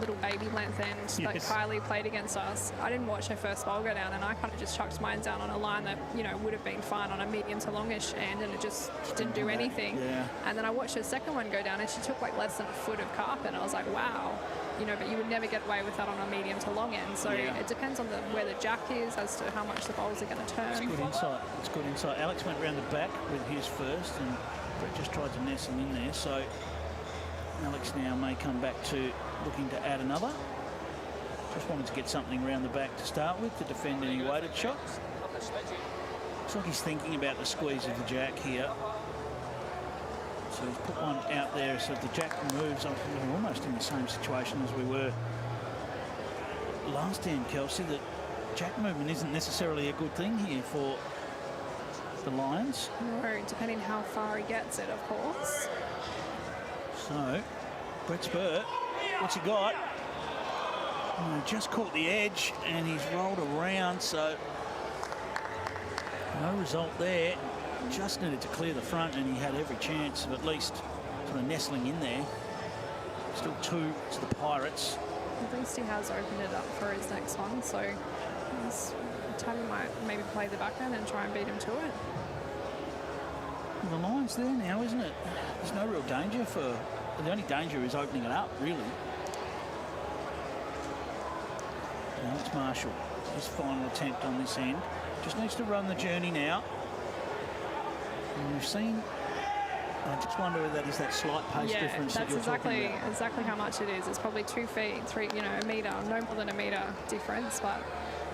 Speaker 12: little baby length end that Kylie played against us. I didn't watch her first bowl go down, and I kind of just chucked mine down on a line that would have been fine on a medium to longish end, and it just didn't do anything.
Speaker 8: Yeah.
Speaker 12: And then I watched her second one go down, and she took like less than a foot of carpet, and I was like, wow. But you would never get away with that on a medium to long end. So it depends on where the jack is as to how much the bowls are going to turn.
Speaker 8: It's good insight. It's good insight. Alex went round the back with his first, and Brett just tried to nest him in there. So Alex now may come back to looking to add another. Just wanted to get something round the back to start with to defend any weighted shots. Looks like he's thinking about the squeeze of the jack here. So he's put one out there, so the jack moves. We're almost in the same situation as we were last time, Kelsey, that jack movement isn't necessarily a good thing here for the Lions.
Speaker 12: No, depending how far he gets it, of course.
Speaker 8: So, Brett Spurt, what's he got? Oh, just caught the edge, and he's rolled around, so no result there. Just needed to clear the front, and he had every chance of at least sort of nestling in there. Still 2 to the Pirates.
Speaker 12: At least he has opened it up for his next one, so Tabby might maybe play the backhand and try and beat him to it.
Speaker 8: Well, the line's there now, isn't it? There's no real danger for... The only danger is opening it up, really. Now it's Marshall. His final attempt on this end. Just needs to run the journey now. And we've seen... I just wonder if that is that slight pace difference that you're talking about.
Speaker 12: That's exactly how much it is. It's probably 2 feet, 3, a metre, no more than a metre difference, but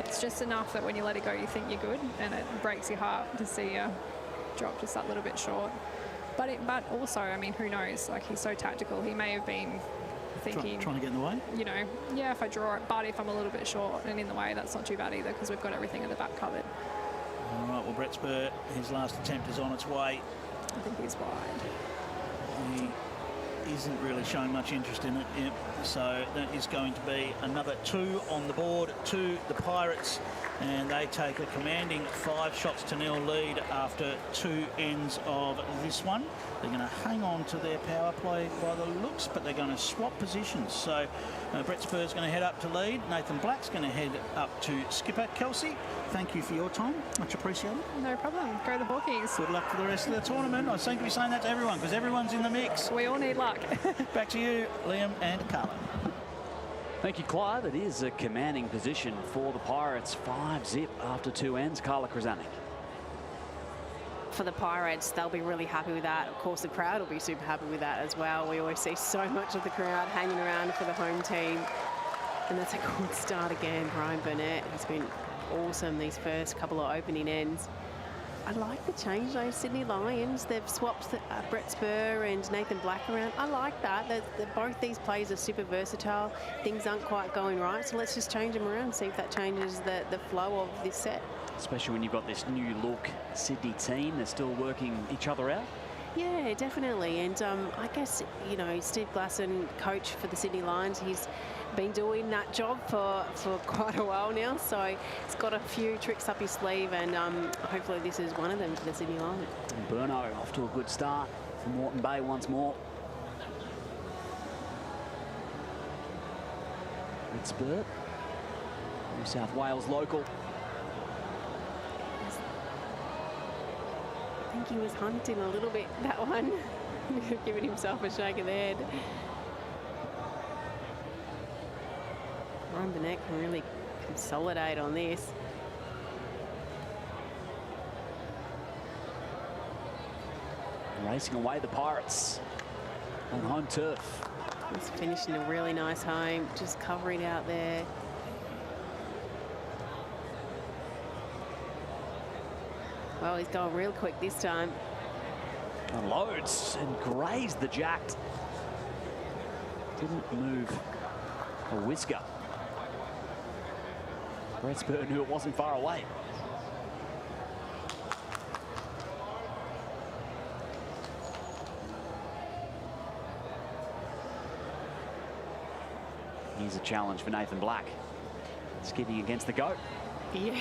Speaker 12: it's just enough that when you let it go, you think you're good, and it breaks your heart to see you drop just that little bit short. But also, I mean, who knows? Like, he's so tactical. He may have been thinking...
Speaker 8: Trying to get in the way?
Speaker 12: Yeah, if I draw it, but if I'm a little bit short and in the way, that's not too bad either, because we've got everything at the back covered.
Speaker 8: All right, well, Brett Spurt, his last attempt is on its way.
Speaker 12: I think he's wide.
Speaker 8: He isn't really showing much interest in it. Yep. So that is going to be another 2 on the board to the Pirates, and they take a commanding 5-0 lead after 2 ends of this one. They're going to hang on to their power play by the looks, but they're going to swap positions. So Brett Spur's going to head up to lead. Nathan Black's going to head up to skipper. Kelsey, thank you for your time. Much appreciated.
Speaker 12: No problem. Go the Hawkies.
Speaker 8: Good luck for the rest of the tournament. I seem to be saying that to everyone because everyone's in the mix.
Speaker 12: We all need luck.
Speaker 8: Back to you, Liam and Carla.
Speaker 4: Thank you, Clive. It is a commanding position for the Pirates. 5-zip after 2 ends. Carla Krasanik.
Speaker 5: For the Pirates, they'll be really happy with that. Of course, the crowd will be super happy with that as well. We always see so much of the crowd hanging around for the home team. And that's a good start again. Brian Burnett has been awesome these first couple of opening ends. I like the change though. Sydney Lions, they've swapped Brett Spur and Nathan Black around. I like that. Both these players are super versatile. Things aren't quite going right, so let's just change them around and see if that changes the flow of this set.
Speaker 4: Especially when you've got this new look Sydney team. They're still working each other out.
Speaker 5: Yeah, definitely. And I guess, you know, Steve Glasson, coach for the Sydney Lions, he's been doing that job for quite a while now. So he's got a few tricks up his sleeve, and hopefully this is one of them for the Sydney Lions.
Speaker 4: And Burno off to a good start for Moreton Bay once more. Red Spurt, New South Wales local.
Speaker 5: I think he was hunting a little bit, that one. Giving himself a shake of the head. Ryan Burnett can really consolidate on this.
Speaker 4: Racing away the Pirates on home turf.
Speaker 5: He's finishing a really nice home, just covering out there. Well, he's going real quick this time.
Speaker 4: Loads and grazed the jack. Didn't move a whisker. Brett Spur knew it wasn't far away. Here's a challenge for Nathan Black. Skipping against the goat.
Speaker 5: Yeah.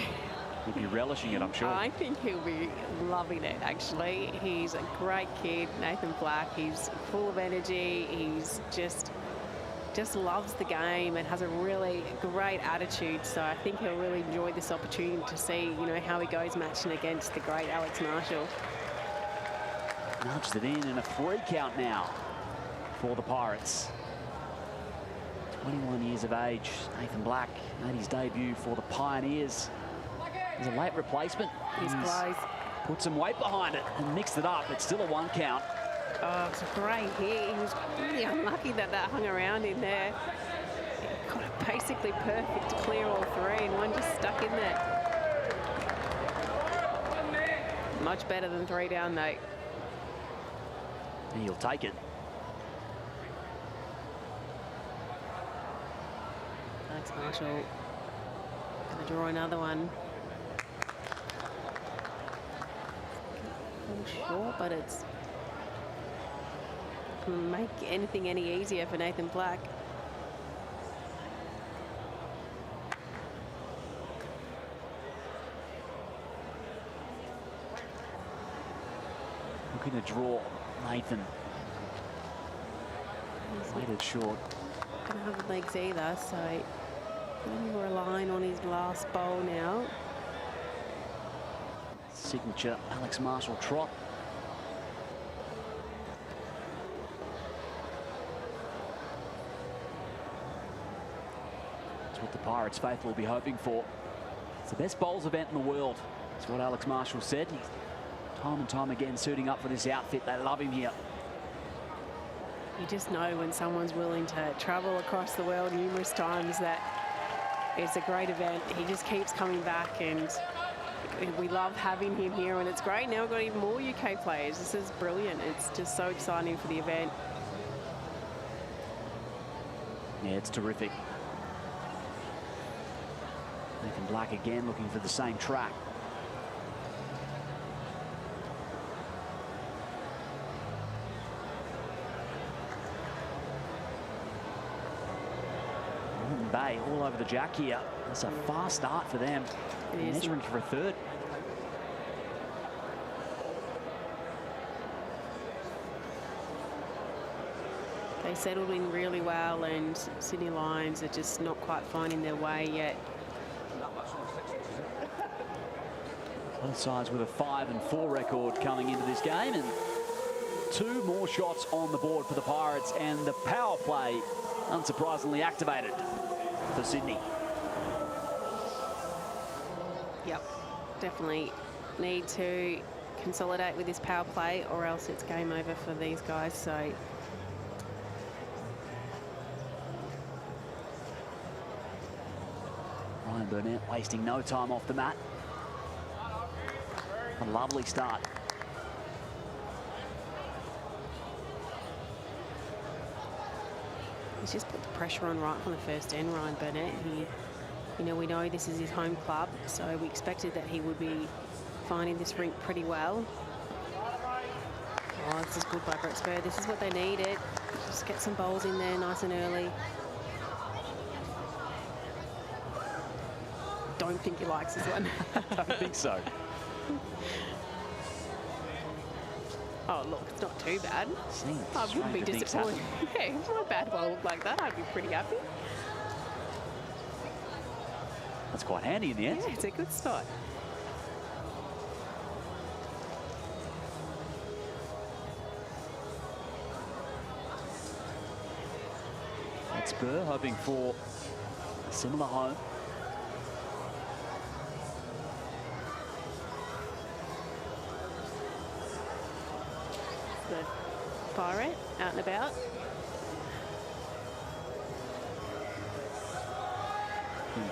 Speaker 4: He'll be relishing it, I'm sure.
Speaker 5: I think he'll be loving it, actually. He's a great kid, Nathan Black. He's full of energy. He's just loves the game and has a really great attitude. So I think he'll really enjoy this opportunity to see, you know, how he goes matching against the great Alex Marshall.
Speaker 4: Nudged it in a free count now for the Pirates. 21 years of age, Nathan Black made his debut for the Pioneers. He's a late replacement.
Speaker 5: He's close.
Speaker 4: Put some weight behind it and mixed it up. It's still a 1 count.
Speaker 5: Oh, it's a great hit. He was really unlucky that hung around in there. Got it basically perfect to clear all 3, and one just stuck in there. Much better than 3 down, though.
Speaker 4: And he'll take it.
Speaker 5: Alex Marshall going to draw another one. Short, but it's make anything any easier for Nathan Black.
Speaker 4: Looking to draw Nathan. Waited short.
Speaker 5: Don't have the legs either, so we're relying on his last bowl now.
Speaker 4: Signature Alex Marshall trot. That's what the Pirates faithful will be hoping for. It's the best bowls event in the world. That's what Alex Marshall said. He's time and time again suiting up for this outfit. They love him here.
Speaker 5: You just know when someone's willing to travel across the world numerous times that it's a great event. He just keeps coming back, and we love having him here, and it's great. Now we've got even more UK players. This is brilliant. It's just so exciting for the event.
Speaker 4: Yeah, it's terrific. Nathan Black again looking for the same track. Moreton Bay all over the jack here. That's a fast start for them. Measuring for a 3rd.
Speaker 5: They settled in really well, and Sydney Lions are just not quite finding their way yet.
Speaker 4: Both sides with a 5-4 record coming into this game, and 2 more shots on the board for the Pirates, and the power play, unsurprisingly, activated for Sydney.
Speaker 5: Yep, definitely need to consolidate with this power play, or else it's game over for these guys. So
Speaker 4: Ryan Burnett wasting no time off the mat. A lovely start.
Speaker 5: he's just put the pressure on right from the first end, Ryan Burnett. You know, we know this is his home club, so we expected that he would be finding this rink pretty well. Oh, this is good by Brett Spur. This is what they needed. Just get some bowls in there nice and early. Don't think he likes this one.
Speaker 4: I don't think so.
Speaker 5: Oh, look, it's not too bad.
Speaker 4: Seems
Speaker 5: I wouldn't be disappointed. Yeah, if my bad ball looked like that, I'd be pretty happy.
Speaker 4: That's quite handy in the end.
Speaker 5: Yeah, it's a good spot.
Speaker 4: That's Spur hoping for a similar home.
Speaker 5: The Pirate out and about.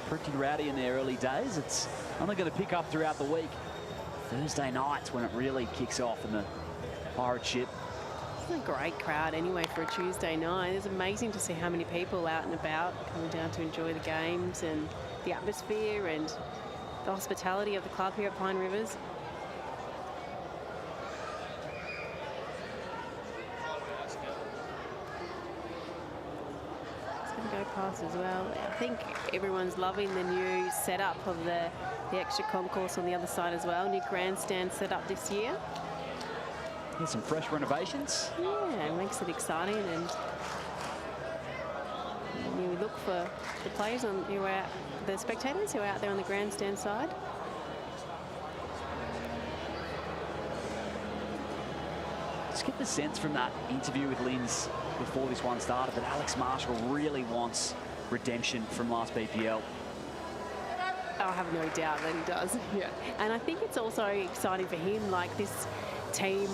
Speaker 4: Pretty rowdy in their early days. It's only going to pick up throughout the week. Thursday nights when it really kicks off in the Pirate ship.
Speaker 5: It's a great crowd anyway for a Tuesday night. It's amazing to see how many people out and about coming down to enjoy the games and the atmosphere and the hospitality of the club here at Pine Rivers. Go past as well. I think everyone's loving the new setup of the extra concourse on the other side as well. New grandstand set up this year.
Speaker 4: There's some fresh renovations.
Speaker 5: Yeah, it makes it exciting, and you look for the players who are the spectators who are out there on the grandstand side.
Speaker 4: Just get the sense from that interview with Linz before this one started that Alex Marshall really wants redemption from last BPL.
Speaker 5: I have no doubt that he does. Yeah. And I think it's also exciting for him, like this team,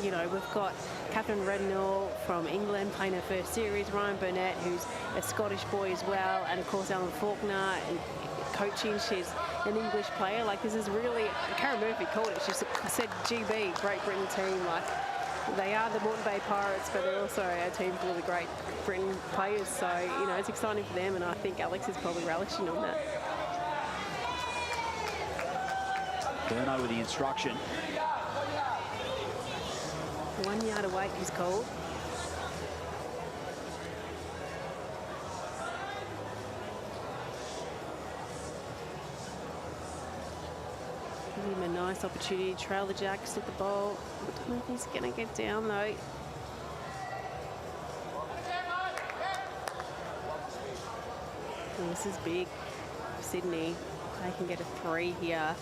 Speaker 5: you know, we've got Catherine Rednall from England playing her first series, Ryan Burnett, who's a Scottish boy as well, and of course Alan Faulkner and coaching. She's an English player. Like, this is really, Karen Murphy called it. She said GB, Great Britain team. Like, they are the Moreton Bay Pirates, but they're also a team full of the Great Britain players. So, you know, it's exciting for them, and I think Alex is probably relishing on that.
Speaker 4: Burno with the instruction.
Speaker 5: 1 yard away, he's called. Give him a nice opportunity to trail the Jacks at the ball. I don't know if he's going to get down though. This is big. Sydney, they can get a 3 here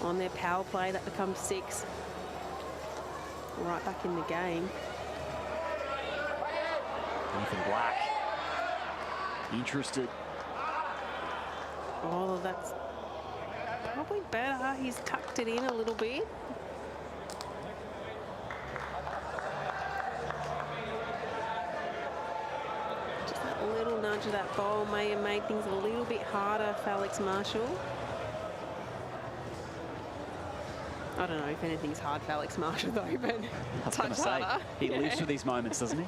Speaker 5: on their power play. That becomes 6. Right back in the game.
Speaker 4: Ethan Black interested.
Speaker 5: Oh, that's probably better. He's tucked it in a little bit. Just that little nudge of that ball may have made things a little bit harder for Alex Marshall. I don't know if anything's hard for Alex Marshall though, but
Speaker 4: I was going to say, he lives for these moments, doesn't he?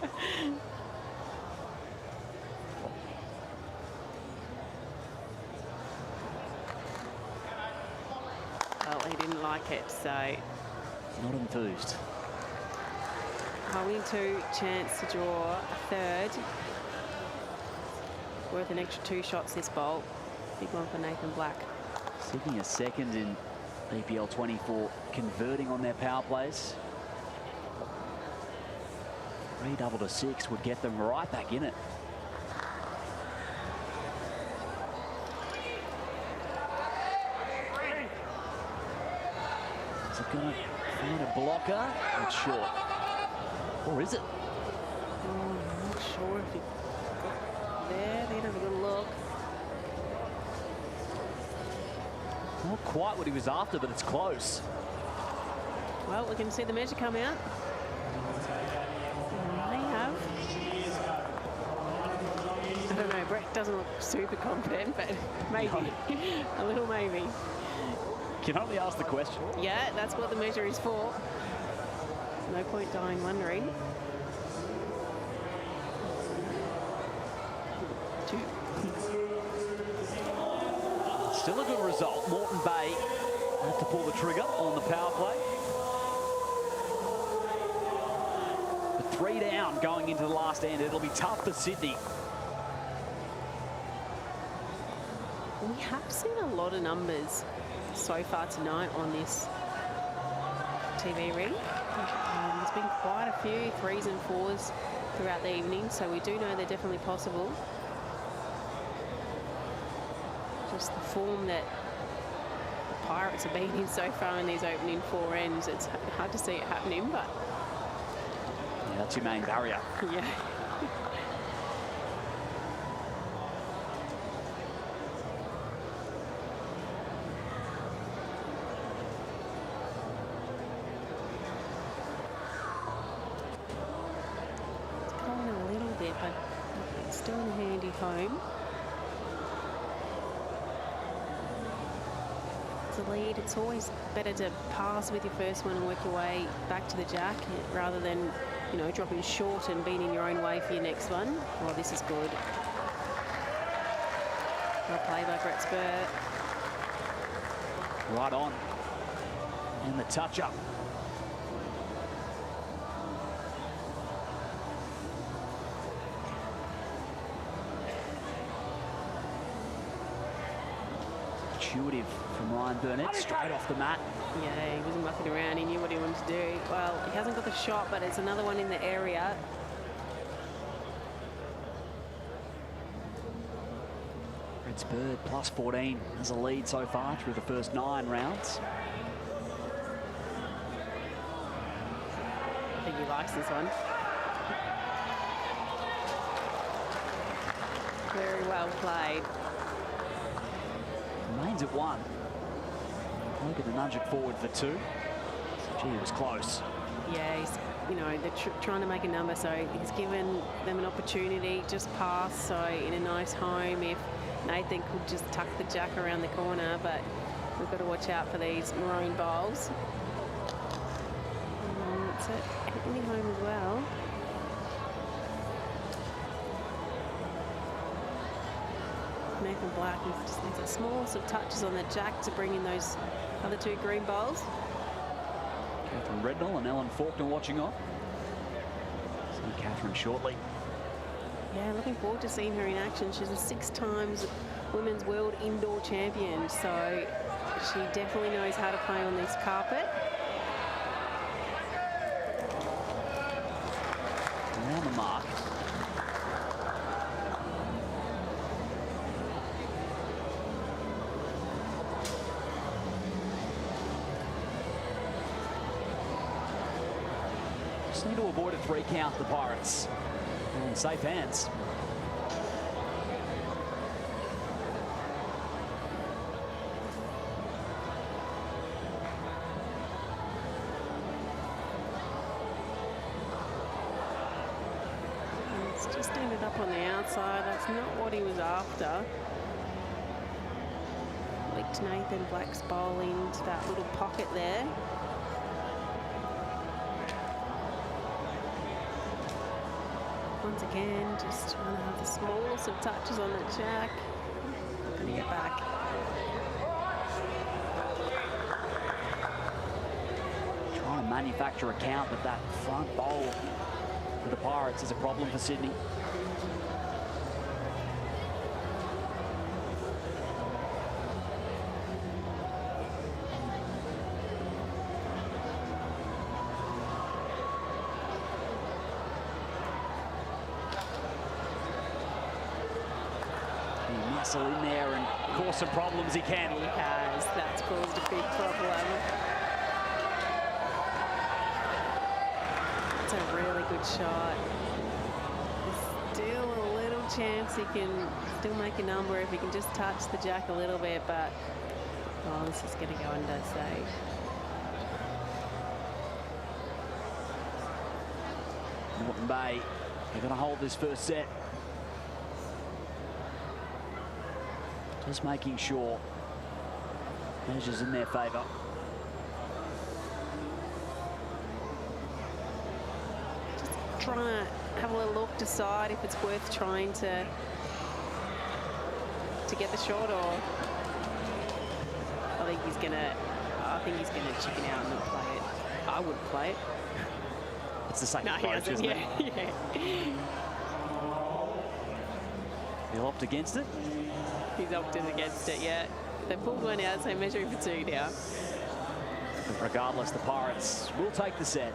Speaker 5: Well, he didn't like it, so.
Speaker 4: Not enthused.
Speaker 5: Holding 2, chance to draw a 3rd. Worth an extra 2 shots this bowl. Big one for Nathan Black.
Speaker 4: Sydney a second in BPL 24 converting on their power plays. 3 double to 6 would get them right back in it. Is it going to And a blocker. It's short. Or is it?
Speaker 5: I'm not sure if he got there. They'd have a good look.
Speaker 4: Not quite what he was after, but it's close.
Speaker 5: Well, we can see the measure come out. They have. I don't know, Brett doesn't look super confident, but maybe. A little maybe.
Speaker 4: Can only ask the question.
Speaker 5: Yeah, that's what the measure is for. No point dying wondering.
Speaker 4: Still a good result. Moreton Bay have to pull the trigger on the power play. But 3 down going into the last end. It'll be tough for Sydney.
Speaker 5: We have seen a lot of numbers so far tonight on this TV ring. There's been quite a few 3s and 4s throughout the evening, so we do know they're definitely possible. Just the form that the Pirates have been in so far in these opening 4 ends, it's hard to see it happening, but...
Speaker 4: Yeah, that's your main barrier.
Speaker 5: Yeah. It's going a little bit, but it's still in handy home. The lead, it's always better to pass with your first one and work your way back to the jack rather than, you know, dropping short and being in your own way for your next one. Oh, this is good. Well played by Brett Spur.
Speaker 4: Right on. And the touch-up. Intuitive from Ryan Burnett, straight off the mat.
Speaker 5: Yeah, he wasn't mucking around. He knew what he wanted to do. Well, he hasn't got the shot, but it's another one in the area.
Speaker 4: Brett Spur plus 14 as a lead so far through the first 9 rounds.
Speaker 5: I think he likes this one. Very well played.
Speaker 4: Remains at 1. Look at the nudge it forward for 2. Gee, it was close.
Speaker 5: Yeah, he's, you know, they're trying to make a number, so he's given them an opportunity, just pass, so in a nice home if Nathan could just tuck the jack around the corner, but we've got to watch out for these maroon bowls. It's at any home as well. Nathan Black just needs a small sort of touches on the jack to bring in those other 2 green bowls.
Speaker 4: Catherine Rednall and Ellen Faulkner watching on. See Catherine shortly.
Speaker 5: Yeah, looking forward to seeing her in action. She's a 6 times women's world indoor champion, so she definitely knows how to play on this carpet.
Speaker 4: Around the mark. Just need to avoid a 3 count, the Pirates. In safe hands.
Speaker 5: It's just ended up on the outside. That's not what he was after. Leaked Nathan Black's bowl into that little pocket there. Once again, just trying to have the smallest of touches on the jack. Not going to get back.
Speaker 4: Trying to manufacture a count, but that front bowl for the Pirates is a problem for Sydney. Muscle in there and cause some problems he can.
Speaker 5: He has. That's caused a big problem. good shot. There's still a little chance he can still make a number if he can just touch the jack a little bit, but oh, this is going to go under save.
Speaker 4: Moreton Bay, they're going to hold this first set. Just making sure measures in their favour.
Speaker 5: Just trying to have a little look, decide if it's worth trying to get the shot, or I think he's gonna chicken out and not play it. I wouldn't play it.
Speaker 4: It's the same
Speaker 5: No, he
Speaker 4: approach,
Speaker 5: hasn't.
Speaker 4: isn't it?
Speaker 5: Yeah.
Speaker 4: He'll opt against it.
Speaker 5: He's opted against it, yeah. They pulled one out, so measuring for 2 now.
Speaker 4: But regardless, the Pirates will take the set.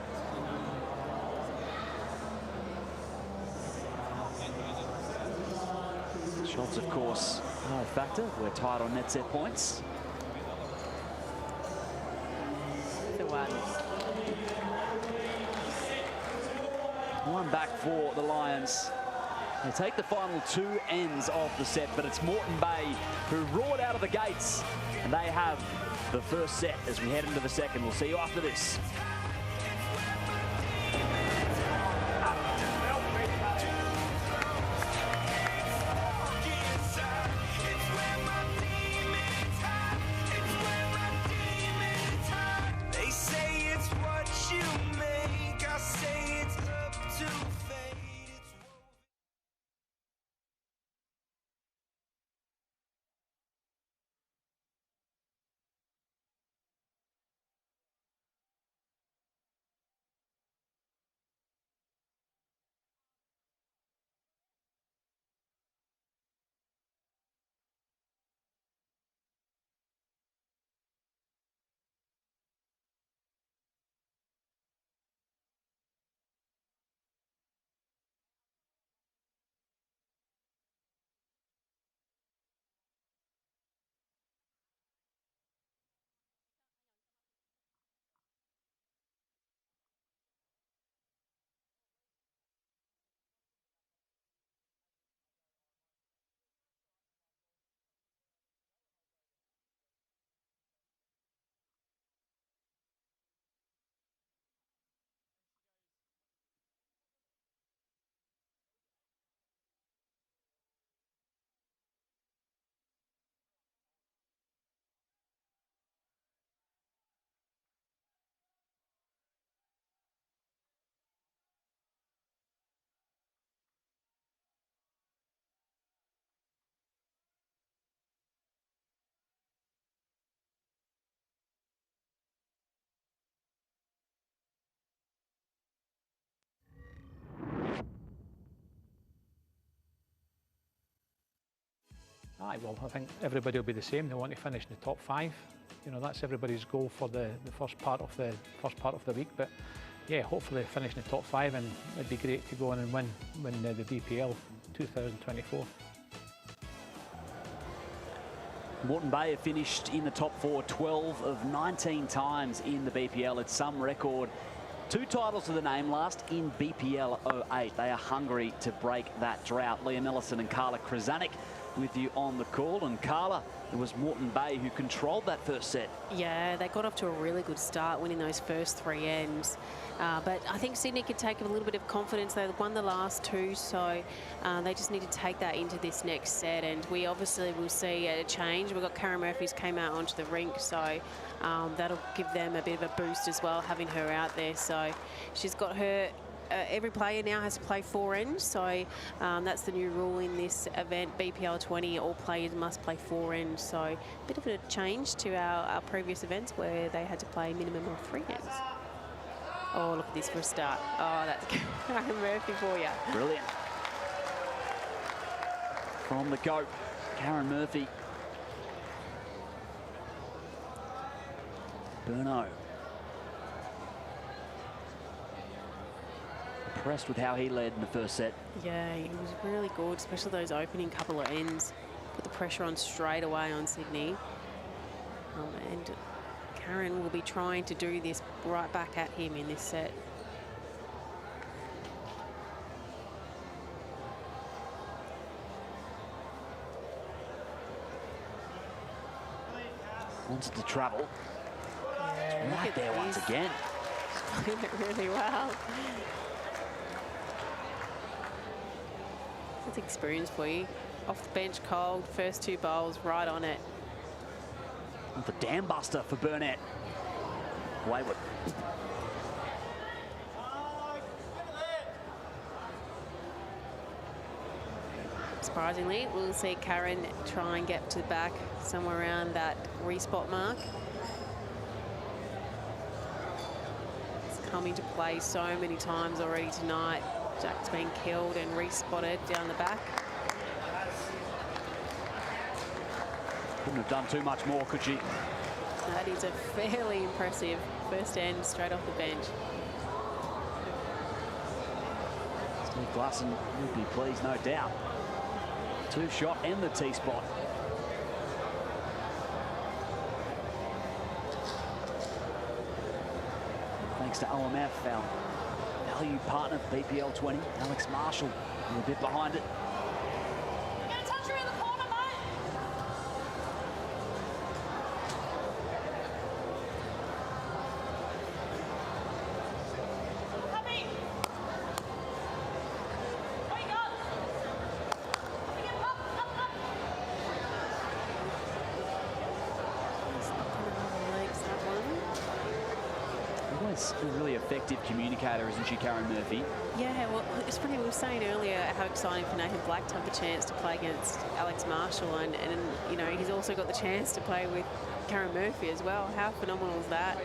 Speaker 4: Shots, of course, are a factor. We're tied on net set points.
Speaker 5: The one.
Speaker 4: One back for the Lions. They take the final 2 ends of the set, but it's Moreton Bay who roared out of the gates, and they have the first set as we head into the second. We'll see you after this.
Speaker 17: They say it's what you make. I say it's up to fate.
Speaker 7: Aye, well, I think everybody will be the same. They want to finish in the top 5. You know, that's everybody's goal for the first part of the week. But yeah, hopefully finish in the top 5, and it'd be great to go on and win the BPL 2024.
Speaker 4: Moreton Bay have finished in the top 4 12 of 19 times in the BPL. It's some record. 2 titles to the name, last in BPL 08. They are hungry to break that drought. Liam Ellison and Carla Krasanik with you on the call. And Carla, it was Moreton Bay who controlled that first set.
Speaker 5: Yeah, they got off to a really good start, winning those first 3 ends. But I think Sydney could take a little bit of confidence. They won the last 2, so they just need to take that into this next set. And we obviously will see a change. We've got Karen Murphy's came out onto the rink, so that'll give them a bit of a boost as well, having her out there. So she's got her... every player now has to play 4 ends, so that's the new rule in this event, BPL 20. All players must play 4 ends, so a bit of a change to our previous events where they had to play a minimum of 3 ends. Oh, look at this for a start. Oh, that's Karen Murphy for you.
Speaker 4: Brilliant. From the GOAT, Karen Murphy. Burno. Impressed with how he led in the first set.
Speaker 5: Yeah, he was really good, especially those opening couple of ends. Put the pressure on straight away on Sydney. And Karen will be trying to do this right back at him in this set.
Speaker 4: Wants to travel.
Speaker 5: Yeah,
Speaker 4: Right there once again.
Speaker 5: Playing it really well. That's experience for you. Off the bench cold, first 2 bowls, right on it.
Speaker 4: The dam buster for Burnett. Wayward.
Speaker 5: Surprisingly, we'll see Karen try and get to the back somewhere around that respot mark. It's coming to play so many times already tonight. Jack's been killed and respotted down the back.
Speaker 4: Couldn't have done too much more, could she?
Speaker 5: That is a fairly impressive first end straight off the bench.
Speaker 4: Steve Glasson would be pleased, no doubt. 2 shot and the T-spot. Thanks to OMF, our value partner for BPL 20, Alex Marshall, a bit behind it. A really effective communicator, isn't she, Karen Murphy?
Speaker 5: Yeah, well, it's funny, we were saying earlier how exciting for Nathan Black to have the chance to play against Alex Marshall, and you know, he's also got the chance to play with Karen Murphy as well. How phenomenal is that?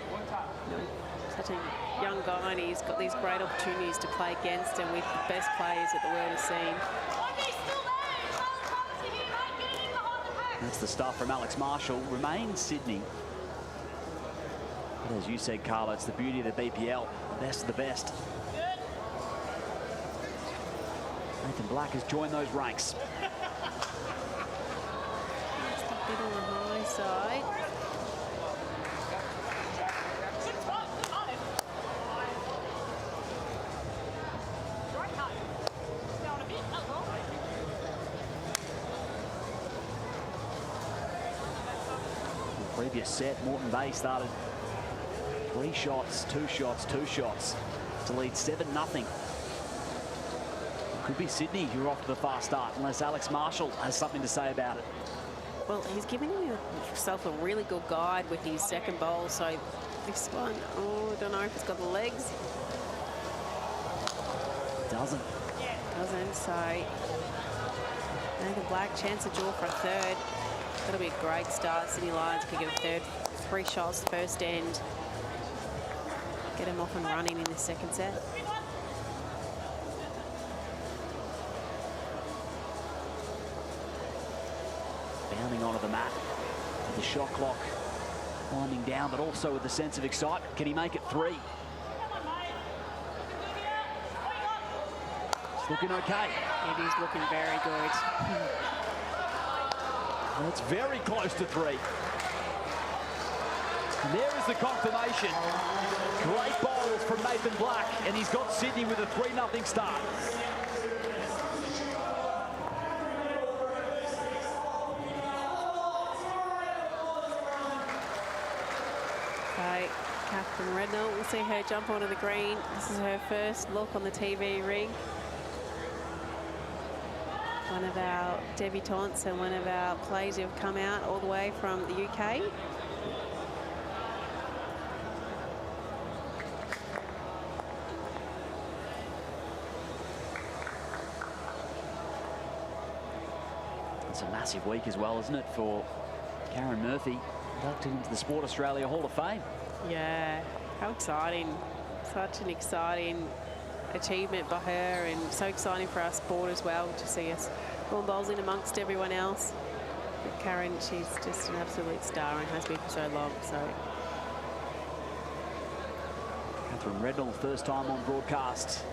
Speaker 5: You know, such a young guy, and he's got these great opportunities to play against and with the best players that the world has seen.
Speaker 4: That's the stuff from Alex Marshall. Remains Sydney. But as you said, Carla, it's the beauty of the BPL. The best of the best. Nathan Black has joined those ranks.
Speaker 5: It's a bit on the high side.
Speaker 4: The previous set, Moreton Bay started 3 shots, 2 shots, 2 shots to lead 7-0. Could be Sydney who are off to the fast start, unless Alex Marshall has something to say about it.
Speaker 5: Well, he's giving himself a really good guide with his second bowl, so this one, oh, I don't know if it's got the legs.
Speaker 4: Doesn't.
Speaker 5: Doesn't, so Nathan Black, chance to draw for a third. That'll be a great start. Sydney Lions can get a third. 3 shots first end. Get him off and running in the second set.
Speaker 4: Bounding onto the mat with the shot clock winding down, but also with the sense of excitement. Can he make it 3? It's looking okay.
Speaker 5: It is looking very good.
Speaker 4: That's very close to 3. And there is the confirmation. Great bowls from Nathan Black, and he's got Sydney with a 3-0 start.
Speaker 5: Okay, Catherine Redknapp, we'll see her jump onto the green. This is her first look on the TV ring. One of our debutantes and one of our players who have come out all the way from the UK.
Speaker 4: It's a massive week as well, isn't it, for Karen Murphy, inducted into the Sport Australia Hall of Fame.
Speaker 5: Yeah, how exciting. Such an exciting achievement by her, and so exciting for our sport as well to see us all bowls in amongst everyone else. But Karen, she's just an absolute star and has been for so long. So
Speaker 4: Catherine Redknapp, first time on broadcast.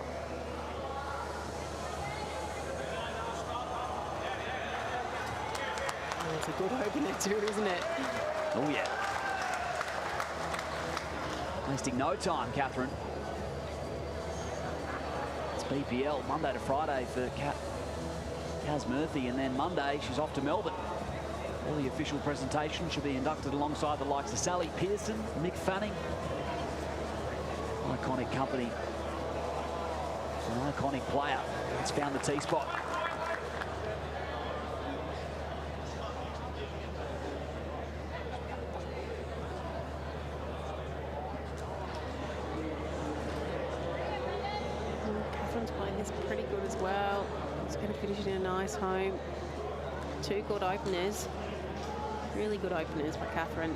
Speaker 5: oh, it's a good opener too, isn't it?
Speaker 4: Oh yeah. Wasting no time, Catherine. It's BPL Monday to Friday for Kaz Murphy, and then Monday she's off to Melbourne. All the official presentation should be inducted alongside the likes of Sally Pearson, Mick Fanning. Iconic company. An iconic player. It's found the tee spot.
Speaker 5: Catherine's playing this pretty good as well. It's going to finish in a nice home. 2 good openers. Really good openers by Catherine.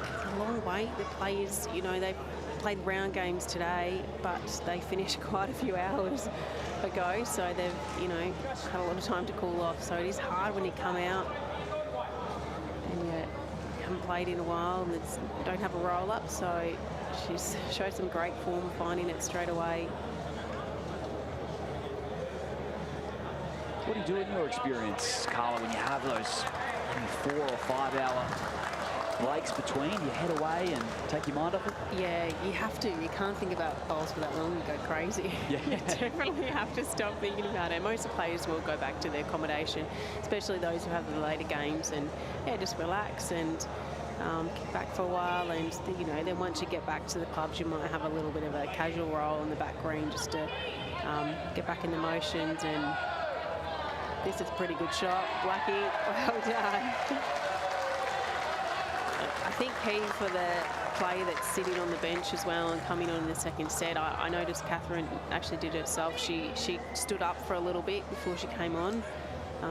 Speaker 5: It's a long wait. The players, you know, they played round games today, but they finished quite a few hours ago, so they've, you know, had a lot of time to cool off. So it is hard when you come out and you haven't played in a while and don't have a roll-up. So she's showed some great form finding it straight away.
Speaker 4: What do you do in your experience, Carla, when you have those 4 or 5 hour breaks between? You head away and take your mind off it?
Speaker 5: Yeah, you have to. You can't think about bowls for that long and go crazy.
Speaker 4: Yeah.
Speaker 5: You definitely have to stop thinking about it. Most of the players will go back to their accommodation, especially those who have the later games, and yeah, just relax and kick back for a while. And you know, then once you get back to the clubs, you might have a little bit of a casual roll in the back green just to get back in the motions. And this is a pretty good shot, Blackie. Well done. I think key for the player that's sitting on the bench as well and coming on in the second set, I noticed Catherine actually did it herself. She stood up for a little bit before she came on,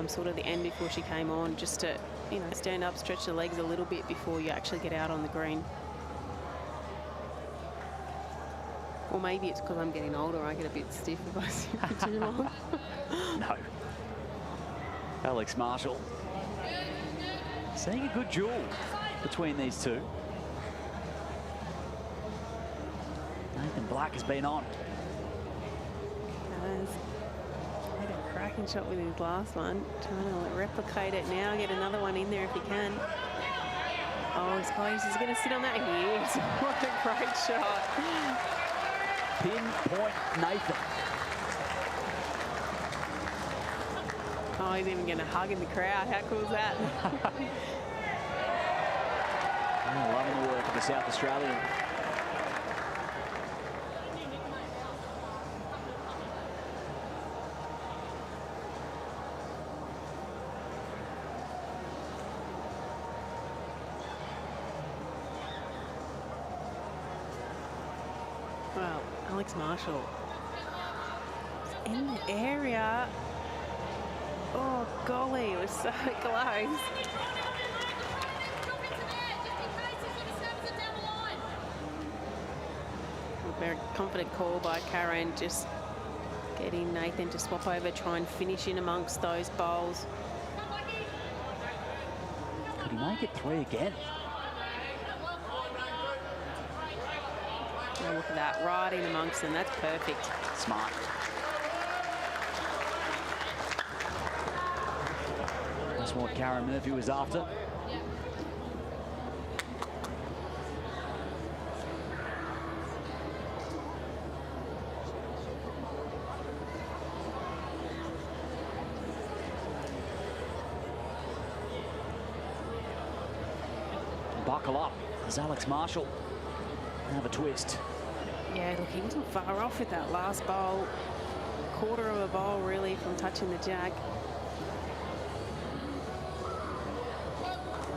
Speaker 5: sort of the end before she came on, just to, you know, stand up, stretch the legs a little bit before you actually get out on the green. Or maybe it's because I'm getting older, I get a bit stiff if I sit for too long.
Speaker 4: No. Alex Marshall. Seeing a good duel between these two. Nathan Black has been on.
Speaker 5: Made a cracking shot with his last one. Trying to replicate it now, get another one in there if he can. Oh, he's close. He's going to sit on that. He is. What a great shot.
Speaker 4: Pinpoint Nathan.
Speaker 5: Oh, he's even going to hug in the crowd. How cool is that?
Speaker 4: Loving the work of the South Australian.
Speaker 5: Well, Alex Marshall is in the area. Oh, golly, it was so close. Very confident call by Karen, just getting Nathan to swap over, try and finish in amongst those bowls.
Speaker 4: Could he make it 3 again?
Speaker 5: Oh, look at that, right in amongst them. That's perfect.
Speaker 4: Smart. That's what Karen Murphy was after. Buckle up as Alex Marshall have a twist.
Speaker 5: Yeah, look, he wasn't far off with that last bowl. Quarter of a bowl, really, from touching the jag.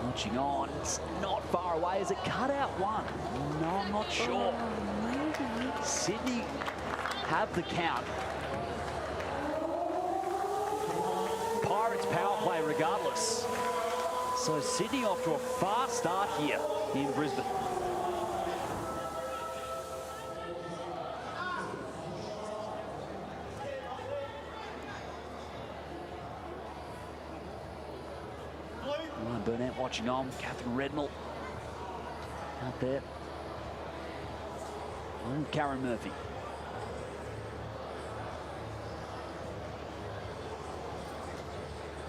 Speaker 4: Watching on, it's not far away. Is it cut out one? No, I'm not sure.
Speaker 5: Maybe.
Speaker 4: Sydney have the count. Pirates power play regardless. So Sydney off to a fast start here in Brisbane. Ryan Burnett watching on. Catherine Redmell out there. And Karen Murphy.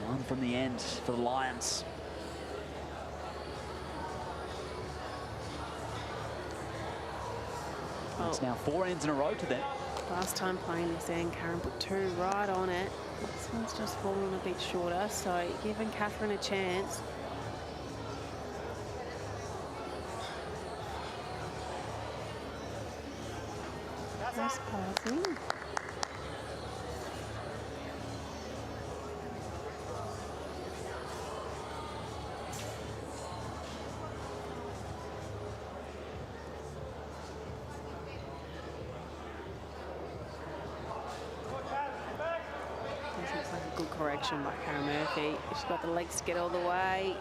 Speaker 4: One from the end for the Lions. It's now 4 ends in a row to them.
Speaker 5: Last time playing this end, Karen put 2 right on it. This one's just fallen a bit shorter, so giving Catherine a chance. Nice passing. This looks like a good correction by Karen Murphy. She's got the legs to get all the way.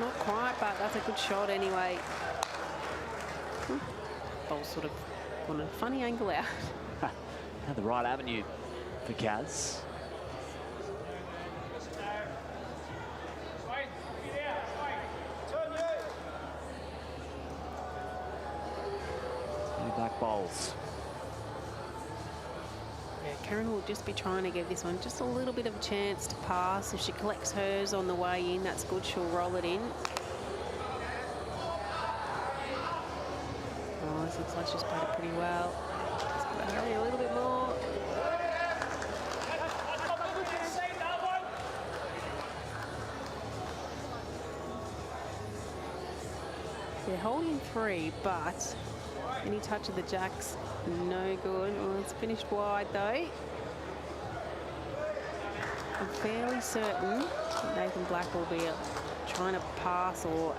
Speaker 5: Not quite, but that's a good shot anyway. Ball sort of on a funny angle out.
Speaker 4: Had the right avenue for Kaz. Two black bowls.
Speaker 5: Yeah, Karen will just be trying to give this one just a little bit of a chance to pass. If she collects hers on the way in, that's good. She'll roll it in. Oh, this looks like she's played it pretty well. Just got to hurry a little bit more. They're holding 3, but any touch of the jacks, no good. Well, it's finished wide though. I'm fairly certain that Nathan Black will be trying to pass, or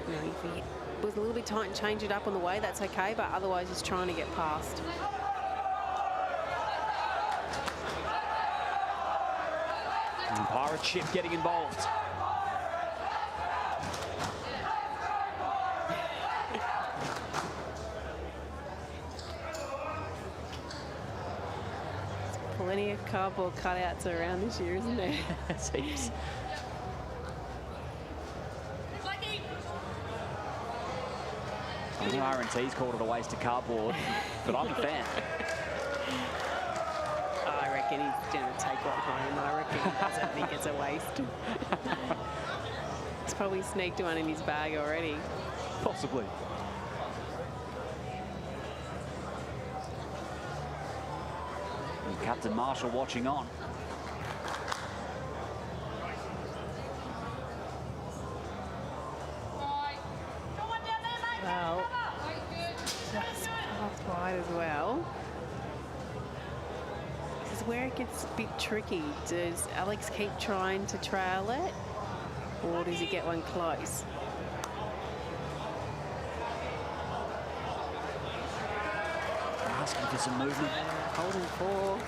Speaker 5: if he was a little bit tight and change it up on the way, that's okay, but otherwise he's trying to get past.
Speaker 4: And Pirate Ship getting involved.
Speaker 5: Plenty of cardboard cutouts around this year, isn't there?
Speaker 4: Seems. I know RNT's called it a waste of cardboard, but I'm a fan.
Speaker 5: I reckon he's going to take one home. I reckon he doesn't think it's a waste. He's probably sneaked one in his bag already.
Speaker 4: Possibly. And Captain Marshall watching on.
Speaker 5: Well, just past wide as well. This is where it gets a bit tricky. Does Alex keep trying to trail it, or does he get one close?
Speaker 4: Asking for some movement.
Speaker 5: Holding 4.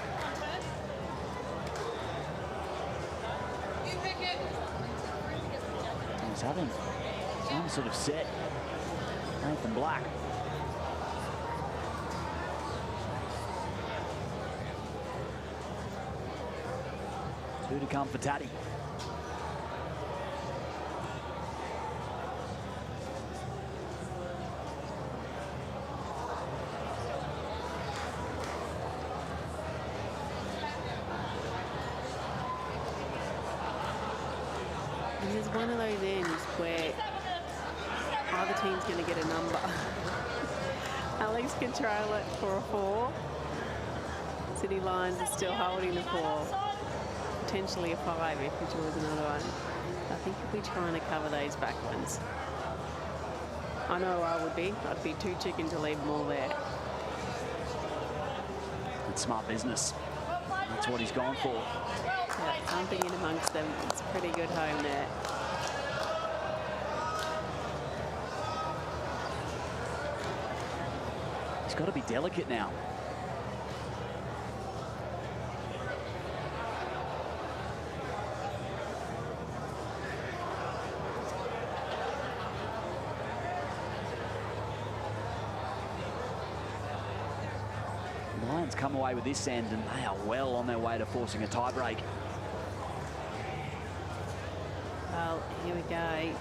Speaker 4: He's having some sort of set. Nathan Black. Two to come for Taddy.
Speaker 5: This is one of those ends where either team's going to get a number. Alex can trail it for a 4. City Lions is still holding the 4. Potentially a 5 if he draws another one. I think he'll be trying to cover those back ones. I know I would be. I'd be too chicken to leave them all there.
Speaker 4: It's smart business. That's what he's gone for.
Speaker 5: Yeah, jumping in amongst them. It's a pretty good home there.
Speaker 4: He's got to be delicate now. Lions come away with this end, and they are well on their way to forcing a tie break.
Speaker 5: Well, here we go.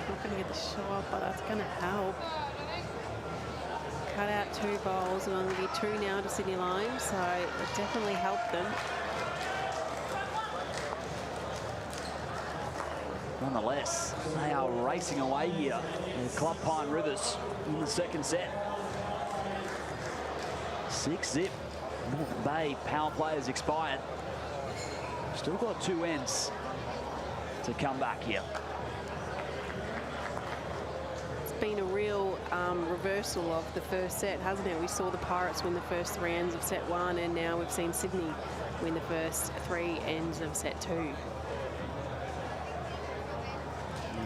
Speaker 5: Not going to get the shot, but that's going to help. Cut out 2 bowls, and only 2 now to Sydney Lions, so it definitely helped them.
Speaker 4: Nonetheless, they are racing away here. Club Pine Rivers in the second set. 6-zip. Moreton Bay power play has expired. Still got 2 ends to come back here.
Speaker 5: It's been a real reversal of the first set, hasn't it? We saw the Pirates win the first 3 ends of set 1, and now we've seen Sydney win the first 3 ends of set 2.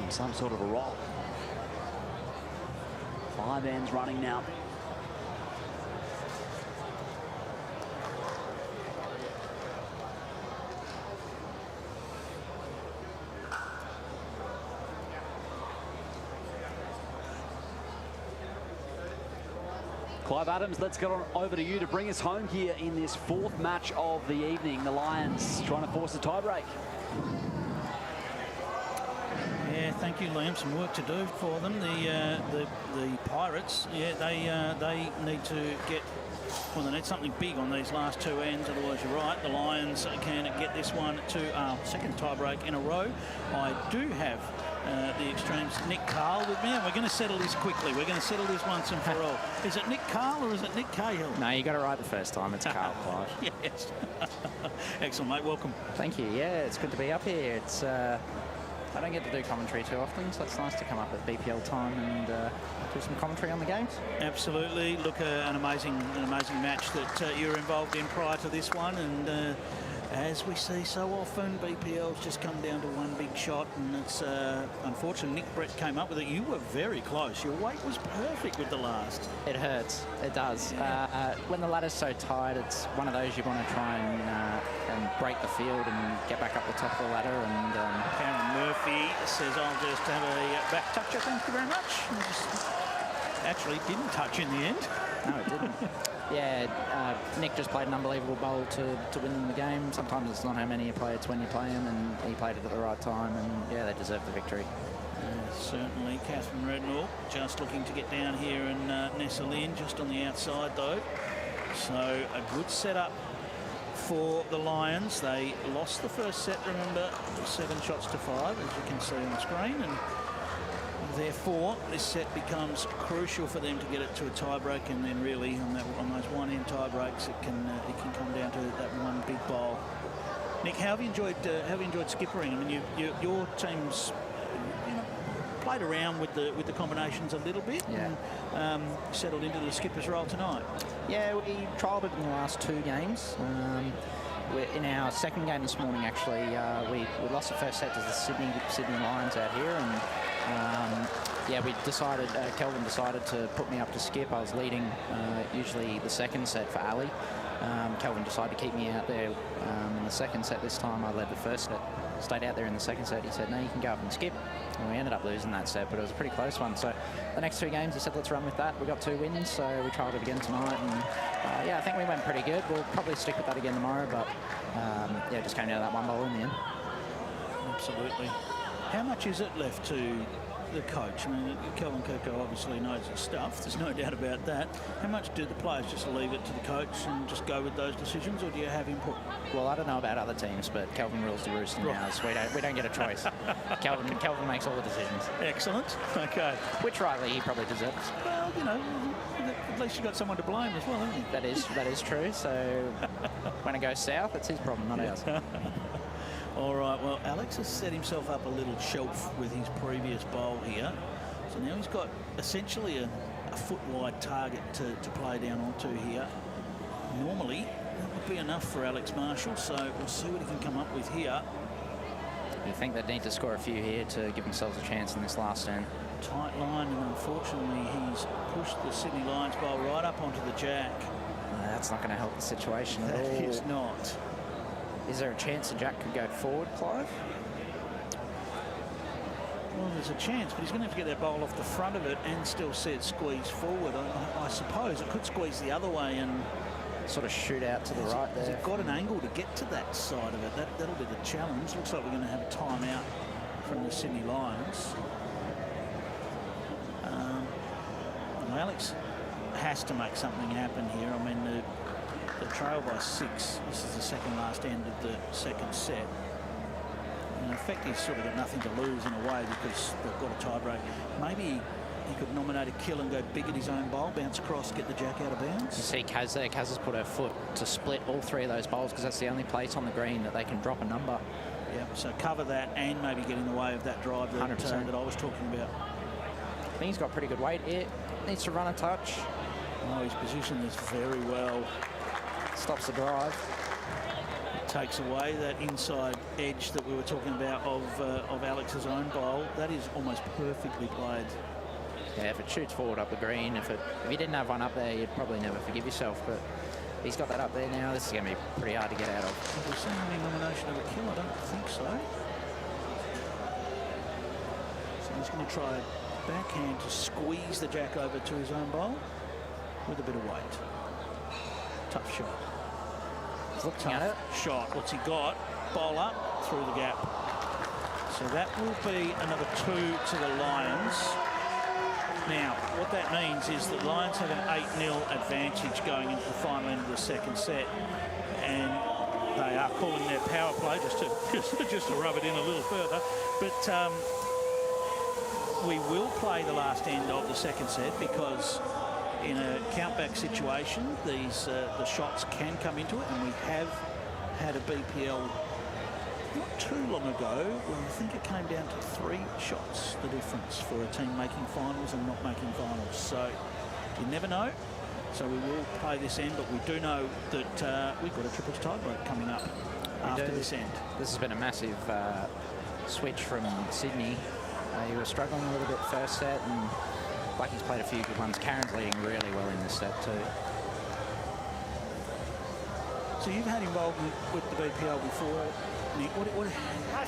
Speaker 4: Some sort of a roll. 5 ends running now. Clive Adams, let's get on over to you to bring us home here in this 4th match of the evening. The Lions trying to force a tiebreak.
Speaker 8: Yeah, thank you, Liam. Some work to do for them. The Pirates, yeah, they need to get, well, they need something big on these last 2 ends. Otherwise, you're right. The Lions can get this one to our second tiebreak in a row. I do have the Extremes Nick Carl with me, and we're going to settle this quickly. We're going to settle this once and for all. Is it Nick Carl or is it Nick Cahill?
Speaker 14: No, you got it right the first time. It's Carl, Clive.
Speaker 8: Yes. Excellent, mate. Welcome.
Speaker 14: Thank you. Yeah, it's good to be up here. It's I don't get to do commentary too often, so it's nice to come up at BPL time and do some commentary on the games.
Speaker 8: Absolutely. Look, an amazing match that you were involved in prior to this one, and as we see so often, BPL's just come down to one big shot, and it's unfortunate Nick Brett came up with it. You were very close. Your weight was perfect with the last.
Speaker 14: It hurts. It does. Yeah. When the ladder's so tight, it's one of those you want to try and break the field and get back up the top of the ladder. And
Speaker 8: Karen Murphy says, "I'll just have a back toucher. Thank you very much." Actually, didn't touch in the end.
Speaker 14: No, it didn't. Yeah, Nick just played an unbelievable bowl to win the game. Sometimes it's not how many you play, it's when you play them, and he played it at the right time, and yeah, they deserve the victory.
Speaker 8: Certainly. Catherine Rednall just looking to get down here and nestle in just on the outside though. So a good setup for the Lions. They lost the first set, remember, 7 shots to 5, as you can see on the screen, and therefore this set becomes crucial for them to get it to a tiebreak, and then really on those one-end tiebreaks it can come down to that one big bowl. Nick, how have you enjoyed skippering? I mean, your team's played around with the combinations a little bit,
Speaker 14: yeah,
Speaker 8: and settled into the skipper's role tonight.
Speaker 14: Yeah, we trialled it in the last 2 games. In our second game this morning, actually, we lost the first set to the Sydney Lions out here, and yeah, we decided, Kelvin decided to put me up to skip. I was leading usually the second set for Ali. Kelvin decided to keep me out there in the second set this time. I led the first set, stayed out there in the second set. He said, no, you can go up and skip. And we ended up losing that set, but it was a pretty close one. So the next 2 games, he said, let's run with that. We got 2 wins, so we trialled it again tonight. And yeah, I think we went pretty good. We'll probably stick with that again tomorrow, but yeah, just came down to that one bowl in the end.
Speaker 8: Absolutely. How much is it left to the coach? I mean, Kelvin Kirko obviously knows his stuff. There's no doubt about that. How much do the players just leave it to the coach and just go with those decisions, or do you have input?
Speaker 14: Well, I don't know about other teams, but Kelvin rules the roost in ours. We don't get a choice. Kelvin makes all the decisions.
Speaker 8: Excellent. Okay.
Speaker 14: Which rightly he probably deserves.
Speaker 8: Well, you know, at least you've got someone to blame as well, haven't you?
Speaker 14: That is true. So when it goes south, it's his problem, not ours.
Speaker 8: All right, well, Alex has set himself up a little shelf with his previous bowl here. So now he's got essentially a foot-wide target to play down onto here. Normally, that would be enough for Alex Marshall, so we'll see what he can come up with here.
Speaker 14: You think they need to score a few here to give themselves a chance in this last end?
Speaker 8: Tight line, and unfortunately, he's pushed the Sydney Lions bowl right up onto the jack.
Speaker 14: That's not going to help the situation at all.
Speaker 8: That is not.
Speaker 14: Is there a chance the jack could go forward, Clive?
Speaker 8: Well, there's a chance, but he's going to have to get that bowl off the front of it and still see it squeeze forward. I suppose it could squeeze the other way and
Speaker 14: sort of shoot out to the right there.
Speaker 8: Has it got an angle to get to that side of it? That'll be the challenge. Looks like we're going to have a timeout from the Sydney Lions. Alex has to make something happen here. I mean, the trail by 6. This is the second last end of the second set. in fact, he's sort of got nothing to lose in a way because they've got a tie break. Maybe he could nominate a kill and go big at his own bowl, bounce across, get the jack out of bounds.
Speaker 14: You see Kaz there. Kaz has put her foot to split all three of those bowls because that's the only place on the green that they can drop a number.
Speaker 8: Yeah, so cover that and maybe get in the way of that drive that, that I was talking about.
Speaker 14: I think he's got pretty good weight here. Needs to run a touch.
Speaker 8: Oh, he's positioned this very well.
Speaker 14: Stops the drive.
Speaker 8: Takes away that inside edge that we were talking about of Alex's own bowl. That is almost perfectly played.
Speaker 14: Yeah, if it shoots forward up the green, if you didn't have one up there, you'd probably never forgive yourself. But he's got that up there now. This is going to be pretty hard to get out of.
Speaker 8: Have we seen any nomination of a kill? I don't think so. So he's going to try a backhand to squeeze the jack over to his own bowl with a bit of weight. Tough shot.
Speaker 14: He's looking at it.
Speaker 8: Shot. What's he got? Bowl up through the gap. So that will be another 2 to the Lions. Now, what that means is that Lions have an 8-0 advantage going into the final end of the second set, and they are calling their power play just to rub it in a little further. But we will play the last end of the second set because in a countback situation, the shots can come into it, and we have had a BPL not too long ago, well, I think it came down to 3 shots, the difference for a team making finals and not making finals. So you never know. So we will play this end, but we do know that we've got a triple tie break coming up after this end.
Speaker 14: This has been a massive switch from Sydney. You were struggling a little bit first set, and Blacky's played a few good ones. Karen's leading really well in this set too.
Speaker 8: So you've had involvement with the BPL before, Nick.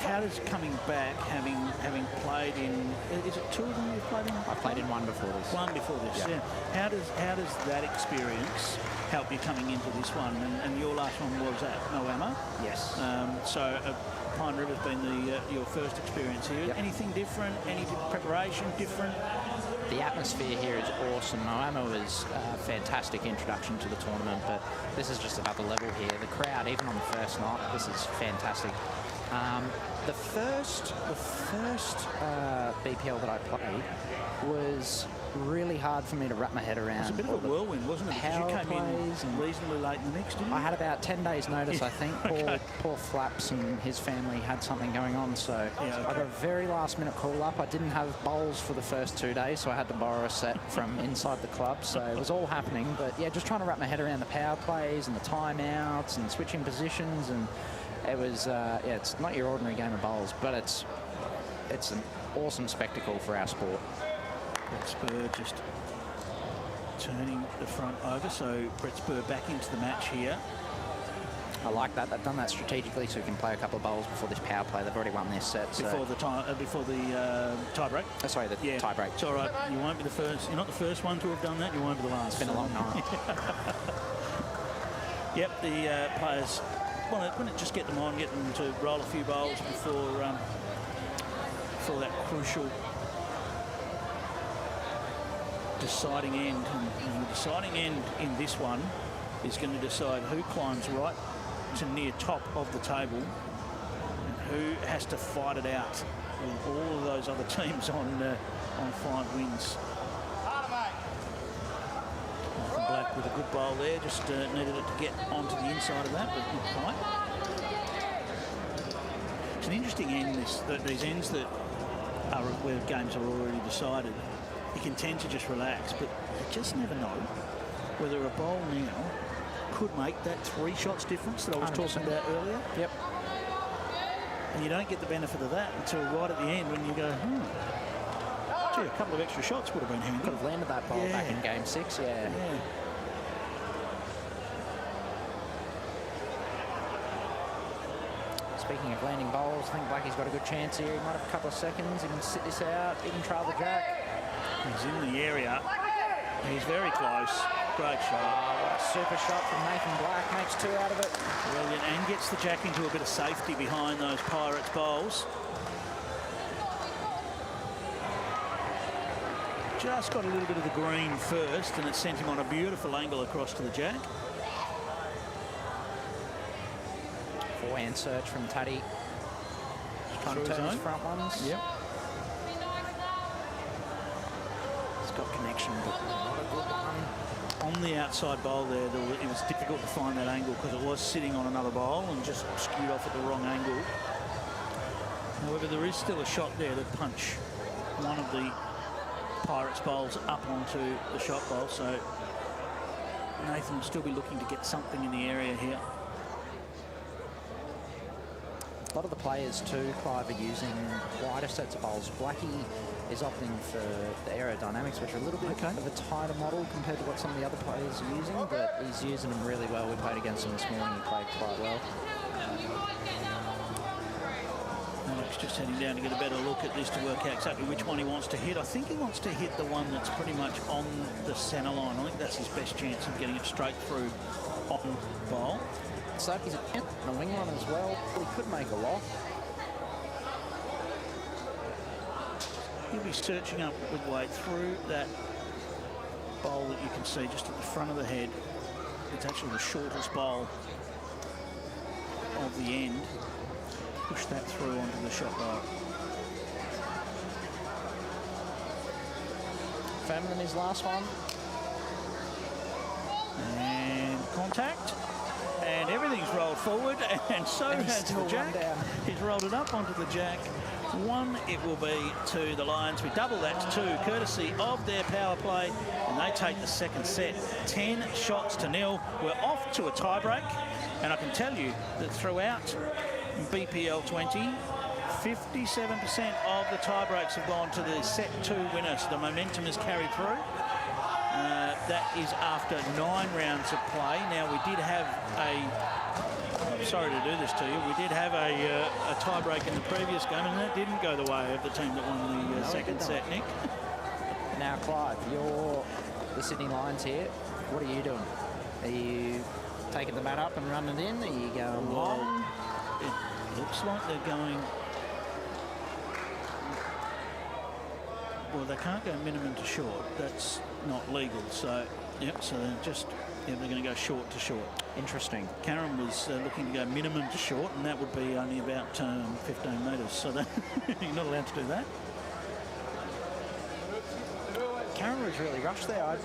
Speaker 8: How does coming back, having played in, is it 2 of them you've played in?
Speaker 14: I played in 1 before this.
Speaker 8: 1 before this, yeah. How does that experience help you coming into this one? And your last one was at Moama.
Speaker 14: Yes.
Speaker 8: So Pine River's been your first experience here.
Speaker 14: Yep.
Speaker 8: Anything different? Any preparation different?
Speaker 14: The atmosphere here is awesome. Moama was a fantastic introduction to the tournament, but this is just another level here. The crowd, even on the first night, this is fantastic. The first BPL that I played was really hard for me to wrap my head around.
Speaker 8: It was a bit of a whirlwind, wasn't it? Because you came in reasonably late in the mix, didn't you?
Speaker 14: I had about 10 days notice, I think. Poor Flaps and his family had something going on, so I got a very last minute call up. I didn't have bowls for the first 2 days, so I had to borrow a set from inside the club, so it was all happening. But yeah, just trying to wrap my head around the power plays and the timeouts and switching positions, and it was it's not your ordinary game of bowls, but it's an awesome spectacle for our sport.
Speaker 8: Brett Spur just turning the front over, so Brett Spur back into the match here.
Speaker 14: I like that. They've done that strategically so we can play a couple of bowls before this power play. They've already won their set. So.
Speaker 8: Before the tie break.
Speaker 14: Sorry, the tie break.
Speaker 8: It's all right. You won't be the first. You're not the first one to have done that. You won't be the last.
Speaker 14: It's been a long night.
Speaker 8: Yep, the players want to just get them on, get them to roll a few bowls before that crucial deciding end. And the deciding end in this one is going to decide who climbs right to near top of the table and who has to fight it out with all of those other teams on 5 wins. Black with a good bowl there, just needed it to get onto the inside of that, but not quite. It's an interesting end, these ends that are where games are already decided. You can tend to just relax, but you just never know whether a bowl now could make that 3 shots difference that I was
Speaker 14: 100%.
Speaker 8: talking about earlier.
Speaker 14: Yep.
Speaker 8: And you don't get the benefit of that until right at the end when you go, gee, a couple of extra shots would have been handy.
Speaker 14: Could have landed that bowl back in game 6, yeah. Speaking of landing bowls, I think Blackie's got a good chance here. He might have a couple of seconds. He can sit this out. He can trail the jack.
Speaker 8: He's in the area. He's very close. Great shot.
Speaker 14: What a super shot from Nathan Black. Makes 2 out of it.
Speaker 8: Brilliant. And gets the jack into a bit of safety behind those Pirates bowls. Just got a little bit of the green first, and it sent him on a beautiful angle across to the jack.
Speaker 14: Forehand search from Tuddy. Trying to turn his front ones.
Speaker 8: Yep.
Speaker 14: He's got connection, but not a good one.
Speaker 8: On the outside bowl there, it was difficult to find that angle because it was sitting on another bowl and just skewed off at the wrong angle. However, there is still a shot there to punch one of the Pirates bowls up onto the shot bowl, so Nathan will still be looking to get something in the area here.
Speaker 14: A lot of the players too, Clive, are using wider sets of bowls. Blackie is opting for the aerodynamics, which are a little bit of a tighter model compared to what some of the other players are using, but he's using them really well. We played against him this morning, he played quite well.
Speaker 8: Alex just heading down to get a better look at this to work out exactly which one he wants to hit. I think he wants to hit the one that's pretty much on the centre line. I think that's his best chance of getting it straight through on bowl.
Speaker 14: So he's a wing run as well. He could make a lot.
Speaker 8: He'll be searching up with weight through that bowl that you can see just at the front of the head. It's actually the shortest bowl of the end. Push that through onto the shot bowl.
Speaker 14: Firmer than his last one.
Speaker 8: And contact. And everything's rolled forward, and so has the jack. He's rolled it up onto the jack. 1 it will be to the Lions. We double that to 2, courtesy of their power play, and they take the second set. 10 shots to 0. We're off to a tie-break, and I can tell you that throughout BPL 20, 57% of the tie-breaks have gone to the set 2 winners. The momentum is carried through. That is after 9 rounds of play. Now, we did have I'm sorry to do this to you, we did have a tie-break in the previous game, and that didn't go the way of the team that won the second set, Nick.
Speaker 14: Now, Clive, you're the Sydney Lions here. What are you doing? Are you taking the bat up and running it in? Are you going long?
Speaker 8: It looks like they're going... Well, they can't go minimum to short. That's not legal. So, yep, so they're just... Yeah, they're going to go short to short.
Speaker 14: Interesting.
Speaker 8: Karen was looking to go minimum to short, and that would be only about 15 metres. So you're not allowed to do that.
Speaker 14: Karen was really rushed there.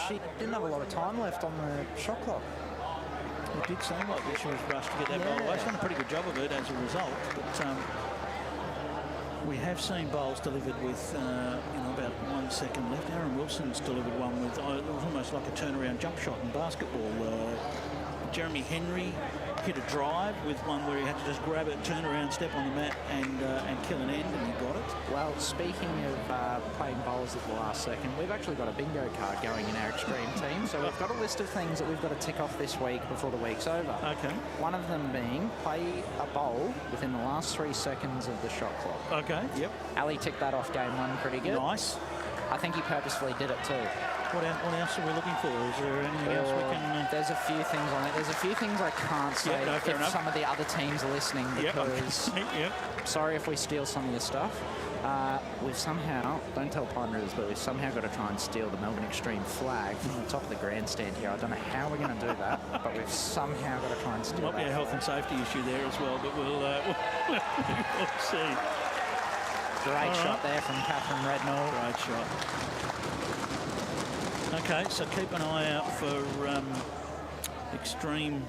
Speaker 14: She didn't have a lot of time left on the shot clock.
Speaker 8: It did seem like that she was rushed to get that ball away. She's done a pretty good job of it as a result. But we have seen bowls delivered with about 1 second left. Aaron Wilson's delivered one with it was almost like a turnaround jump shot in basketball. Jeremy Henry hit a drive with one where he had to just grab it, turn around, step on the mat, and kill an end, and he got it.
Speaker 14: Well, speaking of playing bowls at the last second, we've actually got a bingo card going in our extreme team. So we've got a list of things that we've got to tick off this week before the week's over.
Speaker 8: Okay.
Speaker 14: One of them being play a bowl within the last 3 seconds of the shot clock.
Speaker 8: Okay, yep.
Speaker 14: Ali ticked that off game 1 pretty good.
Speaker 8: Nice.
Speaker 14: I think he purposefully did it too.
Speaker 8: What else are we looking for? Is there anything else we can...
Speaker 14: There's a few things on it. There's a few things I can't say if some of the other teams are listening, because sorry if we steal some of your stuff. We've somehow, don't tell Pine Rivers, but we've somehow got to try and steal the Melbourne Extreme flag from the top of the grandstand here. I don't know how we're going to do that, but we've somehow got to try and steal that.
Speaker 8: Might be a health and safety issue there as well, but we'll see.
Speaker 14: Great shot there from Catherine Redknapp.
Speaker 8: Great shot. Okay, so keep an eye out for extreme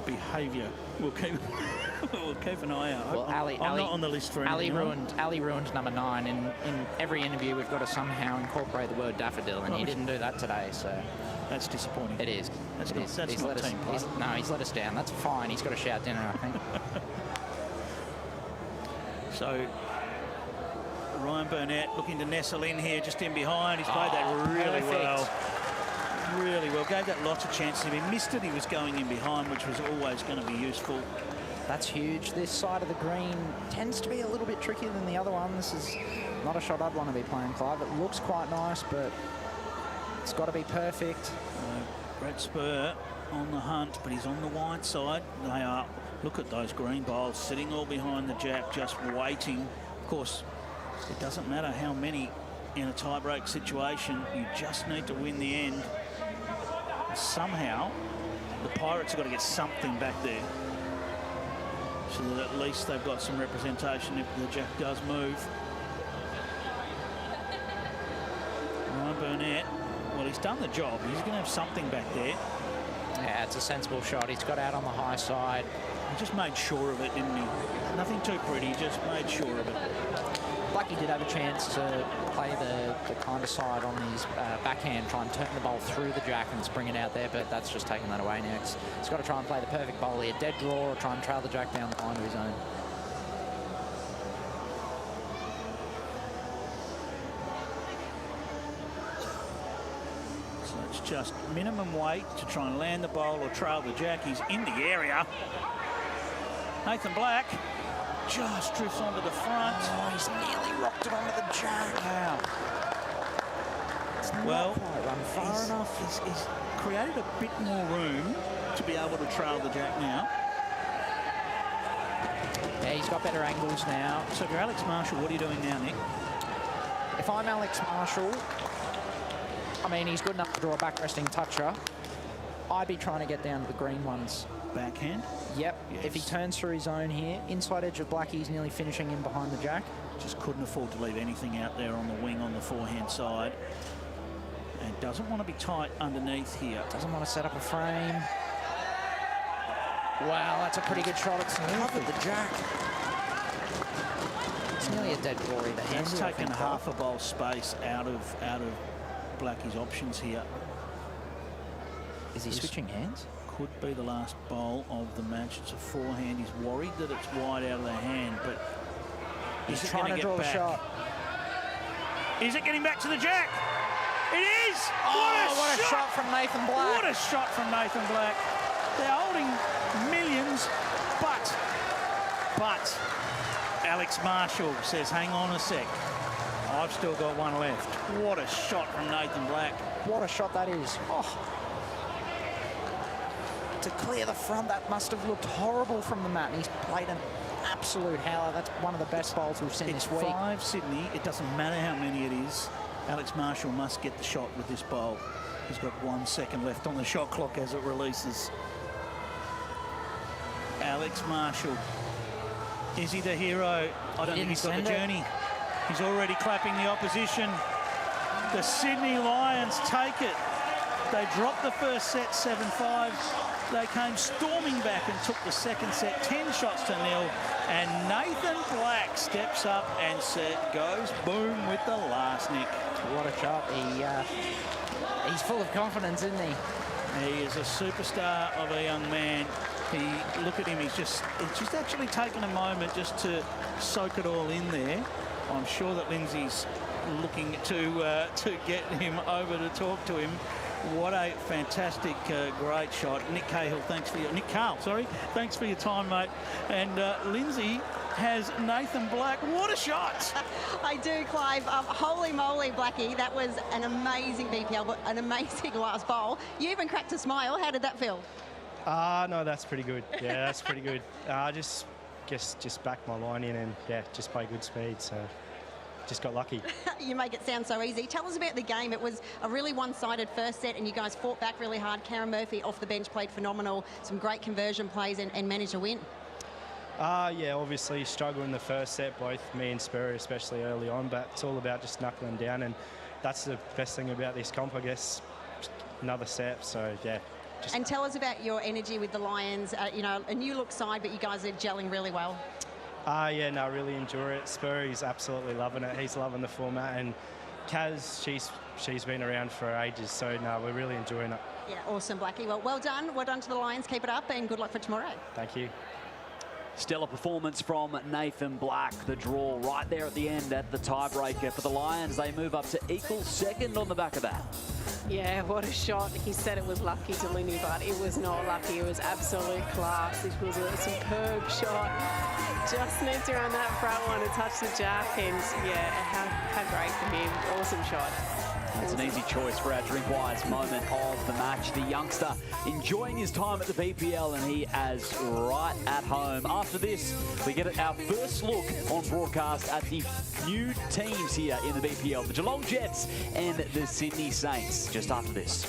Speaker 8: behaviour. We'll keep an eye out.
Speaker 14: Well,
Speaker 8: I'm not on the list for anything.
Speaker 14: Ali ruined number 9. In every interview, we've got to somehow incorporate the word daffodil, and he didn't do that today. So
Speaker 8: that's disappointing.
Speaker 14: It is.
Speaker 8: That's not team play.
Speaker 14: No, he's let us down. That's fine. He's got to shout dinner, I think.
Speaker 8: So Ryan Burnett looking to nestle in here, just in behind. He's played that really well. Really well. Gave that lots of chances. If he missed it, he was going in behind, which was always going to be useful.
Speaker 14: That's huge. This side of the green tends to be a little bit trickier than the other one. This is not a shot I'd want to be playing, Clive. It looks quite nice, but it's got to be perfect.
Speaker 8: Brett Spur on the hunt, but he's on the wide side. They are. Look at those green bowls sitting all behind the jack, just waiting. Of course, it doesn't matter how many in a tie-break situation. You just need to win the end. Somehow, the Pirates have got to get something back there. so that at least they've got some representation if the jack does move. Ryan Burnett, well, he's done the job. He's going to have something back there.
Speaker 14: Yeah, it's a sensible shot. He's got out on the high side.
Speaker 8: He just made sure of it, didn't he? Nothing too pretty, just made sure of it.
Speaker 14: Blackie did have a chance to play the kind of side on his backhand, try and turn the bowl through the jack and spring it out there, but that's just taken that away now. He's got to try and play the perfect bowl here. Dead draw or try and trail the jack down the line to his own.
Speaker 8: So it's just minimum weight to try and land the bowl or trail the jack. He's in the area. Nathan Black just drifts onto the front.
Speaker 14: Oh, he's nearly rocked it onto the jack.
Speaker 8: Wow.
Speaker 14: It's
Speaker 8: Well,
Speaker 14: not quite run far enough.
Speaker 8: He's created a bit more room to be able to trail the jack now.
Speaker 14: Yeah, he's got better angles now.
Speaker 8: So if you're Alex Marshall, what are you doing now, Nick?
Speaker 14: If I'm Alex Marshall, I mean, he's good enough to draw a back-resting toucher. I'd be trying to get down to the green ones.
Speaker 8: Backhand?
Speaker 14: Yep.
Speaker 8: Yes.
Speaker 14: If he turns through his own here, inside edge of Blackie's nearly finishing in behind the jack.
Speaker 8: Just couldn't afford to leave anything out there on the wing on the forehand side. And doesn't want to be tight underneath here.
Speaker 14: Doesn't want to set up a frame. Wow, that's a pretty good shot. It's covered the jack. It's nearly a dead draw either hand.
Speaker 8: That's taken half a bowl space out of Blackie's options here.
Speaker 14: Is he switching hands?
Speaker 8: Could be the last bowl of the match. It's a forehand. He's worried that it's wide out of the hand, but
Speaker 14: he's trying to draw the shot.
Speaker 8: Is it getting back to the jack? It is!
Speaker 14: Oh, what a shot from Nathan Black.
Speaker 8: What a shot from Nathan Black. They're holding millions, but Alex Marshall says, hang on a sec. I've still got one left. What a shot from Nathan Black.
Speaker 14: What a shot that is. Oh. To clear the front, that must have looked horrible from the mat. And he's played an absolute howler. That's one of the best bowls we've seen this week.
Speaker 8: 5 Sydney. It doesn't matter how many it is. Alex Marshall must get the shot with this bowl. He's got 1 second left on the shot clock as it releases. Alex Marshall. Is he the hero? I don't think he's got the journey. He's already clapping the opposition. The Sydney Lions take it. They dropped the first set 7-5. They came storming back and took the second set 10 shots to 0. And Nathan Black steps up and goes boom with the last, Nick.
Speaker 14: What a shot. He's full of confidence, isn't he?
Speaker 8: He is a superstar of a young man. Look at him, he's just actually taken a moment just to soak it all in there. I'm sure that Lindsay's looking to get him over to talk to him. What a fantastic, great shot. Nick Carl, thanks for your time, mate. And Lindsay has Nathan Black. What a shot!
Speaker 6: I do, Clive. Holy moly, Blackie. That was an amazing BPL, but an amazing last bowl. You even cracked a smile. How did that feel?
Speaker 15: No, that's pretty good. Yeah, that's pretty good. Just backed my line in and, yeah, just play good speed, so just got lucky.
Speaker 6: You make it sound so easy. Tell us about the game. It was a really one-sided first set and you guys fought back really hard. Karen Murphy off the bench played phenomenal. Some great conversion plays and managed to win.
Speaker 15: Yeah, obviously struggled in the first set, both me and Spurrier, especially early on, but it's all about just knuckling down, and that's the best thing about this comp, I guess. Another set, so yeah.
Speaker 6: And tell us about your energy with the Lions. You know, a new look side, but you guys are gelling really well.
Speaker 15: Yeah, no, really enjoy it. Spurrier's absolutely loving it. He's loving the format, and Kaz, she's been around for ages, so no, we're really enjoying it.
Speaker 6: Yeah, awesome, Blackie. Well done. Well done to the Lions. Keep it up, and good luck for tomorrow.
Speaker 15: Thank you.
Speaker 4: Stellar performance from Nathan Black. The draw right there at the end at the tiebreaker for the Lions. They move up to equal second on the back of that.
Speaker 5: Yeah, what a shot. He said it was lucky to Linny, but it was not lucky. It was absolute class. It was a superb shot. Just snipped around that front one and touched the jack, and yeah, how great for him. Awesome shot.
Speaker 4: It's an easy choice for our Drinkwise moment of the match. The youngster enjoying his time at the BPL, and he is right at home. After this, we get our first look on broadcast at the new teams here in the BPL, the Geelong Jets and the Sydney Saints, just after this.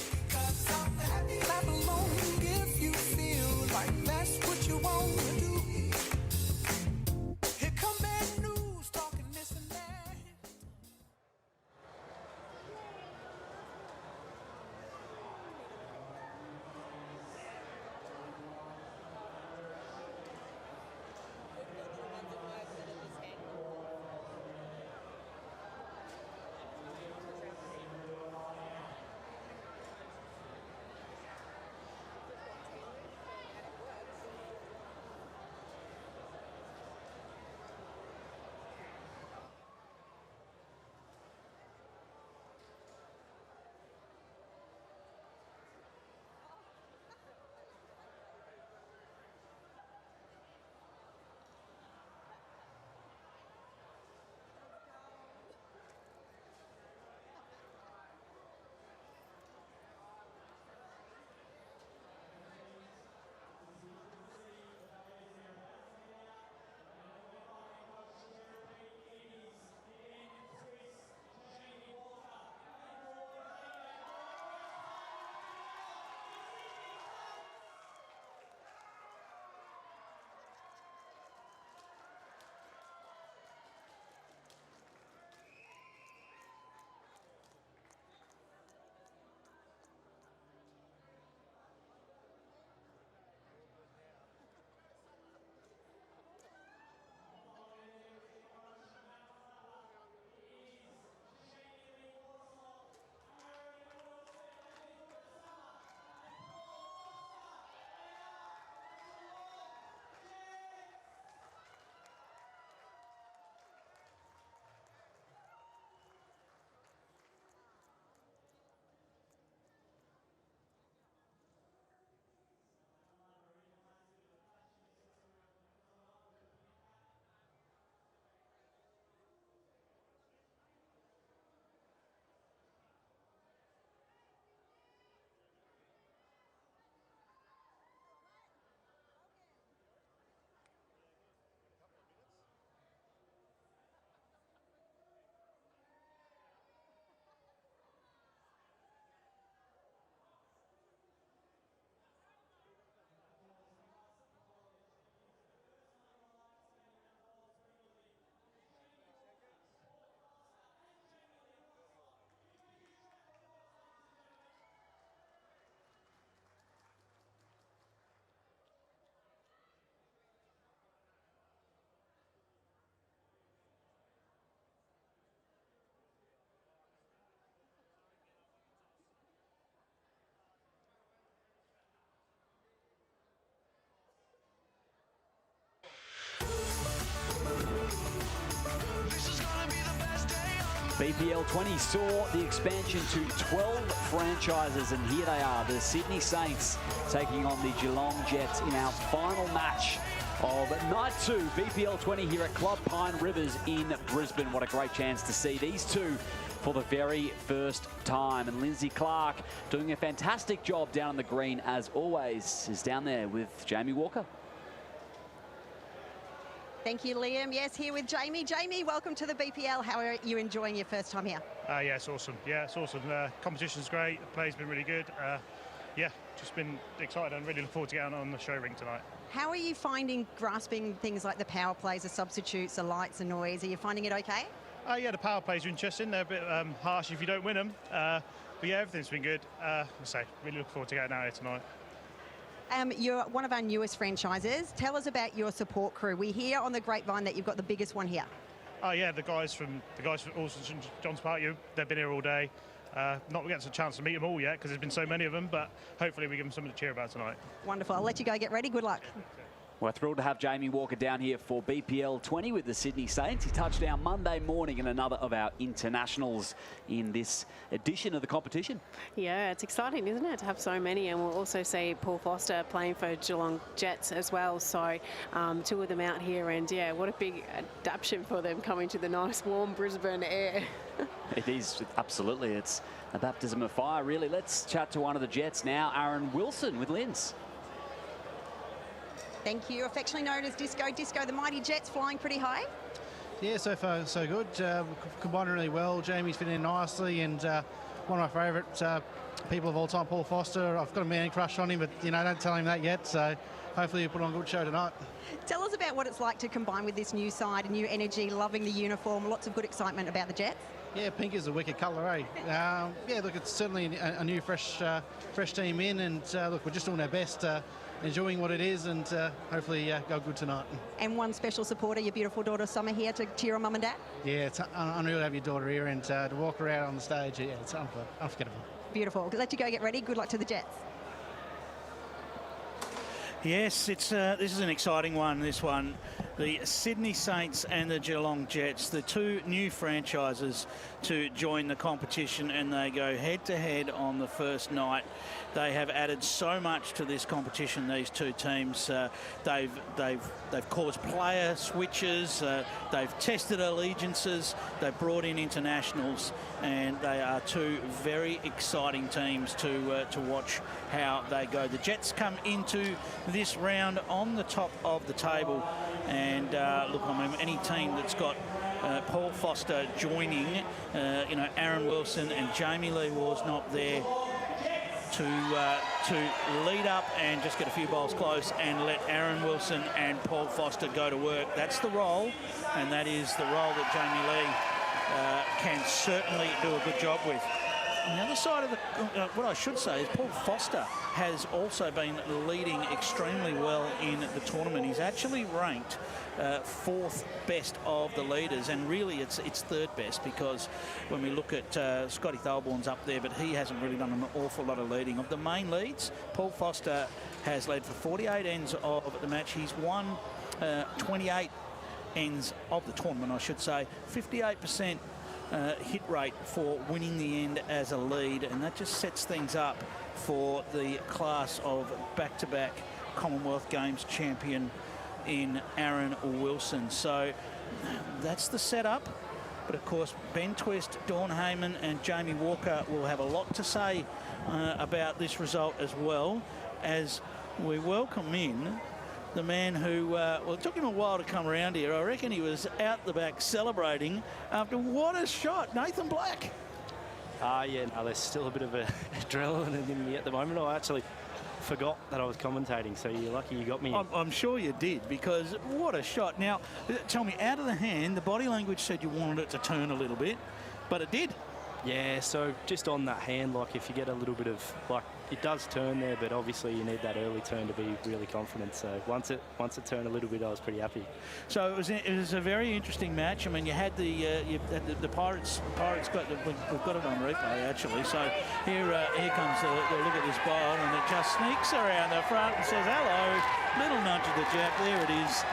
Speaker 4: BPL 20 saw the expansion to 12 franchises, and here they are, the Sydney Saints taking on the Geelong Jets in our final match of Night 2, BPL 20 here at Club Pine Rivers in Brisbane. What a great chance to see these two for the very first time. And Lindsay Clark doing a fantastic job down on the green, as always, is down there with Jamie Walker.
Speaker 6: Thank you, Liam. Yes, here with Jamie. Jamie, welcome to the BPL. How are you enjoying your first time here?
Speaker 16: Yeah, it's awesome. Yeah, it's awesome. Competition's great. The play's been really good. Yeah, just been excited and really look forward to getting on the show ring tonight.
Speaker 6: How are you finding grasping things like the power plays, the substitutes, the lights, the noise? Are you finding it okay?
Speaker 16: Yeah, the power plays are interesting. They're a bit harsh if you don't win them. But yeah, everything's been good. I say, really look forward to getting out here tonight.
Speaker 6: You're one of our newest franchises. Tell us about your support crew. We hear on the grapevine that you've got the biggest one here.
Speaker 16: Oh yeah, the guys from St John's Park, they've been here all day. Not getting a chance to meet them all yet because there's been so many of them, but hopefully we give them something to cheer about tonight.
Speaker 6: Wonderful. I'll let you go get ready. Good luck.
Speaker 4: We're thrilled to have Jamie Walker down here for BPL 20 with the Sydney Saints. He touched down Monday morning in another of our internationals in this edition of the competition.
Speaker 5: Yeah, it's exciting, isn't it, to have so many? And we'll also see Paul Foster playing for Geelong Jets as well. So two of them out here, and yeah, what a big adaptation for them coming to the nice warm Brisbane air.
Speaker 4: It is, absolutely. It's a baptism of fire, really. Let's chat to one of the Jets now, Aaron Wilson with Linz.
Speaker 6: Thank you. Affectionately known as Disco. Disco, the mighty Jets flying pretty high.
Speaker 18: Yeah, so far so good. Combining really well. Jamie's fitting in nicely, and one of my favourite people of all time, Paul Foster. I've got a man crush on him, but you know, don't tell him that yet. So hopefully you put on a good show tonight.
Speaker 6: Tell us about what it's like to combine with this new side, a new energy, loving the uniform, lots of good excitement about the Jets.
Speaker 18: Yeah, pink is a wicked colour, eh? Yeah, look, it's certainly a new fresh team in, and look, we're just doing our best. Enjoying what it is, and hopefully go good tonight.
Speaker 6: And one special supporter, your beautiful daughter Summer, here to cheer on Mum and Dad.
Speaker 18: Yeah, it's unreal to have your daughter here, and to walk her out on the stage, yeah, it's unforgettable.
Speaker 6: Beautiful. Let you go get ready. Good luck to the Jets.
Speaker 8: Yes, it's this is an exciting one, this one. The Sydney Saints and the Geelong Jets, the two new franchises to join the competition, and they go head-to-head on the first night. They have added so much to this competition, these two teams. They've caused player switches, they've tested allegiances, they've brought in internationals, and they are two very exciting teams to watch how they go. The Jets come into this round on the top of the table, and look, I mean, any team that's got Paul Foster joining, you know, Aaron Wilson and Jamie Lee Waugh's not there to lead up and just get a few bowls close and let Aaron Wilson and Paul Foster go to work. That's the role, and that is the role that Jamie Lee can certainly do a good job with. On the other side of the, what I should say is Paul Foster has also been leading extremely well in the tournament. He's actually ranked fourth best of the leaders, and really it's third best, because when we look at Scotty Thalborn's up there, but he hasn't really done an awful lot of leading. Of the main leads, Paul Foster has led for 48 ends of the match. He's won 28 ends of the tournament, I should say. 58% hit rate for winning the end as a lead, and that just sets things up for the class of back-to-back Commonwealth Games champion in Aaron Wilson. So that's the setup, but of course Ben Twist, Dawn Heyman and Jamie Walker will have a lot to say about this result, as well as we welcome in the man who, well, it took him a while to come around here. I reckon he was out the back celebrating after what a shot, Nathan Black.
Speaker 15: Yeah, no, there's still a bit of adrenaline in me at the moment. I actually forgot that I was commentating, so you're lucky you got me.
Speaker 8: I'm sure you did, because what a shot. Now, tell me, out of the hand, the body language said you wanted it to turn a little bit, but it did.
Speaker 15: Yeah, so just on that hand, like if you get a little bit of, like, it does turn there, but obviously you need that early turn to be really confident. So once it turned a little bit, I was pretty happy.
Speaker 8: So it was a very interesting match. I mean, you had the Pirates got we've got it on replay actually. So here comes the look at this bowl, and it just sneaks around the front and says hello. Little nudge of the jab. There it is.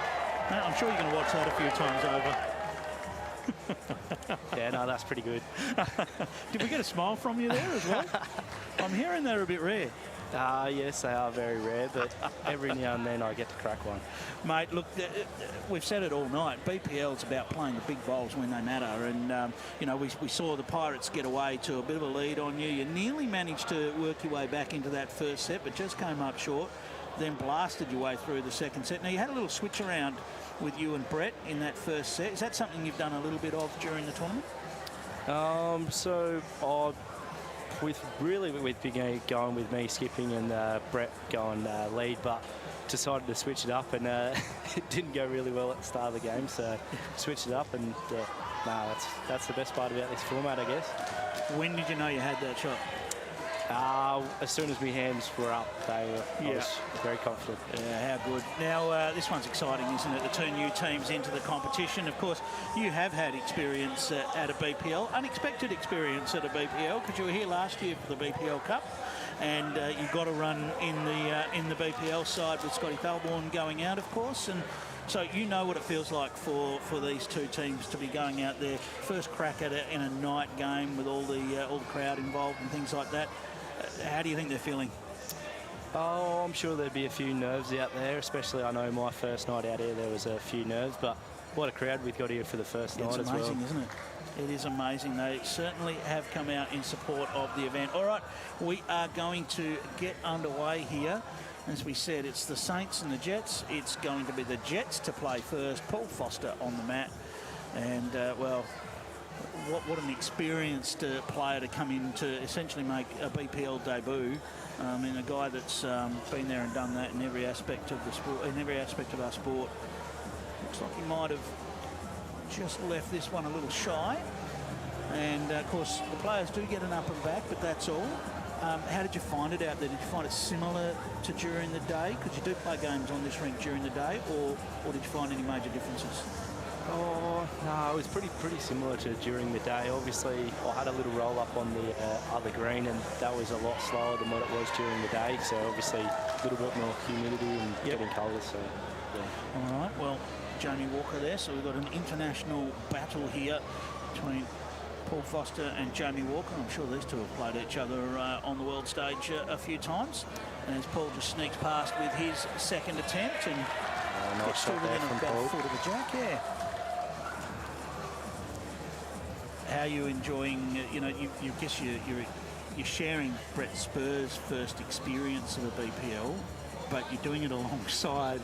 Speaker 8: I'm sure you're going to watch that a few times over.
Speaker 15: Yeah, no, that's pretty good.
Speaker 8: Did we get a smile from you there as well? I'm hearing they're a bit rare.
Speaker 15: Yes, they are very rare, but every now and then I get to crack one.
Speaker 8: Mate, look, we've said it all night. BPL's about playing the big bowls when they matter. And, you know, we saw the Pirates get away to a bit of a lead on you. You nearly managed to work your way back into that first set, but just came up short, then blasted your way through the second set. Now, you had a little switch around with you and Brett in that first set. Is that something you've done a little bit of during the tournament? With Big going with me skipping and Brett going lead, but decided to switch it up, and it didn't go really well at the start of the game, so switched it up, and that's the best part about this format, I guess. When did you know you had that shot? As soon as my hands were up, I was very confident. Yeah, how good. Now, this one's exciting, isn't it? The two new teams into the competition. Of course, you have had experience at a BPL, unexpected experience at a BPL, because you were here last year for the BPL Cup, and you got a run in the BPL side with Scotty Thalborn going out, of course, and so you know what it feels like for these two teams to be going out there, first crack at it in a night game with all the crowd involved and things like that. How do you think they're feeling? Oh, I'm sure there'd be a few nerves out there, especially I know my first night out here there was a few nerves, but what a crowd we've got here for the first night as well. It's amazing, isn't it? It is amazing. They certainly have come out in support of the event. All right, we are going to get underway here. As we said, it's the Saints and the Jets. It's going to be the Jets to play first. Paul Foster on the mat. And, well, what an experienced player to come in to essentially make a BPL debut. And a guy that's been there and done that in every aspect of the sport, in every aspect of our sport. Looks like he might have just left this one a little shy. And, of course, the players do get an up and back, but that's all. How did you find it out there? Did you find it similar to during the day? Because you do play games on this rink during the day, or did you find any major differences? Oh, no, it was pretty similar to during the day. Obviously, I had a little roll up on the other green, and that was a lot slower than what it was during the day. So obviously, a little bit more humidity and getting colder. So, yeah. All right. Well, Jamie Walker there. So we've got an international battle here between Paul Foster and Jamie Walker. I'm sure these two have played each other on the world stage a few times. And as Paul just sneaks past with his second attempt and gets through within about a foot of the jack. Yeah. How are you enjoying? You know, you guess you're sharing Brett Spur's first experience of a BPL, but you're doing it alongside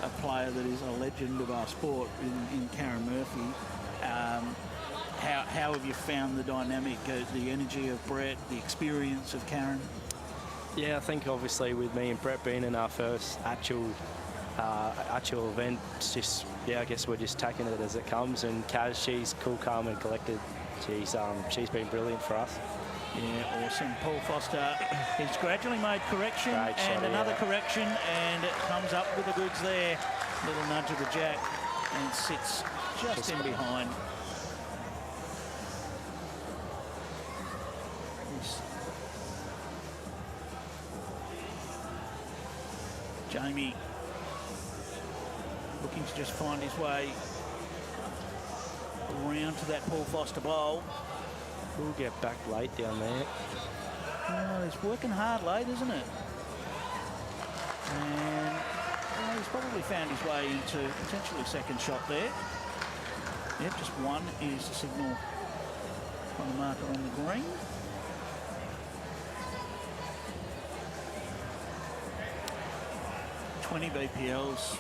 Speaker 8: a player that is a legend of our sport in Karen Murphy. How have you found the dynamic, the energy of Brett, the experience of Karen? Yeah, I think obviously with me and Brett being in our first actual event, it's just, I guess we're just taking it as it comes. And Kaz, she's cool, calm and collected. She's been brilliant for us. Yeah, awesome. Paul Foster has gradually made correction and another correction, and it comes up with the goods there. Little nudge of the jack and sits just in behind. Jamie looking to just find his way around to that Paul Foster bowl. We'll get back late down there. Oh, he's working hard late, isn't it? And he's probably found his way into potentially second shot there. Yep, just one is the signal from the marker on the green. $20 BPLs.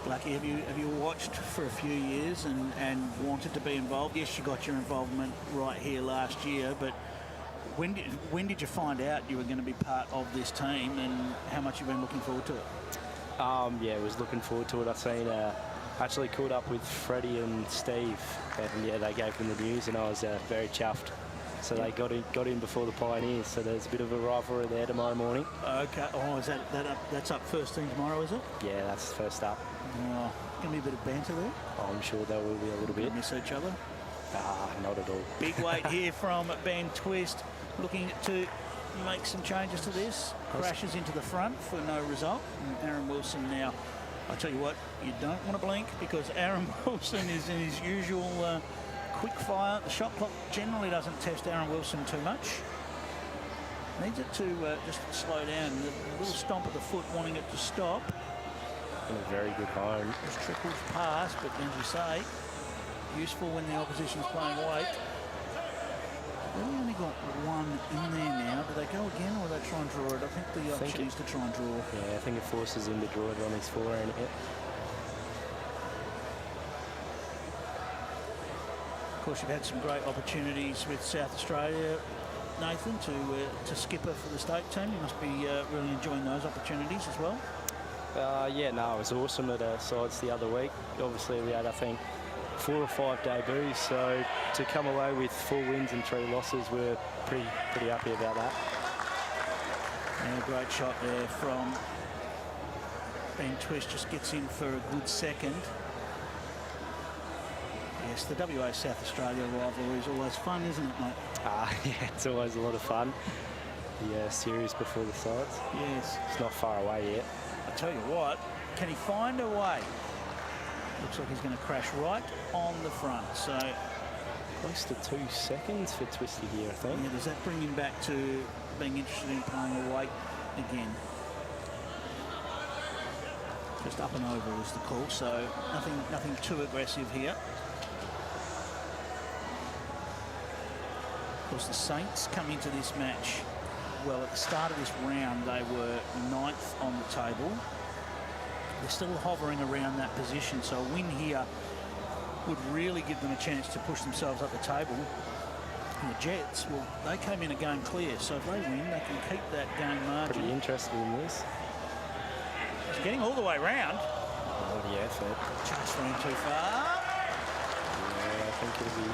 Speaker 8: Lucky, have you watched for a few years and wanted to be involved? Yes, you got your involvement right here last year, but when did you find out you were going to be part of this team, and how much you've been looking forward to it? Yeah, I was looking forward to it. I've seen actually caught up with Freddie and Steve, and yeah, they gave them the news, and I was very chuffed. So they got in before the Pioneers, so there's a bit of a rivalry there tomorrow morning. Okay. Oh, is that up? That's up first thing tomorrow, is it? Yeah, that's first up. Oh, going to be a bit of banter there? Oh, I'm sure there will be a little bit. Miss each other? Not at all. Big weight here from Ben Twist, looking to make some changes to this. Crashes into the front for no result. And Aaron Wilson now, I tell you what, you don't want to blink, because Aaron Wilson is in his usual quick fire. The shot clock generally doesn't test Aaron Wilson too much. Needs it to just slow down. The little stomp of the foot wanting it to stop.
Speaker 15: And a very good home.
Speaker 8: Just trickles past, but as you say, useful when the opposition's playing weight. They've only got one in there now. Do they go again or do they try and draw it? I think the option is to try and draw.
Speaker 15: Yeah, I think it forces him to draw it on his forehand.
Speaker 8: Of course, you've had some great opportunities with South Australia, Nathan, to skipper for the state team. You must be really enjoying those opportunities as well.
Speaker 15: Yeah, no, it was awesome at sides the other week. Obviously, we had, I think, 4 or 5 debuts, so to come away with 4 wins and 3 losses, we're pretty happy about that.
Speaker 8: And a great shot there from Ben Twist, just gets in for a good second. Yes, the WA South Australia rivalry is always fun, isn't it, mate?
Speaker 15: Yeah, it's always a lot of fun. The series before the sides.
Speaker 8: Yes.
Speaker 15: It's not far away yet.
Speaker 8: I tell you what, can he find a way? Looks like he's going to crash right on the front. So
Speaker 15: close to 2 seconds for Twisty here, I think.
Speaker 8: Yeah, does that bring him back to being interested in playing a weight again? Just up and over is the call, so nothing too aggressive here. Of course, the Saints come into this match. Well, at the start of this round, they were 9th on the table. They're still hovering around that position, so a win here would really give them a chance to push themselves up the table. And the Jets, well, they came in a game clear, so if they win, they can keep that game margin.
Speaker 15: Pretty interested in this.
Speaker 8: It's getting all the way round.
Speaker 15: Oh, the effort.
Speaker 8: Just ran too far.
Speaker 15: Yeah, I think it'll be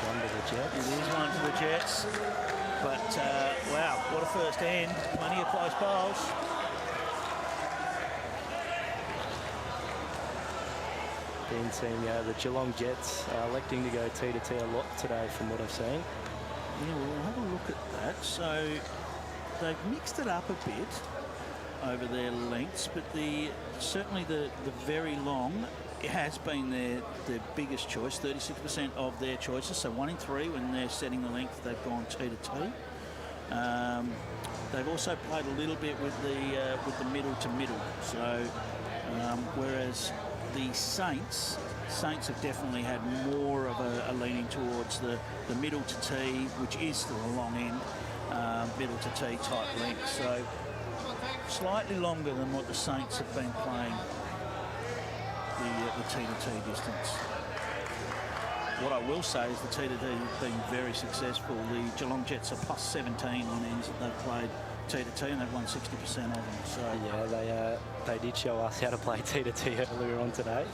Speaker 15: one to the Jets.
Speaker 8: It is one to the Jets. But, wow, what a first end. Plenty of close bowls.
Speaker 15: Been seeing the Geelong Jets electing to go T-to-T a lot today from what I've seen.
Speaker 8: Yeah, we'll have a look at that. So they've mixed it up a bit over their lengths, but certainly the very long has been their biggest choice, 36% of their choices. So 1 in 3 when they're setting the length, they've gone T-to-T. They've also played a little bit with the middle to middle. So whereas the Saints have definitely had more of a leaning towards the middle to tee, which is still a long end, middle to tee type length. So slightly longer than what the Saints have been playing the T-to-T distance. What I will say is the T-to-T has been very successful. The Geelong Jets are plus 17 on ends that they've played T-to-T, and they've won 60% of them. So
Speaker 15: yeah, they did show us how to play T-to-T earlier on today.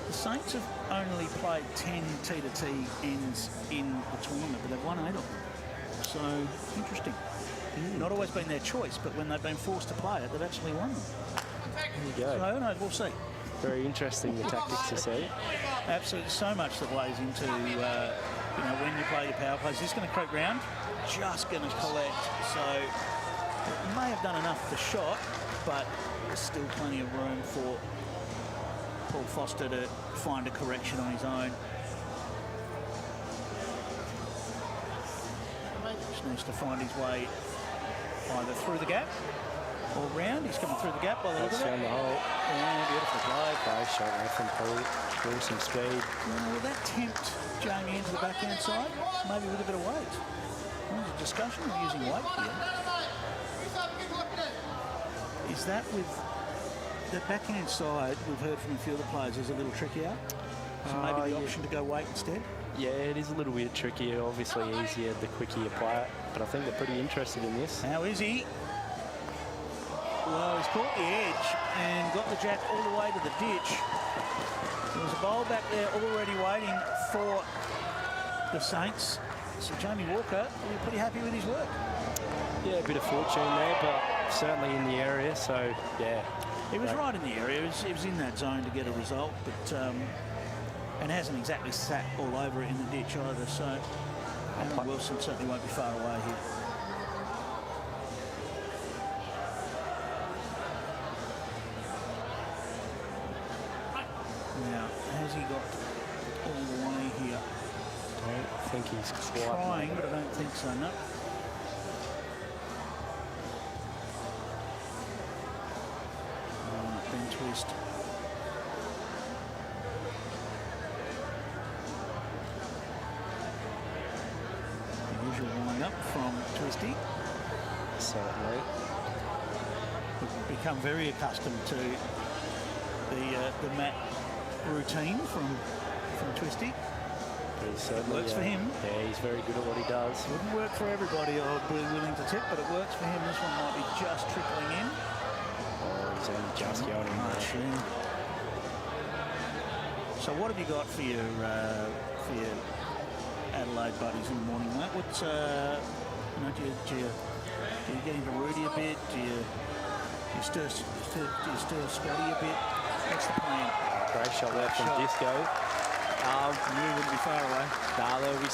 Speaker 8: The Saints have only played 10 T-to-T ends in the tournament, but they've won 8 of them. So interesting. Not always been their choice, but when they've been forced to play it, they've actually won them.
Speaker 15: There you go.
Speaker 8: So, no, we'll see.
Speaker 15: Very interesting, the tactics to see.
Speaker 8: Absolutely, so much that weighs into when you play your power plays. Just going to creep round, just going to collect. So it may have done enough for shot, but there's still plenty of room for Paul Foster to find a correction on his own. Just needs to find his way either through the gap or round. He's coming through the gap by the look of it.
Speaker 15: Found the hole.
Speaker 8: Yeah, beautiful play.
Speaker 15: Great shot there from Paul. Awesome speed.
Speaker 8: Will that tempt Jamie into the backhand side? Maybe with a bit of weight. There's a discussion of using weight here. Is that with the backhand side, we've heard from a few of the players, is a little trickier? So maybe the option to go weight instead?
Speaker 15: Yeah, it is a little bit trickier. Obviously easier the quicker you play it. But I think they're pretty interested in this.
Speaker 8: How is he? Well, he's caught the edge and got the jack all the way to the ditch. There was a bowl back there already waiting for the Saints. So Jamie Walker will be pretty happy with his work.
Speaker 15: Yeah, a bit of fortune there, but certainly in the area, so yeah.
Speaker 8: He was right in the area. He was in that zone to get a result, but and hasn't exactly sat all over it in the ditch either. So Aaron Wilson certainly won't be far away here. Now, has he got all the way here?
Speaker 15: I don't think he's quite
Speaker 8: Trying, but I don't think so, no. Ben Twist. The usual wind up from Twisty.
Speaker 15: Certainly.
Speaker 8: We've become very accustomed to the mat routine from Twisty.
Speaker 15: It
Speaker 8: works for him.
Speaker 15: Yeah, he's very good at what he does.
Speaker 8: Wouldn't work for everybody, I'd be willing to tip, but it works for him. This one might be just trickling in.
Speaker 15: Oh, he's only just going in there.
Speaker 8: So what have you got for your Adelaide buddies in the morning, mate? What's you know, do you get into Rudy a bit? Do you stir Scotty a bit? What's the plan?
Speaker 15: Great shot there from Disco.
Speaker 8: You wouldn't be far away.
Speaker 15: Nah, there'll be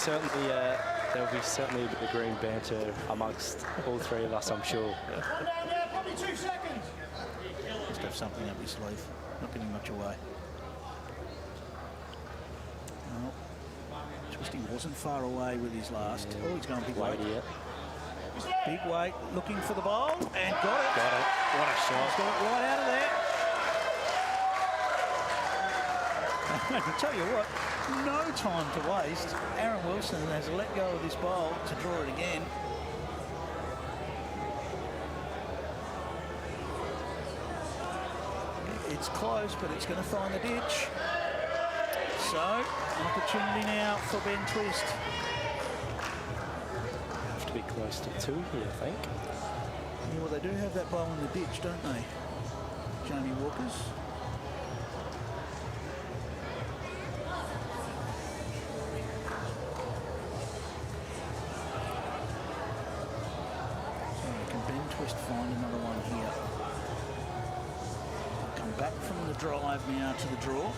Speaker 15: certainly a bit of green banter amongst all three of us, I'm sure.
Speaker 8: Probably 2 seconds. Must have something up his sleeve. Not getting much away. No. Twisty wasn't far away with his last.
Speaker 15: Yeah.
Speaker 8: Oh, he's going big weight.
Speaker 15: Yeah.
Speaker 8: Big weight, looking for the bowl, and got it.
Speaker 15: Got it. What a shot.
Speaker 8: He's got it right out of there. I can tell you what, no time to waste. Aaron Wilson has let go of this bowl to draw it again. It's close, but it's going to find the ditch. So, an opportunity now for Ben Twist.
Speaker 15: Have to be close to 2 here, I think.
Speaker 8: Yeah, well, they do have that bowl in the ditch, don't they? Jamie Walker's. Twist find another one here. Come back from the drive now to the draw.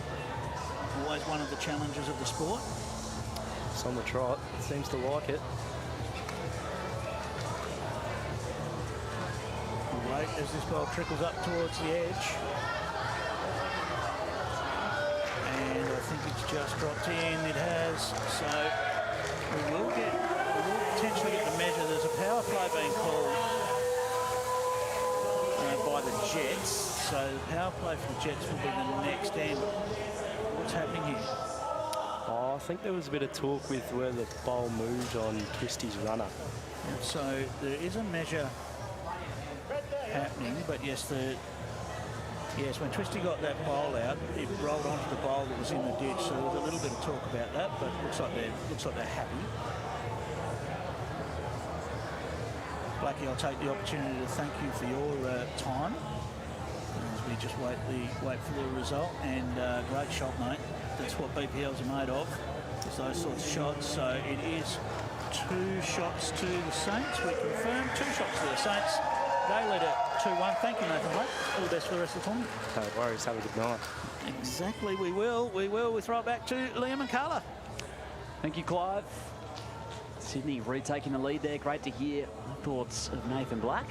Speaker 8: Always one of the challenges of the sport.
Speaker 15: It's on the trot. Seems to like it.
Speaker 8: Wait as this ball trickles up towards the edge. And I think it's just dropped in. It has. So we will potentially get the measure. There's a power play being called by the Jets, so the power play for the Jets will be the next end. What's happening here?
Speaker 15: Oh, I think there was a bit of talk with where the bowl moved on Twisty's runner.
Speaker 8: So there is a measure happening, but yes, when Twisty got that bowl out, it rolled onto the bowl that was in the ditch. So there was a little bit of talk about that, but looks like they're happy. Blackie, I'll take the opportunity to thank you for your time as we just wait for the result. And great shot, mate. That's what BPLs are made of, is those sorts of shots. So it is 2 shots to the Saints. We confirm 2 shots to the Saints. They lead it 2-1. Thank you, Nathan Blake. All the best for the rest of the tournament.
Speaker 15: No worries. Have a good night.
Speaker 8: Exactly, we will. We throw it back to Liam and Carla.
Speaker 4: Thank you, Clive. Sydney retaking the lead there. Great to hear thoughts of Nathan Black.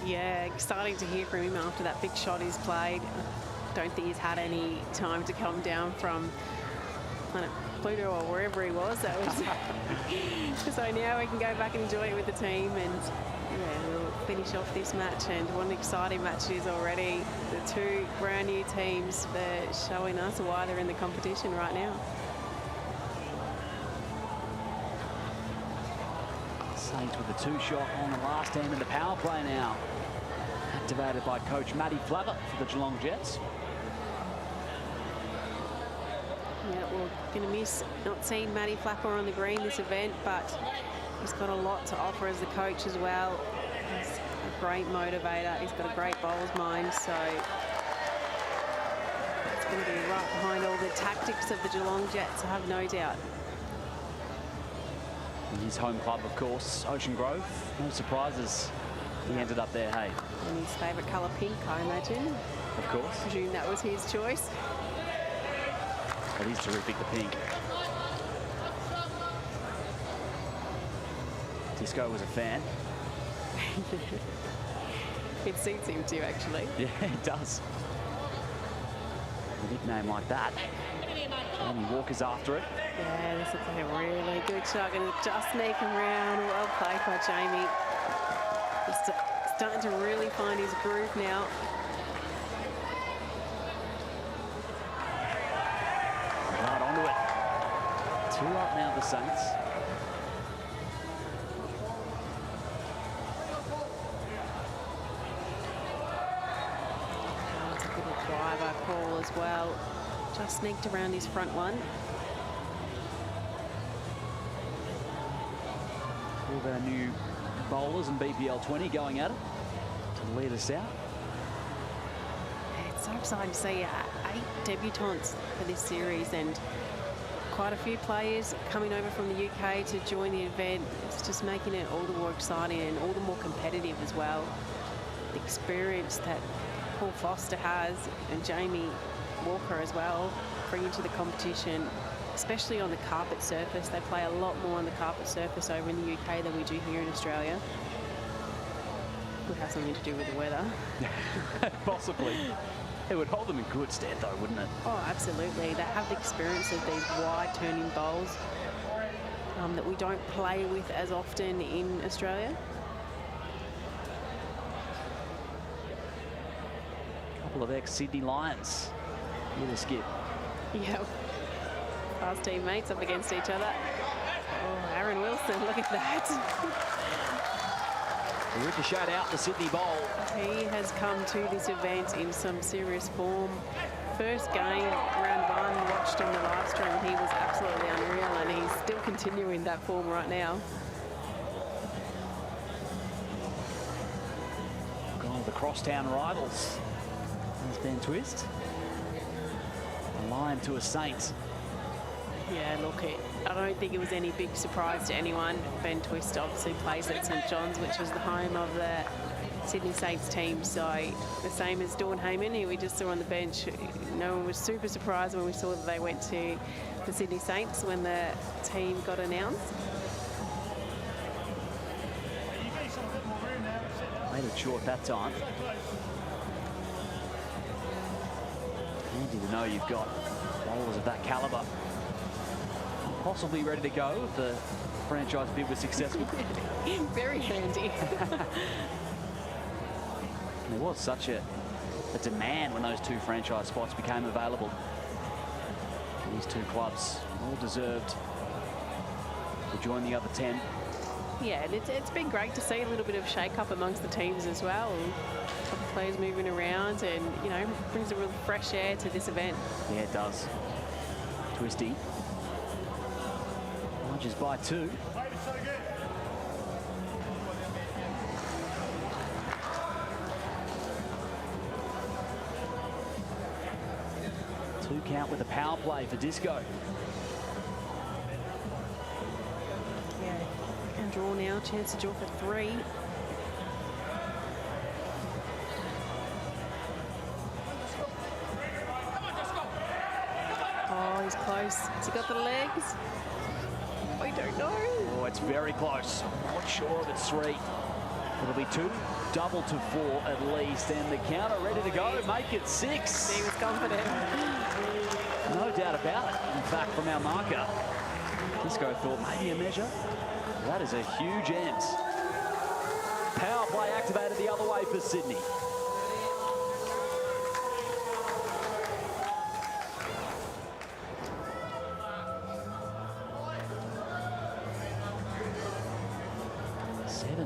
Speaker 5: Yeah, exciting to hear from him after that big shot he's played. Don't think he's had any time to come down from planet Pluto or wherever he was. That was so now we can go back and enjoy it with the team, and yeah, we'll finish off this match. And what an exciting match it is already. The 2 brand new teams, they're showing us why they're in the competition right now.
Speaker 4: Saints with the 2 shot on the last end, and the power play now activated by coach Matty Flapper for the Geelong Jets.
Speaker 5: Yeah, we're going to miss not seeing Matty Flapper on the green this event, but he's got a lot to offer as the coach as well. He's a great motivator. He's got a great bowls mind, so it's going to be right behind all the tactics of the Geelong Jets, I have no doubt.
Speaker 4: His home club, of course, Ocean Grove. No surprises. He ended up there, hey.
Speaker 5: And his favourite colour, pink, I imagine.
Speaker 4: Of course.
Speaker 5: I presume that was his choice.
Speaker 4: That is terrific, the pink. Disco was a fan.
Speaker 5: It suits him too, actually.
Speaker 4: Yeah, it does. A nickname like that. Jamie Walker's after it.
Speaker 5: Yeah, this looks like a really good shot. Going to just sneak around. Well played by Jamie. He's starting to really find his groove now.
Speaker 4: Right onto it. 2 up now, the Saints.
Speaker 5: That's a good driver call as well. Just sneaked around his front one.
Speaker 4: All of our new bowlers in BPL 20 going at it to lead us out.
Speaker 5: It's so exciting to see 8 debutants for this series and quite a few players coming over from the UK to join the event. It's just making it all the more exciting and all the more competitive as well. The experience that Paul Foster has and Jamie Walker as well bringing to the competition, especially on the carpet surface. They play a lot more on the carpet surface over in the UK than we do here in Australia. Could have something to do with the weather.
Speaker 4: Possibly. It would hold them in good stead though, wouldn't it?
Speaker 5: Oh, absolutely. They have the experience of these wide turning bowls that we don't play with as often in Australia.
Speaker 4: A couple of ex-Sydney Lions with a skip.
Speaker 5: Yep. Past teammates up against each other. Oh, Aaron Wilson, look at that.
Speaker 4: Ricocheted out the Sydney Bowl.
Speaker 5: He has come to this event in some serious form. First game, round 1, watched on the live stream. He was absolutely unreal and he's still continuing that form right now.
Speaker 4: Gone to the crosstown rivals. There's Ben Twist. A Lion to a Saint.
Speaker 5: Yeah, look, I don't think it was any big surprise to anyone. Ben Twist obviously plays at St John's, which is the home of the Sydney Saints team. So the same as Dawn Heyman, who we just saw on the bench. No one was super surprised when we saw that they went to the Sydney Saints when the team got announced.
Speaker 4: Made it short that time. Handy to know you've got bowlers of that calibre possibly ready to go if the franchise bid was successful.
Speaker 5: Very handy.
Speaker 4: There was such a demand when those 2 franchise spots became available. These 2 clubs all deserved to join the other 10.
Speaker 5: Yeah, and it's been great to see a little bit of shake-up amongst the teams as well. A couple of players moving around and, you know, brings a real fresh air to this event.
Speaker 4: Yeah, it does. Twisty. Just by 2. Two count with a power play for Disco.
Speaker 5: Yeah, and draw now, chance to draw for 3. Oh, he's close. Has he got the legs? I don't know.
Speaker 4: Oh, it's very close. Not sure if it's 3. It'll be 2, double to 4 at least, and the counter ready to go. Make it 6.
Speaker 5: He was confident.
Speaker 4: No doubt about it. In fact, from our marker, Disco thought maybe a measure. That is a huge end. Power play activated the other way for Sydney.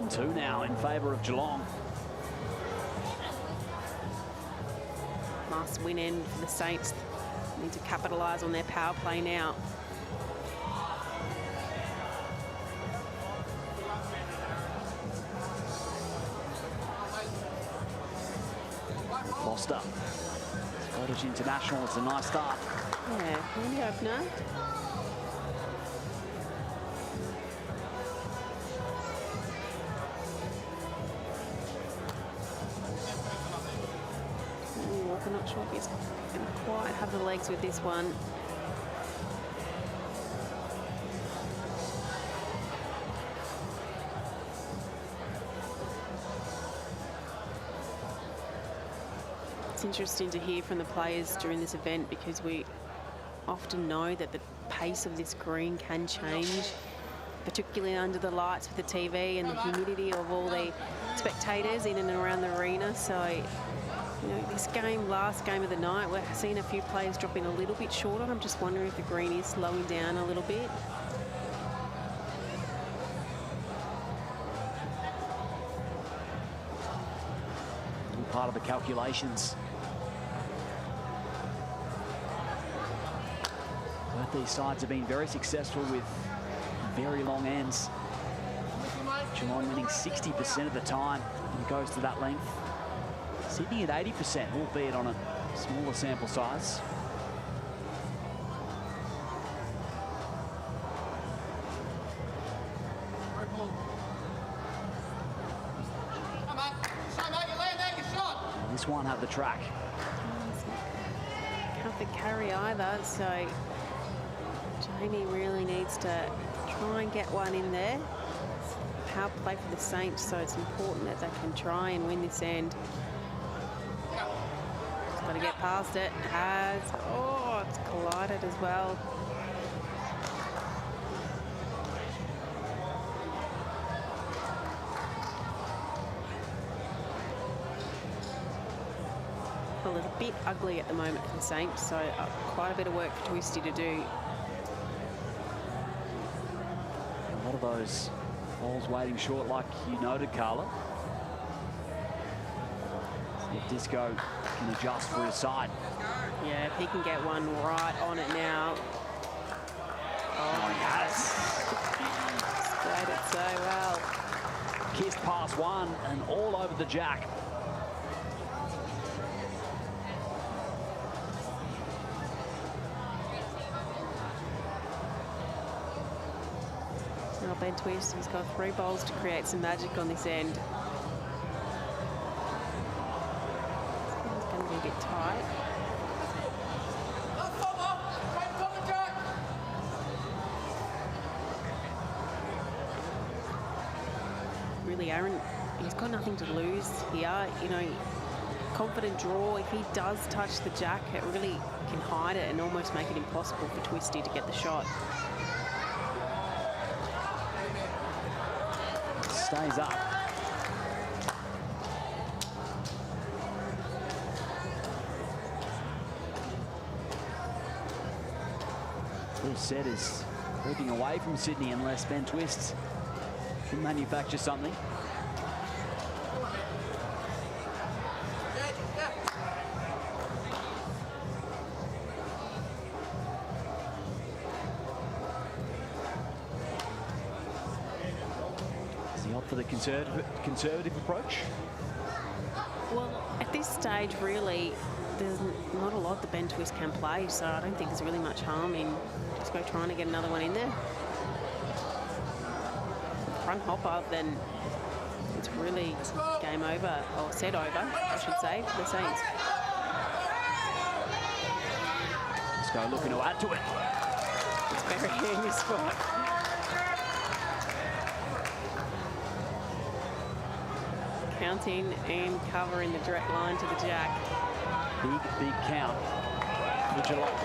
Speaker 4: Two now in favour of Geelong.
Speaker 5: Must win end for the Saints. Need to capitalise on their power play now.
Speaker 4: Foster. Scottish international. It's a nice start.
Speaker 5: Yeah, handy opener. I'm not sure if he's going to quite have the legs with this one. interesting to hear from the players during this event, because we often know that the pace of this green can change, particularly under the lights with the TV and the humidity of all the spectators in and around the arena. So, you know, this game, last game of the night, we're seeing a few players dropping a little bit shorter. I'm just wondering if the green is slowing down a little bit.
Speaker 4: Part of the calculations. Both these sides have been very successful with very long ends. Geelong winning 60% of the time when it goes to that length. Sydney at 80%, albeit on a smaller sample size. This one had the track.
Speaker 5: Can't the carry either, so Jamie really needs to try and get one in there. Power play for the Saints, so it's important that they can try and win this end. Just got to get past it. Has, oh, it's collided as well. Well, it's a bit ugly at the moment for the Saints, so quite a bit of work for Twisty to do.
Speaker 4: A lot of those balls waiting short, like you noted, Carla. See if Disco can adjust for his side.
Speaker 5: Yeah, if he can get one right on it now. Oh, yes. Played it so well.
Speaker 4: Kissed past one and all over the jack.
Speaker 5: Now Ben Twist, he's got 3 bowls to create some magic on this end. It's going to be a bit tight. Really, Aaron, he's got nothing to lose here. You know, confident draw. If he does touch the jack, it really can hide it and almost make it impossible for Twisty to get the shot.
Speaker 4: Stays up. Full set is creeping away from Sydney unless Ben Twist can manufacture something. For the conservative approach?
Speaker 5: Well, at this stage, really, there's not a lot that Ben Twist can play, so I don't think there's really much harm in just go trying to get another one in there. Front hopper, then it's really game over, or set over, I should say, for the Saints.
Speaker 4: Let's go looking to add to it.
Speaker 5: It's very handy spot. Counting and covering the direct line to the jack.
Speaker 4: Big count for Geelong.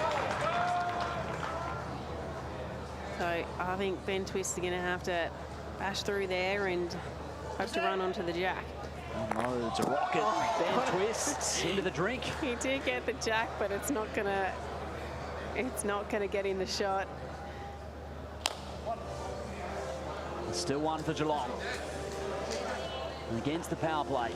Speaker 5: So I think Ben Twist is going to have to bash through there and hope to run onto the jack.
Speaker 4: Oh no, it's a rocket. Ben Twist into the drink.
Speaker 5: He did get the jack, but it's not gonna get in the shot.
Speaker 4: Still one for Geelong. Against the power play.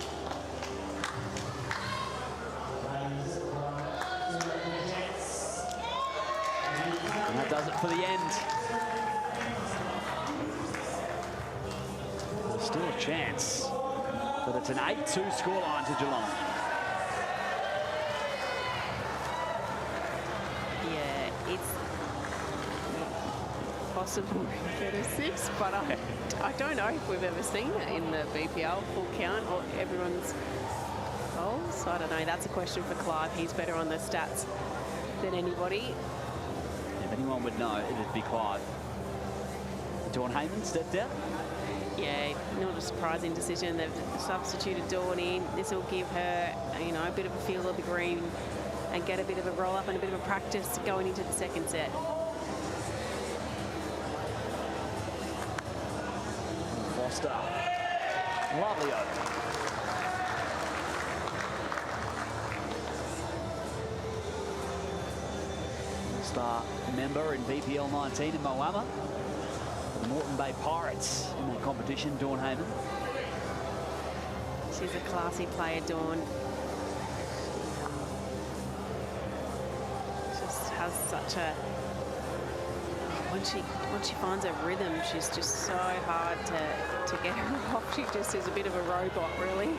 Speaker 4: And that does it for the end. There's still a chance, but it's an 8-2 scoreline to Geelong.
Speaker 5: Yeah, it's possible to get a 6, but I don't know if we've ever seen it in the BPL full count or everyone's goals. I don't know. That's a question for Clive. He's better on the stats than anybody.
Speaker 4: If anyone would know, it'd be Clive. Dawn Heyman stepped out.
Speaker 5: yeah, not a surprising decision. They've substituted Dawn in. This will give her, you know, a bit of a feel of the green and get a bit of a roll up and a bit of a practice going into the second set.
Speaker 4: Foster. Lovely open. Star member in BPL 19 in Moama. The Moreton Bay Pirates in that competition, Dawn Heyman.
Speaker 5: She's a classy player, Dawn. Just has such a... Once she finds her rhythm, she's just so hard to get her off. She just is a bit of a robot, really.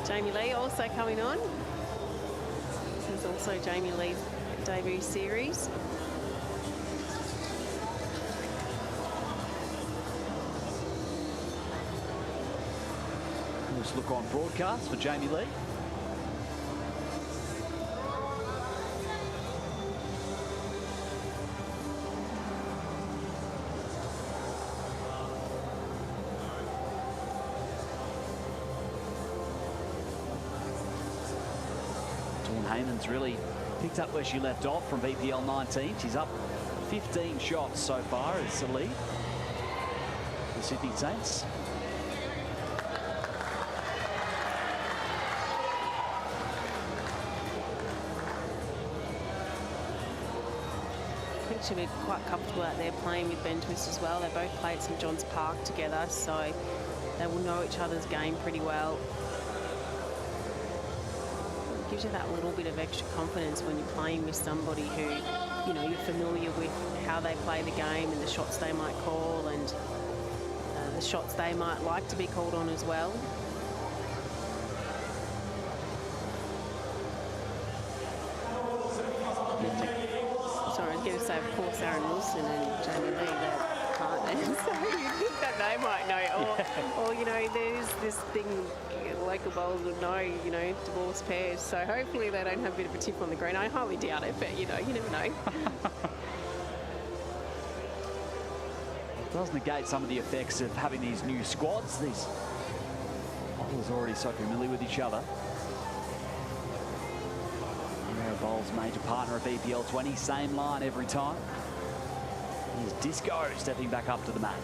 Speaker 5: Jamie Lee also coming on. This is also Jamie Lee's debut series.
Speaker 4: Let's look on broadcast for Jamie Lee. Dawn Heyman's really picked up where she left off from BPL 19. She's up 15 shots so far as the lead. The Sydney Saints.
Speaker 5: I think she'll be quite comfortable out there playing with Ben Twist as well. They both played St John's Park together, so they will know each other's game pretty well. It gives you that little bit of extra confidence when you're playing with somebody who, you know, you're familiar with how they play the game and the shots they might call and the shots they might like to be called on as well. Sorry, I was going to say, of course, Aaron Wilson and Jamie Lee, they're partners. So you think that they might know. Or, you know, there's this thing, local bowlers would know, you know, divorced pairs. So hopefully they don't have a bit of a tip on the green. I highly doubt it, but, you know, you never know.
Speaker 4: It does negate some of the effects of having these new squads. These bowlers are already so familiar with each other. Bowles, major partner of BPL 20, same line every time. Here's Disco stepping back up to the mat.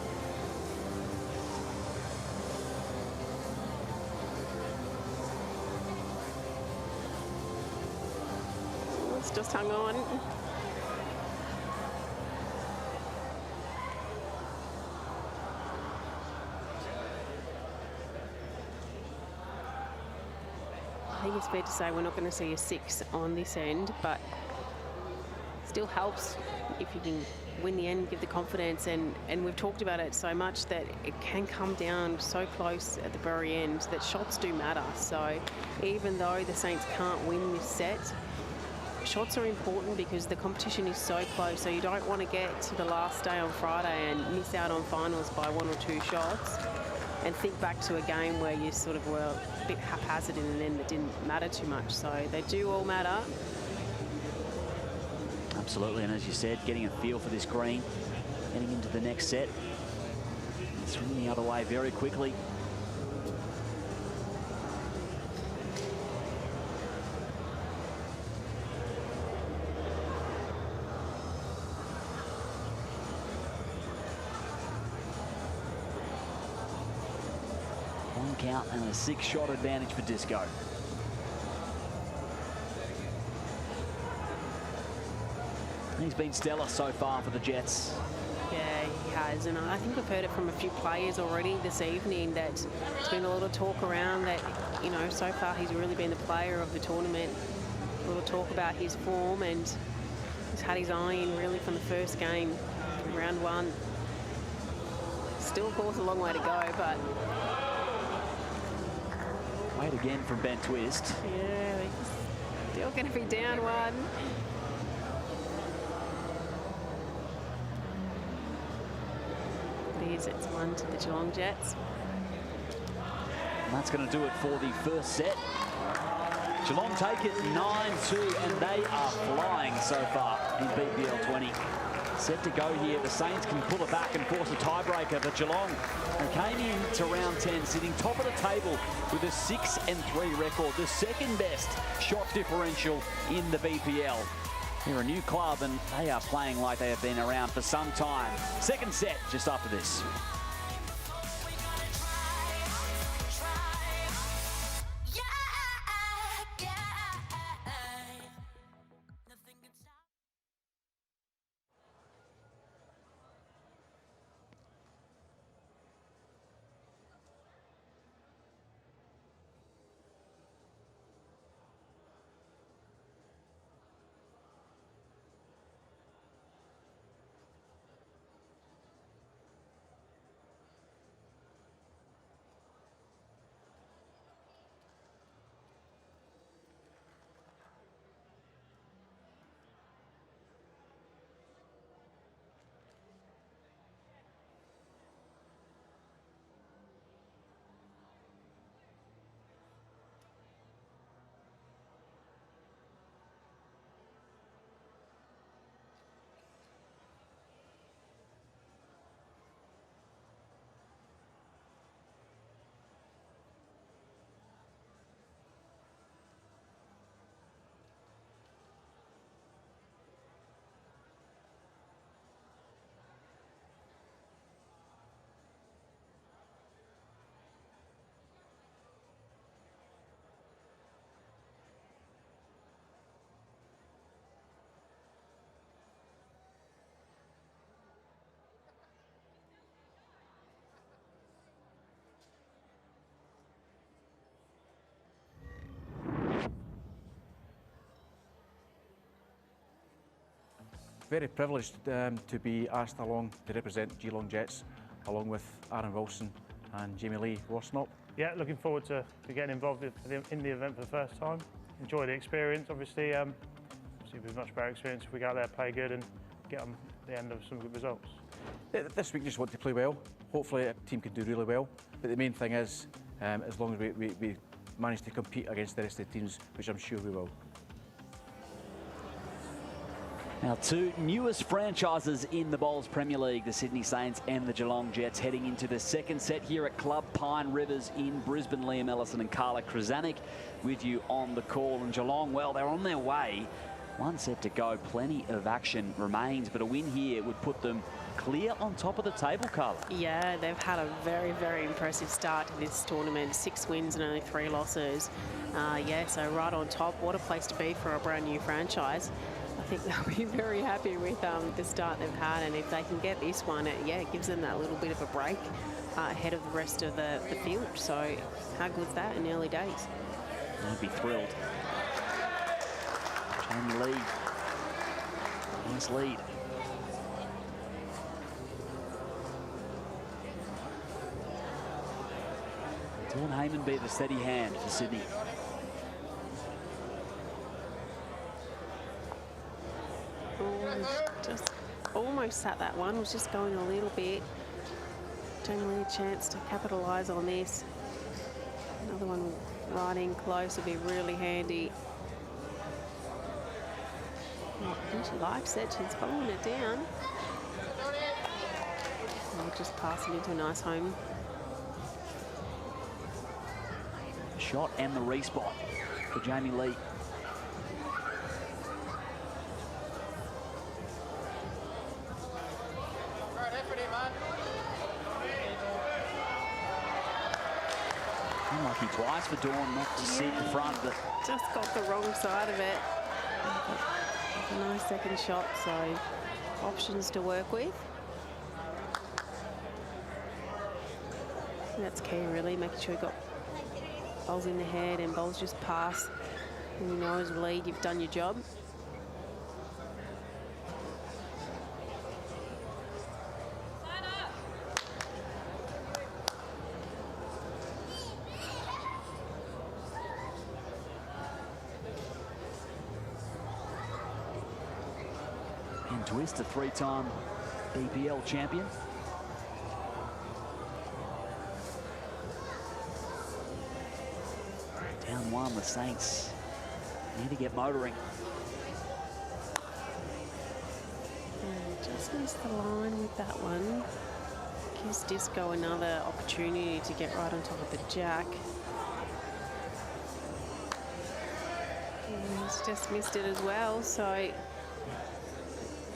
Speaker 5: It's just hung on. I think it's fair to say we're not going to see a 6 on this end, but still helps if you can win the end, give the confidence, and we've talked about it so much that it can come down so close at the very end that shots do matter. So even though the Saints can't win this set, shots are important because the competition is so close, so you don't want to get to the last day on Friday and miss out on finals by 1 or 2 shots and think back to a game where you sort of were a bit haphazard in an end that didn't matter too much. So they do all matter.
Speaker 4: Absolutely, and as you said, getting a feel for this green, getting into the next set. It's swinging the other way very quickly. One count and a 6-shot advantage for Disco. He's been stellar so far for the Jets.
Speaker 5: Yeah, he has, and I think we've heard it from a few players already this evening that there's been a lot of talk around that, you know, so far he's really been the player of the tournament. A lot of talk about his form, and he's had his eye in really from the first game, from round 1. Still, of course, a long way to go, but...
Speaker 4: Wait again from Ben Twist.
Speaker 5: Yeah, still going to be down 1. It's 1 to the Geelong Jets.
Speaker 4: And that's going to do it for the first set. Geelong take it 9-2, and they are flying so far in BPL 20. Set to go here. The Saints can pull it back and force a tiebreaker, but Geelong came into round 10 sitting top of the table with a 6-3 record, the second best shot differential in the BPL. They're a new club and they are playing like they have been around for some time. Second set just after this.
Speaker 19: Very privileged to be asked along to represent Geelong Jets, along with Aaron Wilson and Jamie Lee Worsnop.
Speaker 16: Yeah, looking forward to getting involved in the event for the first time. Enjoy the experience, obviously. Obviously, it'll be a much better experience if we go out there, play good, and get on the end of some good results.
Speaker 19: This week, just want to play well. Hopefully, a team can do really well. But the main thing is, as long as we manage to compete against the rest of the teams, which I'm sure we will.
Speaker 4: Now, two newest franchises in the Bowls Premier League, the Sydney Saints and the Geelong Jets, heading into the second set here at Club Pine Rivers in Brisbane. Liam Ellison and Carla Krasanik with you on the call. And Geelong, well, they're on their way. One set to go. Plenty of action remains, but a win here would put them clear on top of the table, Carla.
Speaker 5: Yeah, they've had a very, very impressive start to this tournament. 6 wins and only 3 losses. Yeah, so right on top. What a place to be for a brand new franchise. I think they'll be very happy with the start they've had, and if they can get this one, it gives them that little bit of a break ahead of the rest of the field. So how good's that in early days?
Speaker 4: I'd be thrilled. Jamie Lee, nice lead. Dawn Heyman be the steady hand for Sydney.
Speaker 5: Just almost sat that one, was just going a little bit. Don't really a chance to capitalise on this. Another one right in close would be really handy. And she likes it, she's following it down. And just passing into a nice home.
Speaker 4: Shot and the respot for Jamie Lee. Unlucky twice for Dawn not to sit in front, but
Speaker 5: just got the wrong side of it. A nice second shot, so options to work with. That's key, really, making sure you've got bowls in the head and bowls just pass. And you know, as a lead, you've done your job.
Speaker 4: and Twist, a 3-time BPL champion. Down 1, the Saints need to get motoring.
Speaker 5: Just missed the line with that one. Gives Disco another opportunity to get right on top of the jack. And he's just missed it as well, so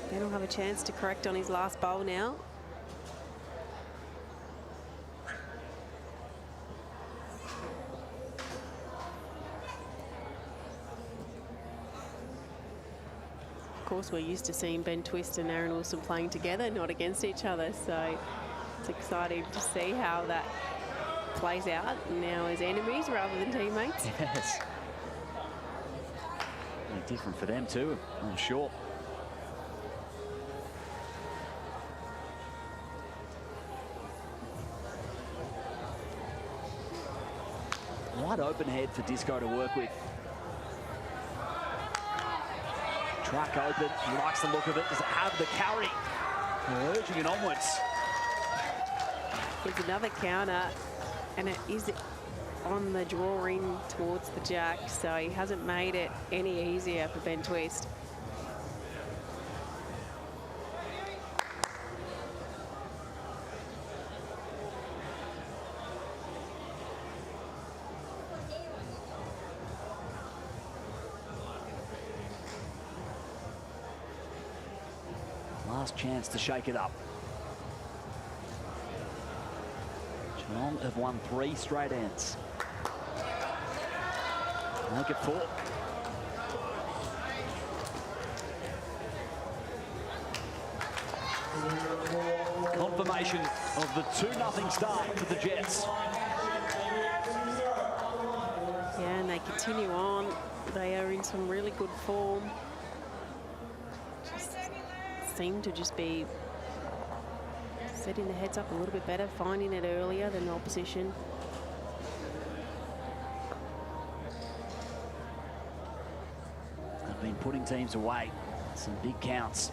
Speaker 5: Ben will have a chance to correct on his last bowl now. Of course, we're used to seeing Ben Twist and Aaron Wilson playing together, not against each other, so it's exciting to see how that plays out now as enemies rather than teammates.
Speaker 4: Yes. And different for them too, I'm sure. Wide open head for Disco to work with. Track open, he likes the look of it. Does it have the carry? Urging it onwards.
Speaker 5: Here's another counter, and it is on the drawing towards the jack, so he hasn't made it any easier for Ben Twist.
Speaker 4: Last chance to shake it up. Geelong have won 3 straight ends. Make it 4. Confirmation of the 2-0 start for the Jets.
Speaker 5: Yeah, and they continue on. They are in some really good form. Just seem to just be setting the heads up a little bit better, finding it earlier than the opposition.
Speaker 4: They've been putting teams away. Some big counts.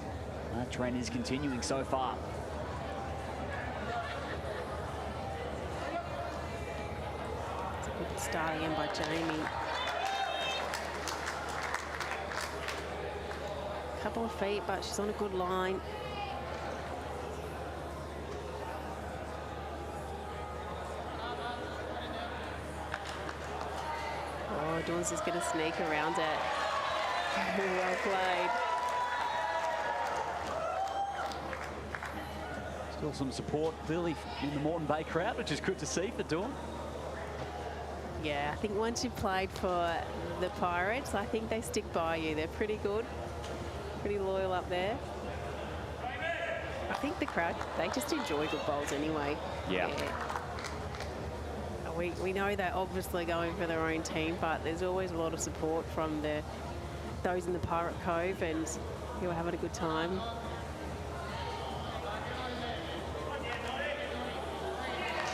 Speaker 4: That trend is continuing so far.
Speaker 5: It's a good start again by Jamie. Couple of feet, but she's on a good line. Oh, Dawn's just going to sneak around it. Well played.
Speaker 4: Still some support clearly in the Moreton Bay crowd, which is good to see for Dawn.
Speaker 5: Yeah, I think once you've played for the Pirates, I think they stick by you. They're pretty good, pretty loyal up there. I think the crowd, they just enjoy good bowls anyway.
Speaker 4: Yeah.
Speaker 5: We know they're obviously going for their own team, but there's always a lot of support from those in the Pirate Cove, and who are having a good time.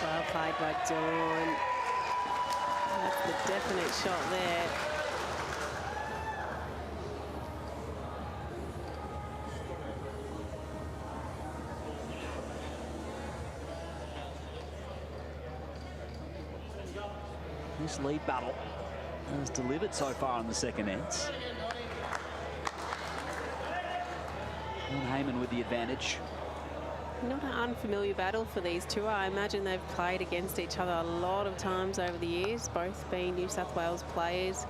Speaker 5: Well played by Dawn. That's the definite shot there.
Speaker 4: This lead battle has delivered so far in the second ends. Heyman with the advantage.
Speaker 5: Not an unfamiliar battle for these two. I imagine they've played against each other a lot of times over the years, both being New South Wales players.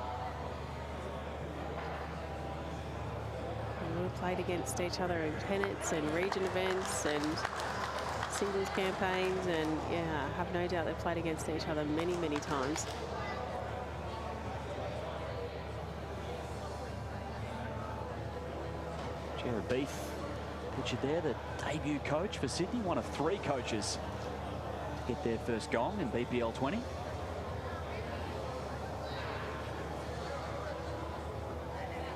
Speaker 5: And we've played against each other in pennants and region events and singles campaigns, and yeah, I have no doubt they've played against each other many, many times.
Speaker 4: Jared Beef pictured there, the debut coach for Sydney, one of 3 coaches to get their first gong in BPL 20.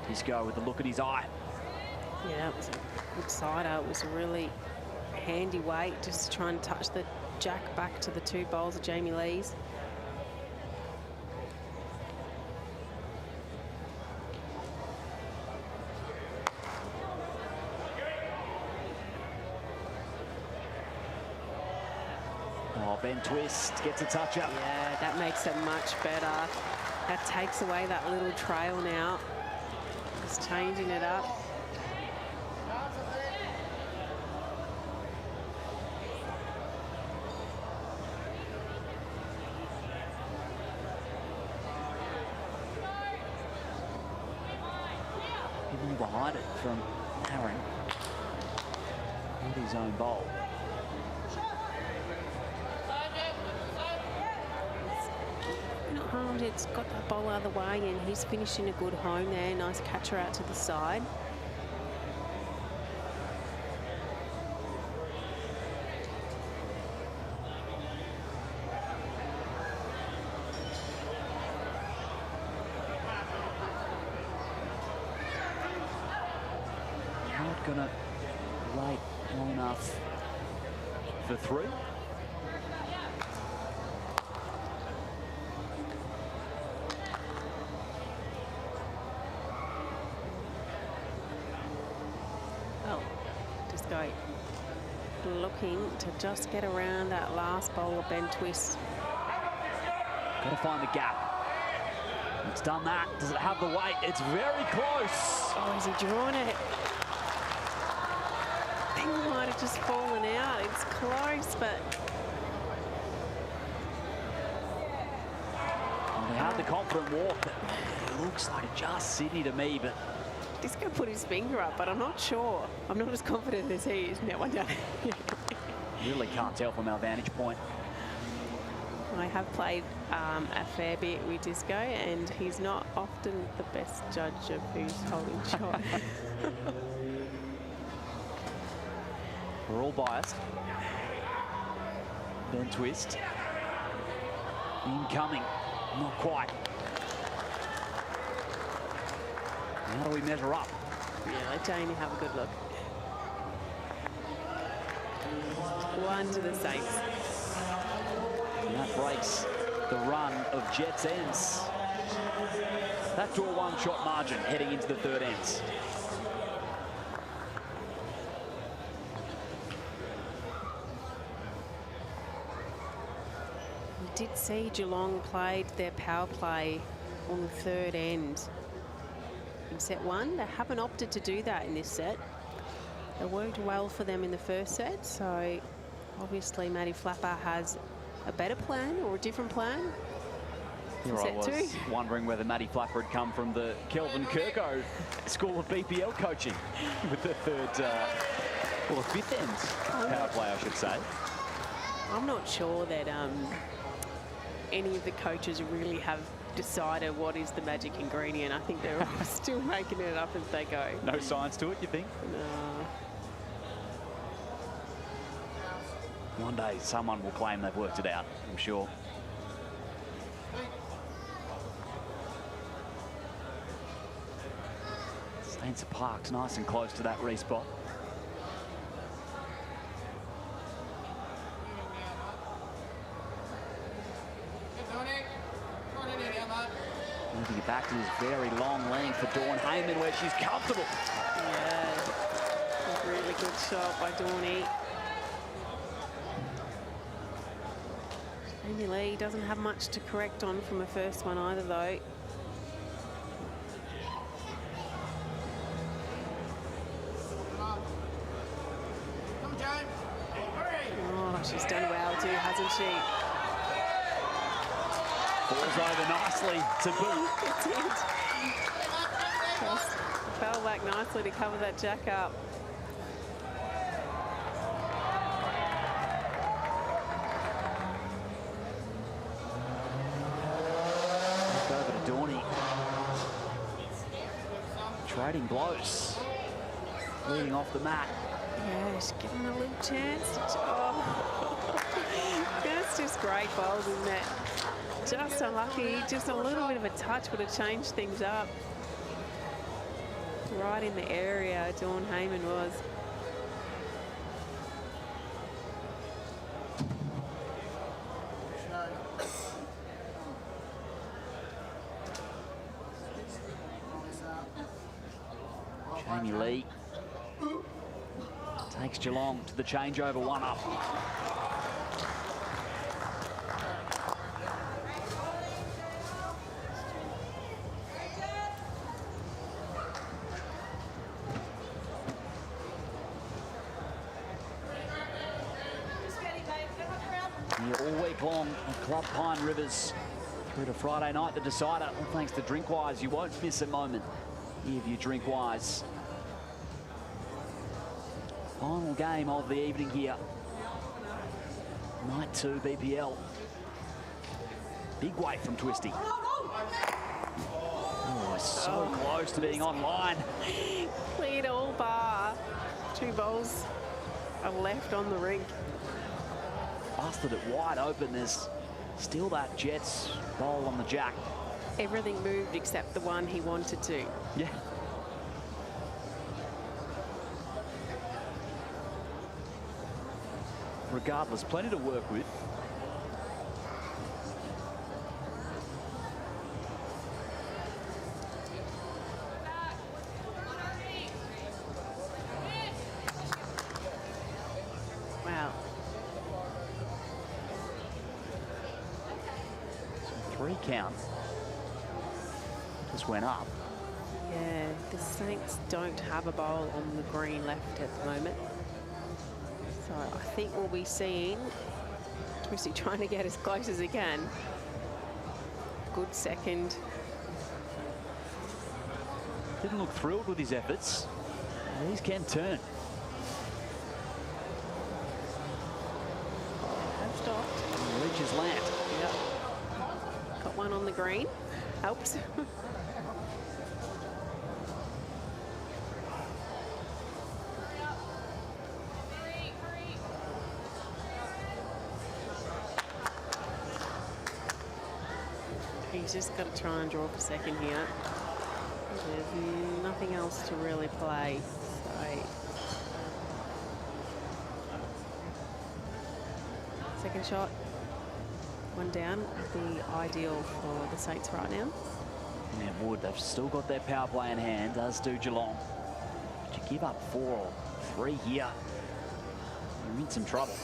Speaker 4: Disco with the look at his eye.
Speaker 5: Yeah, it was a good sider. It was a really handy weight, just trying to touch the jack back to the 2 bowls of Jamie Lee's.
Speaker 4: Oh, Ben Twist gets a touch up.
Speaker 5: Yeah, that makes it much better. That takes away that little trail now. Just changing it up.
Speaker 4: All behind it from Aaron. With his own bowl.
Speaker 5: Not harmed, it's got the bowl out of the way and he's finishing a good home there. Nice catcher out to the side.
Speaker 4: Not gonna wait long enough for 3.
Speaker 5: Oh, just go looking to just get around that last bowl of bend twist.
Speaker 4: Got to find the gap. It's done that. Does it have the weight? It's very close.
Speaker 5: Oh, has he drawn it? I think it might have just fallen out. It's close, but
Speaker 4: Well, they had the confident walk, but it looks like just Sydney to me, but
Speaker 5: Disco put his finger up, but I'm not sure. I'm not as confident as he is. Now, one day.
Speaker 4: really can't tell from our vantage point.
Speaker 5: I have played a fair bit with Disco, and he's not often the best judge of who's holding shot.
Speaker 4: We're all biased. Then twist. Incoming. Not quite. How do we measure up?
Speaker 5: Yeah, let Jamie have a good look. One to the Saints.
Speaker 4: And that breaks the run of Jets ends. That to a one-shot margin heading into the third ends.
Speaker 5: We did see Geelong played their power play on the third end in set one. They haven't opted to do that in this set. It worked well for them in the first set, so obviously Matty Flapper has a better plan or a different plan.
Speaker 4: Here I was wondering whether Matty Flapper had come from the Kelvin Kirko School of BPL coaching with the third, well, the fifth end power play, I should say.
Speaker 5: I'm not sure that any of the coaches really have decided what is the magic ingredient. I think they're all still making it up as they go.
Speaker 4: No science to it, you think?
Speaker 5: No.
Speaker 4: One day someone will claim they've worked it out, I'm sure. Saints are parked nice and close to that respot. Moving it back to this very long length for Dawn Heyman, where she's comfortable.
Speaker 5: Yeah, a really good shot by Dawny. Amy Lee doesn't have much to correct on from the first one either, though. Oh, she's done well too, hasn't she?
Speaker 4: Falls over nicely to boot.
Speaker 5: It did. Just fell back nicely to cover that jack up.
Speaker 4: Over to Dawny. Trading blows. Leading off the mat.
Speaker 5: Yeah, she's given a little chance. Oh. That's just great bowls, isn't it? Just unlucky. Just a little bit of a touch would have changed things up. Right in the area Dawn Heyman was.
Speaker 4: Jamie Lee takes Geelong to the changeover, one up. Here all week long at Club Pine Rivers through to Friday night, the decider. Well, thanks to Drinkwise, you won't miss a moment Give you drink wise. Final game of the evening here. Night 2 BPL. Big weight from Twisty. Oh, so close to being online.
Speaker 5: Cleared all bar. 2 balls are left on the rink.
Speaker 4: Busted it wide open. There's still that Jets bowl on the jack.
Speaker 5: Everything moved except the one he wanted to.
Speaker 4: Yeah. Regardless, plenty to work with.
Speaker 5: Wow.
Speaker 4: 3 count. Just went up.
Speaker 5: Yeah, the Saints don't have a bowl on the green left at the moment. So I think we'll be seeing Twisty trying to get as close as he can. Good second.
Speaker 4: Didn't look thrilled with his efforts. These can turn.
Speaker 5: Have stopped.
Speaker 4: Reaches land.
Speaker 5: Yep. Got one on the green. Helps. He's just got to try and draw for second here. There's nothing else to really play. So second shot, one down, would be ideal for the Saints right now.
Speaker 4: And it would. They've still got their power play in hand, as do Geelong. But you give up 4 or 3 here, you're in some trouble.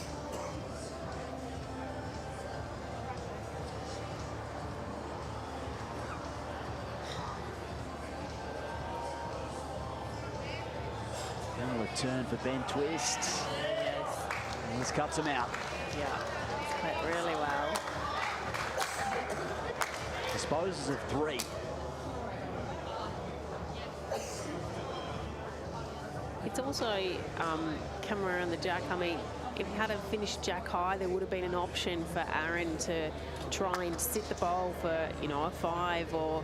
Speaker 4: Going to return for Ben Twist. And this cuts him out.
Speaker 5: Yeah, it's played really well.
Speaker 4: Disposes of 3.
Speaker 5: It's also come around the jack. I mean, if he had a finished jack high, there would have been an option for Aaron to try and sit the bowl for, you know, a 5 or.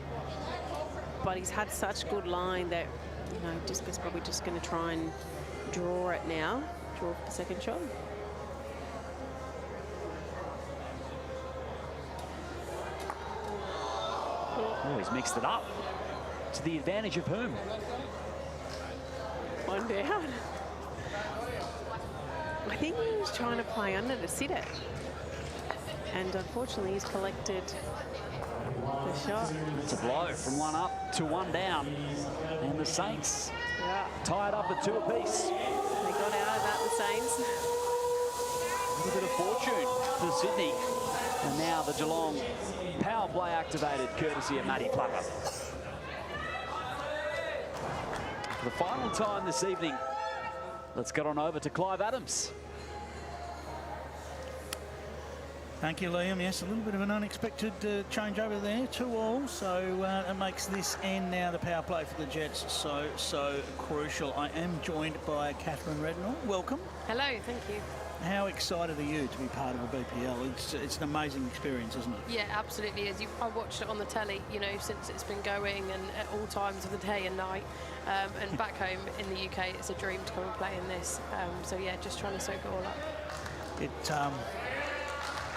Speaker 5: But he's had such good line that, you know, he's probably just going to try and draw it now. Draw for the second shot.
Speaker 4: Oh, he's mixed it up. To the advantage of whom?
Speaker 5: One down. I think he was trying to play under to sit it. And unfortunately, he's collected the shot.
Speaker 4: It's a blow from 1 up to 1 down. And the Saints tied up at 2 apiece.
Speaker 5: They got out of that, the Saints.
Speaker 4: A little bit of fortune for Sydney. And now the Geelong power play activated, courtesy of Matty Plucker. For the final time this evening, let's get on over to Clive Adams.
Speaker 8: Thank you, Liam. Yes, a little bit of an unexpected change over there, 2 all. So it makes this end now, the power play for the Jets, so crucial. I am joined by Catherine Rednall. Welcome.
Speaker 1: Hello, thank you.
Speaker 8: How excited are you to be part of a BPL? It's an amazing experience, isn't it?
Speaker 1: Yeah, absolutely is. I watched it on the telly, you know, since it's been going and at all times of the day and night. And back home in the UK, it's a dream to come and play in this. So yeah, just trying to soak it all up.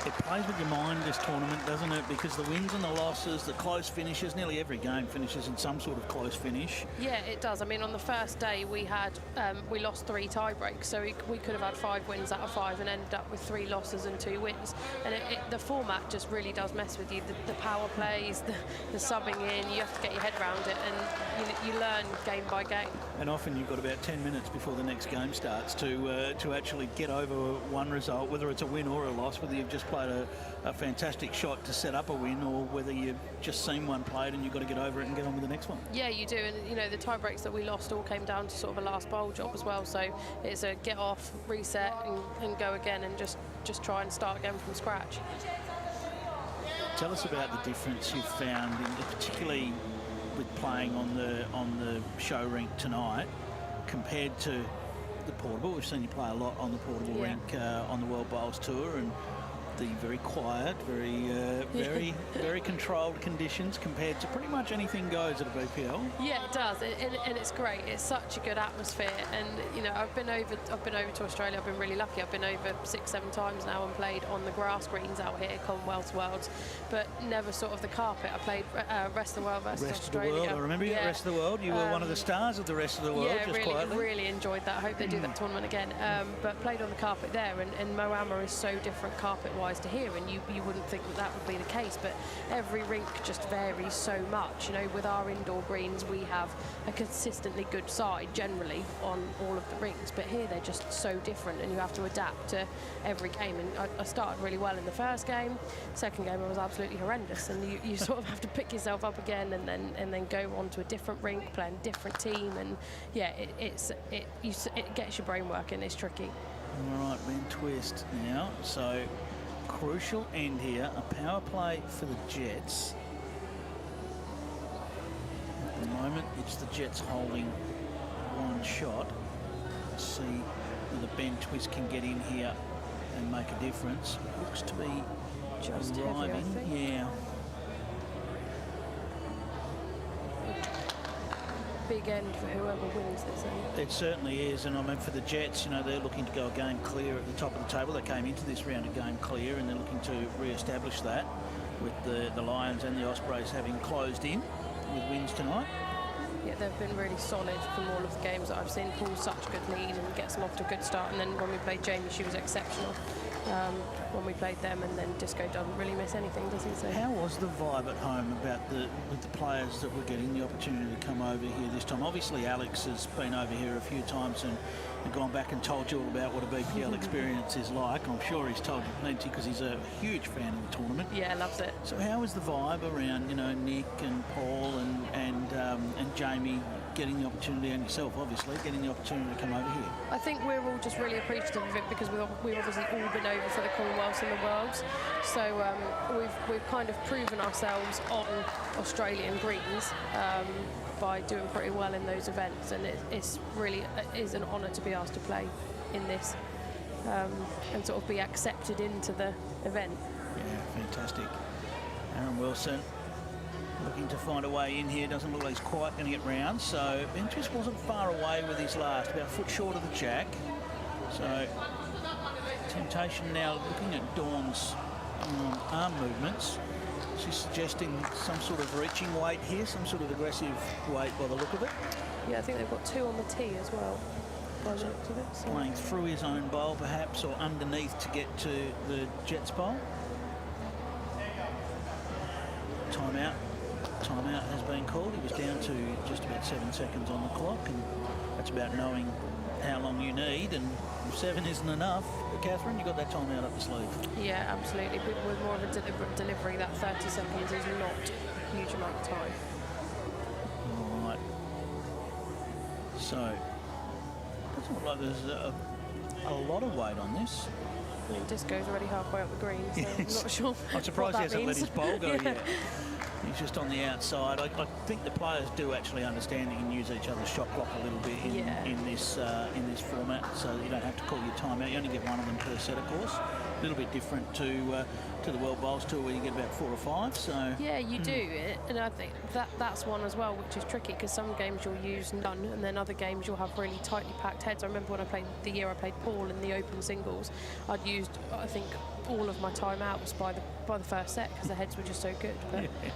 Speaker 8: It plays with your mind, this tournament, doesn't it? Because the wins and the losses, the close finishes, nearly every game finishes in some sort of close finish.
Speaker 1: Yeah, it does. I mean, on the first day, we lost 3 tie breaks, so we could have had 5 wins out of 5 and ended up with 3 losses and 2 wins. And the format just really does mess with you. The power plays, the subbing in, you have to get your head around it, and you learn game by game.
Speaker 8: And often you've got about 10 minutes before the next game starts to actually get over one result, whether it's a win or a loss, whether you've just played a fantastic shot to set up a win, or whether you've just seen one played and you've got to get over it and get on with the next one.
Speaker 1: Yeah, you do. And, you know, the tie breaks that we lost all came down to sort of a last bowl job as well. So it's a get off, reset and go again and just try and start again from scratch.
Speaker 8: Tell us about the difference you've found, particularly with playing on the show rink tonight compared to the portable. We've seen you play a lot on the portable rink on the World Bowls Tour, and the very quiet, very controlled conditions compared to pretty much anything goes at a BPL.
Speaker 1: Yeah, it does, and it's great. It's such a good atmosphere, and you know, I've been over to Australia. I've been really lucky. I've been over 6-7 times now and played on the grass greens out here, Commonwealth Worlds, but never sort of the carpet. I played Rest of the World versus Australia.
Speaker 8: Of the World. I remember you at Rest of the World. You were one of the stars of the Rest of the World.
Speaker 1: Yeah,
Speaker 8: just
Speaker 1: really enjoyed that. I hope they do that tournament again. But played on the carpet there, and Moama is so different carpet-wise to here, and you wouldn't think that would be the case, but every rink just varies so much. You know, with our indoor greens, we have a consistently good side generally on all of the rinks, but here they're just so different, and you have to adapt to every game. And I started really well in the first game. Second game I was absolutely horrendous, and you sort of have to pick yourself up again, and then go on to a different rink, play a different team, and yeah, it gets your brain working. It's tricky.
Speaker 8: All right, Ben Twist now. So crucial end here, a power play for the Jets. At the moment, it's the Jets holding one shot. Let's see whether Ben Twist can get in here and make a difference. Looks to be
Speaker 1: just
Speaker 8: arriving.
Speaker 1: Heavy,
Speaker 8: yeah.
Speaker 1: Big end for whoever wins this end.
Speaker 8: It certainly is, and I mean for the Jets, you know, they're looking to go a game clear at the top of the table. They came into this round a game clear, and they're looking to re-establish that with the Lions and the Ospreys having closed in with wins tonight.
Speaker 1: Yeah, they've been really solid from all of the games that I've seen. Paul's such a good lead and gets them off to a good start, and then when we played Jamie, she was exceptional when we played them, and then Disco doesn't really miss anything, does he? So
Speaker 8: how was the vibe at home about with the players that were getting the opportunity to come over here this time? Obviously Alex has been over here a few times and gone back and told you all about what a BPL experience is like. I'm sure he's told you plenty because he's a huge fan of the tournament.
Speaker 1: Yeah, loves it.
Speaker 8: So how was the vibe around, you know, Nick and Paul and Jamie getting the opportunity, and yourself obviously getting the opportunity to come over here?
Speaker 1: I think we're all just really appreciative of it because we've obviously all been over for the Commonwealths and the Worlds, so we've kind of proven ourselves on Australian greens by doing pretty well in those events, and it's really is an honour to be asked to play in this and sort of be accepted into the event.
Speaker 8: Yeah, fantastic. Aaron Wilson looking to find a way in here. Doesn't look like he's quite going to get round, so Ben Twist wasn't far away with his last, about a foot short of the jack. So temptation now looking at Dawn's arm movements. She's suggesting some sort of reaching weight here, some sort of aggressive weight by the look of it.
Speaker 1: Yeah, I think they've got 2 on the tee as well, by the looks of it. So.
Speaker 8: Playing through his own bowl perhaps, or underneath to get to the Jets bowl. Timeout. Timeout has been called. He was down to just about 7 seconds on the clock, and that's about knowing how long you need, and if 7 isn't enough, Catherine, you got that timeout up the sleeve.
Speaker 1: Yeah, absolutely. With more of a deliberate delivery, that 30 seconds is not a huge amount of time.
Speaker 8: All right. So, doesn't look like there's a lot of weight on this.
Speaker 1: I mean, Disco's already halfway up the green, so I'm not sure.
Speaker 8: I'm surprised he hasn't let his bowl go yet.
Speaker 1: Yeah.
Speaker 8: He's just on the outside. I think the players do actually understand they can use each other's shot clock a little bit in this format, so you don't have to call your timeout. You only get one of them per set, of course. A little bit different to the World Bowls Tour, where you get about 4 or 5. So
Speaker 1: yeah, you do, and I think that's one as well, which is tricky because some games you'll use none, and then other games you'll have really tightly packed heads. I remember when I played the year I played Paul in the open singles, I'd used I think all of my timeouts by the first set because the heads were just so good. But
Speaker 8: yeah.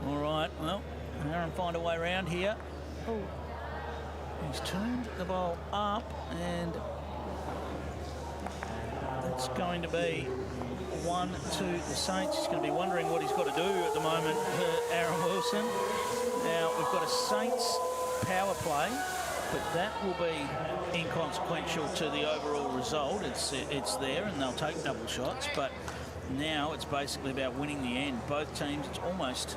Speaker 8: All right, well, Aaron find a way around here.
Speaker 1: Oh,
Speaker 8: he's turned the ball up, and that's going to be 1 to the Saints. He's going to be wondering what he's got to do at the moment, Aaron Wilson. Now, we've got a Saints power play, but that will be inconsequential to the overall result. It's there, and they'll take double shots, but now it's basically about winning the end. Both teams, it's almost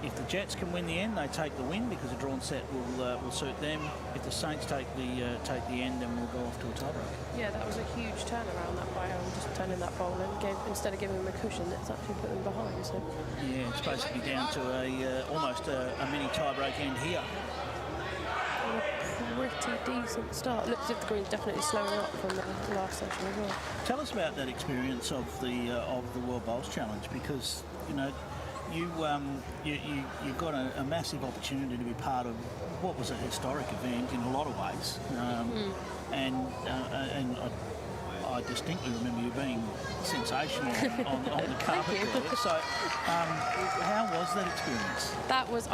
Speaker 8: If the Jets can win the end, they take the win because a drawn set will suit them. If the Saints take the end, then we'll go off to a tiebreak.
Speaker 1: Yeah, that was a huge turnaround that by just turning that ball and instead of giving them a cushion, it's actually put them behind. So
Speaker 8: yeah, it's basically down to almost a mini tiebreak end here.
Speaker 1: Pretty decent start. Looks as if the green's definitely slowing up from the last session as well.
Speaker 8: Tell us about that experience of the World Bowls Challenge, because you know you got a massive opportunity to be part of what was a historic event in a lot of ways, and I distinctly remember you being sensational on the carpet there. So, how was that experience?
Speaker 1: That was,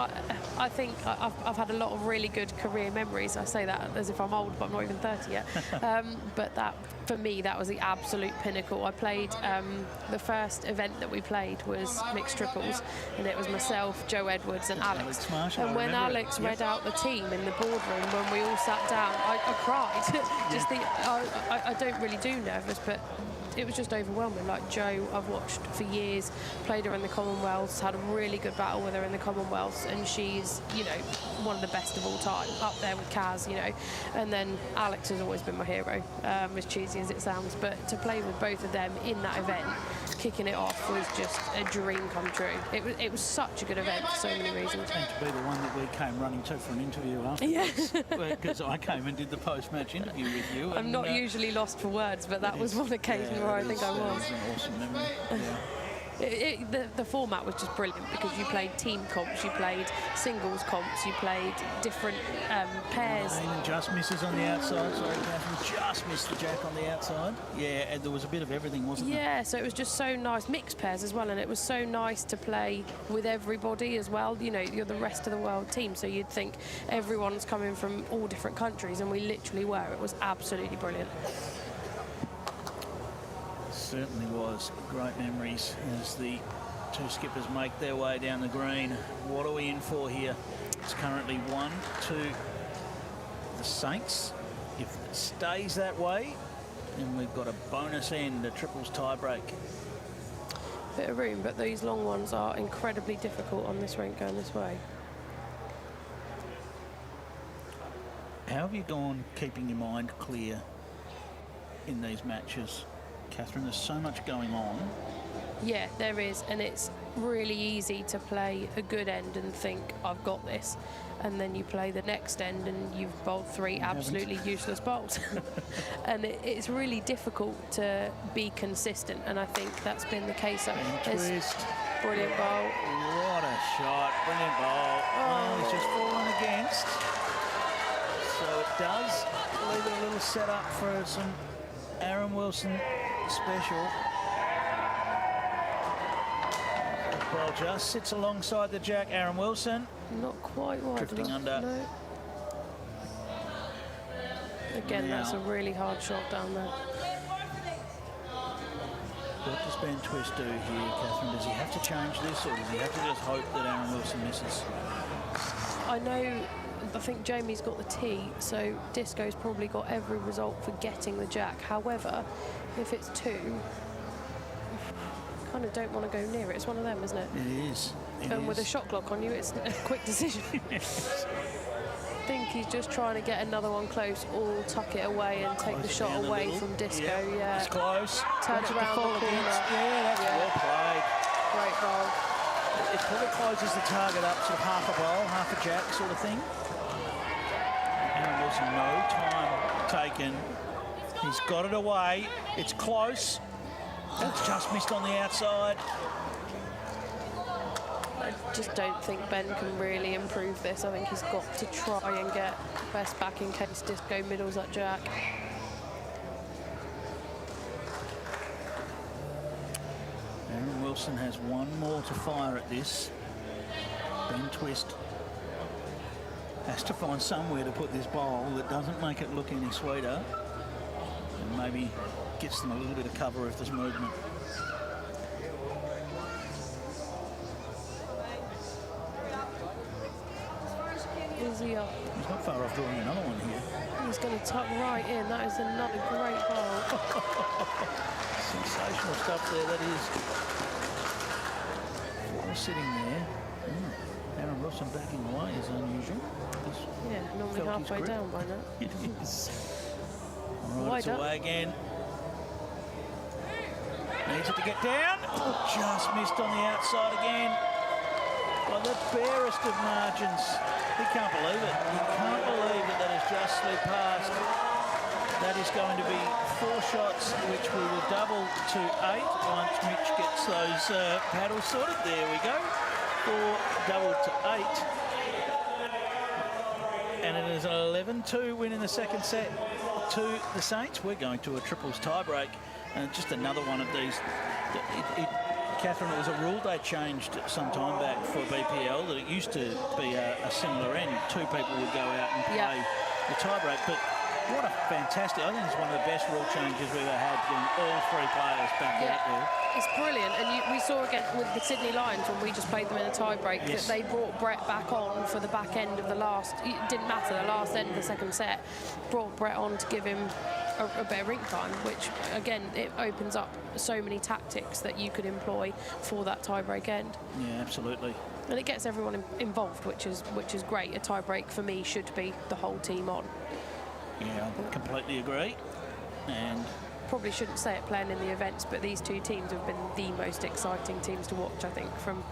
Speaker 1: I think, I've had a lot of really good career memories. I say that as if I'm old, but I'm not even 30 yet. But that, for me, that was the absolute pinnacle. I played, the first event that we played was mixed triples, and it was myself, Joe Edwards, and Alex.
Speaker 8: Marshall,
Speaker 1: and when Alex read out the team in the boardroom, when we all sat down, I cried. Just I don't really do nervous, but it was just overwhelming. Like Jo, I've watched for years, played her in the Commonwealths, had a really good battle with her in the Commonwealths, and she's, you know, one of the best of all time, up there with Kaz, you know. And then Alex has always been my hero, as cheesy as it sounds, but to play with both of them in that event, kicking it off, was just a dream come true. It was such a good event for so many reasons.
Speaker 8: And to be the one that we came running to for an interview afterwards, because I came and did the post-match interview with you.
Speaker 1: I'm not usually lost for words, but that was one occasion where I think I was.
Speaker 8: It's an awesome memory.
Speaker 1: The format was just brilliant because you played team comps, you played singles comps, you played different pairs.
Speaker 8: And just misses on the outside. Sorry, Catherine, just missed the jack on the outside. Yeah, and there was a bit of everything, wasn't there?
Speaker 1: Yeah, so it was just so nice. Mixed pairs as well, and it was so nice to play with everybody as well. You know, you're the rest of the world team, so you'd think everyone's coming from all different countries, and we literally were. It was absolutely brilliant.
Speaker 8: Certainly was. Great memories as the two skippers make their way down the green. What are we in for here? It's currently 1-2 the Saints. If it stays that way, then we've got a bonus end, a triples tiebreak.
Speaker 1: Bit of room, but these long ones are incredibly difficult on this rink going this way.
Speaker 8: How have you gone keeping your mind clear in these matches, Catherine? There's so much going on.
Speaker 1: Yeah, there is, and it's really easy to play a good end and think, I've got this, and then you play the next end and you've bowled three absolutely useless bowls. And it's really difficult to be consistent, and I think that's been the case.
Speaker 8: Twist.
Speaker 1: Brilliant bowl.
Speaker 8: What a shot, brilliant bowl. Oh, he's just fallen against. So it does leave it a little setup for some Aaron Wilson special. The ball just sits alongside the jack. Aaron Wilson.
Speaker 1: Not quite wide.
Speaker 8: Drifting under.
Speaker 1: No. Again, that's a really hard shot down there.
Speaker 8: What does Ben Twist do here, Catherine? Does he have to change this, or does he have to just hope that Aaron Wilson misses?
Speaker 1: I think Jamie's got the tee, so Disco's probably got every result for getting the jack. However, if it's two, I kind of don't want to go near it. It's one of them, isn't it?
Speaker 8: It is.
Speaker 1: And with a shot clock on you, it's a quick decision. I think he's just trying to get another one close, or tuck it away and take the shot away from Disco. Yeah,
Speaker 8: it's close.
Speaker 1: Turn it around the corner.
Speaker 8: Yeah, that's well played.
Speaker 1: Great bowl.
Speaker 8: It probably closes the target up sort of half a bowl, half a jack sort of thing. Aaron Wilson, no time taken. He's got it away. It's close. That's just missed on the outside.
Speaker 1: I just don't think Ben can really improve this. I think he's got to try and get best back in case Disco middles that jack.
Speaker 8: Aaron Wilson has one more to fire at this. Ben Twist has to find somewhere to put this bowl that doesn't make it look any sweeter, and maybe gets them a little bit of cover if there's movement.
Speaker 1: Is he up?
Speaker 8: He's not far off drawing another one here.
Speaker 1: He's going to tuck right in. That is another great bowl.
Speaker 8: Sensational stuff there, that is. Four sitting there. Wilson backing away is unusual.
Speaker 1: Yeah, normally
Speaker 8: Felt his
Speaker 1: halfway
Speaker 8: grip.
Speaker 1: down by now.
Speaker 8: It is. All right,
Speaker 1: Wide
Speaker 8: it's
Speaker 1: up.
Speaker 8: away again. Needs it to get down. Oh, just missed on the outside again. By the barest of margins. He can't believe it. He can't believe that has just slipped past. That is going to be 4 shots, which we will double to 8 once Mitch gets those paddles sorted. There we go. 4 doubled to 8. And it is an 11-2 win in the second set to the Saints. We're going to a triples tiebreak. And just another one of these. Catherine, it was a rule they changed some time back for BPL that it used to be a similar end. 2 people would go out and play the tiebreak. But what a fantastic, I think it's one of the best rule changes we've ever had, getting all 3 players back out there.
Speaker 1: It's brilliant, and we saw again with the Sydney Lions when we just played them in a tiebreak that they brought Brett back on for the back end of the last. It didn't matter, the last end of the second set. Brought Brett on to give him a bit of rink time, which again it opens up so many tactics that you could employ for that tiebreak end.
Speaker 8: Yeah, absolutely.
Speaker 1: And it gets everyone involved, which is great. A tiebreak for me should be the whole team on.
Speaker 8: Yeah, I completely agree. And
Speaker 1: probably shouldn't say it playing in the events, but these 2 teams have been the most exciting teams to watch, I think, from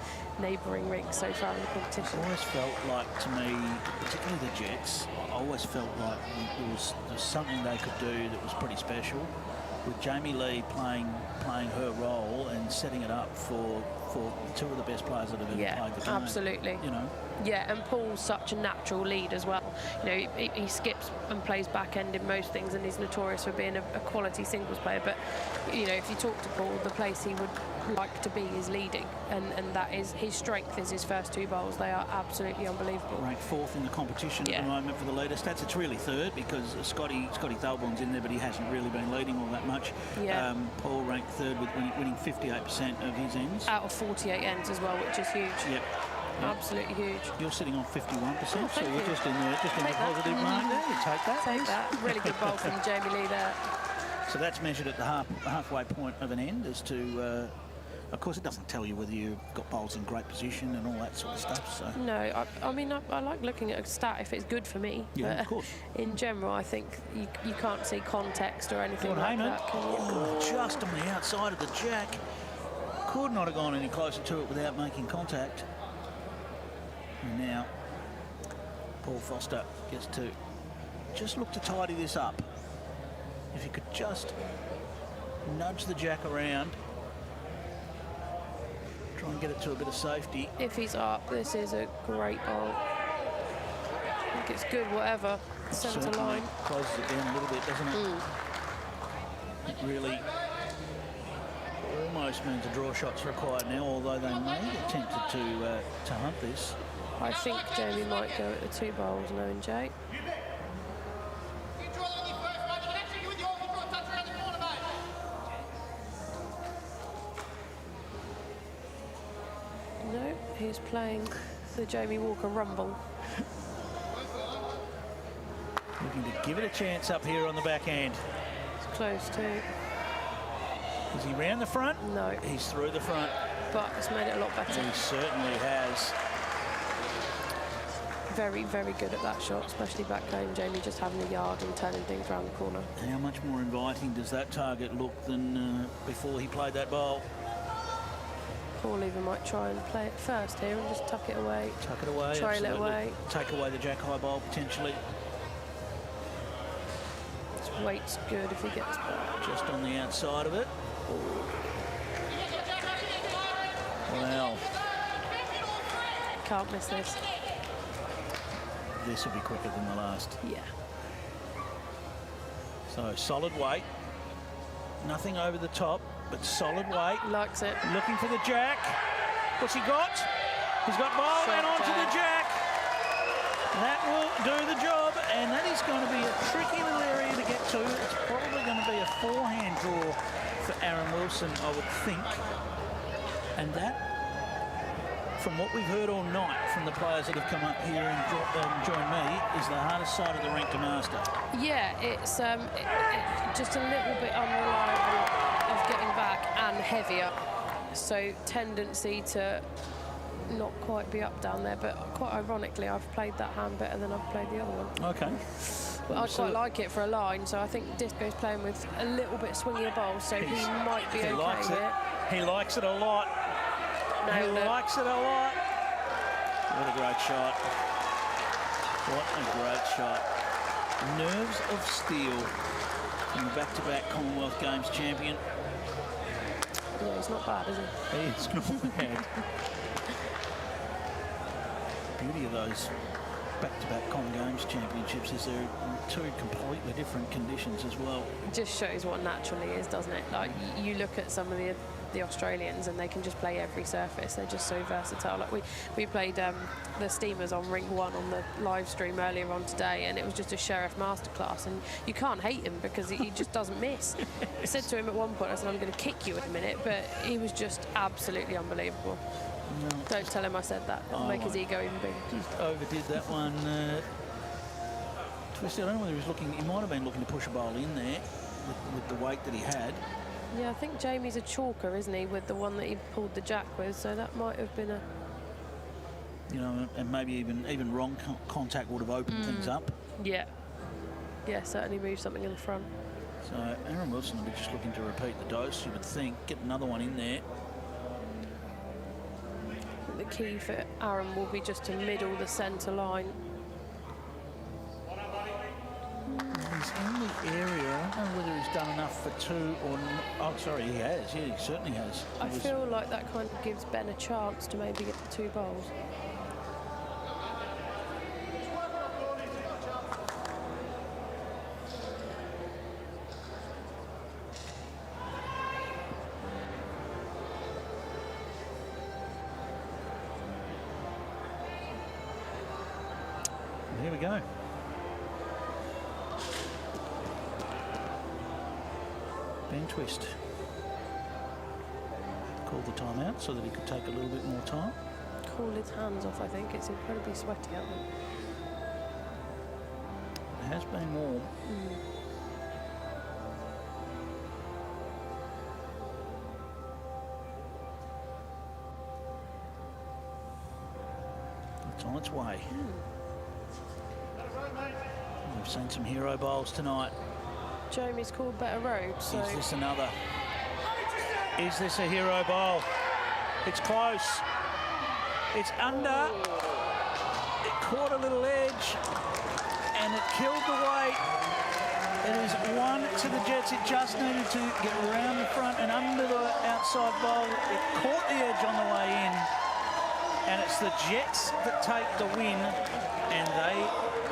Speaker 1: neighbouring rinks so far in the competition.
Speaker 8: I always felt like, to me, particularly the Jets, I always felt like there was something they could do that was pretty special, with Jamie Lee playing her role and setting it up for 2 of the best players that have ever played the game.
Speaker 1: Absolutely.
Speaker 8: You know.
Speaker 1: Yeah, and Paul's such a natural lead as well. You know, he skips and plays back end in most things, and he's notorious for being a quality singles player. But you know, if you talk to Paul, the place he would like to be is leading, and that is his strength. Is his first 2 bowls. They are absolutely unbelievable.
Speaker 8: Ranked 4th in the competition at the moment for the leader stats. It's really 3rd because Scotty Thalborn's in there, but he hasn't really been leading all that much.
Speaker 1: Yeah.
Speaker 8: Paul ranked 3rd with winning 58% of his ends.
Speaker 1: Out of 48 ends as well, which is huge.
Speaker 8: Yep.
Speaker 1: Absolutely huge.
Speaker 8: You're sitting on 51%, so
Speaker 1: thank
Speaker 8: you're
Speaker 1: you.
Speaker 8: just in the positive mark there. You take that.
Speaker 1: Take that. Really good bowl from Jamie Lee there.
Speaker 8: So that's measured at the halfway point of an end as to. Of course, it doesn't tell you whether you've got bowls in great position and all that sort of stuff. So.
Speaker 1: No, I mean, I like looking at a stat if it's good for me.
Speaker 8: Yeah,
Speaker 1: but
Speaker 8: of course.
Speaker 1: In general, I think you can't see context or anything like
Speaker 8: Heyman.
Speaker 1: that, can you?
Speaker 8: Oh, just on the outside of the jack. Could not have gone any closer to it without making contact. And now, Paul Foster gets to just look to tidy this up. If you could just nudge the jack around, try and get it to a bit of safety.
Speaker 1: If he's up, this is a great bowl. I think it's good, whatever. Centre
Speaker 8: Certainly
Speaker 1: line.
Speaker 8: closes it down a little bit, doesn't it? It really almost means a draw shot's required now, although they may be tempted to hunt this.
Speaker 1: I think Jamie might go at the 2 bowls, knowing Jay. No, he's playing the Jamie Walker rumble.
Speaker 8: Looking to give it a chance up here on the backhand.
Speaker 1: It's close too.
Speaker 8: Is he round the front?
Speaker 1: No.
Speaker 8: He's through the front.
Speaker 1: But it's made it a lot better.
Speaker 8: He certainly has.
Speaker 1: Very, very good at that shot, especially back home. Jamie just having a yard and turning things around the corner.
Speaker 8: How much more inviting does that target look than before he played that bowl?
Speaker 1: Paul even might try and play it first here and just tuck it away.
Speaker 8: Tuck it away,
Speaker 1: Trail
Speaker 8: absolutely.
Speaker 1: it away.
Speaker 8: Take away the jack high bowl potentially.
Speaker 1: His weight's good if he gets back.
Speaker 8: Just on the outside of it. Well.
Speaker 1: Can't miss this.
Speaker 8: This will be quicker than the last.
Speaker 1: Yeah.
Speaker 8: So solid weight. Nothing over the top, but solid weight.
Speaker 1: Likes it.
Speaker 8: Looking for the jack. What's he got? He's got bowl and onto the jack. That will do the job, and that is going to be a tricky little area to get to. It's probably going to be a 4-hand draw for Aaron Wilson, I would think. And that, from what we've heard all night from the players that have come up here and joined me, is the hardest side of the rink to master.
Speaker 1: Yeah, it's just a little bit unreliable of getting back and heavier. So tendency to not quite be up down there, but quite ironically, I've played that hand better than I've played the other one.
Speaker 8: Okay.
Speaker 1: But I'd quite like it for a line, so I think Disco's playing with a little bit swingier bowl, so he might be okay
Speaker 8: likes it.
Speaker 1: here.
Speaker 8: He likes it a lot.
Speaker 1: Nailed it.
Speaker 8: Likes it a lot. What a great shot. What a great shot. Nerves of steel. And back-to-back Commonwealth Games champion.
Speaker 1: Yeah, he's not bad, is he?
Speaker 8: He's not bad. Beauty of those back-to-back Com Games championships is they're in two completely different conditions as well.
Speaker 1: It just shows what naturally is, doesn't it? Like, you look at some of the Australians and they can just play every surface. They're just so versatile. Like we played the Steamers on Ring 1 on the live stream earlier on today, and it was just a Sheriff masterclass, and you can't hate him because he just doesn't miss. I said to him at one point, I said, I'm going to kick you in a minute, but he was just absolutely unbelievable.
Speaker 8: No.
Speaker 1: Don't tell him I said that. It'll make his ego even bigger.
Speaker 8: Just overdid that one. Twisted, I don't know whether he was looking, he might have been looking to push a bowl in there with the weight that he had.
Speaker 1: Yeah, I think Jamie's a chalker, isn't he, with the one that he pulled the jack with, so that might have been a...
Speaker 8: You know, and maybe even wrong contact would have opened things up.
Speaker 1: Yeah. Yeah, certainly moved something in the front.
Speaker 8: So Aaron Wilson will be just looking to repeat the dose, you would think. Get another one in there.
Speaker 1: I think the key for Aaron will be just to middle the centre line.
Speaker 8: He's in the area. I don't know whether he's done enough for two or not. Oh, sorry, he has. Yeah, he certainly has.
Speaker 1: I feel like that kind of gives Ben a chance to maybe get the 2 bowls.
Speaker 8: Here we go. Ben Twist called the timeout so that he could take a little bit more time.
Speaker 1: Cool his hands off, I think. It's incredibly sweaty out there.
Speaker 8: It has been warm. It's on its way. We've seen some hero bowls tonight.
Speaker 1: Jamie's called better robes, so...
Speaker 8: Is this another? Is this a hero bowl? It's close. It's under. It caught a little edge, and it killed the weight. It is 1 to the Jets. It just needed to get around the front and under the outside bowl. It caught the edge on the way in, and it's the Jets that take the win, and they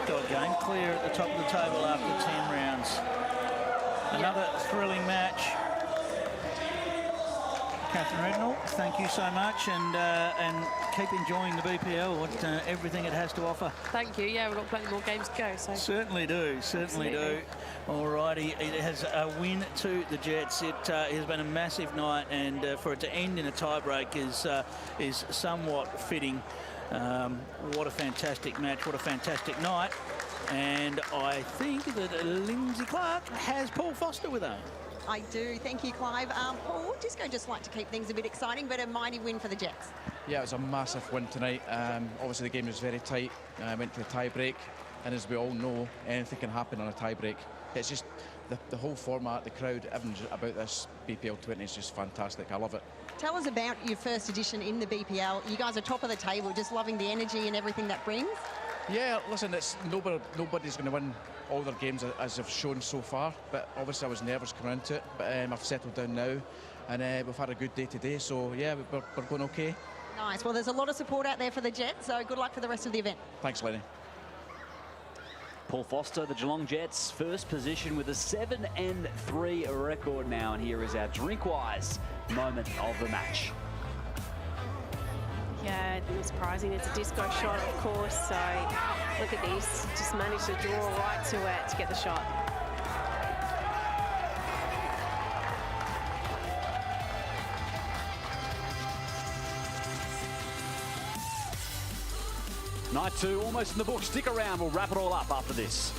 Speaker 8: got game clear at the top of the table after 10 rounds. Another thrilling match. Catherine Rednall, thank you so much, and keep enjoying the BPL, everything it has to offer.
Speaker 1: Thank you. Yeah, we've got plenty more games to go. So
Speaker 8: certainly do, certainly do. Alrighty, it has a win to the Jets. It has been a massive night, and for it to end in a tie-break is somewhat fitting. What a fantastic match! What a fantastic night! And I think that Lindsay Clark has Paul Foster with her.
Speaker 6: I do. Thank you, Clive. Paul, Disco just like to keep things a bit exciting, but a mighty win for the Jets.
Speaker 19: Yeah, it was a massive win tonight. Obviously, the game was very tight. Went to a tie-break, and as we all know, anything can happen on a tie-break. It's just the whole format, the crowd, everything about this BPL 20 is just fantastic. I love it.
Speaker 6: Tell us about your first edition in the BPL. You guys are top of the table, just loving the energy and everything that brings.
Speaker 19: Yeah, listen, it's nobody's going to win all their games as they've shown so far, but obviously I was nervous coming into it, but I've settled down now, and we've had a good day today, so yeah, we're going okay.
Speaker 6: Nice. Well, there's a lot of support out there for the Jets, so good luck for the rest of the event.
Speaker 19: Thanks, Lenny.
Speaker 4: Paul Foster, the Geelong Jets, first position with a 7-3 record now, and here is our Drinkwise moment of the match.
Speaker 5: Yeah, not surprising. It's a disco shot, of course. So look at this. Just managed to draw right to it to get the shot.
Speaker 4: Night 2 almost in the book. Stick around. We'll wrap it all up after this.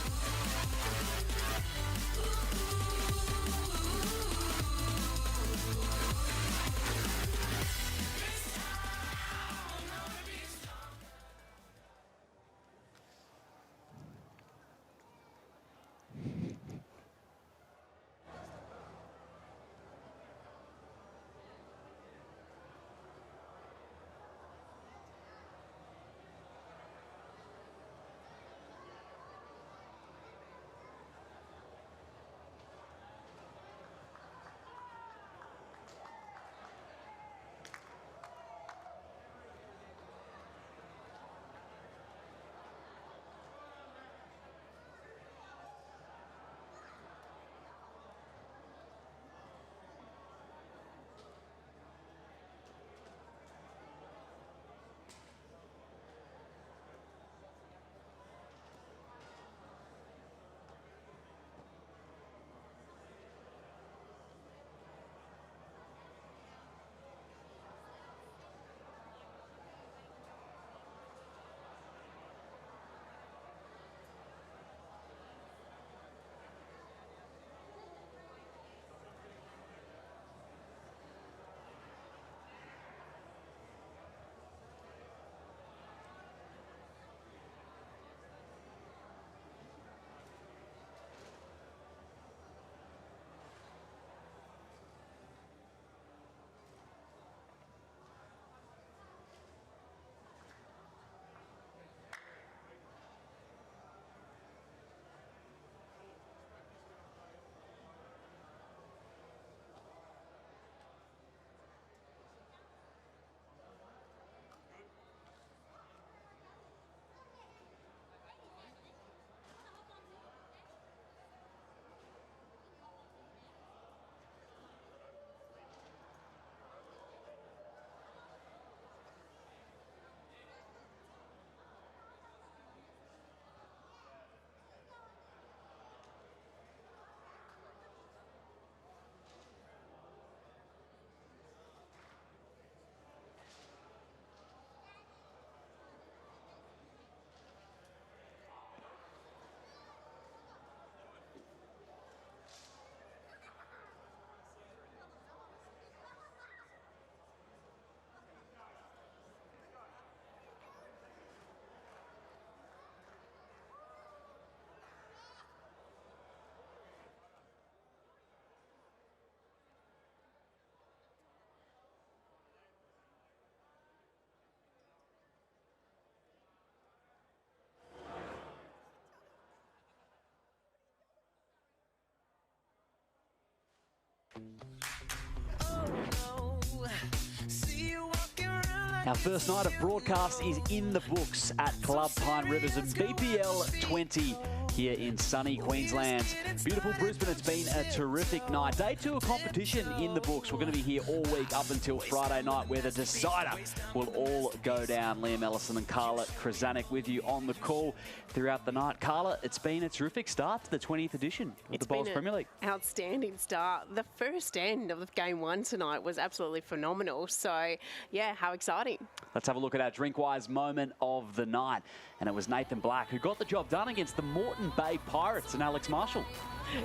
Speaker 4: Our first night of broadcast is in the books at Club Pine Rivers and BPL 20 here in sunny Queensland. Beautiful Brisbane, it's been a terrific night. Day 2 of competition in the books. We're going to be here all week up until Friday night where the decider will all go down. Liam Ellison and Carla Krasanik with you on the call throughout the night. Carla, it's been a terrific start to the 20th edition of the Bowls Premier League.
Speaker 5: Outstanding start. The first end of game 1 tonight was absolutely phenomenal. So, yeah, how exciting.
Speaker 4: Let's have a look at our Drinkwise moment of the night. And it was Nathan Black who got the job done against the Moreton Bay Pirates and Alex Marshall.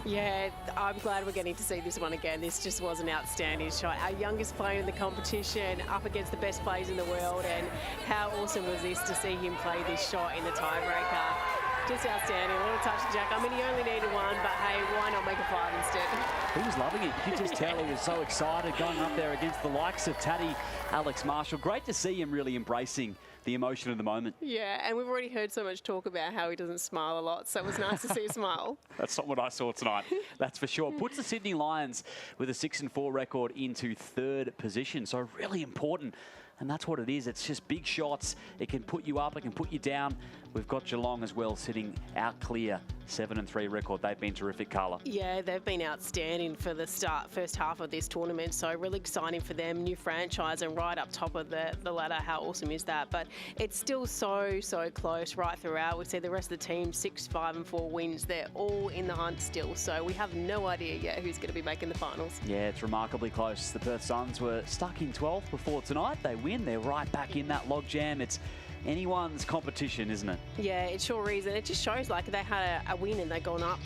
Speaker 5: Yeah, I'm glad we're getting to see this one again. This just was an outstanding shot. Our youngest player in the competition up against the best players in the world, and how awesome was this to see him play this shot in the tiebreaker. Just outstanding. A little touch to Jack. I mean, he only needed one, but hey, why not make a 5 instead?
Speaker 4: He was loving it. You could just tell he was so excited going up there against the likes of Taddy, Alex Marshall. Great to see him really embracing the emotion of the moment.
Speaker 5: Yeah, and we've already heard so much talk about how he doesn't smile a lot, so it was nice to see a smile.
Speaker 4: That's not what I saw tonight, that's for sure. Puts the Sydney Lions with a 6-4 record into 3rd position, so really important. And that's what it is. It's just big shots. It can put you up, it can put you down. We've got Geelong as well sitting out clear, 7-3 record. They've been terrific, Carla.
Speaker 5: Yeah, they've been outstanding for the first half of this tournament. So really exciting for them. New franchise and right up top of the ladder. How awesome is that? But it's still so close right throughout. We see the rest of the team 6-5-4 wins. They're all in the hunt still. So we have no idea yet who's going to be making the finals.
Speaker 4: Yeah, it's remarkably close. The Perth Suns were stuck in 12th before tonight. They win. They're right back in that logjam. It's anyone's competition, isn't it?
Speaker 5: Yeah, it sure is. And it just shows like they had a win and they've gone up,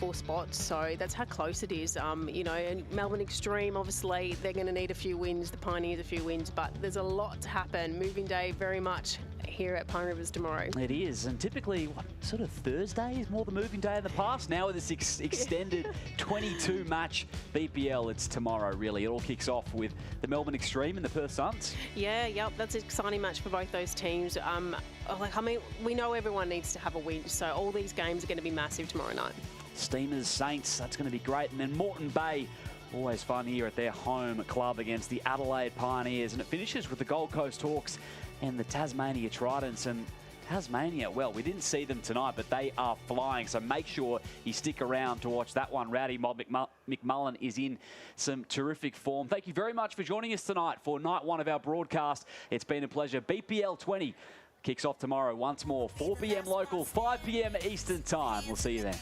Speaker 5: 4 spots. So that's how close it is. And Melbourne Extreme, obviously, they're going to need a few wins. The Pioneers, a few wins. But there's a lot to happen. Moving day very much here at Pine Rivers tomorrow.
Speaker 4: It is. And typically, sort of Thursday is more the moving day in the past. Now with this extended 22-match BPL, it's tomorrow, really. It all kicks off with the Melbourne Extreme and the Perth Suns.
Speaker 5: Yeah, yep. That's an exciting match for both those teams. We know everyone needs to have a win, so all these games are going to be massive tomorrow night.
Speaker 4: Steamers, Saints, that's going to be great. And then Moreton Bay, always fun here at their home club against the Adelaide Pioneers. And it finishes with the Gold Coast Hawks and the Tasmania Tridents. And Tasmania, well, we didn't see them tonight, but they are flying. So make sure you stick around to watch that one. Rowdy Mob McMullen is in some terrific form. Thank you very much for joining us tonight for night 1 of our broadcast. It's been a pleasure. BPL 20 kicks off tomorrow once more, 4 p.m. local, 5 p.m. Eastern time. We'll see you then.